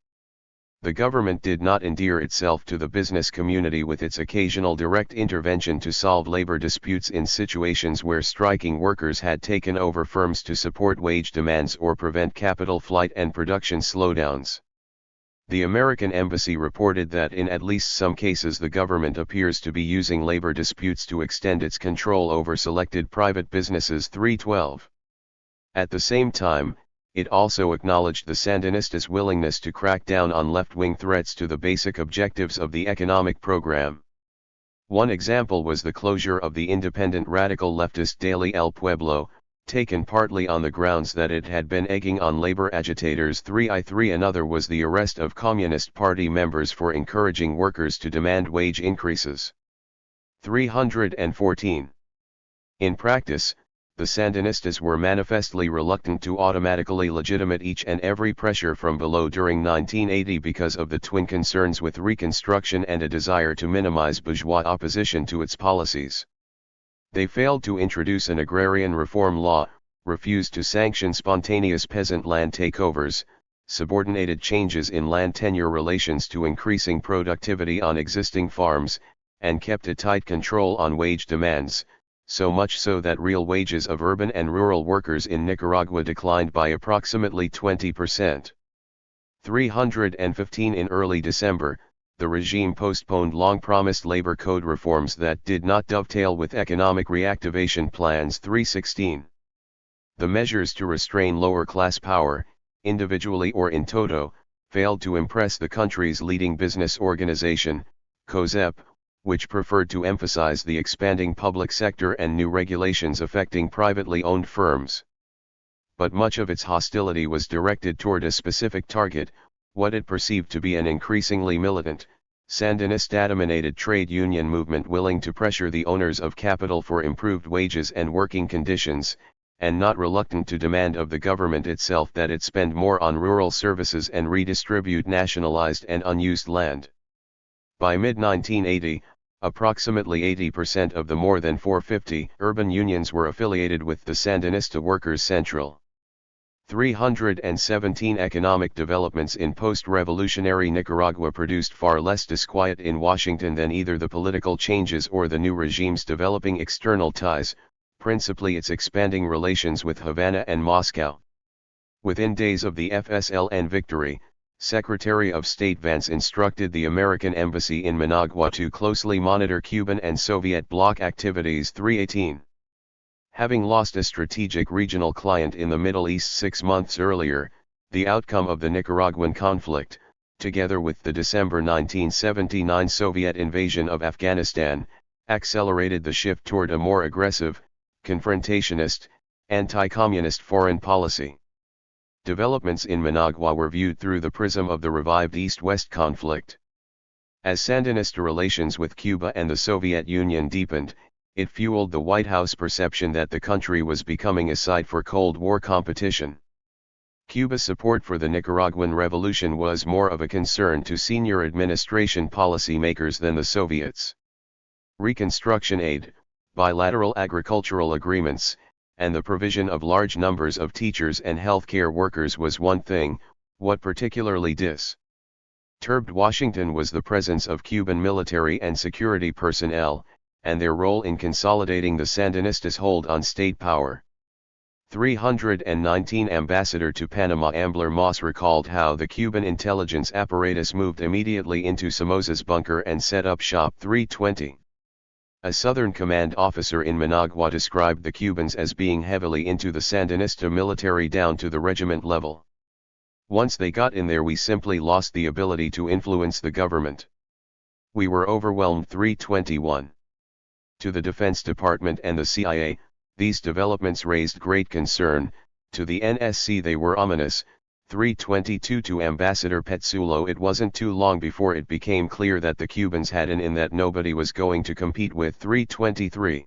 The government did not endear itself to the business community with its occasional direct intervention to solve labor disputes in situations where striking workers had taken over firms to support wage demands or prevent capital flight and production slowdowns. The American Embassy reported that in at least some cases the government appears to be using labor disputes to extend its control over selected private businesses. 312. At the same time, it also acknowledged the Sandinistas' willingness to crack down on left-wing threats to the basic objectives of the economic program. One example was the closure of the independent radical leftist daily El Pueblo, taken partly on the grounds that it had been egging on labor agitators. 313 Another was the arrest of Communist Party members for encouraging workers to demand wage increases. 314. In practice, the Sandinistas were manifestly reluctant to automatically legitimate each and every pressure from below during 1980 because of the twin concerns with Reconstruction and a desire to minimize bourgeois opposition to its policies. They failed to introduce an agrarian reform law, refused to sanction spontaneous peasant land takeovers, subordinated changes in land tenure relations to increasing productivity on existing farms, and kept a tight control on wage demands, so much so that real wages of urban and rural workers in Nicaragua declined by approximately 20%. 315 In early December, the regime postponed long-promised labor code reforms that did not dovetail with economic reactivation plans. 316. The measures to restrain lower-class power, individually or in toto, failed to impress the country's leading business organization, COSEP, which preferred to emphasize the expanding public sector and new regulations affecting privately owned firms. But much of its hostility was directed toward a specific target, what it perceived to be an increasingly militant, Sandinista-dominated trade union movement willing to pressure the owners of capital for improved wages and working conditions, and not reluctant to demand of the government itself that it spend more on rural services and redistribute nationalized and unused land. By mid-1980, approximately 80% of the more than 450 urban unions were affiliated with the Sandinista Workers' Central. 317 Economic developments in post-revolutionary Nicaragua produced far less disquiet in Washington than either the political changes or the new regime's developing external ties, principally its expanding relations with Havana and Moscow. Within days of the FSLN victory, Secretary of State Vance instructed the American Embassy in Managua to closely monitor Cuban and Soviet bloc activities. 318. Having lost a strategic regional client in the Middle East 6 months earlier, the outcome of the Nicaraguan conflict, together with the December 1979 Soviet invasion of Afghanistan, accelerated the shift toward a more aggressive, confrontationist, anti-communist foreign policy. Developments in Managua were viewed through the prism of the revived East-West conflict. As Sandinista relations with Cuba and the Soviet Union deepened, it fueled the White House perception that the country was becoming a site for Cold War competition. Cuba's support for the Nicaraguan Revolution was more of a concern to senior administration policymakers than the Soviets. Reconstruction aid, bilateral agricultural agreements, and the provision of large numbers of teachers and healthcare workers was one thing. What particularly disturbed Washington was the presence of Cuban military and security personnel, and their role in consolidating the Sandinistas' hold on state power. 319 Ambassador to Panama Ambler Moss recalled how the Cuban intelligence apparatus moved immediately into Somoza's bunker and set up shop. 320. A Southern Command officer in Managua described the Cubans as being heavily into the Sandinista military down to the regiment level. Once they got in there, we simply lost the ability to influence the government. We were overwhelmed. 321. To the Defense Department and the CIA, these developments raised great concern. To the NSC they were ominous. 322 To Ambassador Petsulo, it wasn't too long before it became clear that the Cubans had an in that nobody was going to compete with. 323.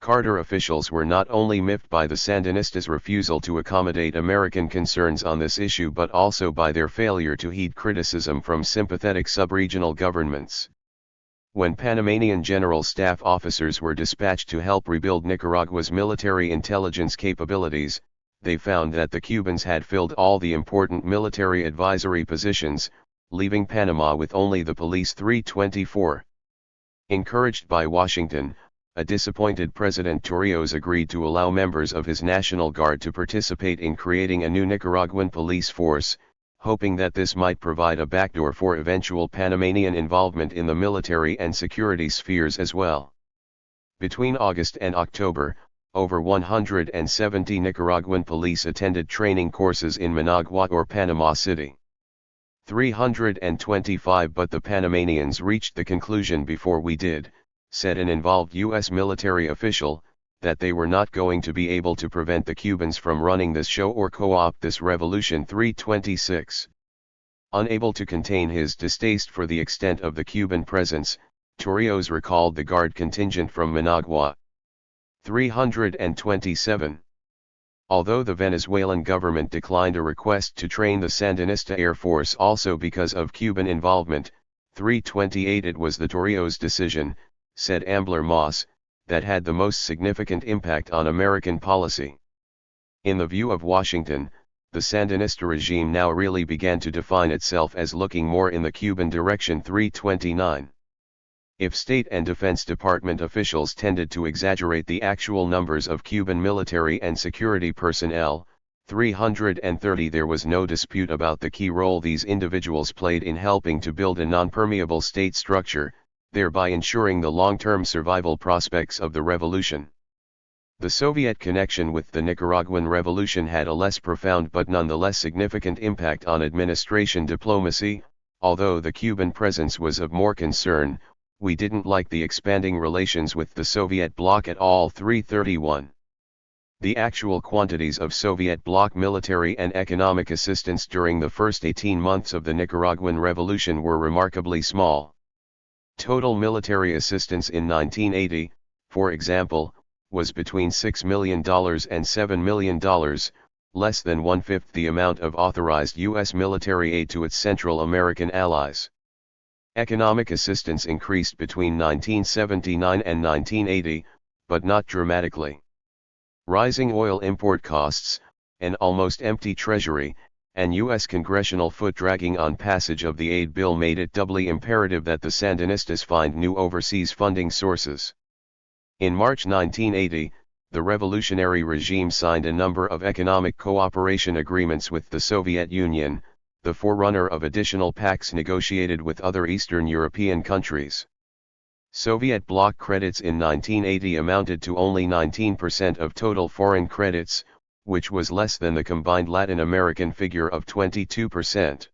Carter officials were not only miffed by the Sandinistas' refusal to accommodate American concerns on this issue but also by their failure to heed criticism from sympathetic sub-regional governments. When Panamanian general staff officers were dispatched to help rebuild Nicaragua's military intelligence capabilities, they found that the Cubans had filled all the important military advisory positions, leaving Panama with only the police. 324. Encouraged by Washington, a disappointed President Torrijos agreed to allow members of his National Guard to participate in creating a new Nicaraguan police force, hoping that this might provide a backdoor for eventual Panamanian involvement in the military and security spheres as well. Between August and October, over 170 Nicaraguan police attended training courses in Managua or Panama City. 325 But the Panamanians reached the conclusion before we did, said an involved U.S. military official, that they were not going to be able to prevent the Cubans from running this show or co-opt this revolution. 326. Unable to contain his distaste for the extent of the Cuban presence, Torrijos recalled the Guard contingent from Managua. 327. Although the Venezuelan government declined a request to train the Sandinista Air Force also because of Cuban involvement, 328 it was the Torrijos decision, said Ambler Moss, that had the most significant impact on American policy. In the view of Washington, the Sandinista regime now really began to define itself as looking more in the Cuban direction. 329. If State and Defense Department officials tended to exaggerate the actual numbers of Cuban military and security personnel, 330, there was no dispute about the key role these individuals played in helping to build a non-permeable state structure, thereby ensuring the long-term survival prospects of the revolution. The Soviet connection with the Nicaraguan Revolution had a less profound but nonetheless significant impact on administration diplomacy. Although the Cuban presence was of more concern, we didn't like the expanding relations with the Soviet bloc at all. 331. The actual quantities of Soviet bloc military and economic assistance during the first 18 months of the Nicaraguan Revolution were remarkably small. Total military assistance in 1980, for example, was between $6 million and $7 million, less than one-fifth the amount of authorized U.S. military aid to its Central American allies. Economic assistance increased between 1979 and 1980, but not dramatically. Rising oil import costs, an almost empty treasury, and U.S. congressional foot-dragging on passage of the aid bill made it doubly imperative that the Sandinistas find new overseas funding sources. In March 1980, the revolutionary regime signed a number of economic cooperation agreements with the Soviet Union, the forerunner of additional pacts negotiated with other Eastern European countries. Soviet bloc credits in 1980 amounted to only 19% of total foreign credits, which was less than the combined Latin American figure of 22%.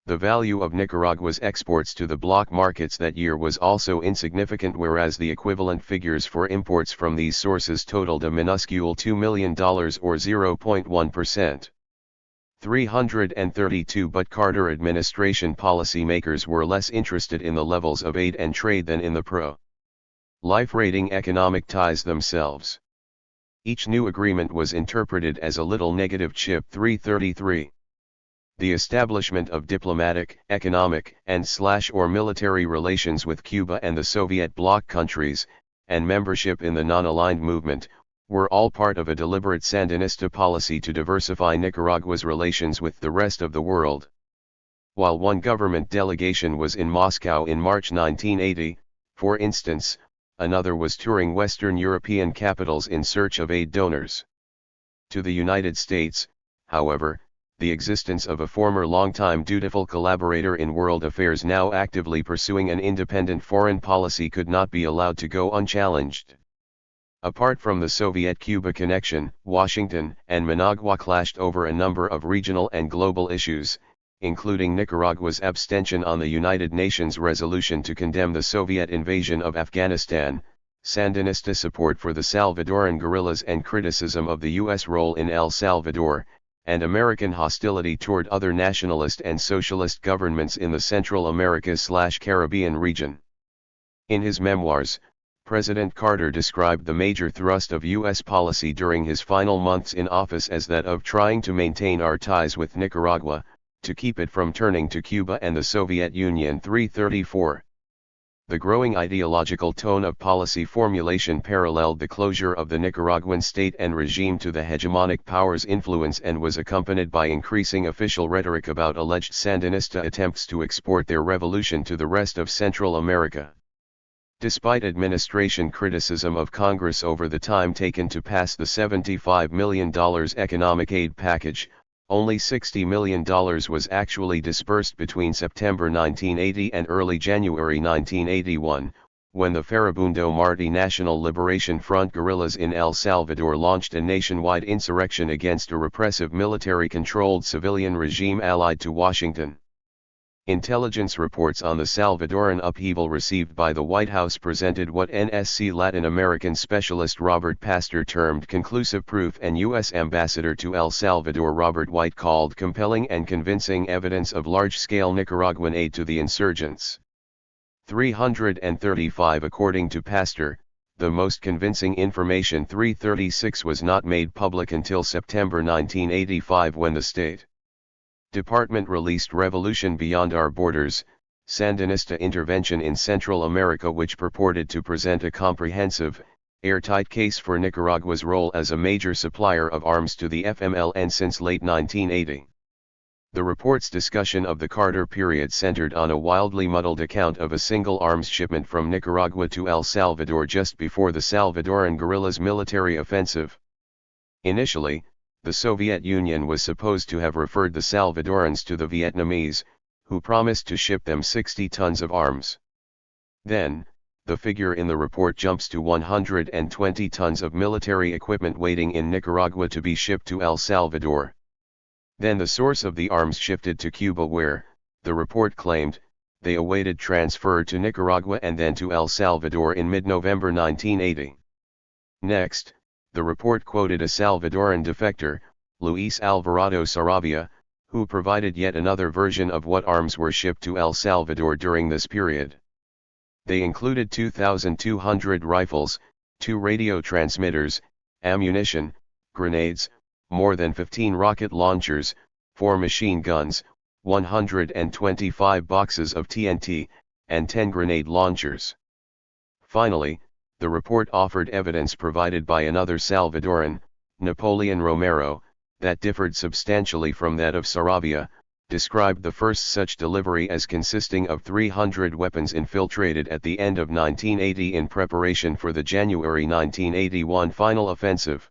The value of Nicaragua's exports to the bloc markets that year was also insignificant, whereas the equivalent figures for imports from these sources totaled a minuscule $2 million or 0.1%. 332 But Carter administration policymakers were less interested in the levels of aid and trade than in the pro-life rating economic ties themselves. Each new agreement was interpreted as a little negative chip. 333. The establishment of diplomatic, economic, and/or military relations with Cuba and the Soviet bloc countries, and membership in the non-aligned movement, were all part of a deliberate Sandinista policy to diversify Nicaragua's relations with the rest of the world. While one government delegation was in Moscow in March 1980, for instance, another was touring Western European capitals in search of aid donors. To the United States, however, the existence of a former longtime dutiful collaborator in world affairs now actively pursuing an independent foreign policy could not be allowed to go unchallenged. Apart from the Soviet-Cuba connection, Washington and Managua clashed over a number of regional and global issues, including Nicaragua's abstention on the United Nations resolution to condemn the Soviet invasion of Afghanistan, Sandinista support for the Salvadoran guerrillas and criticism of the U.S. role in El Salvador, and American hostility toward other nationalist and socialist governments in the Central America/Caribbean region. In his memoirs, President Carter described the major thrust of U.S. policy during his final months in office as that of trying to maintain our ties with Nicaragua, to keep it from turning to Cuba and the Soviet Union. 334. The growing ideological tone of policy formulation paralleled the closure of the Nicaraguan state and regime to the hegemonic powers' influence and was accompanied by increasing official rhetoric about alleged Sandinista attempts to export their revolution to the rest of Central America. Despite administration criticism of Congress over the time taken to pass the $75 million economic aid package, only $60 million was actually dispersed between September 1980 and early January 1981, when the Farabundo Martí National Liberation Front guerrillas in El Salvador launched a nationwide insurrection against a repressive military-controlled civilian regime allied to Washington. Intelligence reports on the Salvadoran upheaval received by the White House presented what NSC Latin American specialist Robert Pastor termed conclusive proof, and U.S. Ambassador to El Salvador Robert White called compelling and convincing evidence of large-scale Nicaraguan aid to the insurgents. 335 According to Pastor, the most convincing information 336 was not made public until September 1985 when the State Department released Revolution Beyond Our Borders, Sandinista Intervention in Central America, which purported to present a comprehensive, airtight case for Nicaragua's role as a major supplier of arms to the FMLN since late 1980. The report's discussion of the Carter period centered on a wildly muddled account of a single arms shipment from Nicaragua to El Salvador just before the Salvadoran guerrillas' military offensive. Initially, the Soviet Union was supposed to have referred the Salvadorans to the Vietnamese, who promised to ship them 60 tons of arms. Then, the figure in the report jumps to 120 tons of military equipment waiting in Nicaragua to be shipped to El Salvador. Then the source of the arms shifted to Cuba where, the report claimed, they awaited transfer to Nicaragua and then to El Salvador in mid-November 1980. Next, the report quoted a Salvadoran defector, Luis Alvarado Sarabia, who provided yet another version of what arms were shipped to El Salvador during this period. They included 2,200 rifles, 2 radio transmitters, ammunition, grenades, more than 15 rocket launchers, 4 machine guns, 125 boxes of TNT, and 10 grenade launchers. Finally, the report offered evidence provided by another Salvadoran, Napoleon Romero, that differed substantially from that of Sarabia, described the first such delivery as consisting of 300 weapons infiltrated at the end of 1980 in preparation for the January 1981 final offensive.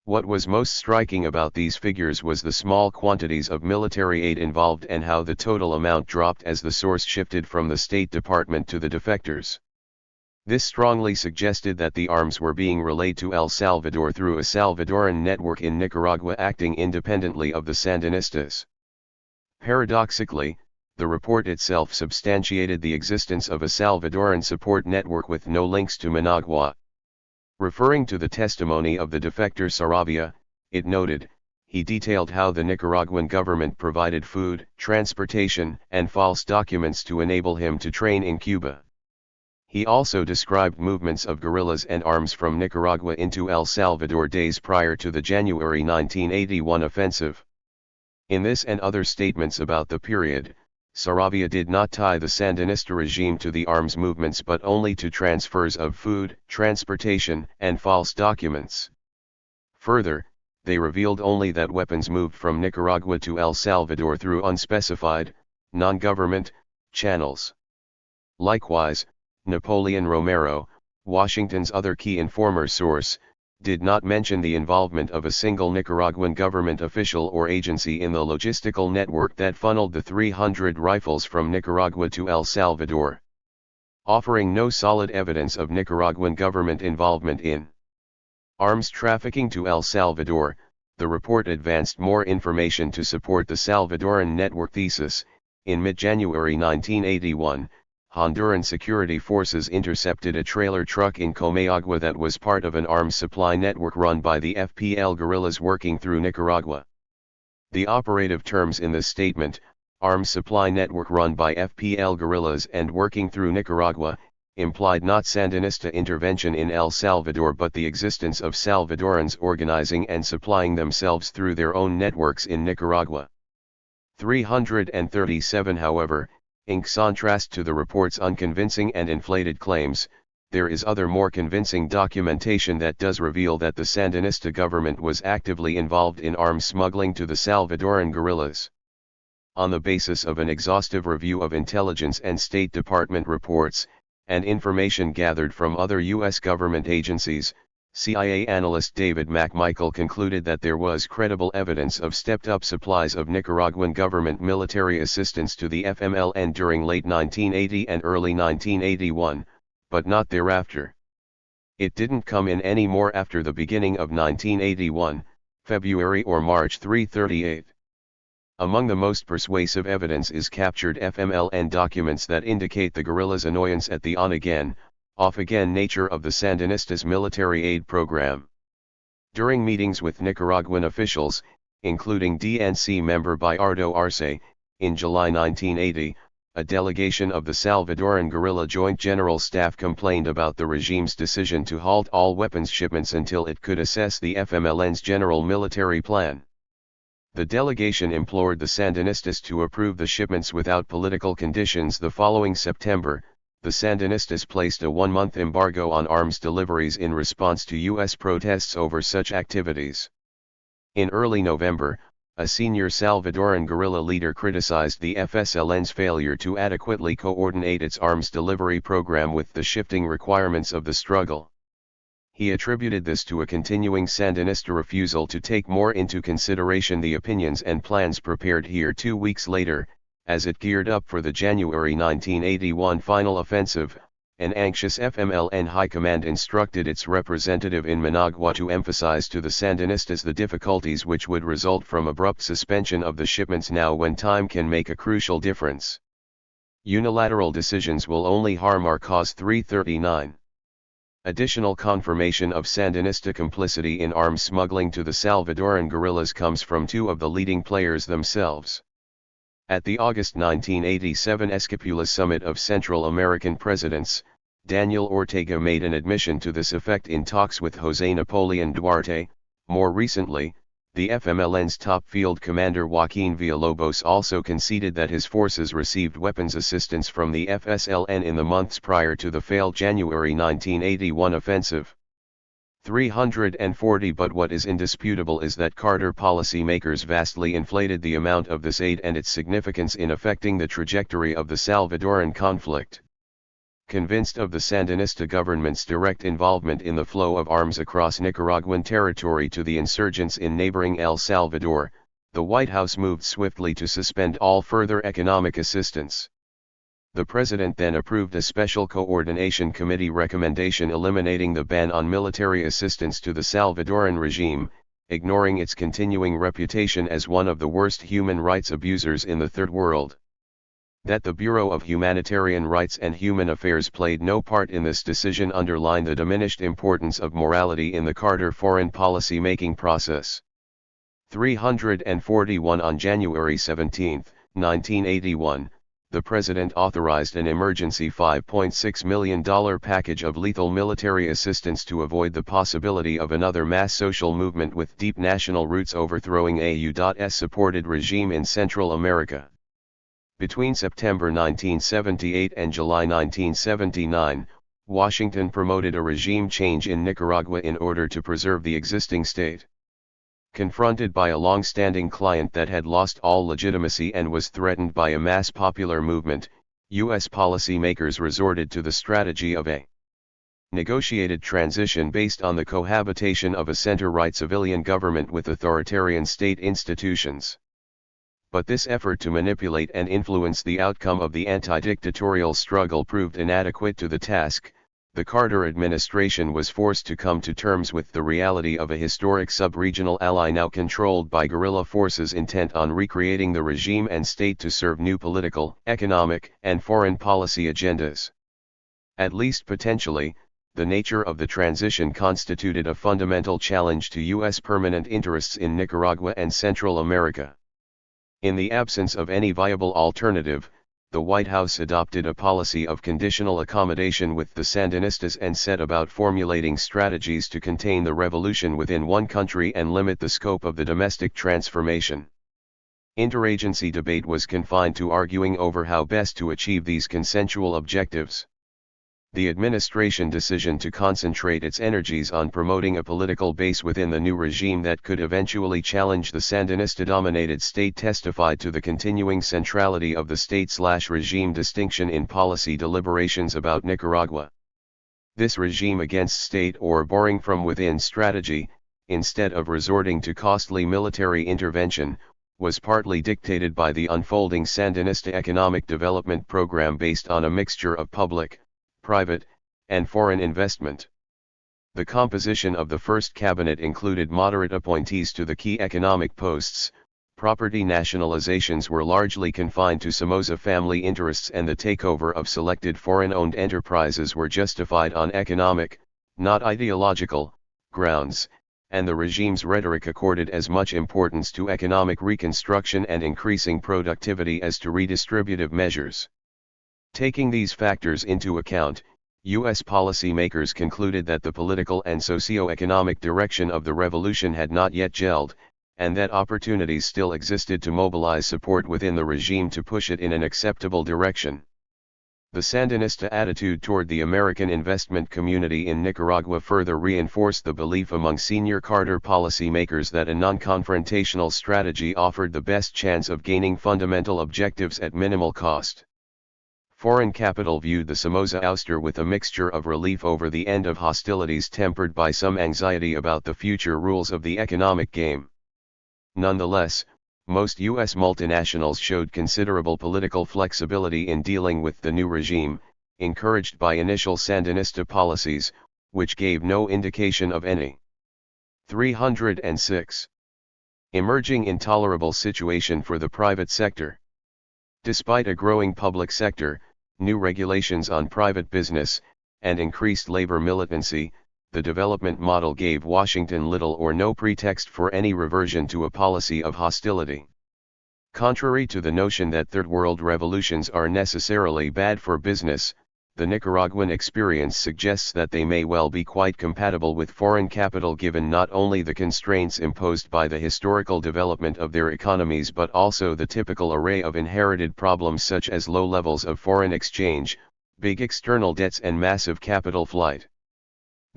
What was most striking about these figures was the small quantities of military aid involved and how the total amount dropped as the source shifted from the State Department to the defectors. This strongly suggested that the arms were being relayed to El Salvador through a Salvadoran network in Nicaragua acting independently of the Sandinistas. Paradoxically, the report itself substantiated the existence of a Salvadoran support network with no links to Managua. Referring to the testimony of the defector Sarabia, it noted, he detailed how the Nicaraguan government provided food, transportation, and false documents to enable him to train in Cuba. He also described movements of guerrillas and arms from Nicaragua into El Salvador days prior to the January 1981 offensive. In this and other statements about the period, Sarabia did not tie the Sandinista regime to the arms movements but only to transfers of food, transportation, and false documents. Further, they revealed only that weapons moved from Nicaragua to El Salvador through unspecified, non-government, channels. Likewise, Napoleon Romero, Washington's other key informer source, did not mention the involvement of a single Nicaraguan government official or agency in the logistical network that funneled the 300 rifles from Nicaragua to El Salvador. Offering no solid evidence of Nicaraguan government involvement in arms trafficking to El Salvador, the report advanced more information to support the Salvadoran network thesis. In mid-January 1981, Honduran security forces intercepted a trailer truck in Comayagua that was part of an arms supply network run by the FPL guerrillas working through Nicaragua. The operative terms in the statement, arms supply network run by FPL guerrillas and working through Nicaragua, implied not Sandinista intervention in El Salvador but the existence of Salvadorans organizing and supplying themselves through their own networks in Nicaragua. 337 However, in contrast to the report's unconvincing and inflated claims, there is other more convincing documentation that does reveal that the Sandinista government was actively involved in arms smuggling to the Salvadoran guerrillas. On the basis of an exhaustive review of intelligence and State Department reports, and information gathered from other U.S. government agencies, CIA analyst David McMichael concluded that there was credible evidence of stepped-up supplies of Nicaraguan government military assistance to the FMLN during late 1980 and early 1981, but not thereafter. It didn't come in any more after the beginning of 1981, February or March 338. Among the most persuasive evidence is captured FMLN documents that indicate the guerrillas' annoyance at the on-again, off-again nature of the Sandinistas' military aid program. During meetings with Nicaraguan officials, including DNC member Bayardo Arce, in July 1980, a delegation of the Salvadoran guerrilla Joint General Staff complained about the regime's decision to halt all weapons shipments until it could assess the FMLN's general military plan. The delegation implored the Sandinistas to approve the shipments without political conditions. The following September, the Sandinistas placed a one-month embargo on arms deliveries in response to U.S. protests over such activities. In early November, A senior Salvadoran guerrilla leader criticized the FSLN's failure to adequately coordinate its arms delivery program with the shifting requirements of the struggle. He attributed this to a continuing Sandinista refusal to take more into consideration the opinions and plans prepared here 2 weeks later, as it geared up for the January 1981 final offensive. An anxious FMLN High Command instructed its representative in Managua to emphasize to the Sandinistas the difficulties which would result from abrupt suspension of the shipments now when time can make a crucial difference. Unilateral decisions will only harm our cause. 339. Additional confirmation of Sandinista complicity in arms smuggling to the Salvadoran guerrillas comes from two of the leading players themselves. At the August 1987 Escapula Summit of Central American Presidents, Daniel Ortega made an admission to this effect in talks with José Napoleón Duarte. More recently, the FMLN's top field commander Joaquín Villalobos also conceded that his forces received weapons assistance from the FSLN in the months prior to the failed January 1981 offensive. 340 But what is indisputable is that Carter policymakers vastly inflated the amount of this aid and its significance in affecting the trajectory of the Salvadoran conflict. Convinced of the Sandinista government's direct involvement in the flow of arms across Nicaraguan territory to the insurgents in neighboring El Salvador, the White House moved swiftly to suspend all further economic assistance. The president then approved a special coordination committee recommendation eliminating the ban on military assistance to the Salvadoran regime, ignoring its continuing reputation as one of the worst human rights abusers in the Third World. That the Bureau of Humanitarian Rights and Human Affairs played no part in this decision underlined the diminished importance of morality in the Carter foreign policy making process. 341 On January 17, 1981, the President authorized an emergency $5.6 million package of lethal military assistance to avoid the possibility of another mass social movement with deep national roots overthrowing a U.S.-supported regime in Central America. Between September 1978 and July 1979, Washington promoted a regime change in Nicaragua in order to preserve the existing state. Confronted by a long-standing client that had lost all legitimacy and was threatened by a mass popular movement, U.S. policymakers resorted to the strategy of a negotiated transition based on the cohabitation of a center-right civilian government with authoritarian state institutions. But this effort to manipulate and influence the outcome of the anti-dictatorial struggle proved inadequate to the task. The Carter administration was forced to come to terms with the reality of a historic sub-regional ally now controlled by guerrilla forces intent on recreating the regime and state to serve new political, economic, and foreign policy agendas. At least potentially, the nature of the transition constituted a fundamental challenge to U.S. permanent interests in Nicaragua and Central America. In the absence of any viable alternative, the White House adopted a policy of conditional accommodation with the Sandinistas and set about formulating strategies to contain the revolution within one country and limit the scope of the domestic transformation. Interagency debate was confined to arguing over how best to achieve these consensual objectives. The administration decision to concentrate its energies on promoting a political base within the new regime that could eventually challenge the Sandinista-dominated state testified to the continuing centrality of the state-regime distinction in policy deliberations about Nicaragua. This regime against state or boring from within strategy, instead of resorting to costly military intervention, was partly dictated by the unfolding Sandinista economic development program based on a mixture of public, private, and foreign investment. The composition of the first cabinet included moderate appointees to the key economic posts. Property nationalizations were largely confined to Somoza family interests and the takeover of selected foreign-owned enterprises were justified on economic, not ideological, grounds, and the regime's rhetoric accorded as much importance to economic reconstruction and increasing productivity as to redistributive measures. Taking these factors into account, U.S. policymakers concluded that the political and socio-economic direction of the revolution had not yet gelled, and that opportunities still existed to mobilize support within the regime to push it in an acceptable direction. The Sandinista attitude toward the American investment community in Nicaragua further reinforced the belief among senior Carter policymakers that a non-confrontational strategy offered the best chance of gaining fundamental objectives at minimal cost. Foreign capital viewed the Somoza ouster with a mixture of relief over the end of hostilities tempered by some anxiety about the future rules of the economic game. Nonetheless, most U.S. multinationals showed considerable political flexibility in dealing with the new regime, encouraged by initial Sandinista policies, which gave no indication of any. 306. Emerging intolerable situation for the private sector. Despite a growing public sector, new regulations on private business, and increased labor militancy, the development model gave Washington little or no pretext for any reversion to a policy of hostility. Contrary to the notion that third world revolutions are necessarily bad for business, the Nicaraguan experience suggests that they may well be quite compatible with foreign capital given not only the constraints imposed by the historical development of their economies but also the typical array of inherited problems such as low levels of foreign exchange, big external debts and massive capital flight.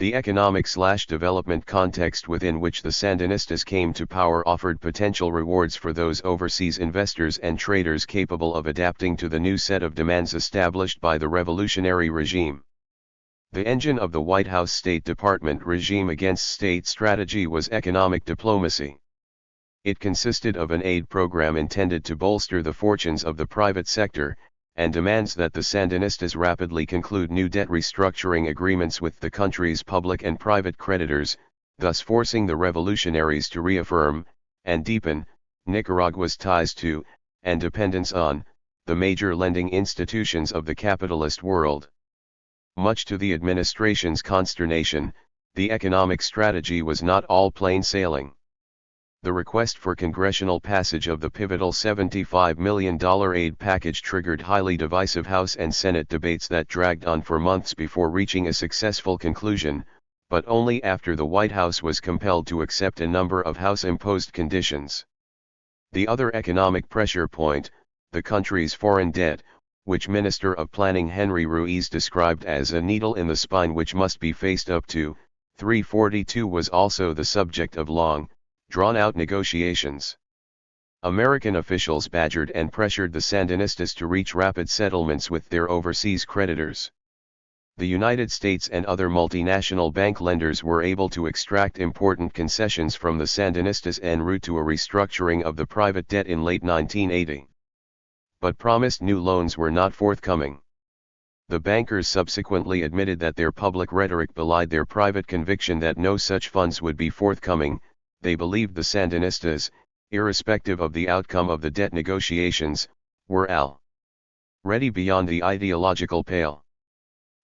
The economic/development context within which the Sandinistas came to power offered potential rewards for those overseas investors and traders capable of adapting to the new set of demands established by the revolutionary regime. The engine of the White House State Department regime against state strategy was economic diplomacy. It consisted of an aid program intended to bolster the fortunes of the private sector, and demands that the Sandinistas rapidly conclude new debt restructuring agreements with the country's public and private creditors, thus forcing the revolutionaries to reaffirm, and deepen, Nicaragua's ties to, and dependence on, the major lending institutions of the capitalist world. Much to the administration's consternation, the economic strategy was not all plain sailing. The request for congressional passage of the pivotal $75 million aid package triggered highly divisive House and Senate debates that dragged on for months before reaching a successful conclusion, but only after the White House was compelled to accept a number of House-imposed conditions. The other economic pressure point, the country's foreign debt, which Minister of Planning Henry Ruiz described as a needle in the spine which must be faced up to, 342 was also the subject of long, drawn-out negotiations. American officials badgered and pressured the Sandinistas to reach rapid settlements with their overseas creditors. The United States and other multinational bank lenders were able to extract important concessions from the Sandinistas en route to a restructuring of the private debt in late 1980. But promised new loans were not forthcoming. The bankers subsequently admitted that their public rhetoric belied their private conviction that no such funds would be forthcoming. They believed the Sandinistas, irrespective of the outcome of the debt negotiations, were already beyond the ideological pale.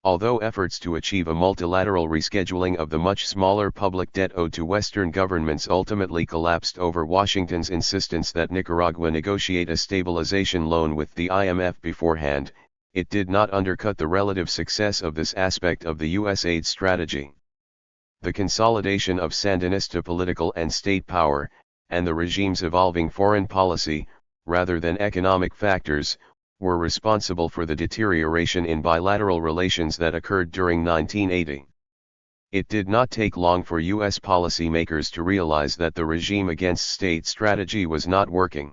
Although efforts to achieve a multilateral rescheduling of the much smaller public debt owed to Western governments ultimately collapsed over Washington's insistence that Nicaragua negotiate a stabilization loan with the IMF beforehand, it did not undercut the relative success of this aspect of the U.S. aid strategy. The consolidation of Sandinista political and state power, and the regime's evolving foreign policy, rather than economic factors, were responsible for the deterioration in bilateral relations that occurred during 1980. It did not take long for U.S. policymakers to realize that the regime against state strategy was not working.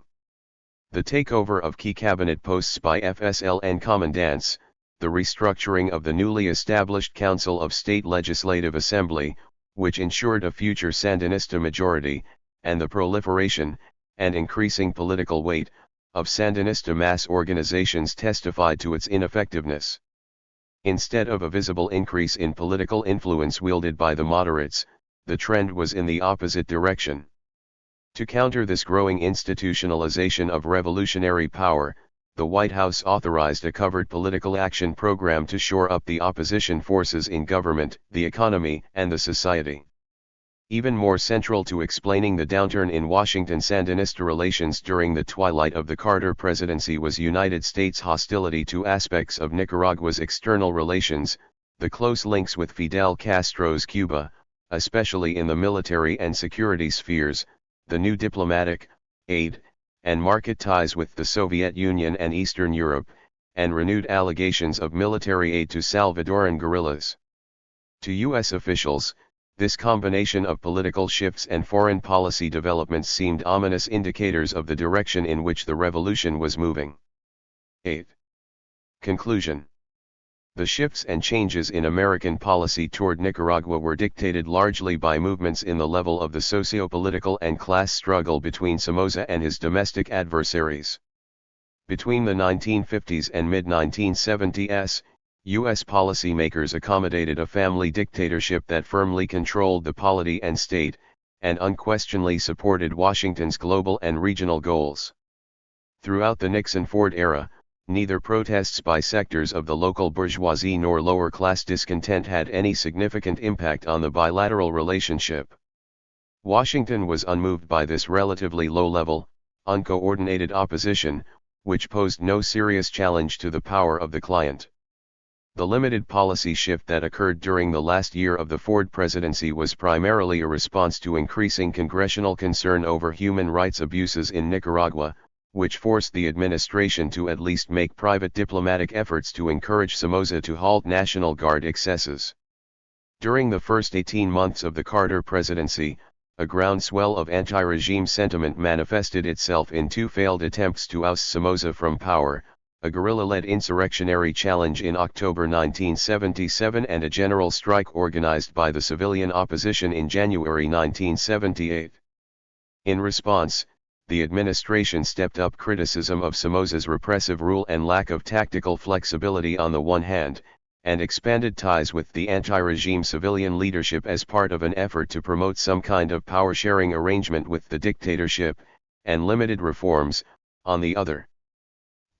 The takeover of key cabinet posts by FSL and commandants, the restructuring of the newly established Council of State Legislative Assembly, which ensured a future Sandinista majority, and the proliferation, and increasing political weight, of Sandinista mass organizations testified to its ineffectiveness. Instead of a visible increase in political influence wielded by the moderates, the trend was in the opposite direction. To counter this growing institutionalization of revolutionary power, the White House authorized a covert political action program to shore up the opposition forces in government, the economy, and the society. Even more central to explaining the downturn in Washington Sandinista relations during the twilight of the Carter presidency was United States hostility to aspects of Nicaragua's external relations, the close links with Fidel Castro's Cuba, especially in the military and security spheres, the new diplomatic, aid, and market ties with the Soviet Union and Eastern Europe, and renewed allegations of military aid to Salvadoran guerrillas. To U.S. officials, this combination of political shifts and foreign policy developments seemed ominous indicators of the direction in which the revolution was moving. 8. Conclusion. The shifts and changes in American policy toward Nicaragua were dictated largely by movements in the level of the socio-political and class struggle between Somoza and his domestic adversaries. Between the 1950s and mid-1970s, U.S. policymakers accommodated a family dictatorship that firmly controlled the polity and state, and unquestionably supported Washington's global and regional goals. Throughout the Nixon-Ford era, neither protests by sectors of the local bourgeoisie nor lower-class discontent had any significant impact on the bilateral relationship. Washington was unmoved by this relatively low-level, uncoordinated opposition, which posed no serious challenge to the power of the client. The limited policy shift that occurred during the last year of the Ford presidency was primarily a response to increasing congressional concern over human rights abuses in Nicaragua, which forced the administration to at least make private diplomatic efforts to encourage Somoza to halt National Guard excesses. During the first 18 months of the Carter presidency, a groundswell of anti-regime sentiment manifested itself in two failed attempts to oust Somoza from power, a guerrilla-led insurrectionary challenge in October 1977 and a general strike organized by the civilian opposition in January 1978. In response, the administration stepped up criticism of Somoza's repressive rule and lack of tactical flexibility on the one hand, and expanded ties with the anti-regime civilian leadership as part of an effort to promote some kind of power-sharing arrangement with the dictatorship, and limited reforms, on the other.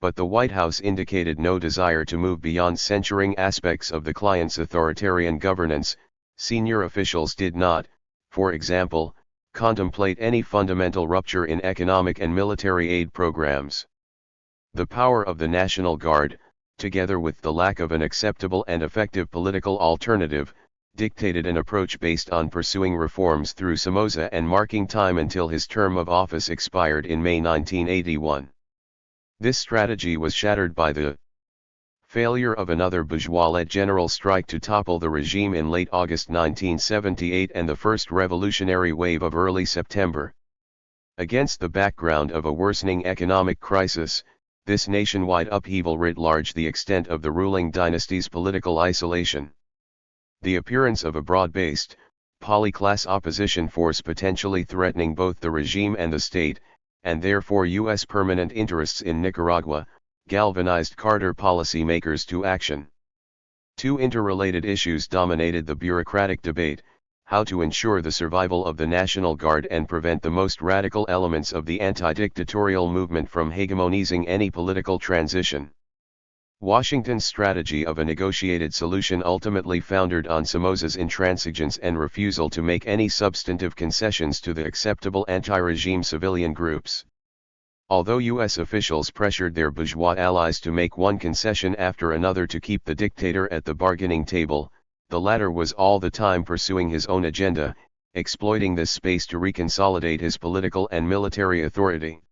But the White House indicated no desire to move beyond censuring aspects of the client's authoritarian governance. Senior officials did not, for example, contemplate any fundamental rupture in economic and military aid programs. The power of the National Guard, together with the lack of an acceptable and effective political alternative, dictated an approach based on pursuing reforms through Somoza and marking time until his term of office expired in May 1981. This strategy was shattered by the failure of another bourgeois-led general strike to topple the regime in late August 1978 and the first revolutionary wave of early September. Against the background of a worsening economic crisis, this nationwide upheaval writ large the extent of the ruling dynasty's political isolation. The appearance of a broad-based, polyclass opposition force potentially threatening both the regime and the state, and therefore U.S. permanent interests in Nicaragua, galvanized Carter policymakers to action. Two interrelated issues dominated the bureaucratic debate: how to ensure the survival of the National Guard and prevent the most radical elements of the anti-dictatorial movement from hegemonizing any political transition. Washington's strategy of a negotiated solution ultimately foundered on Somoza's intransigence and refusal to make any substantive concessions to the acceptable anti-regime civilian groups. Although U.S. officials pressured their bourgeois allies to make one concession after another to keep the dictator at the bargaining table, the latter was all the time pursuing his own agenda, exploiting this space to reconsolidate his political and military authority.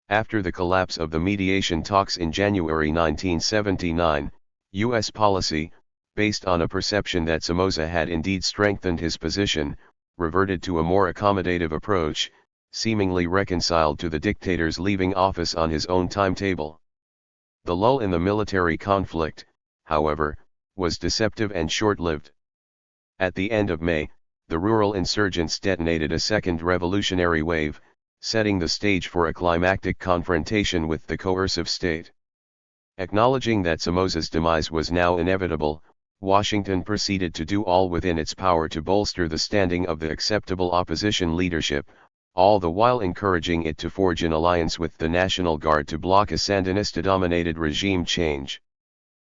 After the collapse of the mediation talks in January 1979, U.S. policy, based on a perception that Somoza had indeed strengthened his position, reverted to a more accommodative approach, seemingly reconciled to the dictator's leaving office on his own timetable. The lull in the military conflict, however, was deceptive and short-lived. At the end of May, the rural insurgents detonated a second revolutionary wave, setting the stage for a climactic confrontation with the coercive state. Acknowledging that Somoza's demise was now inevitable, Washington proceeded to do all within its power to bolster the standing of the acceptable opposition leadership, all the while encouraging it to forge an alliance with the National Guard to block a Sandinista-dominated regime change.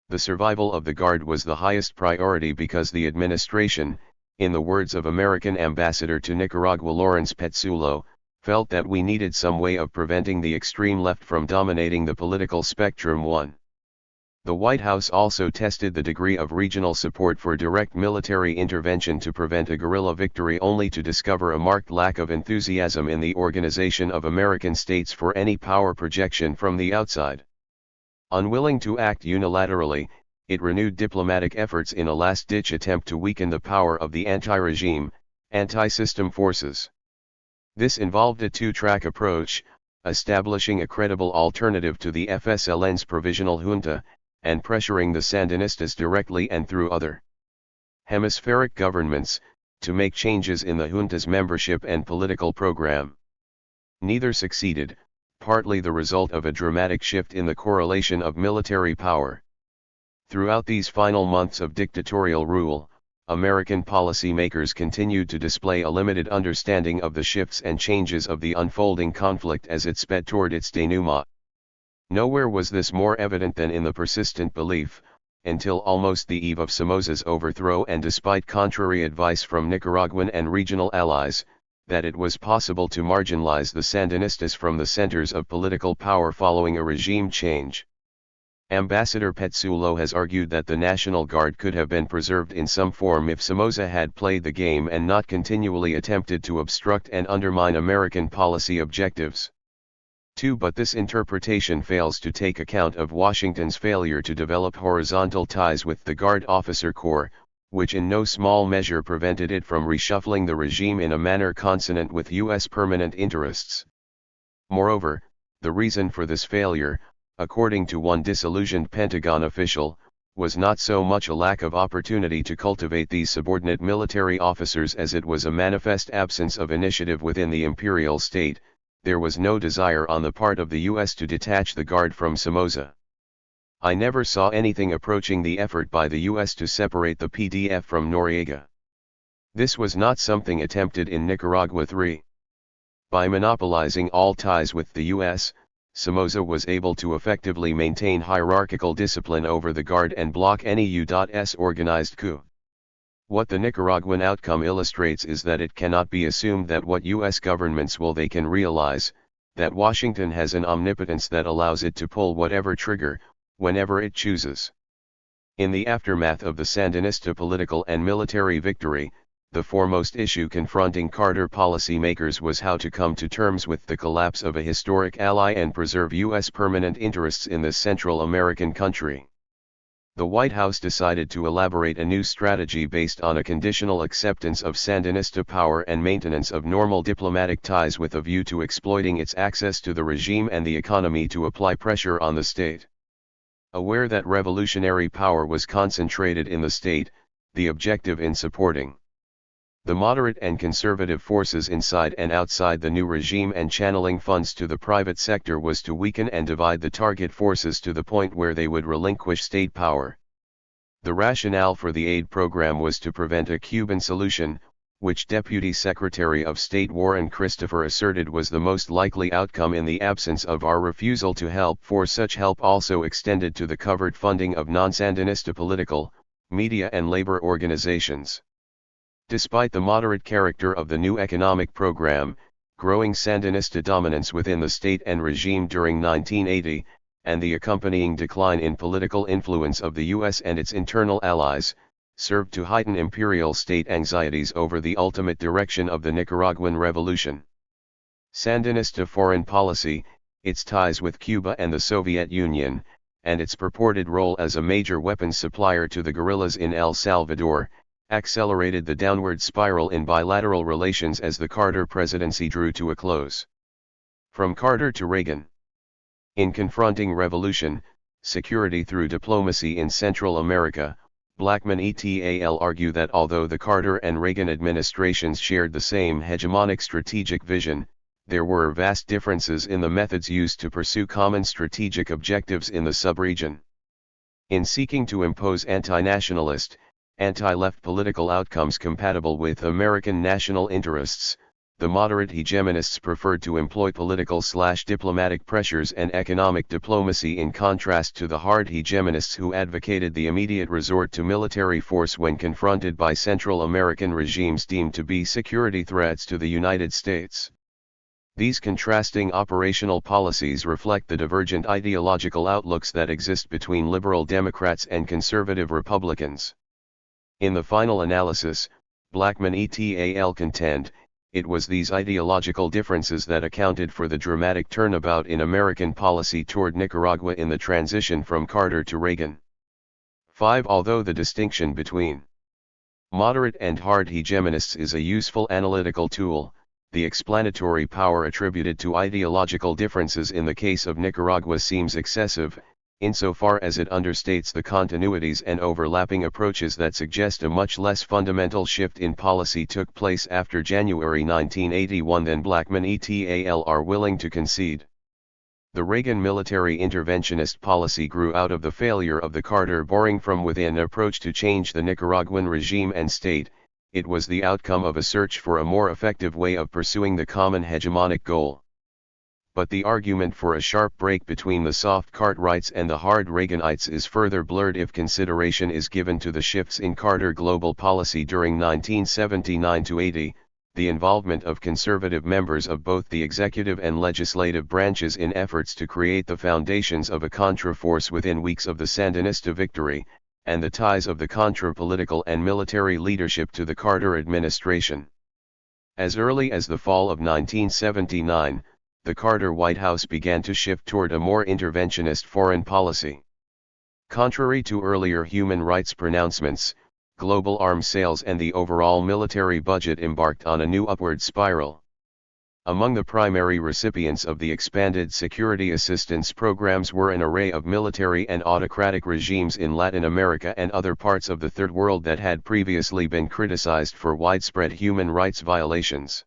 The survival of the Guard was the highest priority because the administration, in the words of American Ambassador to Nicaragua Lawrence Petzulo, felt that we needed some way of preventing the extreme left from dominating the political spectrum. 1. The White House also tested the degree of regional support for direct military intervention to prevent a guerrilla victory, only to discover a marked lack of enthusiasm in the Organization of American States for any power projection from the outside. Unwilling to act unilaterally, it renewed diplomatic efforts in a last-ditch attempt to weaken the power of the anti-regime, anti-system forces. This involved a two-track approach, establishing a credible alternative to the FSLN's provisional junta, and pressuring the Sandinistas directly and through other hemispheric governments, to make changes in the junta's membership and political program. Neither succeeded, partly the result of a dramatic shift in the correlation of military power. Throughout these final months of dictatorial rule, American policymakers continued to display a limited understanding of the shifts and changes of the unfolding conflict as it sped toward its denouement. Nowhere was this more evident than in the persistent belief, until almost the eve of Somoza's overthrow and despite contrary advice from Nicaraguan and regional allies, that it was possible to marginalize the Sandinistas from the centers of political power following a regime change. Ambassador Petsulo has argued that the National Guard could have been preserved in some form if Somoza had played the game and not continually attempted to obstruct and undermine American policy objectives. But this interpretation fails to take account of Washington's failure to develop horizontal ties with the Guard officer corps, which in no small measure prevented it from reshuffling the regime in a manner consonant with U.S. permanent interests. Moreover, the reason for this failure, according to one disillusioned Pentagon official, was not so much a lack of opportunity to cultivate these subordinate military officers as it was a manifest absence of initiative within the imperial state. There was no desire on the part of the U.S. to detach the Guard from Somoza. I never saw anything approaching the effort by the U.S. to separate the PDF from Noriega. This was not something attempted in Nicaragua III. By monopolizing all ties with the U.S., Somoza was able to effectively maintain hierarchical discipline over the Guard and block any U.S. organized coup. What the Nicaraguan outcome illustrates is that it cannot be assumed that what U.S. governments will they can realize, that Washington has an omnipotence that allows it to pull whatever trigger, whenever it chooses. In the aftermath of the Sandinista political and military victory, the foremost issue confronting Carter policymakers was how to come to terms with the collapse of a historic ally and preserve U.S. permanent interests in this Central American country. The White House decided to elaborate a new strategy based on a conditional acceptance of Sandinista power and maintenance of normal diplomatic ties with a view to exploiting its access to the regime and the economy to apply pressure on the state. Aware that revolutionary power was concentrated in the state, the objective in supporting the moderate and conservative forces inside and outside the new regime and channeling funds to the private sector was to weaken and divide the target forces to the point where they would relinquish state power. The rationale for the aid program was to prevent a Cuban solution, which Deputy Secretary of State Warren Christopher asserted was the most likely outcome in the absence of our refusal to help, for such help also extended to the covered funding of non-Sandinista political, media and labor organizations. Despite the moderate character of the new economic program, growing Sandinista dominance within the state and regime during 1980, and the accompanying decline in political influence of the U.S. and its internal allies, served to heighten imperial state anxieties over the ultimate direction of the Nicaraguan revolution. Sandinista foreign policy, its ties with Cuba and the Soviet Union, and its purported role as a major weapons supplier to the guerrillas in El Salvador, accelerated the downward spiral in bilateral relations as the Carter presidency drew to a close. From Carter to Reagan. In confronting revolution, security through diplomacy in Central America, Blackman et al. Argue that although the Carter and Reagan administrations shared the same hegemonic strategic vision, there were vast differences in the methods used to pursue common strategic objectives in the sub-region. In seeking to impose anti-nationalist, anti-left political outcomes compatible with American national interests, the moderate hegemonists preferred to employ political/diplomatic pressures and economic diplomacy in contrast to the hard hegemonists who advocated the immediate resort to military force when confronted by Central American regimes deemed to be security threats to the United States. These contrasting operational policies reflect the divergent ideological outlooks that exist between liberal Democrats and conservative Republicans. In the final analysis, Blackman et al. Contend, it was these ideological differences that accounted for the dramatic turnabout in American policy toward Nicaragua in the transition from Carter to Reagan. 5. Although the distinction between moderate and hard hegemonists is a useful analytical tool, the explanatory power attributed to ideological differences in the case of Nicaragua seems excessive, insofar as it understates the continuities and overlapping approaches that suggest a much less fundamental shift in policy took place after January 1981 than Blackman et al. Are willing to concede. The Reagan military interventionist policy grew out of the failure of the Carter boring from within approach to change the Nicaraguan regime and state. It was the outcome of a search for a more effective way of pursuing the common hegemonic goal. But the argument for a sharp break between the soft Carterites and the hard Reaganites is further blurred if consideration is given to the shifts in Carter global policy during 1979–80, the involvement of conservative members of both the executive and legislative branches in efforts to create the foundations of a Contra-force within weeks of the Sandinista victory, and the ties of the Contra political and military leadership to the Carter administration. As early as the fall of 1979, the Carter White House began to shift toward a more interventionist foreign policy. Contrary to earlier human rights pronouncements, global arms sales and the overall military budget embarked on a new upward spiral. Among the primary recipients of the expanded security assistance programs were an array of military and autocratic regimes in Latin America and other parts of the Third World that had previously been criticized for widespread human rights violations.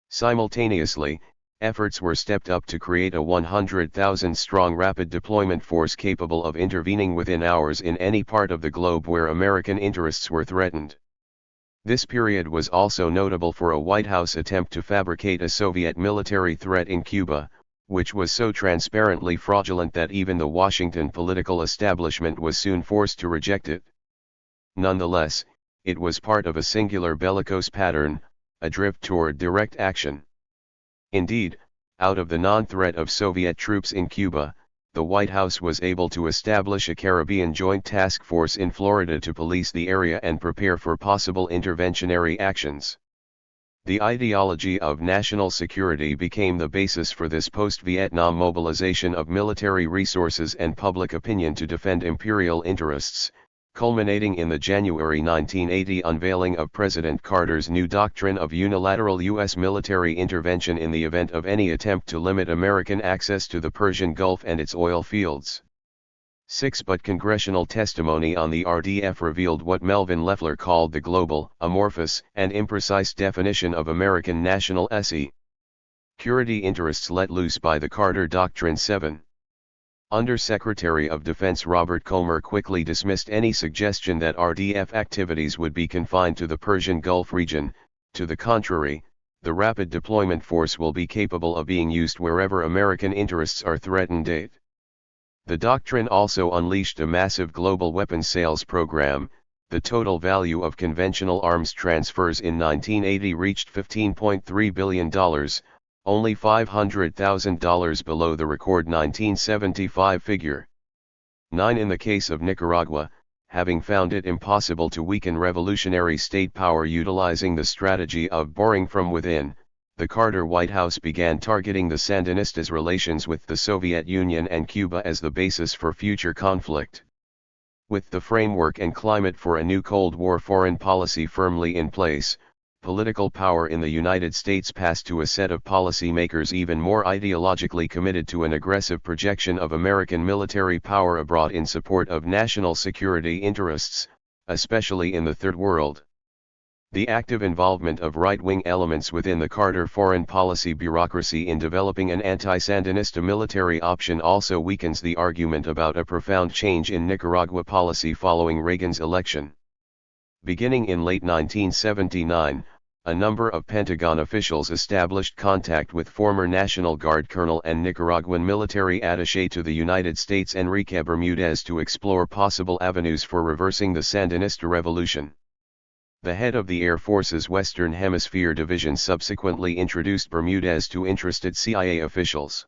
Simultaneously, efforts were stepped up to create a 100,000-strong rapid deployment force capable of intervening within hours in any part of the globe where American interests were threatened. This period was also notable for a White House attempt to fabricate a Soviet military threat in Cuba, which was so transparently fraudulent that even the Washington political establishment was soon forced to reject it. Nonetheless, it was part of a singular bellicose pattern, a drift toward direct action. Indeed, out of the non-threat of Soviet troops in Cuba, the White House was able to establish a Caribbean Joint Task Force in Florida to police the area and prepare for possible interventionary actions. The ideology of national security became the basis for this post-Vietnam mobilization of military resources and public opinion to defend imperial interests, culminating in the January 1980 unveiling of President Carter's new doctrine of unilateral U.S. military intervention in the event of any attempt to limit American access to the Persian Gulf and its oil fields. 6. But congressional testimony on the RDF revealed what Melvin Leffler called the global, amorphous, and imprecise definition of American national security interests let loose by the Carter Doctrine. 7. Under-Secretary of Defense Robert Colmer quickly dismissed any suggestion that RDF activities would be confined to the Persian Gulf region. To the contrary, the Rapid Deployment Force will be capable of being used wherever American interests are threatened. 8. The doctrine also unleashed a massive global weapons sales program. The total value of conventional arms transfers in 1980 reached $15.3 billion, only $500,000 below the record 1975 figure. 9. In the case of Nicaragua, having found it impossible to weaken revolutionary state power utilizing the strategy of boring from within, the Carter White House began targeting the Sandinistas' relations with the Soviet Union and Cuba as the basis for future conflict. With the framework and climate for a new Cold War foreign policy firmly in place, political power in the United States passed to a set of policymakers even more ideologically committed to an aggressive projection of American military power abroad in support of national security interests, especially in the Third World. The active involvement of right-wing elements within the Carter foreign policy bureaucracy in developing an anti-Sandinista military option also weakens the argument about a profound change in Nicaragua policy following Reagan's election. Beginning in late 1979, a number of Pentagon officials established contact with former National Guard Colonel and Nicaraguan military attaché to the United States Enrique Bermudez to explore possible avenues for reversing the Sandinista revolution. The head of the Air Force's Western Hemisphere Division subsequently introduced Bermudez to interested CIA officials.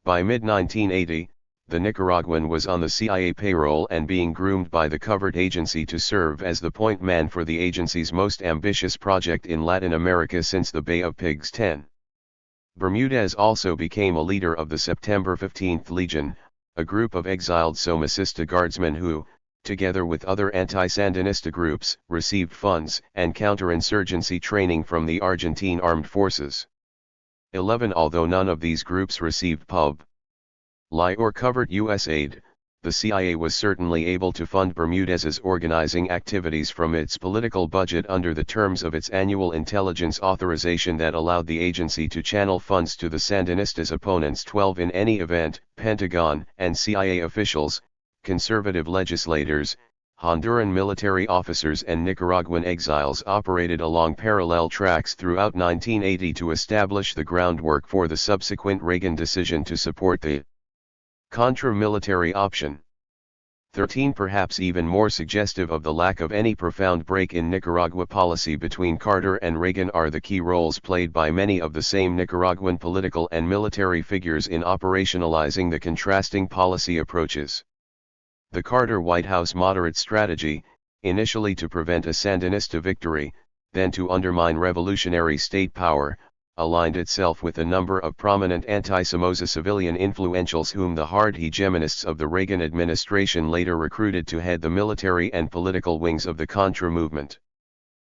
By mid-1980, the Nicaraguan was on the CIA payroll and being groomed by the covert agency to serve as the point man for the agency's most ambitious project in Latin America since the Bay of Pigs 10. Bermudez also became a leader of the September 15th Legion, a group of exiled Somocista guardsmen who, together with other anti-Sandinista groups, received funds and counterinsurgency training from the Argentine armed forces. 11. Although none of these groups received pub. Li or covert U.S. aid, the CIA was certainly able to fund Bermudez's organizing activities from its political budget under the terms of its annual intelligence authorization that allowed the agency to channel funds to the Sandinistas' opponents. 12. In any event, Pentagon and CIA officials, conservative legislators, Honduran military officers and Nicaraguan exiles operated along parallel tracks throughout 1980 to establish the groundwork for the subsequent Reagan decision to support the Contra-military option. 13. Perhaps even more suggestive of the lack of any profound break in Nicaragua policy between Carter and Reagan are the key roles played by many of the same Nicaraguan political and military figures in operationalizing the contrasting policy approaches. The Carter White House moderate strategy, initially to prevent a Sandinista victory, then to undermine revolutionary state power, aligned itself with a number of prominent anti-Somoza civilian influentials whom the hard hegemonists of the Reagan administration later recruited to head the military and political wings of the Contra movement.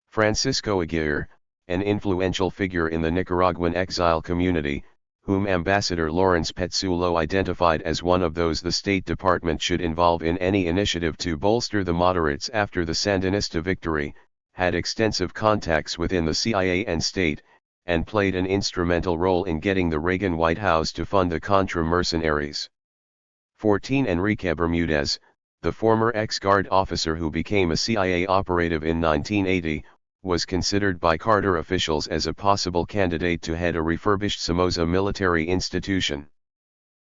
Francisco Aguirre, an influential figure in the Nicaraguan exile community, whom Ambassador Lawrence Petzulo identified as one of those the State Department should involve in any initiative to bolster the moderates after the Sandinista victory, had extensive contacts within the CIA and state, and played an instrumental role in getting the Reagan White House to fund the Contra mercenaries. 14. Enrique Bermudez, the former ex-guard officer who became a CIA operative in 1980, was considered by Carter officials as a possible candidate to head a refurbished Somoza military institution.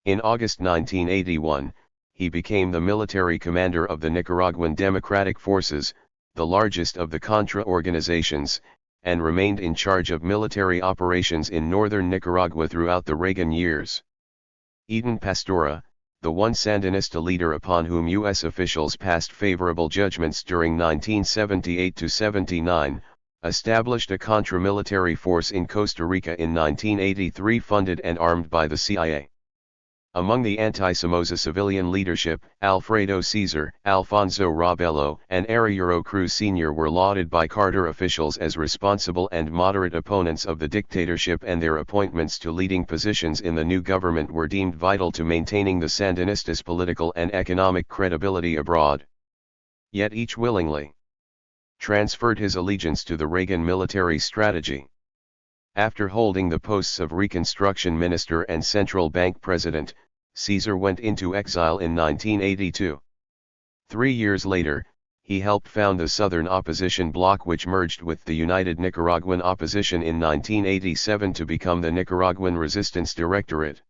In August 1981, he became the military commander of the Nicaraguan Democratic Forces, the largest of the Contra organizations, and remained in charge of military operations in northern Nicaragua throughout the Reagan years. Eden Pastora, the one Sandinista leader upon whom U.S. officials passed favorable judgments during 1978-79, established a Contra-military force in Costa Rica in 1983 funded and armed by the CIA. Among the anti-Somoza civilian leadership, Alfredo Cesar, Alfonso Robelo, and Arturo Cruz Sr. were lauded by Carter officials as responsible and moderate opponents of the dictatorship, and their appointments to leading positions in the new government were deemed vital to maintaining the Sandinistas' political and economic credibility abroad. Yet each willingly transferred his allegiance to the Reagan military strategy. After holding the posts of Reconstruction Minister and Central Bank President, Caesar went into exile in 1982. 3 years later, he helped found the Southern Opposition Bloc, which merged with the United Nicaraguan Opposition in 1987 to become the Nicaraguan Resistance Directorate.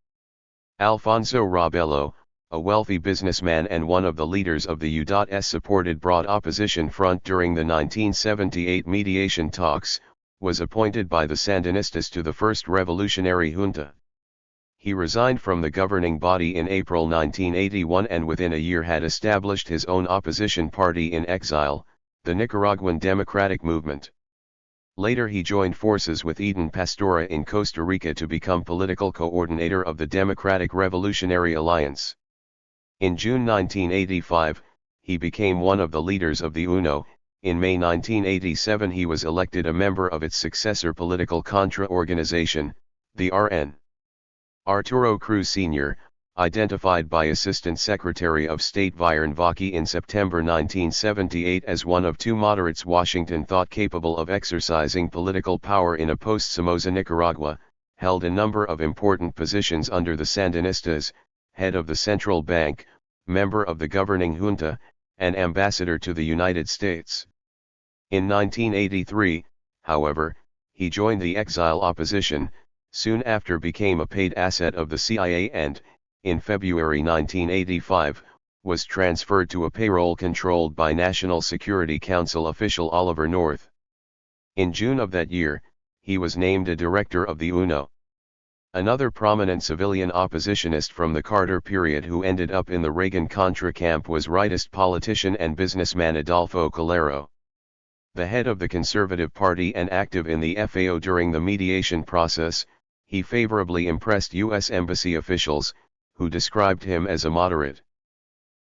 Alfonso Robelo, a wealthy businessman and one of the leaders of the U.S. supported Broad Opposition Front during the 1978 mediation talks, was appointed by the Sandinistas to the First Revolutionary Junta. He resigned from the governing body in April 1981 and within a year had established his own opposition party in exile, the Nicaraguan Democratic Movement. Later he joined forces with Eden Pastora in Costa Rica to become political coordinator of the Democratic Revolutionary Alliance. In June 1985, he became one of the leaders of the UNO. In May 1987 he was elected a member of its successor political Contra organization, the RN. Arturo Cruz Sr., identified by Assistant Secretary of State Viren Vaki in September 1978 as one of two moderates Washington thought capable of exercising political power in a post-Somoza Nicaragua, held a number of important positions under the Sandinistas, head of the central bank, member of the governing junta, and ambassador to the United States. In 1983, however, he joined the exile opposition, soon after became a paid asset of the CIA and, in February 1985, was transferred to a payroll controlled by National Security Council official Oliver North. In June of that year, he was named a director of the UNO. Another prominent civilian oppositionist from the Carter period who ended up in the Reagan-Contra camp was rightist politician and businessman Adolfo Calero. The head of the Conservative Party and active in the FAO during the mediation process, he favorably impressed U.S. embassy officials, who described him as a moderate.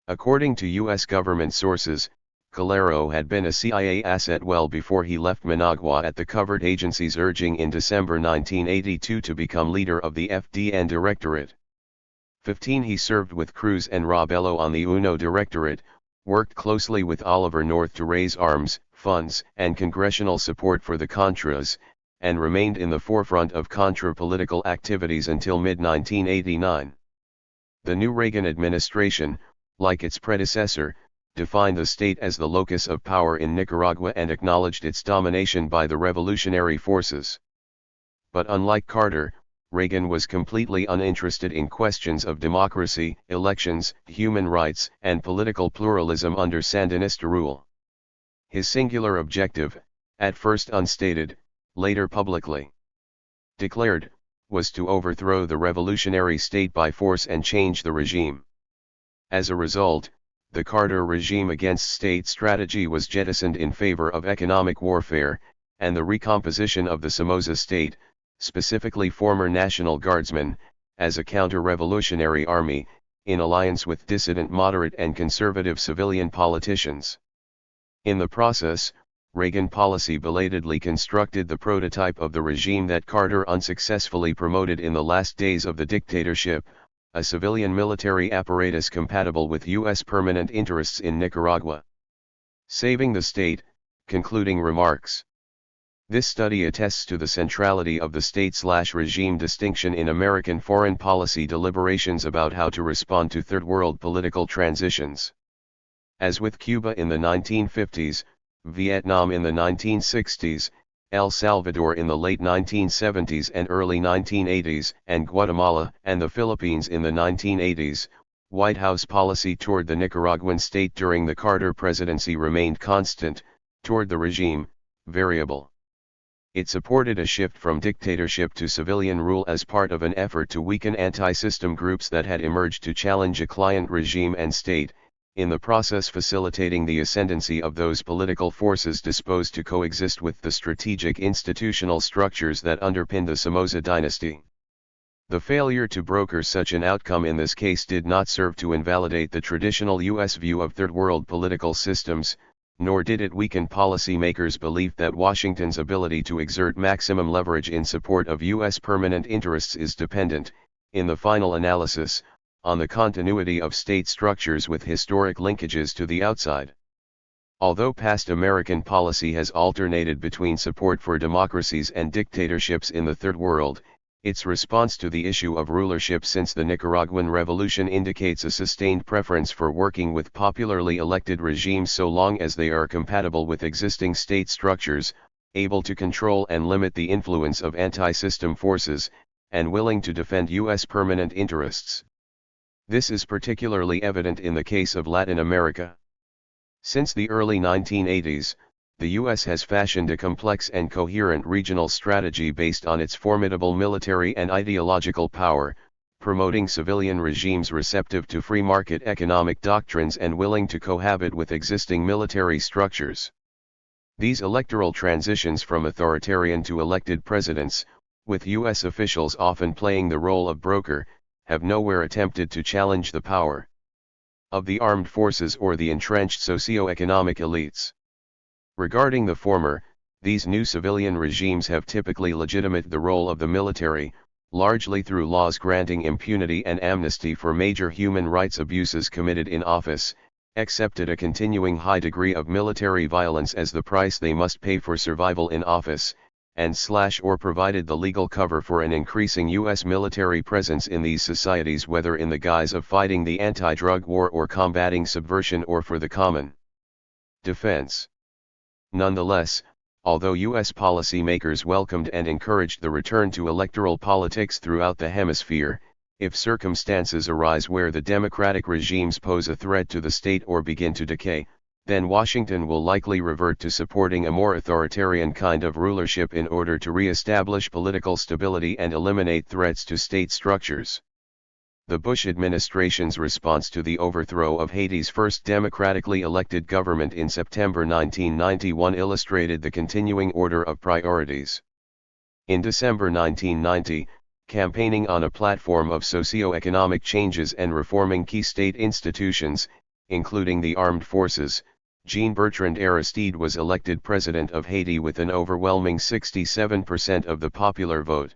According to U.S. government sources, Calero had been a CIA asset well before he left Managua at the covert agency's urging in December 1982 to become leader of the FDN Directorate. 15 He served with Cruz and Robelo on the UNO Directorate, worked closely with Oliver North to raise arms, funds, and congressional support for the Contras, and remained in the forefront of Contra political activities until mid-1989. The new Reagan administration, like its predecessor, defined the state as the locus of power in Nicaragua and acknowledged its domination by the revolutionary forces. But unlike Carter, Reagan was completely uninterested in questions of democracy, elections, human rights, and political pluralism under Sandinista rule. His singular objective, at first unstated, later publicly declared, was to overthrow the revolutionary state by force and change the regime. As a result, the Carter regime against state strategy was jettisoned in favor of economic warfare, and the recomposition of the Somoza state, specifically former National Guardsmen, as a counter-revolutionary army, in alliance with dissident moderate and conservative civilian politicians. In the process, Reagan policy belatedly constructed the prototype of the regime that Carter unsuccessfully promoted in the last days of the dictatorship, a civilian military apparatus compatible with U.S. permanent interests in Nicaragua. Saving the state, concluding remarks. This study attests to the centrality of the state/regime distinction in American foreign policy deliberations about how to respond to Third World political transitions. As with Cuba in the 1950s, Vietnam in the 1960s, El Salvador in the late 1970s and early 1980s, and Guatemala and the Philippines in the 1980s, White House policy toward the Nicaraguan state during the Carter presidency remained constant, toward the regime, variable. It supported a shift from dictatorship to civilian rule as part of an effort to weaken anti-system groups that had emerged to challenge a client regime and state, in the process facilitating the ascendancy of those political forces disposed to coexist with the strategic institutional structures that underpinned the Somoza dynasty. The failure to broker such an outcome in this case did not serve to invalidate the traditional U.S. view of Third World political systems, nor did it weaken policymakers' belief that Washington's ability to exert maximum leverage in support of U.S. permanent interests is dependent, in the final analysis, on the continuity of state structures with historic linkages to the outside. Although past American policy has alternated between support for democracies and dictatorships in the Third World, its response to the issue of rulership since the Nicaraguan Revolution indicates a sustained preference for working with popularly elected regimes so long as they are compatible with existing state structures, able to control and limit the influence of anti-system forces, and willing to defend U.S. permanent interests. This is particularly evident in the case of Latin America. Since the early 1980s, the U.S. has fashioned a complex and coherent regional strategy based on its formidable military and ideological power, promoting civilian regimes receptive to free market economic doctrines and willing to cohabit with existing military structures. These electoral transitions from authoritarian to elected presidents, with U.S. officials often playing the role of broker, have nowhere attempted to challenge the power of the armed forces or the entrenched socio-economic elites. Regarding the former, these new civilian regimes have typically legitimated the role of the military, largely through laws granting impunity and amnesty for major human rights abuses committed in office, accepted a continuing high degree of military violence as the price they must pay for survival in office, and/or provided the legal cover for an increasing U.S. military presence in these societies, whether in the guise of fighting the anti-drug war or combating subversion or for the common defense. Nonetheless, although U.S. policymakers welcomed and encouraged the return to electoral politics throughout the hemisphere, if circumstances arise where the democratic regimes pose a threat to the state or begin to decay, then Washington will likely revert to supporting a more authoritarian kind of rulership in order to re-establish political stability and eliminate threats to state structures. The Bush administration's response to the overthrow of Haiti's first democratically elected government in September 1991 illustrated the continuing order of priorities. In December 1990, campaigning on a platform of socio-economic changes and reforming key state institutions, including the armed forces, Jean-Bertrand Aristide was elected president of Haiti with an overwhelming 67% of the popular vote.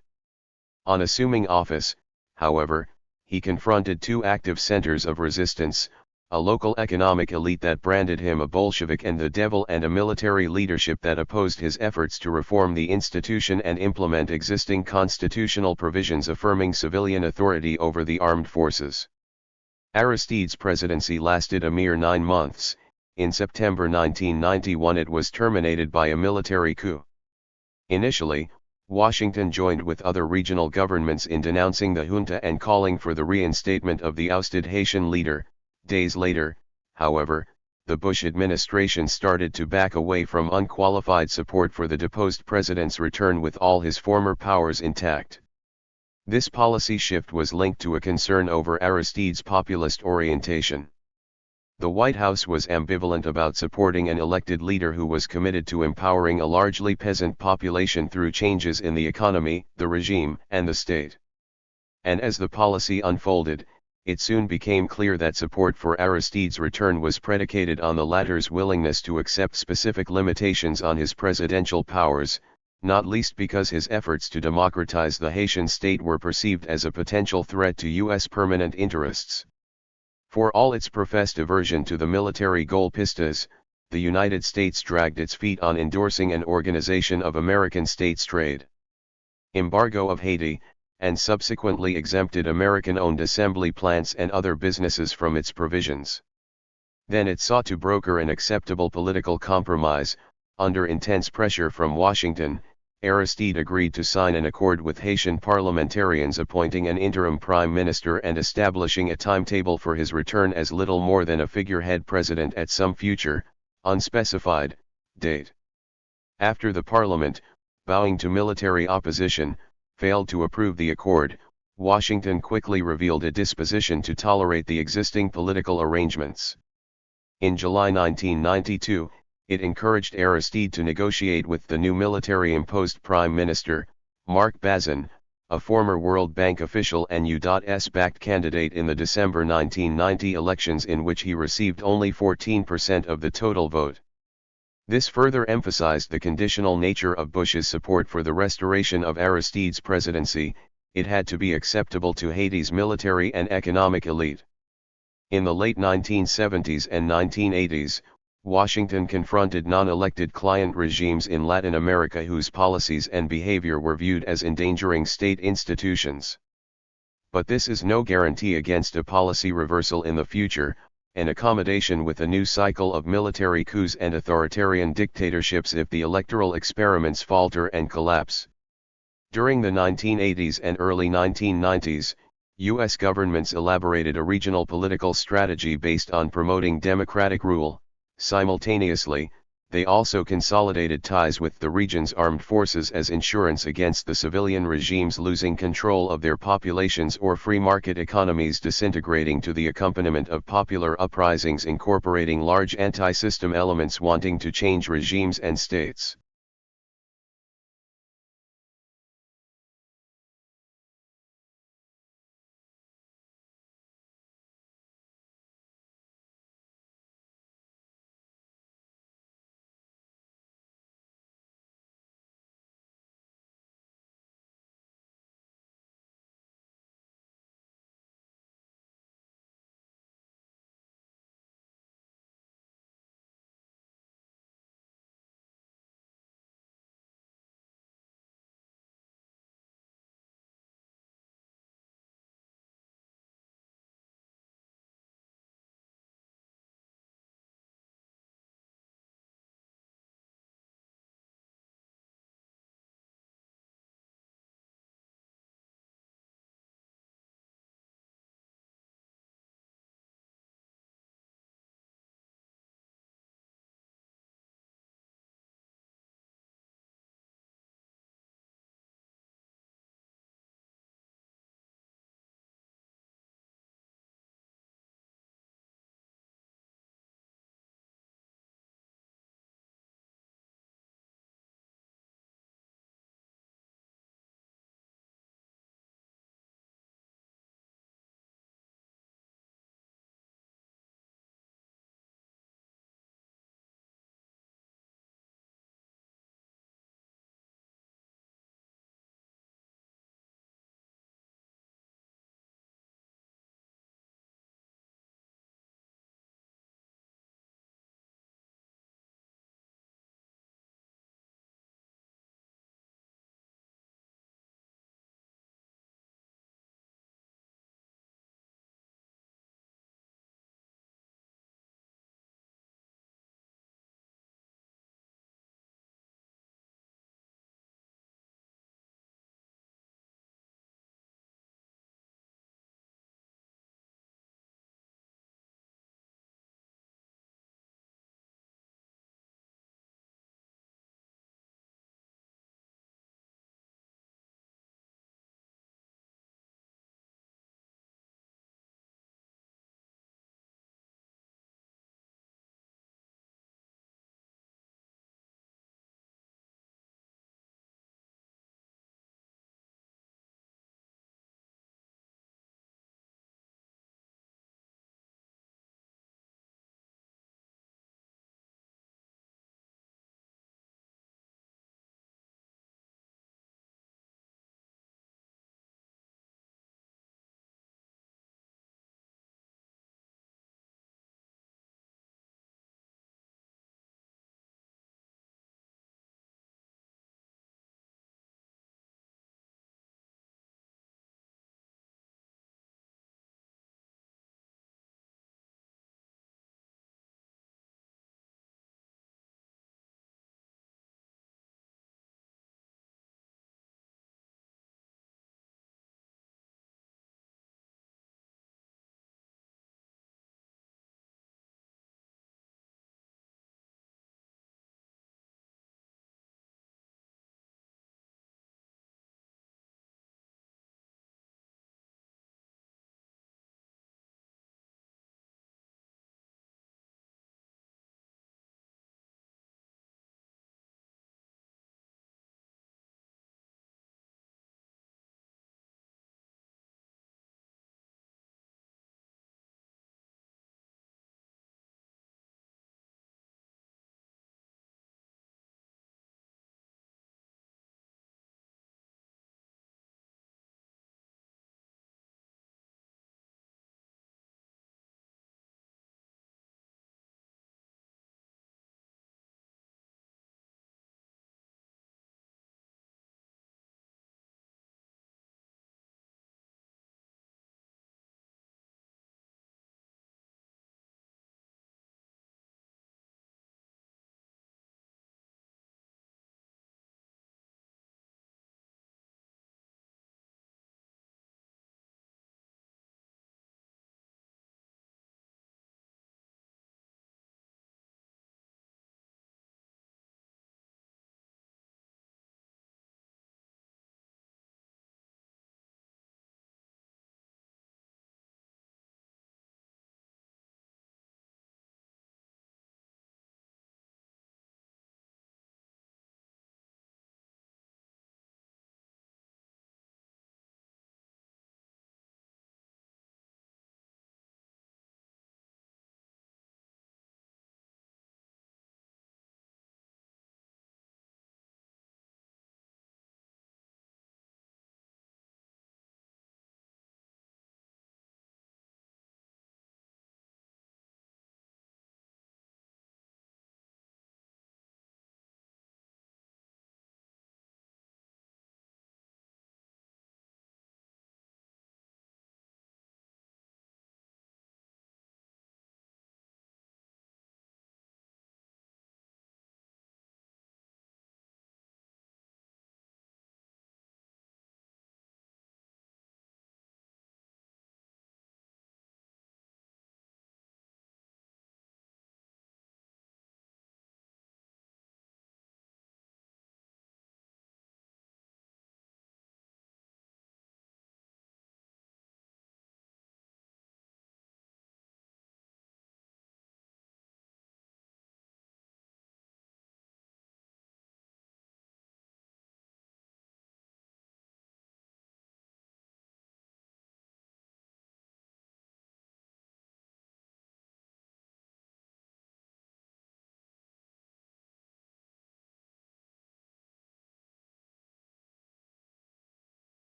On assuming office, however, he confronted two active centers of resistance, a local economic elite that branded him a Bolshevik and the devil, and a military leadership that opposed his efforts to reform the institution and implement existing constitutional provisions affirming civilian authority over the armed forces. Aristide's presidency lasted a mere 9 months. In September 1991 it was terminated by a military coup. Initially, Washington joined with other regional governments in denouncing the junta and calling for the reinstatement of the ousted Haitian leader. Days later, however, the Bush administration started to back away from unqualified support for the deposed president's return with all his former powers intact. This policy shift was linked to a concern over Aristide's populist orientation. The White House was ambivalent about supporting an elected leader who was committed to empowering a largely peasant population through changes in the economy, the regime, and the state. And as the policy unfolded, it soon became clear that support for Aristide's return was predicated on the latter's willingness to accept specific limitations on his presidential powers, not least because his efforts to democratize the Haitian state were perceived as a potential threat to U.S. permanent interests. For all its professed aversion to the military golpistas, the United States dragged its feet on endorsing an Organization of American States trade embargo of Haiti, and subsequently exempted American-owned assembly plants and other businesses from its provisions. Then it sought to broker an acceptable political compromise. Under intense pressure from Washington, Aristide agreed to sign an accord with Haitian parliamentarians appointing an interim prime minister and establishing a timetable for his return as little more than a figurehead president at some future, unspecified, date. After the parliament, bowing to military opposition, failed to approve the accord, Washington quickly revealed a disposition to tolerate the existing political arrangements. In July 1992, it encouraged Aristide to negotiate with the new military-imposed Prime Minister, Marc Bazin, a former World Bank official and U.S.-backed candidate in the December 1990 elections in which he received only 14% of the total vote. This further emphasized the conditional nature of Bush's support for the restoration of Aristide's presidency. It had to be acceptable to Haiti's military and economic elite. In the late 1970s and 1980s, Washington confronted non-elected client regimes in Latin America whose policies and behavior were viewed as endangering state institutions. But this is no guarantee against a policy reversal in the future, an accommodation with a new cycle of military coups and authoritarian dictatorships if the electoral experiments falter and collapse. During the 1980s and early 1990s, U.S. governments elaborated a regional political strategy based on promoting democratic rule. Simultaneously, they also consolidated ties with the region's armed forces as insurance against the civilian regimes losing control of their populations or free market economies disintegrating to the accompaniment of popular uprisings incorporating large anti-system elements wanting to change regimes and states.